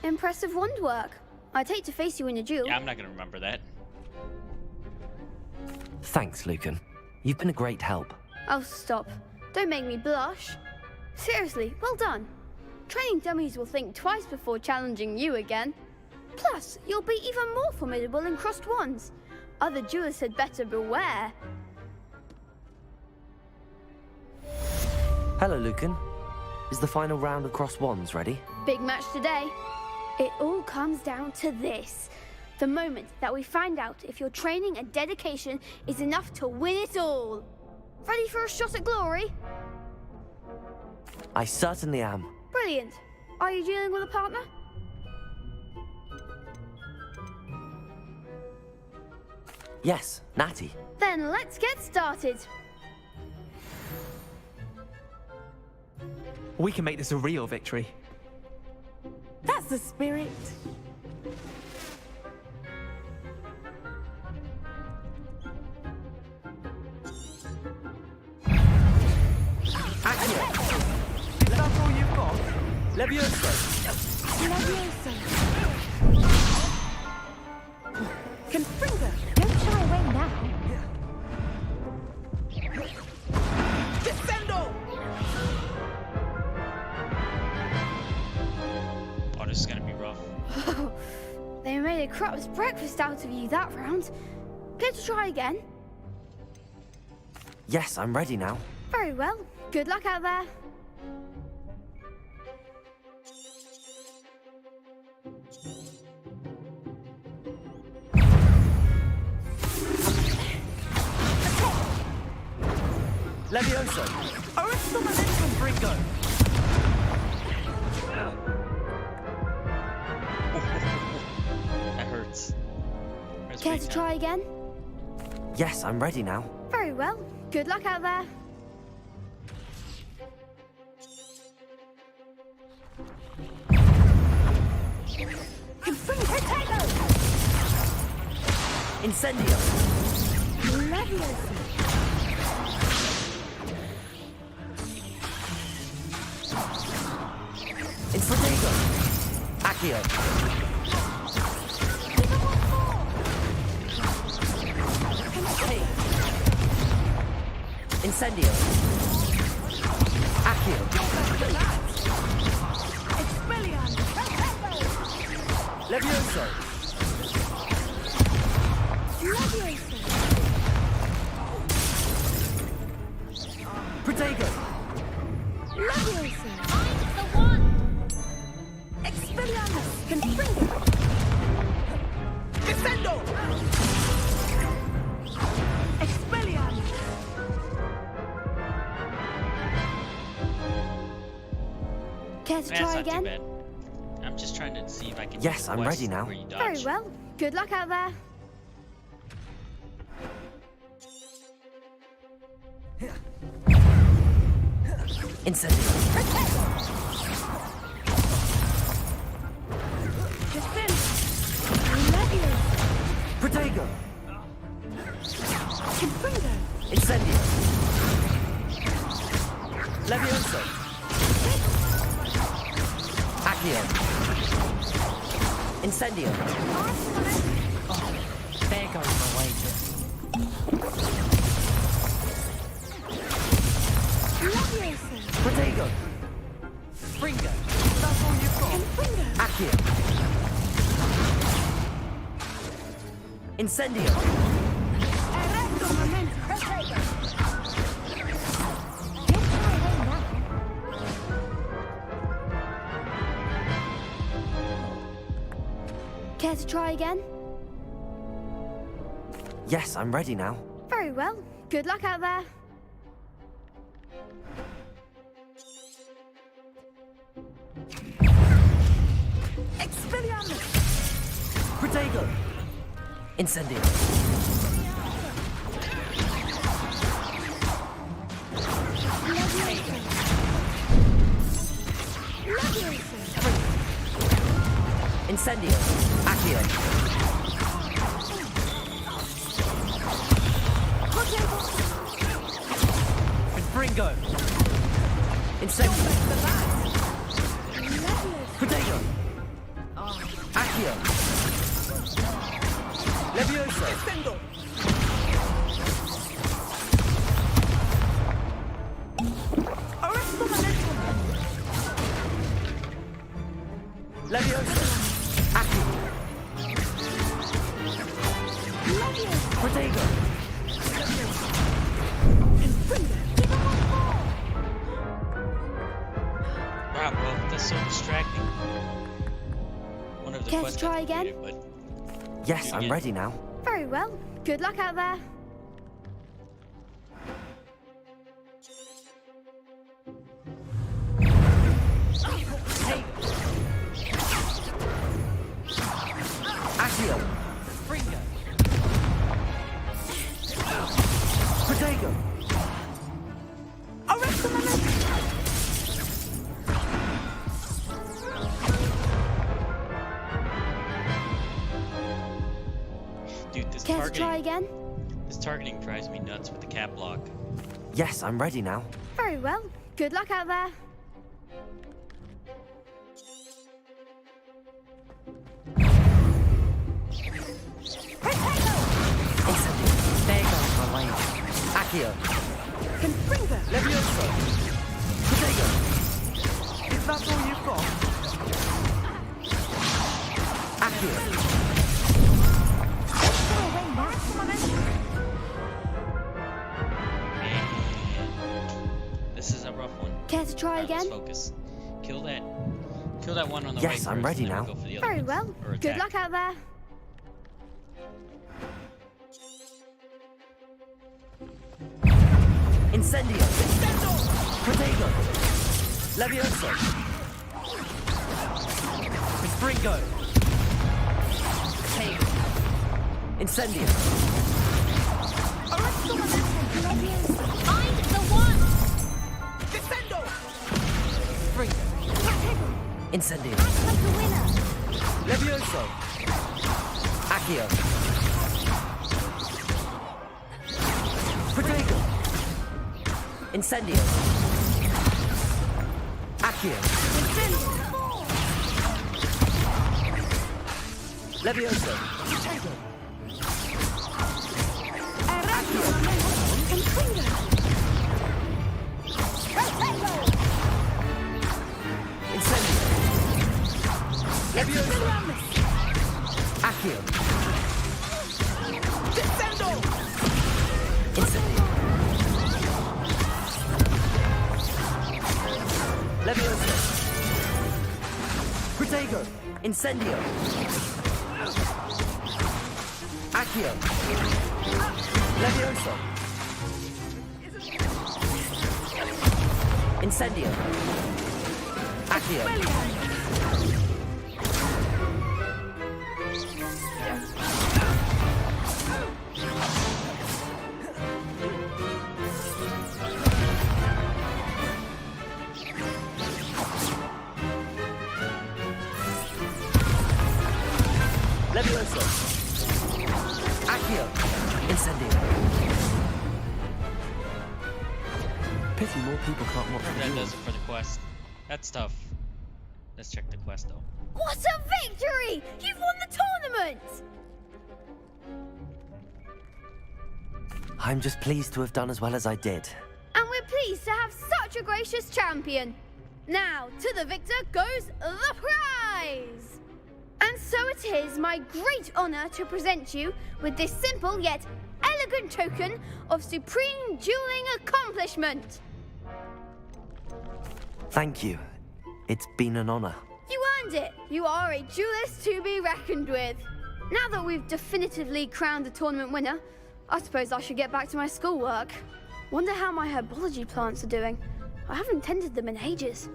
Impressive wand work. I'd hate to face you in a duel. Yeah, I'm not gonna remember that. Thanks, Lucan. You've been a great help. Oh, stop. Don't make me blush. Seriously, well done. Training dummies will think twice before challenging you again. Plus, you'll be even more formidable in crossed wands. Other duelists had better beware. Hello, Lucan. Is the final round of cross wands ready? Big match today. It all comes down to this. The moment that we find out if your training and dedication is enough to win it all. Ready for a shot at glory? I certainly am. Brilliant. Are you dealing with a partner? Yes, Natty. Then let's get started. We can make this a real victory. That's the spirit. Accio! Is that all you've got? Levioso! Levioso. Confringo. Don't shy away now. Descendo. Oh, this is gonna be rough. They made a crap's breakfast out of you that round. Care to try again? Yes, I'm ready now. Very well. Good luck out there. Levioso! Arresto momentum, Bringo! That hurts. Care to try again? Yes, I'm ready now. Very well. Good luck out there. Incendio! Levioso. Incendio! Accio! Incendio! Accio! Expelliarmus. Levioso! Levioso. Protego! Levioso. The one. Expelliarmus. Confringo. Descendo. Expelliarmus. Care to That's try not again? too bad. I'm just trying to see if I can. Yes, use the I'm quest ready now. where you dodge. Very well. Good luck out there. Incendio. Defend. Leviosa. Protego. Confringo. Incendio. Levioso. Accio. Incendio. Oh, there goes my wager. Leviosa. Protego. Fringo. That's all you've got. Confringo. Accio. Incendio. Erecto momento. Care to try again? Yes, I'm ready now. Very well. Good luck out there. Expelliarmus. Protego. Incendio. Leviosa. Incendio. Accio. Fringo. Incendio. Protego. Accio. Levioso. Arresto momentum. Levioso. Accio. Leviosa. Protego. Confringo. Give him one more. Wow, bro, that's so distracting. One of the Care to quests try I again? completed, but Yes, I'm ready now. Very well. Good luck out there. Accio. Fringo. Protego. Arresto momentum. dude, this Care to try targeting, again? this targeting drives me nuts with the cap lock. Yes, I'm ready now. Very well. Good luck out there. Incendio. There goes my wager. Accio. Confringo. Levioso. Protego. Is that all you've got? Accio. Arresto momentum. This is a rough one. Care to try Alright, let's again? focus. Kill that one on the Yes, right I'm first, ready and then now. we'll go for the other Very ones, well. or Good attack. luck out there. Incendio. Protego. Levioso. Fringo. Incendio. Arresto momentum. Leviosa. Find the one! Defendo. Fringo. Incendio. Like the winner! Levioso. Accio. Protego. Incendio. Accio. Levioso. Arresto momentum. Confringo. Incendio. Levioso. Accio. Defendo. Incendio. Levioso. Protego. Incendio. Accio. Levioso. Incendio. Levioso. Accio. Incendio. Pity more people can't watch the That duel. does it for the quest. That's tough. Let's check the quest though. What a victory! You've won the tournament! I'm just pleased to have done as well as I did. And we're pleased to have such a gracious champion. Now, to the victor goes the prize! And so it is my great honor to present you with this simple yet elegant token of supreme dueling accomplishment. Thank you. It's been an honor. You earned it. You are a duelist to be reckoned with. Now that we've definitively crowned the tournament winner, I suppose I should get back to my schoolwork. Wonder how my herbology plants are doing. I haven't tended them in ages.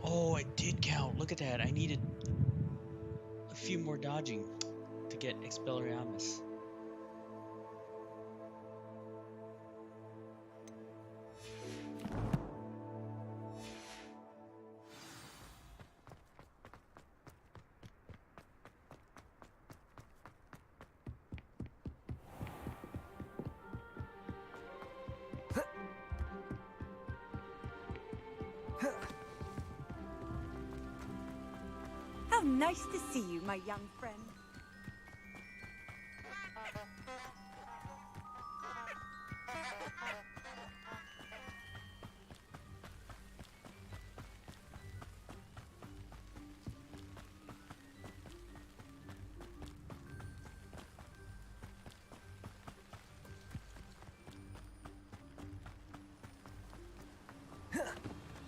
Oh, I did count. Look at that. I needed a few more dodging to get Expelliarmus. How nice to see you, my young friend.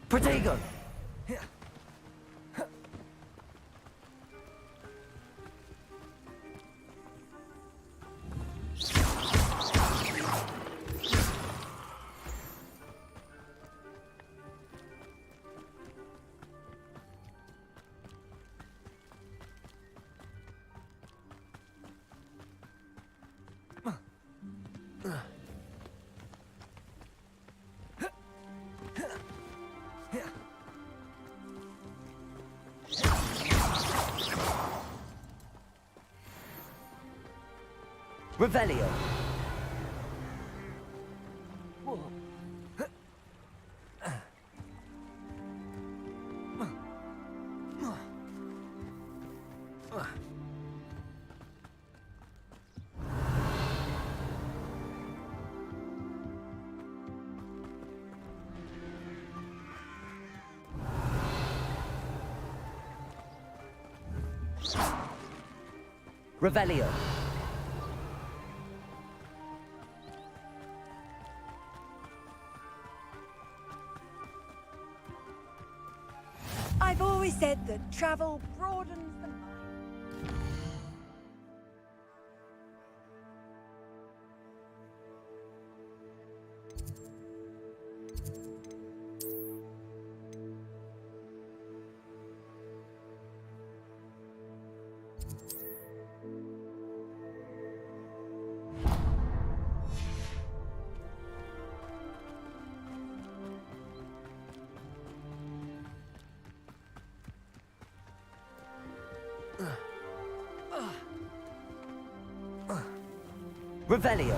Protego! Revelio. Revelio. I've always said that travel broadens the mind. Revelio.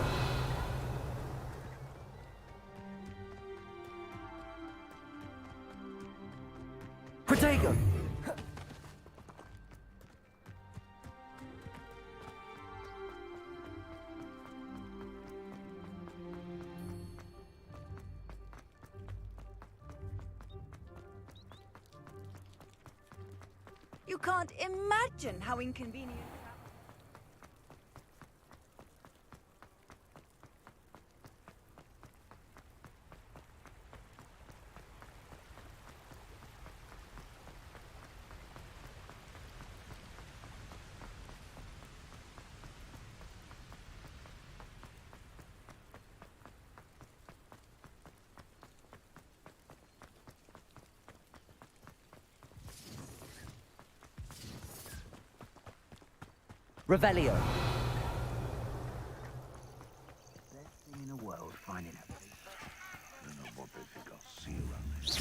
Protego. You can't imagine how inconvenient. Revelio. Best thing in the world, finding a place. I don't know what they've got to see around this.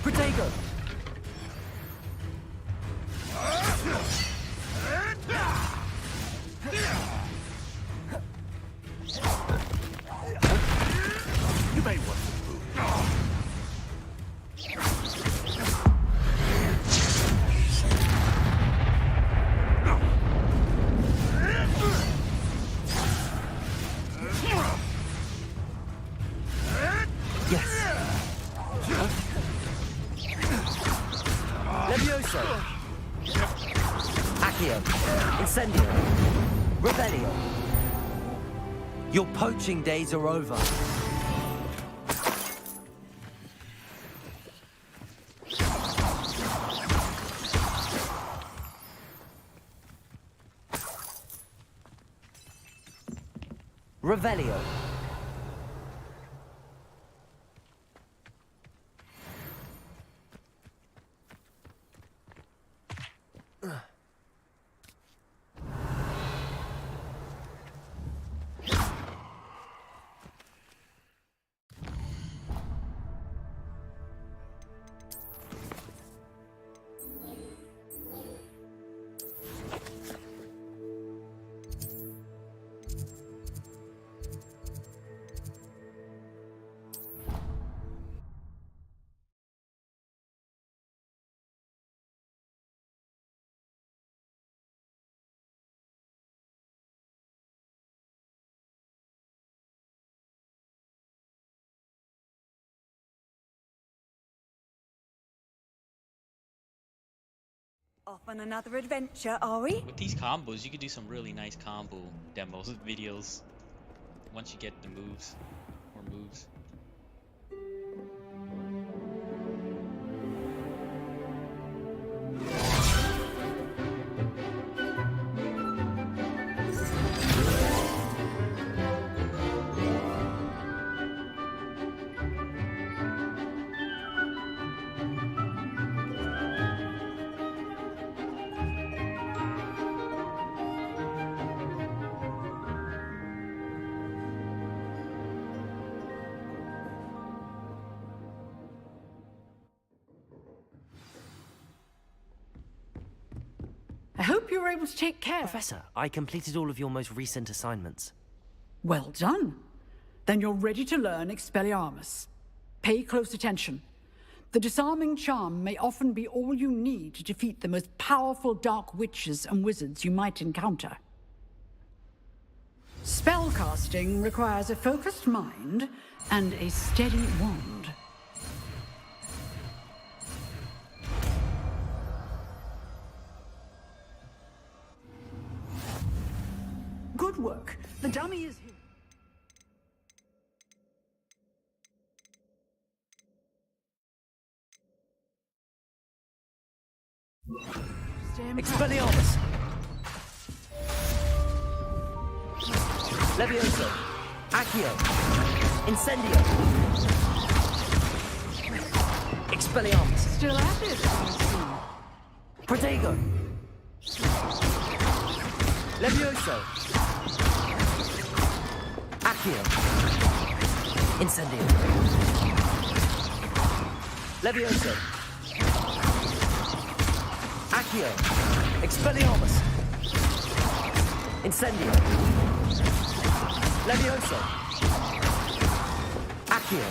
Protego! You may want to move. Levioso! Accio! Incendio! Revelio! Your poaching days are over. Revelio! Off on another adventure, are we? With these combos, you could do some really nice combo demos, videos, once you get the moves, or moves. I hope you were able to take care. Professor, I completed all of your most recent assignments. Well done. Then you're ready to learn Expelliarmus. Pay close attention. The disarming charm may often be all you need to defeat the most powerful dark witches and wizards you might encounter. Spellcasting requires a focused mind and a steady wand. Good work. The dummy is here. Expelliarmus! Levioso! Accio! Incendio! Expelliarmus! Still at it, I see. Protego! Levioso! Accio! Incendio! Levioso! Accio! Expelliarmus! Incendio! Levioso! Accio!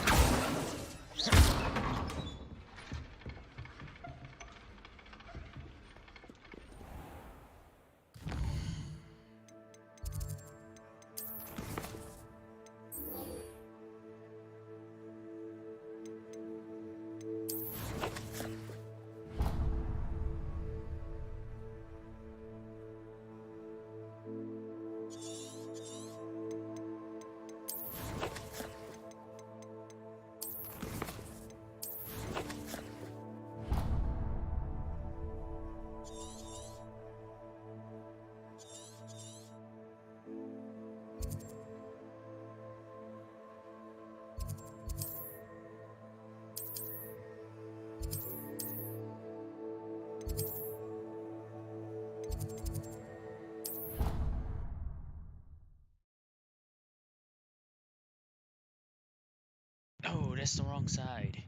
Oh, that's the wrong side.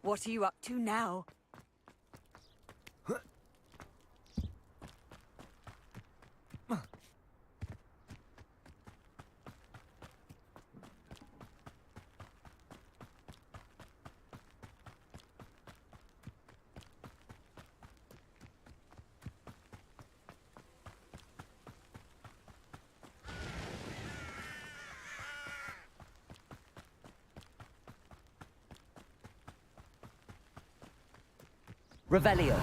What are you up to now? Revelio.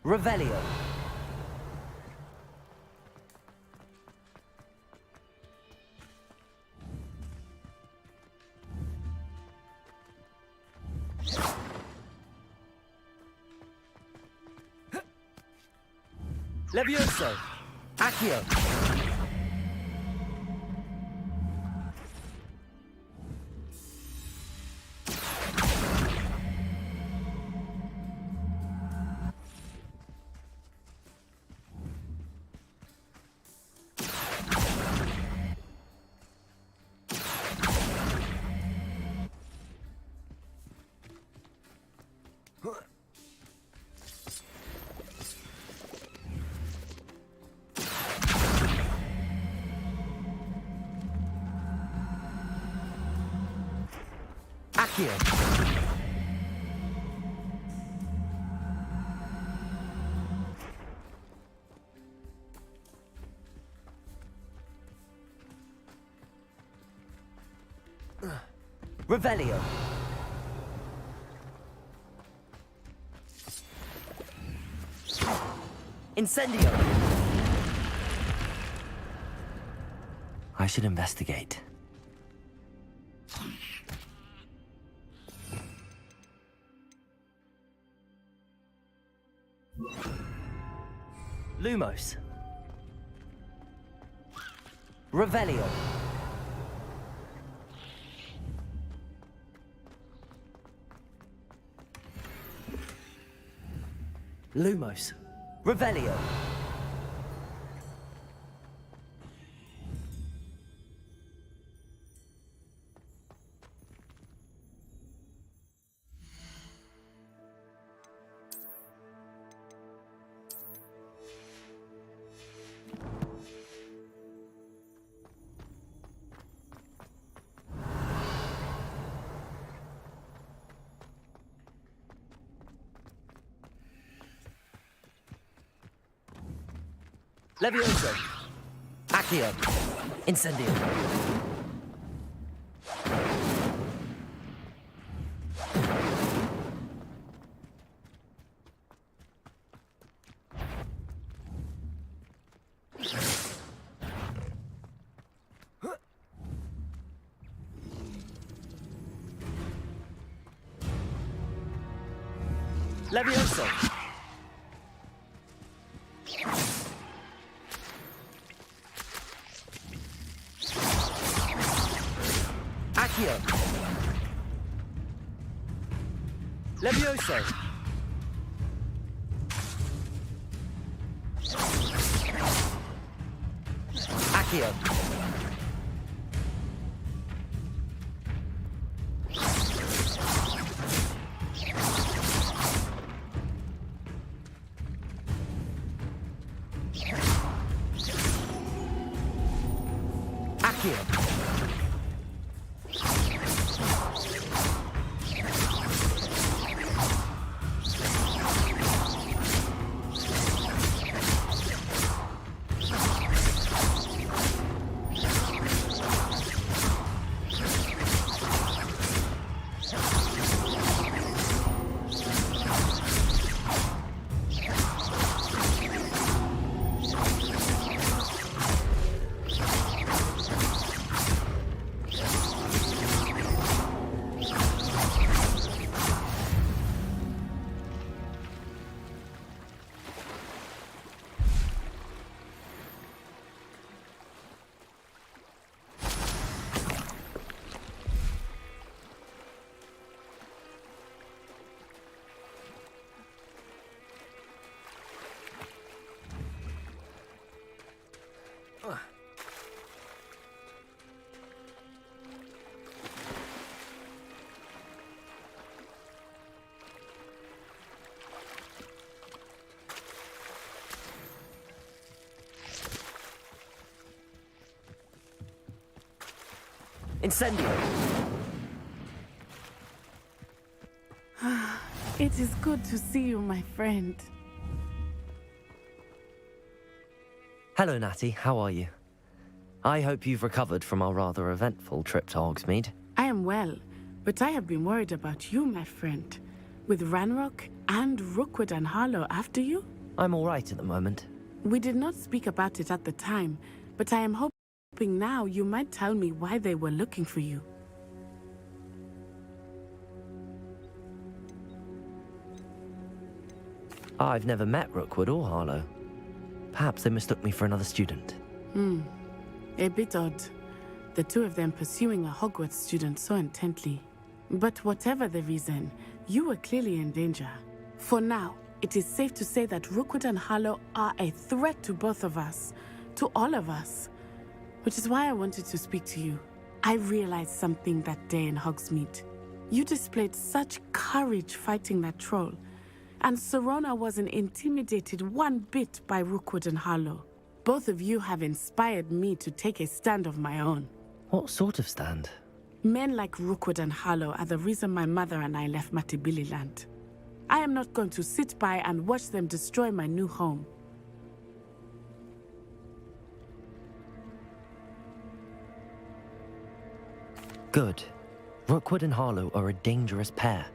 Revelio. Levioso. Accio. Accio. Revelio. Incendio. I should investigate. Lumos. Revelio. Lumos. Revelio. Levioso! Accio! Incendio! Levioso! Accio! Levioso! Accio! Incendio! It is good to see you, my friend. Hello, Natty. How are you? I hope you've recovered from our rather eventful trip to Hogsmeade. I am well, but I have been worried about you, my friend. With Ranrock and Rookwood and Harlow after you? I'm all right at the moment. We did not speak about it at the time, but I am hoping now you might tell me why they were looking for you. I've never met Rookwood or Harlow. Perhaps they mistook me for another student. A bit odd. The two of them pursuing a Hogwarts student so intently. But whatever the reason, you were clearly in danger. For now, it is safe to say that Rookwood and Harlow are a threat to both of us. To all of us. Which is why I wanted to speak to you. I realized something that day in Hogsmeade. You displayed such courage fighting that troll. And Serona wasn't intimidated one bit by Rookwood and Harlow. Both of you have inspired me to take a stand of my own. What sort of stand? Men like Rookwood and Harlow are the reason my mother and I left Matabeleland. I am not going to sit by and watch them destroy my new home. Good. Rookwood and Harlow are a dangerous pair.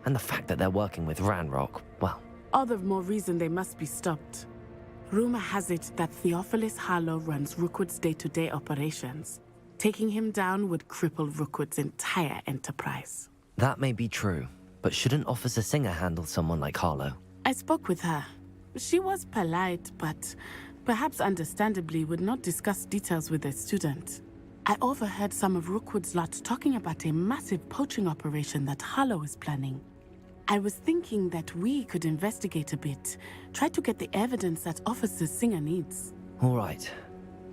And the fact that they're working with Ranrock, well... All the more reason they must be stopped. Rumor has it that Theophilus Harlow runs Rookwood's day-to-day operations. Taking him down would cripple Rookwood's entire enterprise. That may be true, but shouldn't Officer Singer handle someone like Harlow? I spoke with her. She was polite, but perhaps understandably would not discuss details with a student. I overheard some of Rookwood's lot talking about a massive poaching operation that Harlow is planning. I was thinking that we could investigate a bit, try to get the evidence that Officer Singer needs. All right,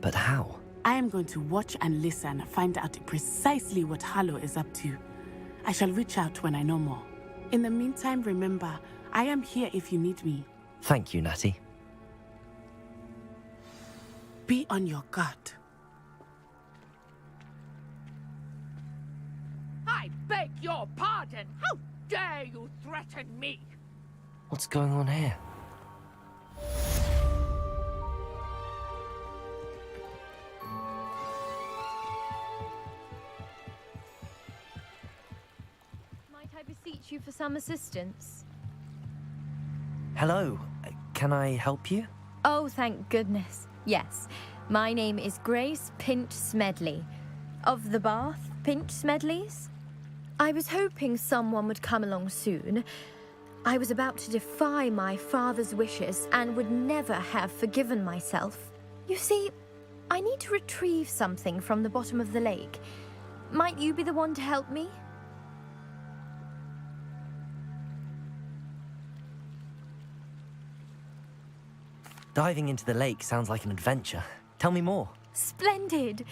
but how? I am going to watch and listen, find out precisely what Harlow is up to. I shall reach out when I know more. In the meantime, remember, I am here if you need me. Thank you, Natty. Be on your guard. I beg your pardon! How dare you threaten me? What's going on here? reach you for some assistance? Hello, can I help you? Oh, thank goodness. Yes. My name is Grace Pinch Smedley. Of the Bath Pinch Smedleys? I was hoping someone would come along soon. I was about to defy my father's wishes and would never have forgiven myself. You see, I need to retrieve something from the bottom of the lake. Might you be the one to help me? Diving into the lake sounds like an adventure. Tell me more. Splendid!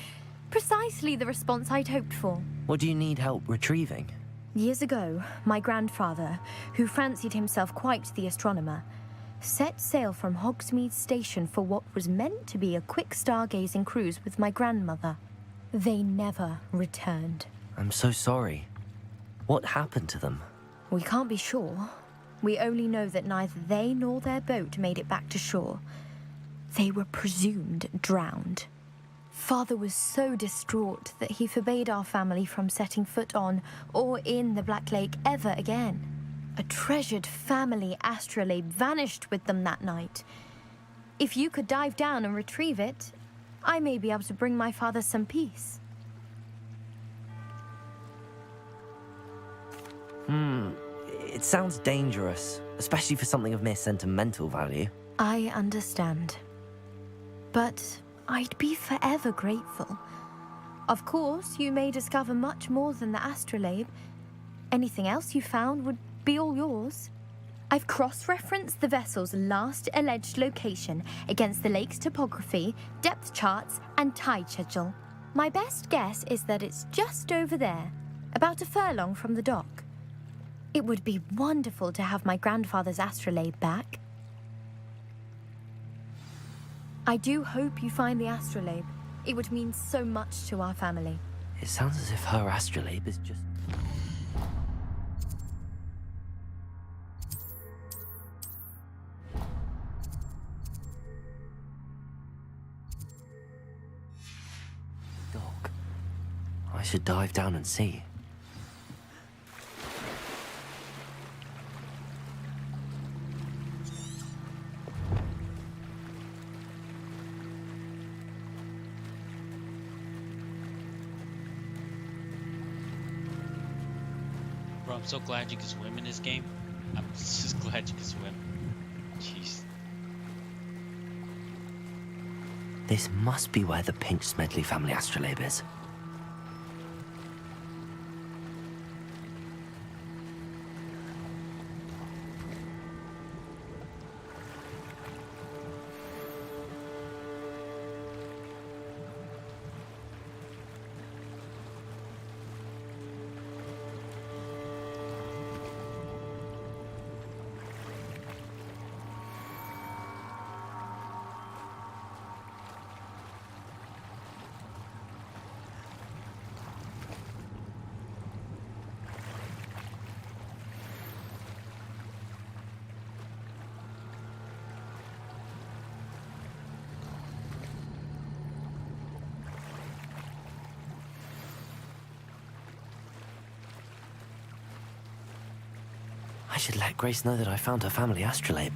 Precisely the response I'd hoped for. What do you need help retrieving? Years ago, my grandfather, who fancied himself quite the astronomer, set sail from Hogsmeade Station for what was meant to be a quick stargazing cruise with my grandmother. They never returned. I'm so sorry. What happened to them? We can't be sure. We only know that neither they nor their boat made it back to shore. They were presumed drowned. Father was so distraught that he forbade our family from setting foot on or in the Black Lake ever again. A treasured family astrolabe vanished with them that night. If you could dive down and retrieve it, I may be able to bring my father some peace. It sounds dangerous, especially for something of mere sentimental value. I understand. But I'd be forever grateful. Of course, you may discover much more than the astrolabe. Anything else you found would be all yours. I've cross-referenced the vessel's last alleged location against the lake's topography, depth charts, and tide schedule. My best guess is that it's just over there, about a furlong from the dock. It would be wonderful to have my grandfather's astrolabe back. I do hope you find the astrolabe. It would mean so much to our family. It sounds as if her astrolabe is just... Dog. I should dive down and see. Bro, I'm so glad you can swim in this game. I'm just glad you can swim. Jeez. This must be where the Pinch Smedley family astrolabe is. I should let Grace know that I found her family astrolabe.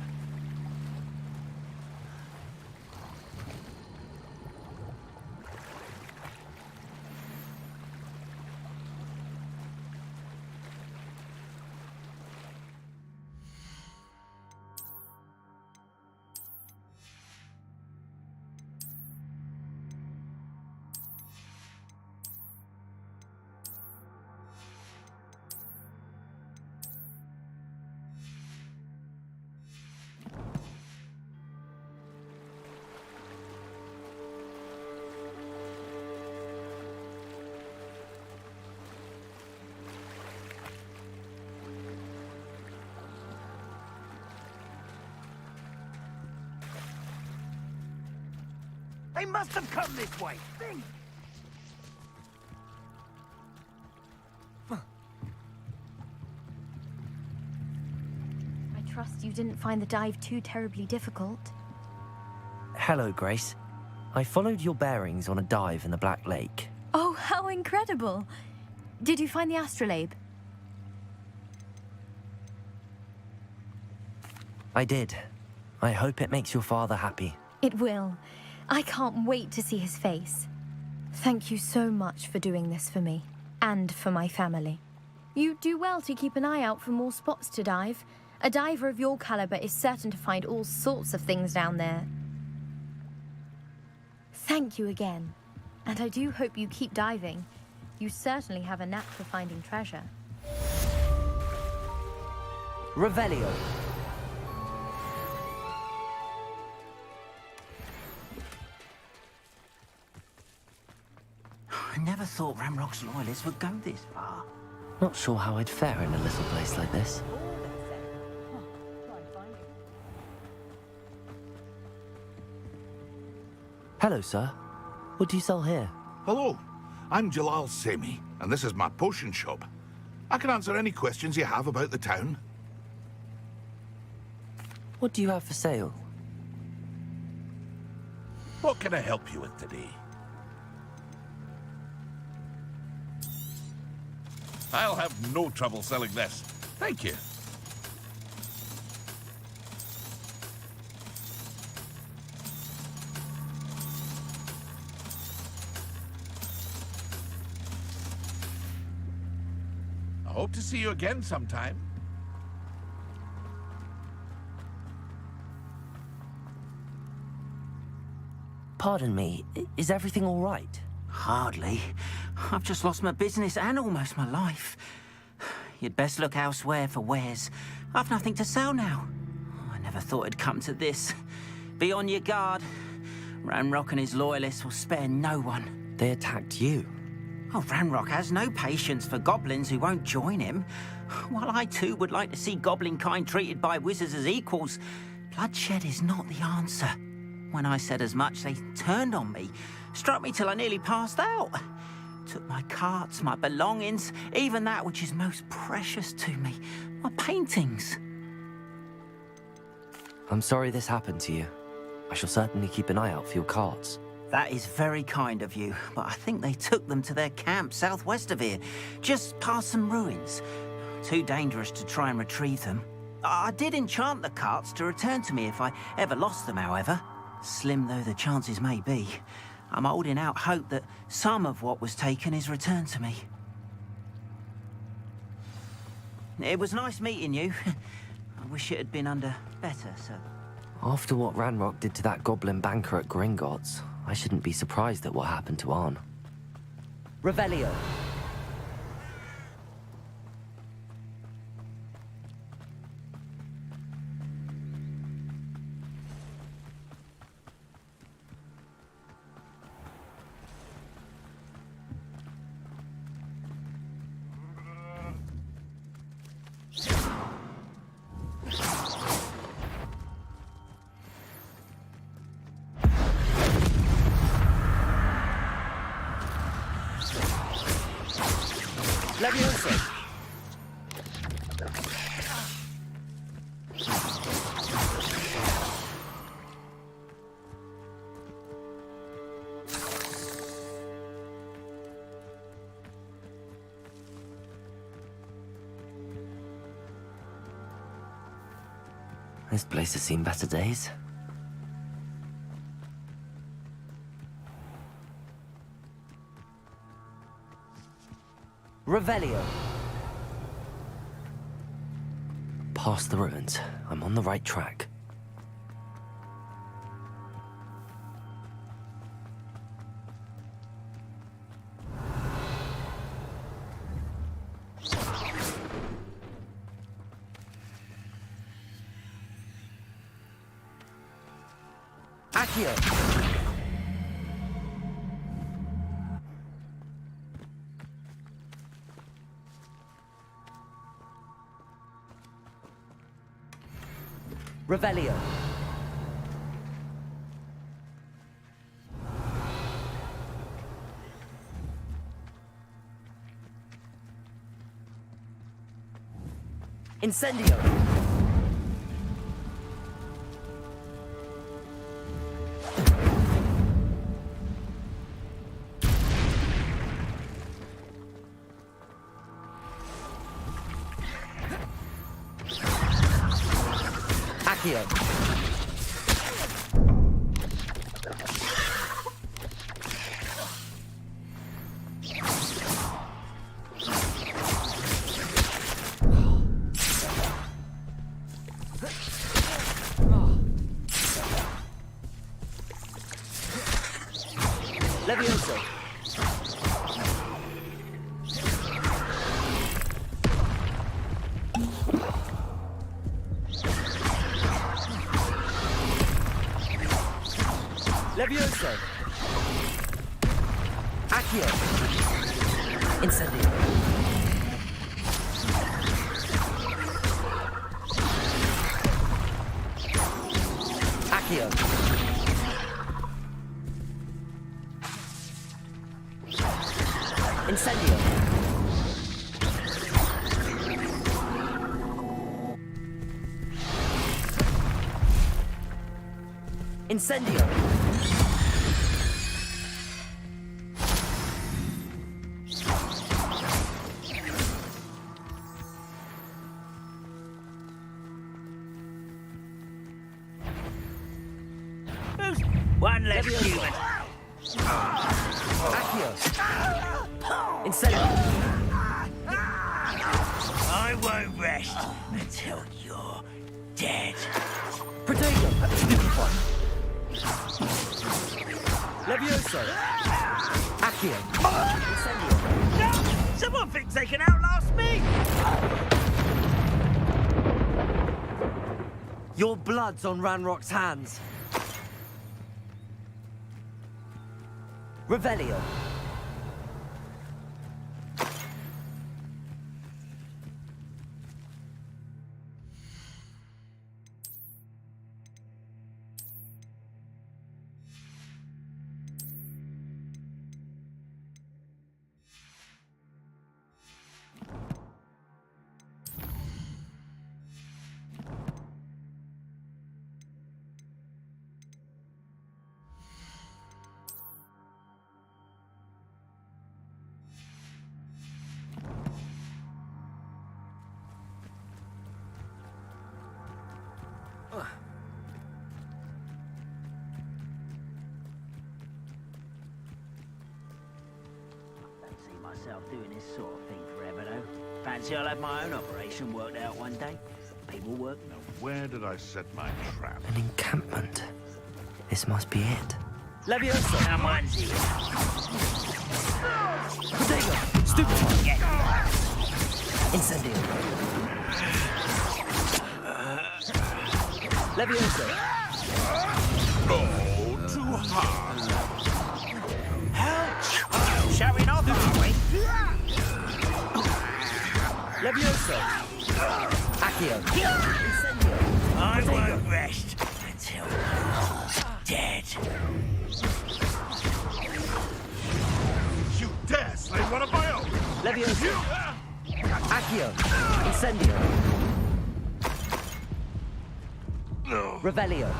They must have come this way. Think. I trust you didn't find the dive too terribly difficult. Hello, Grace. I followed your bearings on a dive in the Black Lake. Oh, how incredible! Did you find the astrolabe? I did. I hope it makes your father happy. It will. I can't wait to see his face. Thank you so much for doing this for me, and for my family. You do well to keep an eye out for more spots to dive. A diver of your caliber is certain to find all sorts of things down there. Thank you again, and I do hope you keep diving. You certainly have a knack for finding treasure. Revelio. I never thought Ramrock's loyalists would go this far. Not sure how I'd fare in a little place like this. Hello, sir. What do you sell here? Hello, I'm Jalal Semi, and this is my potion shop. I can answer any questions you have about the town. What do you have for sale? What can I help you with today? I'll have no trouble selling this. Thank you. I hope to see you again sometime. Pardon me, is everything all right? Hardly. I've just lost my business and almost my life. You'd best look elsewhere for wares. I've nothing to sell now. I never thought it'd come to this. Be on your guard. Ranrock and his loyalists will spare no one. They attacked you. Oh, Ranrock has no patience for goblins who won't join him. While I too would like to see goblin kind treated by wizards as equals, bloodshed is not the answer. When I said as much, they turned on me, struck me till I nearly passed out. Took my carts, my belongings, even that which is most precious to me, my paintings. I'm sorry this happened to you. I shall certainly keep an eye out for your carts. That is very kind of you, but I think they took them to their camp southwest of here, just past some ruins. Too dangerous to try and retrieve them. I did enchant the carts to return to me if I ever lost them, however. Slim though the chances may be, I'm holding out hope that some of what was taken is returned to me. It was nice meeting you. I wish it had been under better, sir. After what Ranrock did to that goblin banker at Gringotts, I shouldn't be surprised at what happened to Arn. Revelio. Leviosa. This place has seen better days. Revelio. Past the ruins. I'm on the right track. Accio. Revelio. Incendio. Accio. Levioso. Levioso. Accio. Incendio. Accio. Incendio. Incendio. One less human. Accio. Incendio. I won't rest until you're dead. Protego. Stupefy. Levioso. Accio. Incendio. No! Someone thinks they can outlast me! Your blood's on Ranrock's hands. Revelio. Myself doing this sort of thing forever, though. Fancy I'll have my own operation worked out one day. People work. Now, where did I set my trap? An encampment. This must be it. Levioso. Someone's here. Protego. Stupefy. Incendio. Levioso. Oh, too hard. Showing off, are we? Levioso. Accio. Incendio. I won't rest until you're dead. You dare slay one of my own! Levioso. Accio. Incendio. No. Revelio.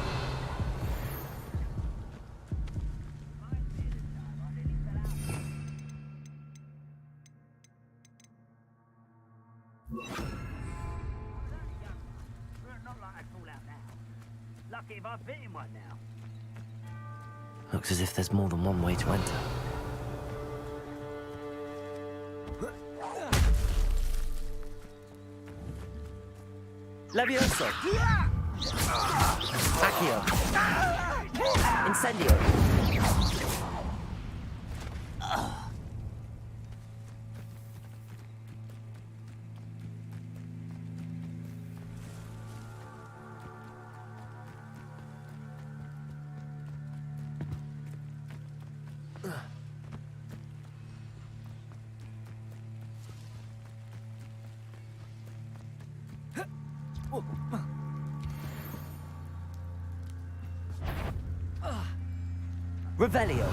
Lucky if I fit in one now. Looks as if there's more than one way to enter. Levioso. Accio. Incendio. Revelio.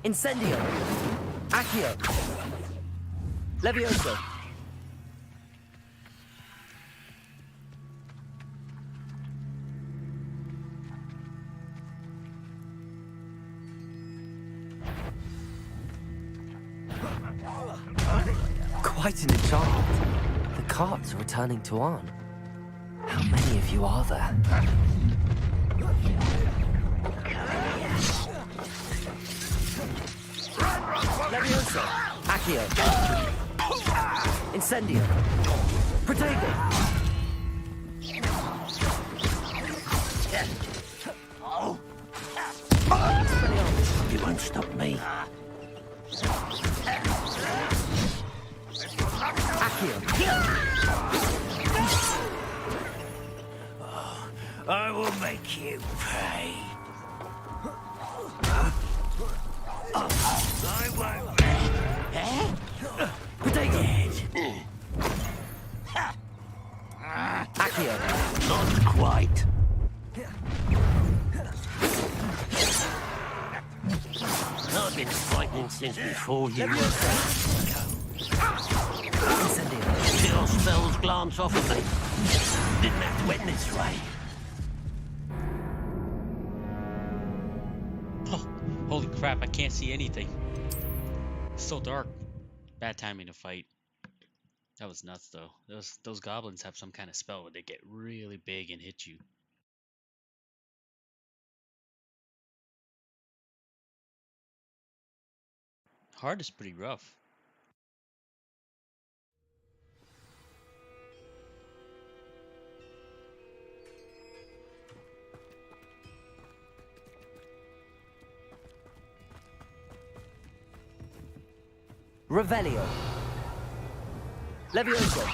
Incendio. Accio. Levioso. Quite an enchantment. The carts are returning to Arn. How many of you are there? Leviosa! Accio! Incendio! Protego! You won't stop me. Accio! I will make you pay. I won't. Eh? Protego! Accio. Not quite. I've been fighting since before you were there. Your spells glance off of me. Didn't have to end this way. Oh, holy crap, I can't see anything. It's so dark. Bad timing to fight. That was nuts though. Those goblins have some kind of spell where they get really big and hit you. Heart is pretty rough. Revelio. Leviosa.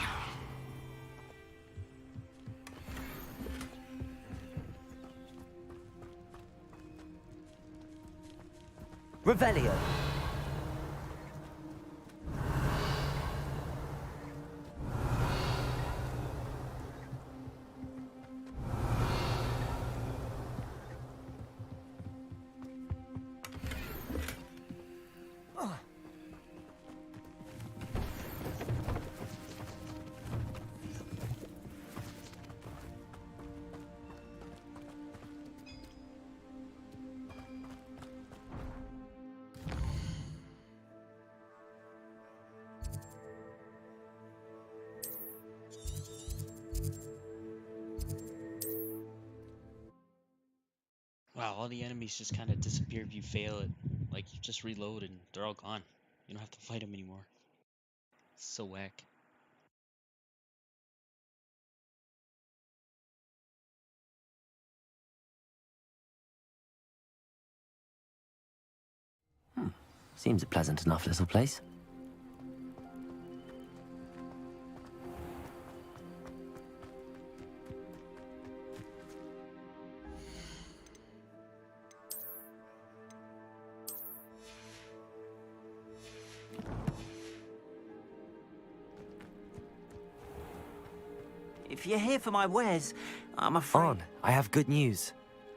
Revelio. Wow, all the enemies just kind of disappear if you fail it. Like, you just reload and they're all gone. You don't have to fight them anymore. It's so whack. Seems a pleasant enough little place. If you're here for my wares, I'm afraid... Arn, I have good news.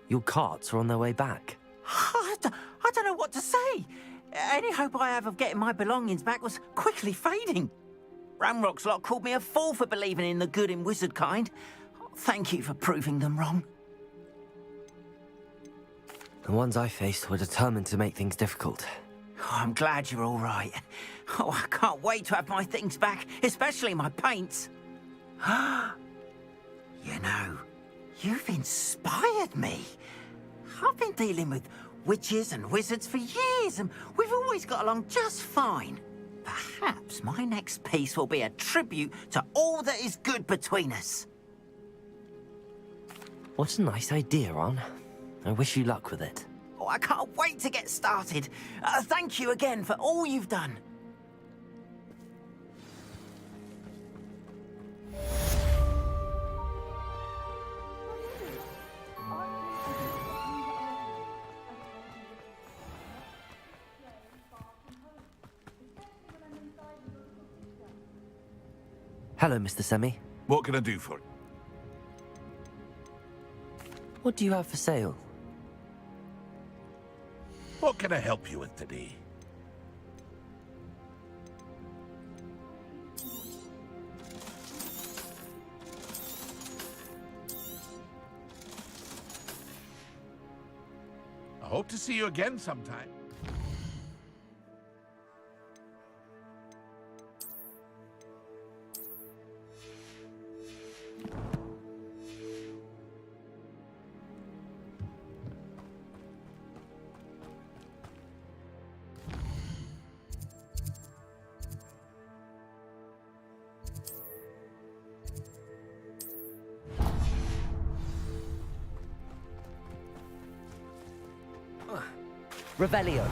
Your carts are on their way back. I don't know what to say. Any hope I have of getting my belongings back was quickly fading. Ramrock's lot called me a fool for believing in the good in wizard kind. Thank you for proving them wrong. The ones I faced were determined to make things difficult. Oh, I'm glad you're all right. Oh, I can't wait to have my things back, especially my paints. You know, you've inspired me. I've been dealing with witches and wizards for years, and we've always got along just fine. Perhaps my next piece will be a tribute to all that is good between us. What a nice idea, Arn. I wish you luck with it. Oh, I can't wait to get started. Thank you again for all you've done. Hello, Mr. Semi. What can I do for you? What do you have for sale? What can I help you with today? I hope to see you again sometime. Revelio.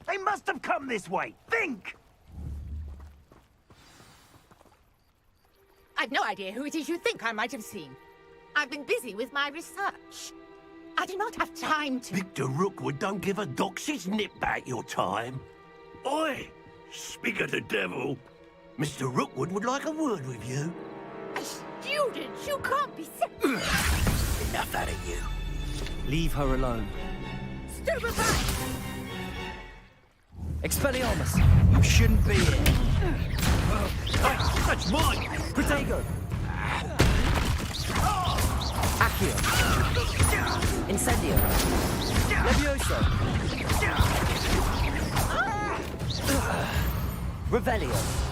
They must have come this way. Think! I've no idea who it is you think I might have seen. I've been busy with my research. I do not have time to... Victor Rookwood don't give a doxy's nip back your time. Oi! Speak of the devil. Mr. Rookwood would like a word with you. A student? You can't be... Enough out of you. Leave her alone. Stupefy! Expelliarmus! You shouldn't be here. That's mine! Protego! Accio! Incendio! Levioso! Revelio!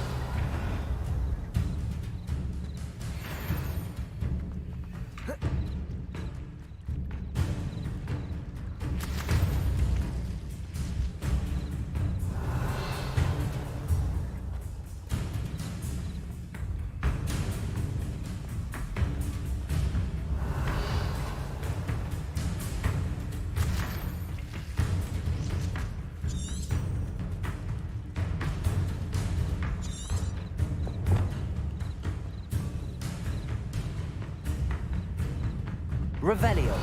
Revelio.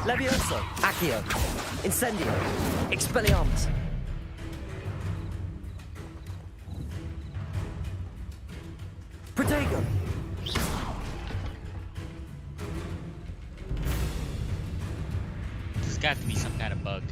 Levioso. Accio. Incendio. Expelliarmus. Protego. There's got to be some kind of bug.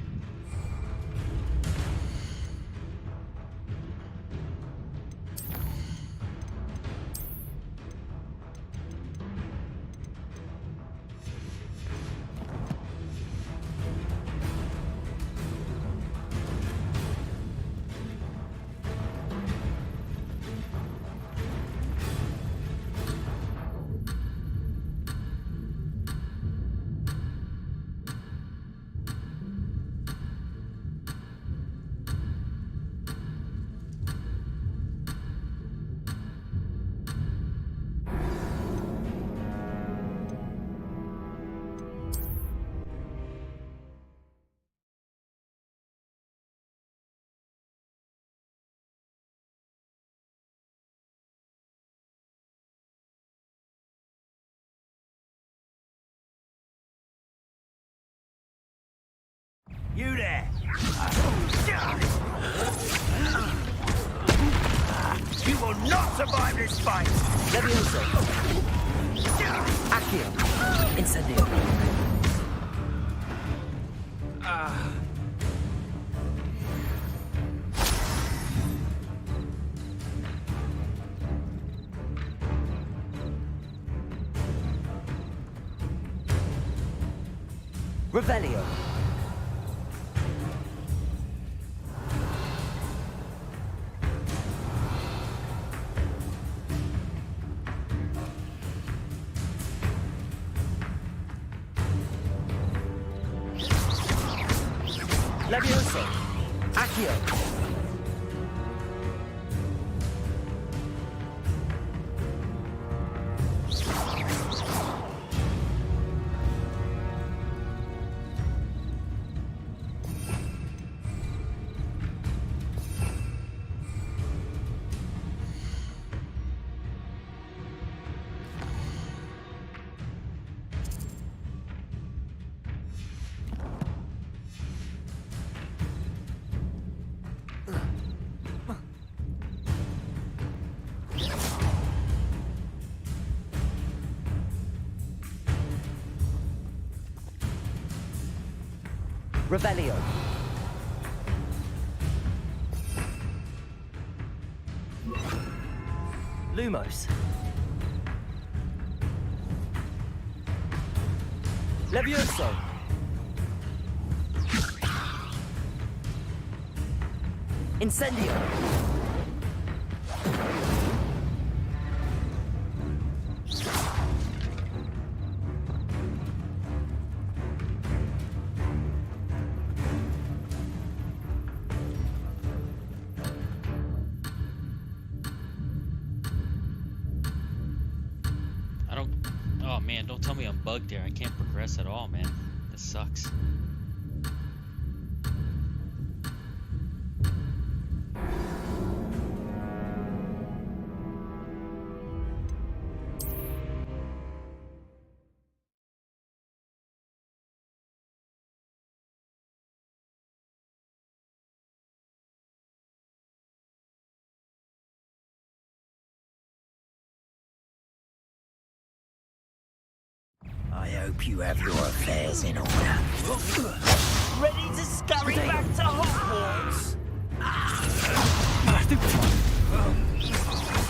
You there! You will not survive this fight! Levioso. Accio. Incendio. Revelio. Levioso. Accio. Revelio. Lumos. Levioso. Incendio. man, don't tell me I'm bugged here. I can't progress at all, man. This sucks. I hope you have your affairs in order. Ready to scurry back to Hogwarts?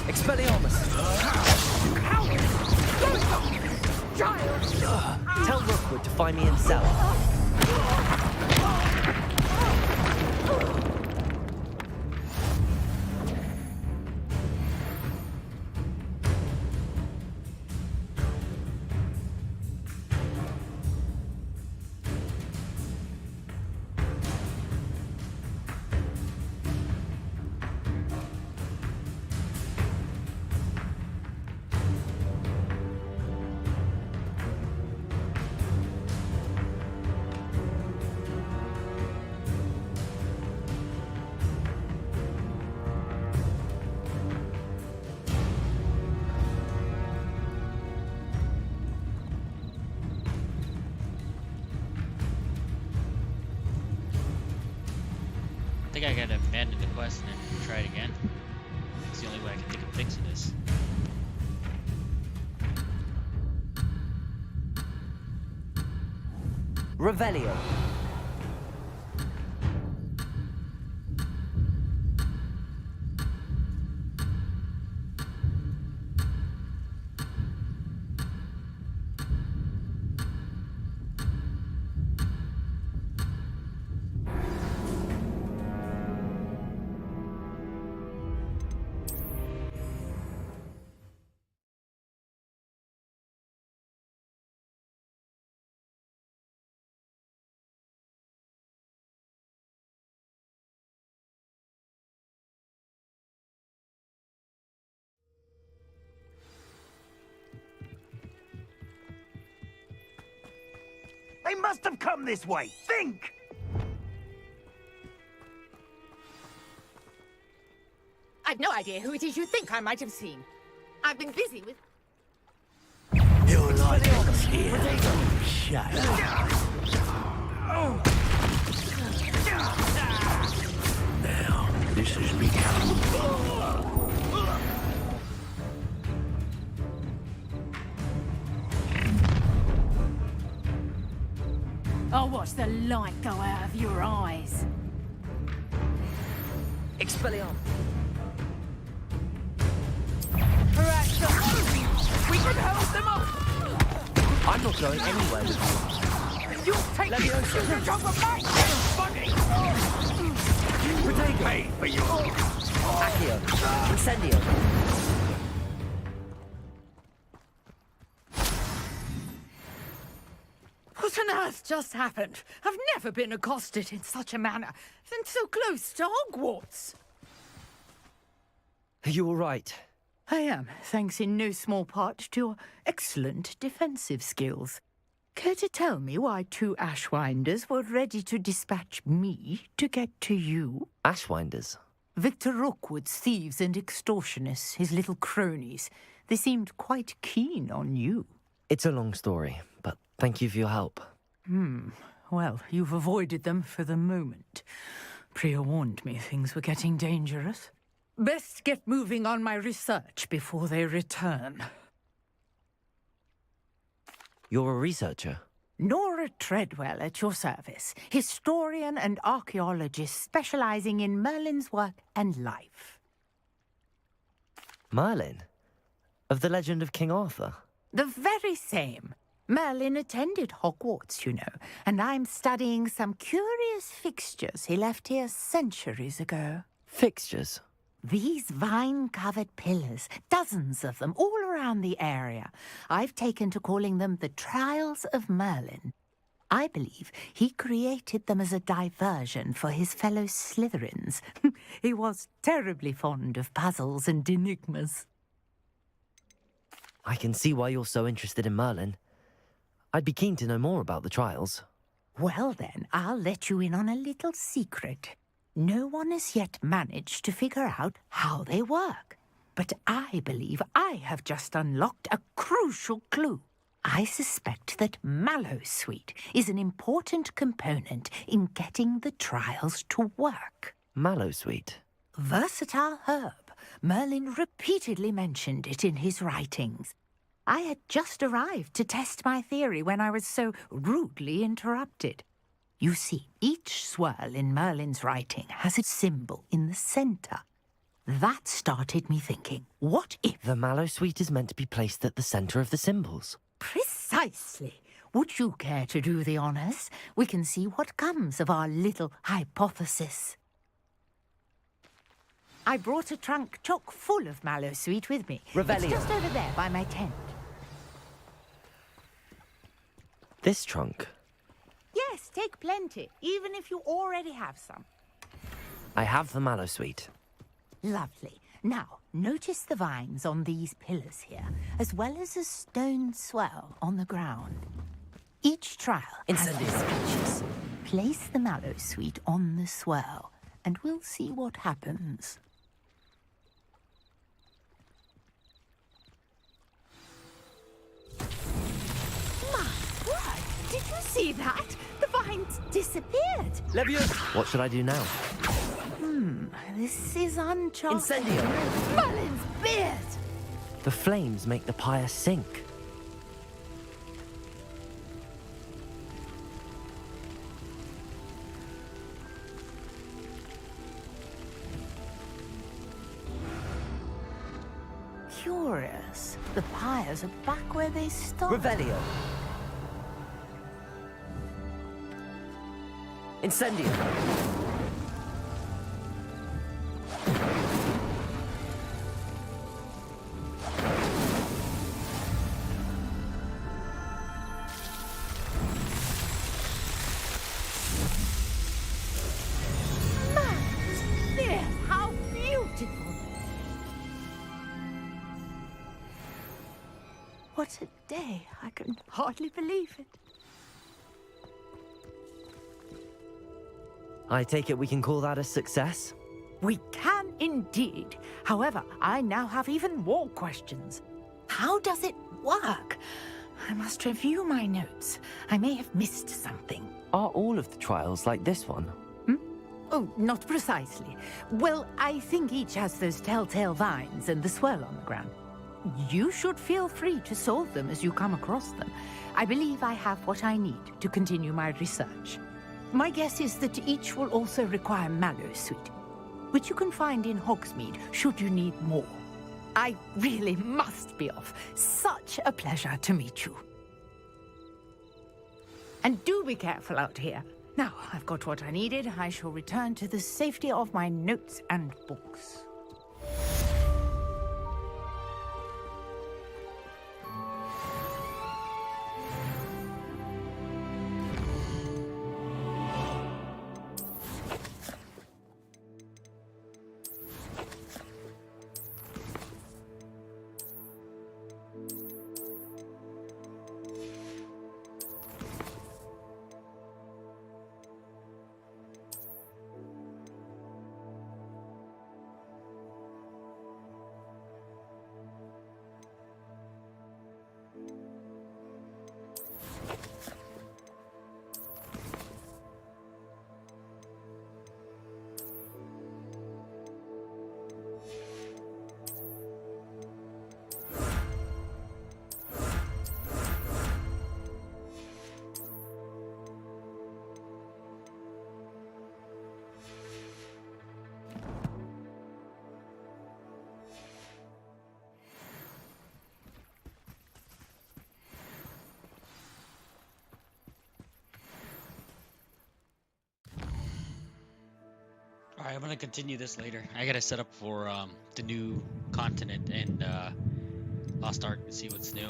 Expelliarmus! Tell Rookwood to find me in cell. I think I gotta abandon the quest and then try it again. It's the only way I can think of fixing this. Revelio. They must have come this way. Think! I've no idea who it is you think I might have seen. I've been busy with... Your life is here. Shut up. Now, this has become... I'll watch the light go out of your eyes. Expelliarmus. Perhaps we could hold them up. I'm not going anywhere with You take the advantage over my funny. Pay for your... Accio. Incendio. What on earth just happened? I've never been accosted in such a manner, and so close to Hogwarts. Are you all right? I am, thanks in no small part to your excellent defensive skills. Care to tell me why two Ashwinders were ready to dispatch me to get to you? Ashwinders? Victor Rookwood's thieves and extortionists, his little cronies. They seemed quite keen on you. It's a long story, but thank you for your help. Well, you've avoided them for the moment. Priya warned me things were getting dangerous. Best get moving on my research before they return. You're a researcher? Nora Treadwell at your service, historian and archaeologist specializing in Merlin's work and life. Merlin? Of the legend of King Arthur? The very same. Merlin attended Hogwarts, you know, and I'm studying some curious fixtures he left here centuries ago. Fixtures? These vine-covered pillars, dozens of them, all around the area. I've taken to calling them the Trials of Merlin. I believe he created them as a diversion for his fellow Slytherins. He was terribly fond of puzzles and enigmas. I can see why you're so interested in Merlin. I'd be keen to know more about the trials. Well then, I'll let you in on a little secret. No one has yet managed to figure out how they work. But I believe I have just unlocked a crucial clue. I suspect that mallowsweet is an important component in getting the trials to work. Mallowsweet? Versatile herb. Merlin repeatedly mentioned it in his writings. I had just arrived to test my theory when I was so rudely interrupted. You see, each swirl in Merlin's writing has a symbol in the center. That started me thinking, what if... The mallowsweet is meant to be placed at the center of the symbols. Precisely. Would you care to do the honors? We can see what comes of our little hypothesis. I brought a trunk chock full of mallowsweet with me. Revelio. It's just over there by my tent. This trunk? Yes, take plenty, even if you already have some. I have the mallowsweet. Lovely. Now, notice the vines on these pillars here, as well as a stone swell on the ground. Each trial has these features. Place the mallowsweet on the swell, and we'll see what happens. Did you see that? The vines disappeared. Levius! What should I do now? This is uncharted. Incendio! Merlin's beard! The flames make the pyre sink. Curious. The pyres are back where they started. Revelio! Incendio! How beautiful! What a day. I can hardly believe it. I take it we can call that a success? We can indeed. However, I now have even more questions. How does it work? I must review my notes. I may have missed something. Are all of the trials like this one? Oh, not precisely. Well, I think each has those telltale vines and the swirl on the ground. You should feel free to solve them as you come across them. I believe I have what I need to continue my research. My guess is that each will also require mallowsweet, which you can find in Hogsmeade should you need more. I really must be off. Such a pleasure to meet you. And do be careful out here. Now, I've got what I needed. I shall return to the safety of my notes and books. Alright, I'm gonna continue this later. I gotta set up for the new continent and Lost Ark and see what's new.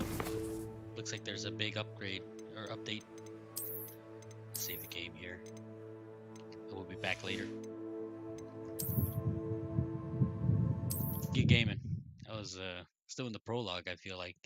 Looks like there's a big upgrade or update. Save the game here. We'll be back later. Good gaming. I was still in the prologue, I feel like.